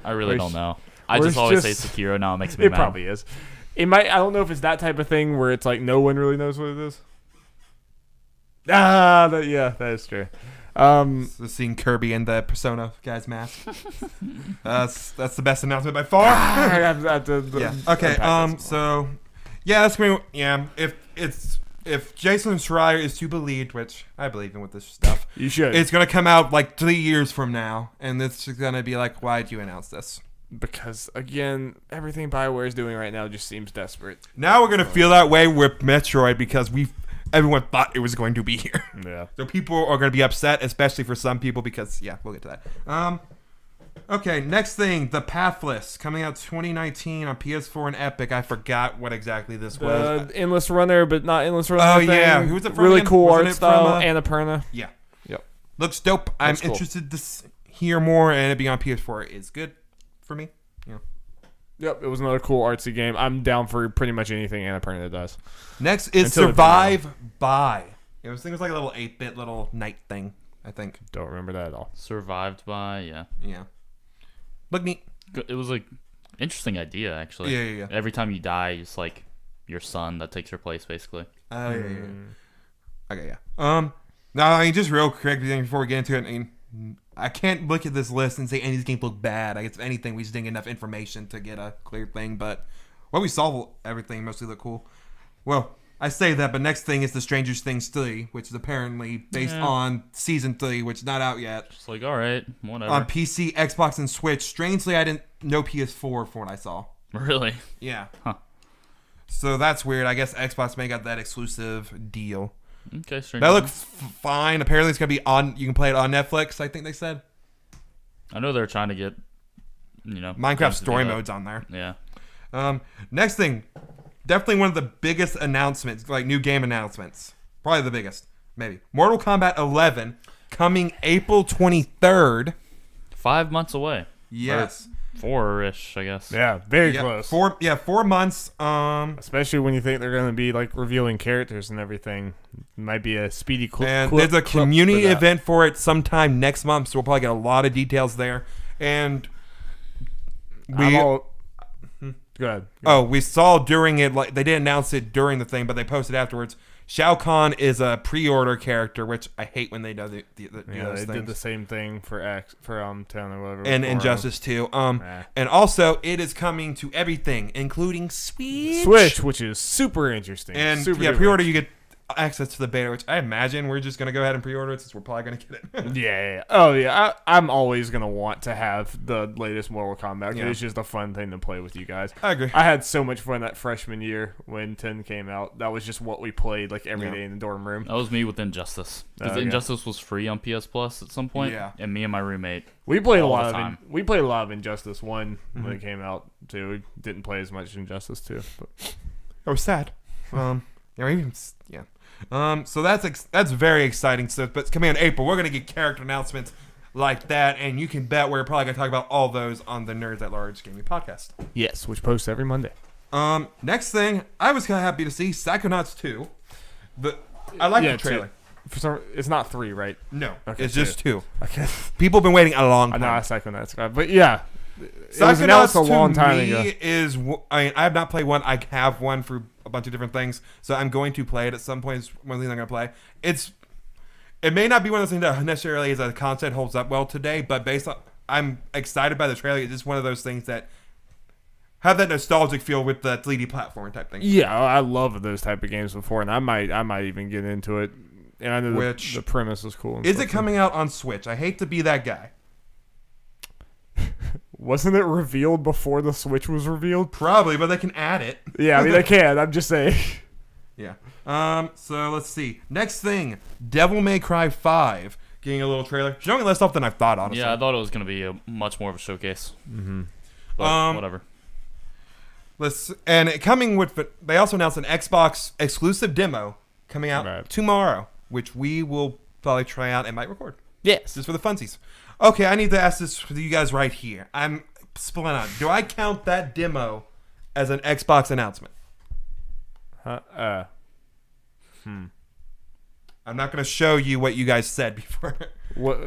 I really don't know. I just always say Sekiro now. It makes me mad. It probably is. It might. I don't know if it's that type of thing where it's like no one really knows what it is. That is true. So seeing Kirby in the Persona guy's mask. That's the best announcement by far. Yeah. Okay. So yeah, that's gonna be, yeah. If Jason Schreier is to believed, which I believe in with this stuff, you should. It's gonna come out like 3 years from now, and it's gonna be like, why did you announce this? Because again, everything BioWare is doing right now just seems desperate. Now we're gonna feel that way with Metroid because everyone thought it was going to be here. Yeah. So people are going to be upset, especially for some people because, yeah, we'll get to that. Okay, next thing, The Pathless, coming out 2019 on PS4 and Epic. I forgot what exactly this was. Endless Runner, but not Endless Runner. Oh, yeah. Who was it from Really again? cool Wasn't art it style. from, Annapurna. Yeah. Yep. Looks dope. I'm interested to hear more, and it being on PS4 is good for me. Yeah. Yep, it was another cool artsy game. I'm down for pretty much anything Annapurna does. Next is Survive By. It was like a little 8-bit little night thing, I think. Don't remember that at all. Survived By, yeah. Yeah. Look neat. It was like interesting idea, actually. Yeah. Every time you die, it's like your son that takes your place, basically. Oh, yeah. Okay, yeah. Now, I mean, just real quick before we get into it, I can't look at this list and say any of these games look bad. I guess if anything, we just didn't get enough information to get a clear thing. But what we saw, everything mostly looked cool. Well, I say that, but next thing is the Stranger Things 3, which is apparently based on Season 3, which is not out yet. Just like, all right, whatever. On PC, Xbox, and Switch. Strangely, I didn't know PS4 for what I saw. Really? Yeah. Huh. So that's weird. I guess Xbox may got that exclusive deal. Okay, that looks fine. Apparently, it's gonna be on. You can play it on Netflix. I think they said. I know they're trying to get, Minecraft story modes on there. Yeah. Next thing, definitely one of the biggest announcements, like new game announcements. Probably the biggest, maybe. Mortal Kombat 11 coming April 23rd. 5 months away. Yes. 4-ish, I guess. Yeah, very close. 4 months. Especially when you think they're going to be like revealing characters and everything. It might be a speedy and there's a community event for it sometime next month, so we'll probably get a lot of details there. And Go ahead. We saw during it, like they didn't announce it during the thing, but they posted afterwards. Shao Kahn is a pre-order character, which I hate when they do those things. Did the same thing for 10 or whatever. And Injustice 2. And also it is coming to everything, including Switch, which is super interesting. And super pre-order you get access to the beta, which I imagine we're just going to go ahead and pre-order it since we're probably going to get it. Yeah. Oh, yeah. I'm always going to want to have the latest Mortal Kombat. Yeah. It's just a fun thing to play with you guys. I agree. I had so much fun that freshman year when 10 came out. That was just what we played like every day in the dorm room. That was me with Injustice. Because Injustice was free on PS Plus at some point. Yeah. And me and my roommate. We played a all lot the of time. we played a lot of Injustice 1 when it came out too. We didn't play as much Injustice 2, but it was sad. So that's very exciting stuff. But coming in April, we're gonna get character announcements like that, and you can bet we're probably gonna talk about all those on the Nerds at Large Gaming podcast. Yes, which posts every Monday. Next thing, I was kind of happy to see Psychonauts 2. I like the trailer. It's not 3, right? No, okay, it's just 2. Okay, people have been waiting a long time. I know Psychonauts, but yeah, it was Psychonauts announced a long time ago. Is I have not played one. I have one for a bunch of different things, so I'm going to play it at some point. It's one of the things I'm going to play. It may not be one of those things that necessarily as a concept holds up well today, but I'm excited by the trailer. It's just one of those things that have that nostalgic feel with the 3D platform type thing. Yeah, I love those type of games before, and I might even get into it. And I know the premise is cool. Is it coming out on Switch? I hate to be that guy. Wasn't it revealed before the Switch was revealed? Probably, but they can add it. Yeah, I mean, they can. I'm just saying. Yeah. So let's see. Next thing, Devil May Cry 5 getting a little trailer, showing less stuff than I thought. Honestly, yeah, I thought it was going to be a much more of a showcase. But whatever. Coming with, they also announced an Xbox exclusive demo coming out tomorrow, which we will probably try out and might record. Yes, just for the funsies. Okay, I need to ask this for you guys right here. I'm splitting out. Do I count that demo as an Xbox announcement? I'm not going to show you what you guys said before.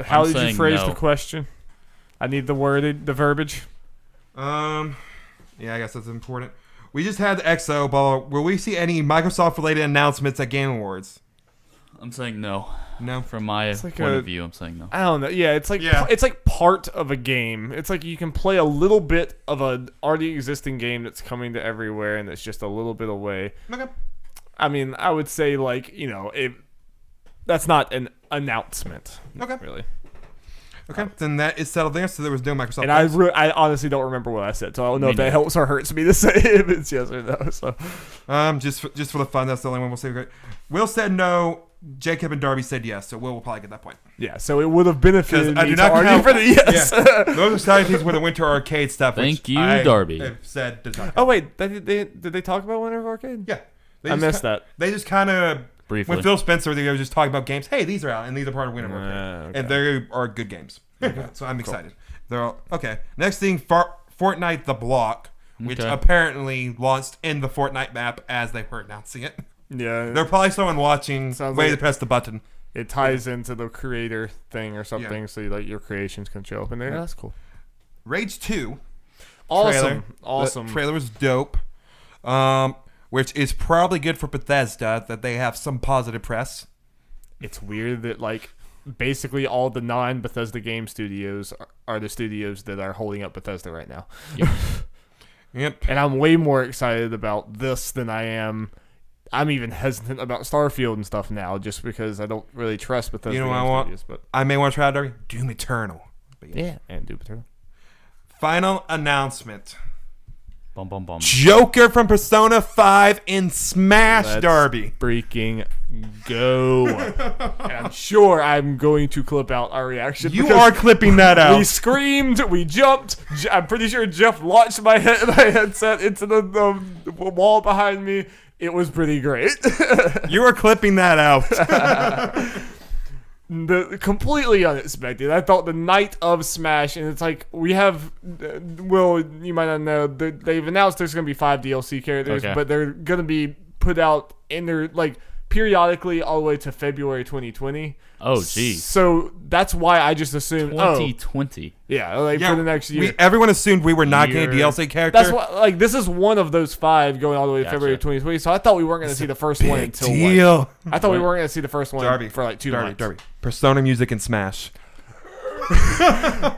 How did you phrase the question? I need the verbiage. Yeah, I guess that's important. We just had the XO ball. Will we see any Microsoft-related announcements at Game Awards? I'm saying no. No, from my point of view, I'm saying no. I don't know. Yeah, it's like part of a game. It's like you can play a little bit of an already existing game that's coming to everywhere, and it's just a little bit away. Okay. I mean, I would say that's not an announcement. Okay. Really. Okay, then that is settled there. So there was no Microsoft. And I honestly don't remember what I said, so I don't know if that helps or hurts me to say if it's yes or no. So, just for the fun, that's the only one we'll say. Will said no. Jacob and Darby said yes, so Will probably get that point. Yeah, so it would have benefited me to argue count for the yes. Yeah. Those are societies with the Winter Arcade stuff. Thank you, Darby. Said does not count. Oh wait, did they talk about Winter Arcade? Yeah, I missed that. They just kind of briefly when Phil Spencer they were just talking about games. Hey, these are out and these are part of Winter Arcade, and they are good games. So I'm excited. They're all, okay. Next thing, Fortnite: The Block, which apparently launched in the Fortnite map as they were announcing it. Yeah, they're probably someone watching. Waiting to press the button. It ties into the creator thing or something, so your creations can show up in there. Yeah. That's cool. Rage 2. Awesome. The trailer was dope. Which is probably good for Bethesda that they have some positive press. It's weird that basically all the non-Bethesda game studios are the studios that are holding up Bethesda right now. Yep. And I'm way more excited about this than I am. I'm even hesitant about Starfield and stuff now, just because I don't really trust Bethesda. You know what game I want? studios, but I may want to try it. Doom Eternal. Yeah, and Doom Eternal. Final announcement. Bum, bum, bum. Joker from Persona 5 in Smash, Darby. Freaking go. And I'm sure I'm going to clip out our reaction. You are clipping that out. We screamed, we jumped. I'm pretty sure Jeff launched my headset into the wall behind me. It was pretty great. You are clipping that out. Completely unexpected. I thought the night of Smash, and it's like we have. Well, you might not know. They've announced there's going to be 5 DLC characters, but they're going to be put out in their periodically all the way to February 2020. Oh, geez. So that's why I just assumed 2020. For the next year. Everyone assumed we were not getting a DLC character. That's why, this is one of those 5 going all the way to February 2020. So I thought we weren't going to see the first one until deal. I thought we weren't going to see the first one for 2 months. Darby. Persona music and Smash.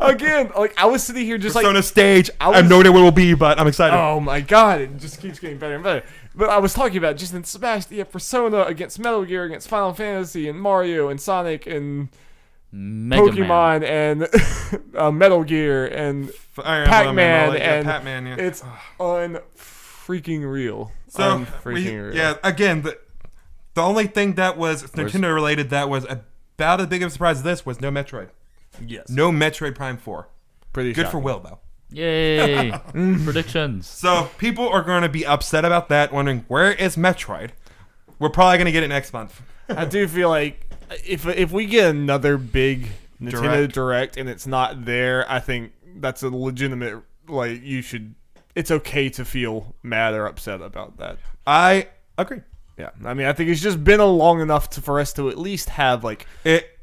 Again, like I was sitting here just Persona stage. I have no idea what it will be, but I'm excited. Oh my god, it just keeps getting better and better. But I was talking about just in Smash, you have Persona against Metal Gear, against Final Fantasy, and Mario, and Sonic, and Mega Pokemon, and Metal Gear, and Pac-Man, and Pac-Man, yeah. It's unfreaking real. So, real. yeah, again, the only thing that was Nintendo related that was about as big of a surprise as this was no Metroid. Yes. No Metroid Prime 4. Pretty good shocking. for Will, though. Yay. Predictions. So, people are going to be upset about that, wondering, where is Metroid? We're probably going to get it next month. I do feel like if we get another big Nintendo Direct and it's not there, I think that's a legitimate, like, it's okay to feel mad or upset about that. I agree. Yeah, I mean, I think it's just been long enough for us to at least have, like,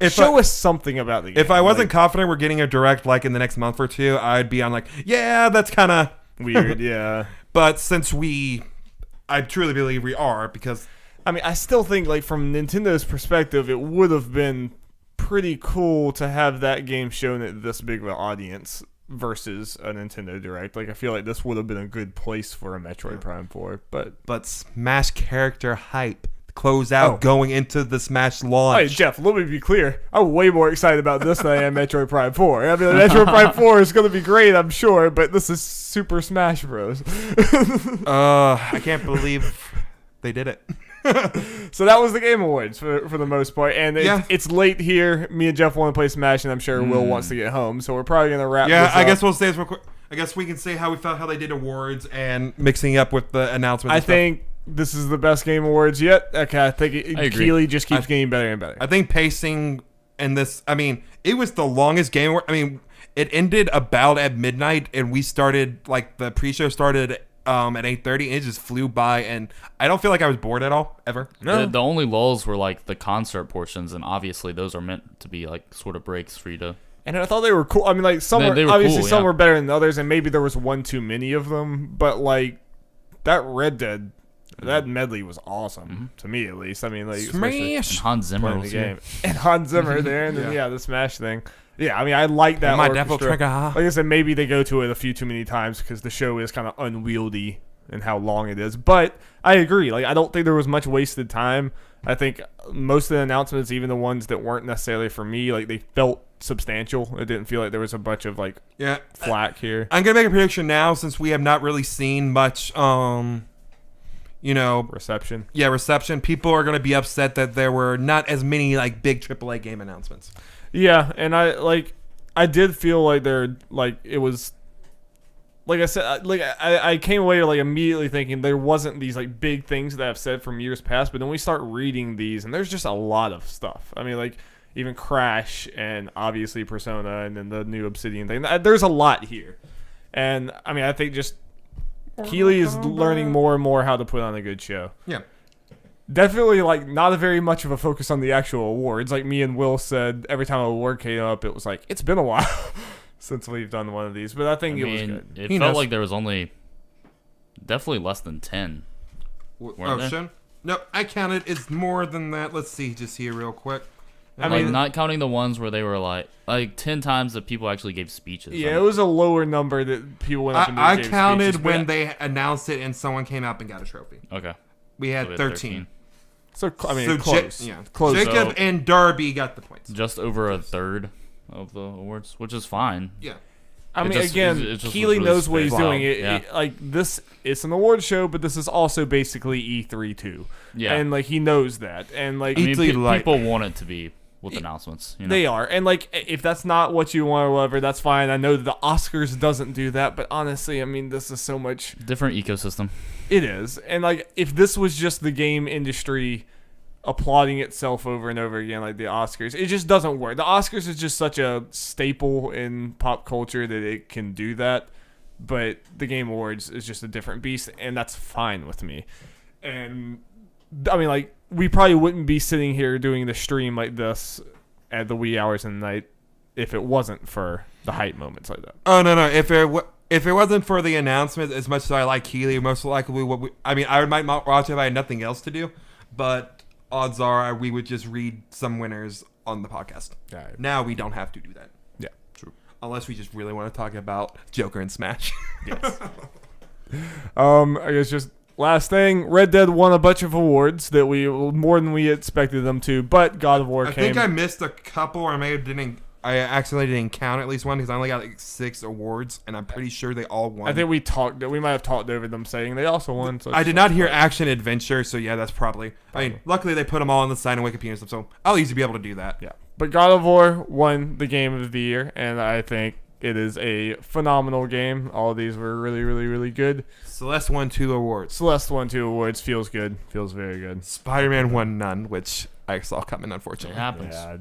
show us something about the game. If I wasn't confident we're getting a Direct, like, in the next month or two, I'd be on, like, yeah, that's kind of weird, yeah. But since I truly believe we are, because... I mean, I still think, like, from Nintendo's perspective, it would have been pretty cool to have that game shown at this big of an audience versus a Nintendo Direct. Like, I feel like this would have been a good place for a Metroid Prime 4, but Smash character hype close out going into the Smash launch. Hey, Jeff, let me be clear. I'm way more excited about this than I am Metroid Prime 4. I mean, Metroid Prime 4 is going to be great, I'm sure, but this is Super Smash Bros. I can't believe they did it. So that was the Game Awards for the most part, and it's late here. Me and Jeff want to play Smash, and I'm sure Will wants to get home, so we're probably going to wrap this up. I guess we'll say this real quick. I guess we can say how we felt, how they did awards, and mixing up with the announcements. I think this is the best Game Awards yet. Okay, I think Keighley just keeps getting better and better. I think pacing in this, I mean, it was the longest Game Award. I mean, it ended about at midnight, and we started, like, the pre-show started at 8:30, and it just flew by, and I don't feel like I was bored at all, ever. No. The only lulls were, like, the concert portions, and obviously those are meant to be, like, sort of breaks for you to... And I thought they were cool. I mean, like, some were obviously cool, some were better than others, and maybe there was one too many of them, but, like, that Red Dead... That medley was awesome, to me at least. I mean, like, Smash! And Hans Zimmer was the game. And Hans Zimmer there, and then, the Smash thing. Yeah, I mean, I like that orchestra. Devil Trigger. Like I said, maybe they go to it a few too many times because the show is kind of unwieldy and how long it is. But I agree. Like, I don't think there was much wasted time. I think most of the announcements, even the ones that weren't necessarily for me, like, they felt substantial. It didn't feel like there was a bunch of, like, flack here. I'm going to make a prediction now since we have not really seen much... reception. Yeah, reception. People are going to be upset that there were not as many, like, big AAA game announcements. Yeah, and I did feel like it was, like I said, like I came away like immediately thinking there wasn't these like big things that I've said from years past, but then we start reading these and there's just a lot of stuff. I mean, like even Crash and obviously Persona and then the new Obsidian thing. There's a lot here, and I mean I think just Keighley is learning more and more how to put on a good show. Yeah. Definitely, like, not very much of a focus on the actual awards. Like me and Will said, every time an award came up, it was like, it's been a while since we've done one of these. But I think it was good. It felt like there was only definitely less than 10. Sure? No, I counted. It's more than that. Let's see, just here real quick. I mean, not counting the ones where they were like 10 times that people actually gave speeches. Yeah, it was a lower number that people went up and I counted speeches, when they announced it and someone came up and got a trophy. Okay. We had 13. So, I mean, close. Close. Jacob and Darby got the points. Just over a third of the awards, which is fine. Yeah. I mean, again, Keighley knows what he's doing. Like, this, it's an award show, but this is also basically E3 too. Yeah. And, like, he knows that. And, like, people want it to be with announcements. You know? They are. And, like, if that's not what you want or whatever, that's fine. I know that the Oscars doesn't do that, but honestly, I mean, this is so much... different ecosystem. It is. And, like, if this was just the game industry applauding itself over and over again, like the Oscars, it just doesn't work. The Oscars is just such a staple in pop culture that it can do that. But the Game Awards is just a different beast, and that's fine with me. And, I mean, like, we probably wouldn't be sitting here doing the stream like this at the wee hours of the night if it wasn't for the hype moments like that. Oh, no. If it wasn't for the announcement, as much as I like Keighley, most likely I might watch it if I had nothing else to do, but odds are we would just read some winners on the podcast. Yeah. Now we don't have to do that. Yeah. unless we just really want to talk about Joker and Smash. Yes. I guess just last thing, Red Dead won a bunch of awards that more than we expected them to, but God of War came. I think I missed a couple, or I accidentally didn't count at least one because I only got like 6 awards, and I'm pretty sure they all won. I think we might have talked over them saying they also won. So I did not hear action adventure, so yeah, that's probably. I mean, luckily they put them all on the side on Wikipedia and stuff, so I'll easily be able to do that. Yeah, but God of War won the game of the year, and I think it is a phenomenal game. All of these were really, really, really good. Celeste won 2 awards. Celeste won 2 awards. Feels good. Feels very good. Spider-Man won none, which I saw coming, unfortunately. It happens. Yeah,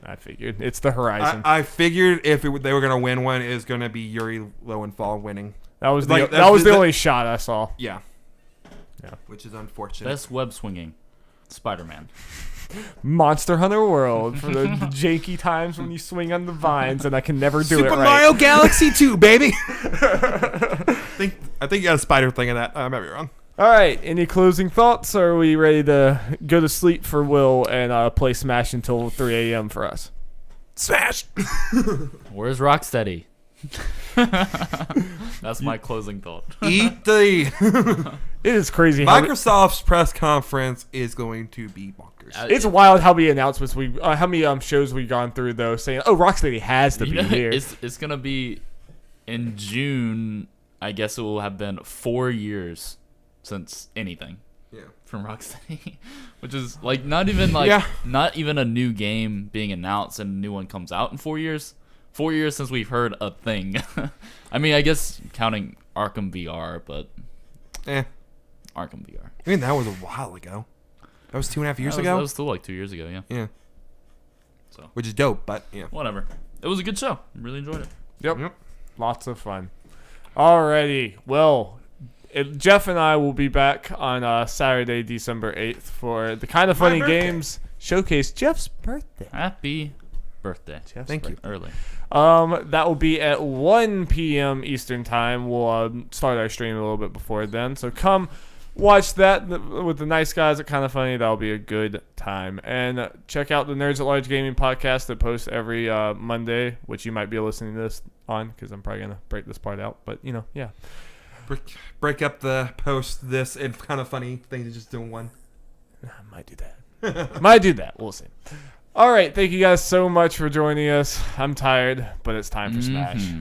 I figured. It's the Horizon. I figured if they were going to win one, it was going to be Yuri Lowenthal winning. That was the only shot I saw. Yeah. Which is unfortunate. Best web swinging, Spider-Man. Monster Hunter World for the janky times when you swing on the vines, and I can never do it right. Super Mario Galaxy 2, baby. I think you got a spider thing in that. I might be wrong. All right. Any closing thoughts? Or are we ready to go to sleep for Will and play Smash until 3 a.m. for us? Smash. Where's Rocksteady? That's my closing thought. Eat the. It is crazy. Microsoft's press conference is going to be bonkers. It's wild how many announcements how many shows we've gone through though, saying, "Oh, Rocksteady has to be here." It's gonna be in June. I guess it will have been 4 years since anything. Yeah. From Rocksteady, which is like not even a new game being announced and a new one comes out in 4 years. 4 years since we've heard a thing. I mean, I guess counting Arkham VR, but Arkham VR. I mean, that was a while ago. That was 2.5 years ago. That was still like 2 years ago. Yeah. Yeah. So. Which is dope, but yeah. Whatever. It was a good show. Really enjoyed it. Yep. Lots of fun. Alrighty. Well, Jeff and I will be back on Saturday, December 8th for the Kind of Funny Games Showcase. Jeff's birthday. Happy birthday. Jeff's Thank you. Early. That will be at 1 p.m. Eastern Time. We'll start our stream a little bit before then. So come watch that with the nice guys at Kind of Funny. That'll be a good time. And check out the Nerds at Large Gaming podcast that posts every Monday, which you might be listening to this on because I'm probably going to break this part out. But, yeah. Break up the post this and Kind of Funny thing to just doing one. I might do that. Might do that. We'll see. All right. Thank you guys so much for joining us. I'm tired, but it's time for Smash.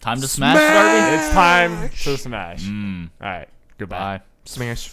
Time to smash, Darby? It's time to Smash. All right. Goodbye. Bye. Smash.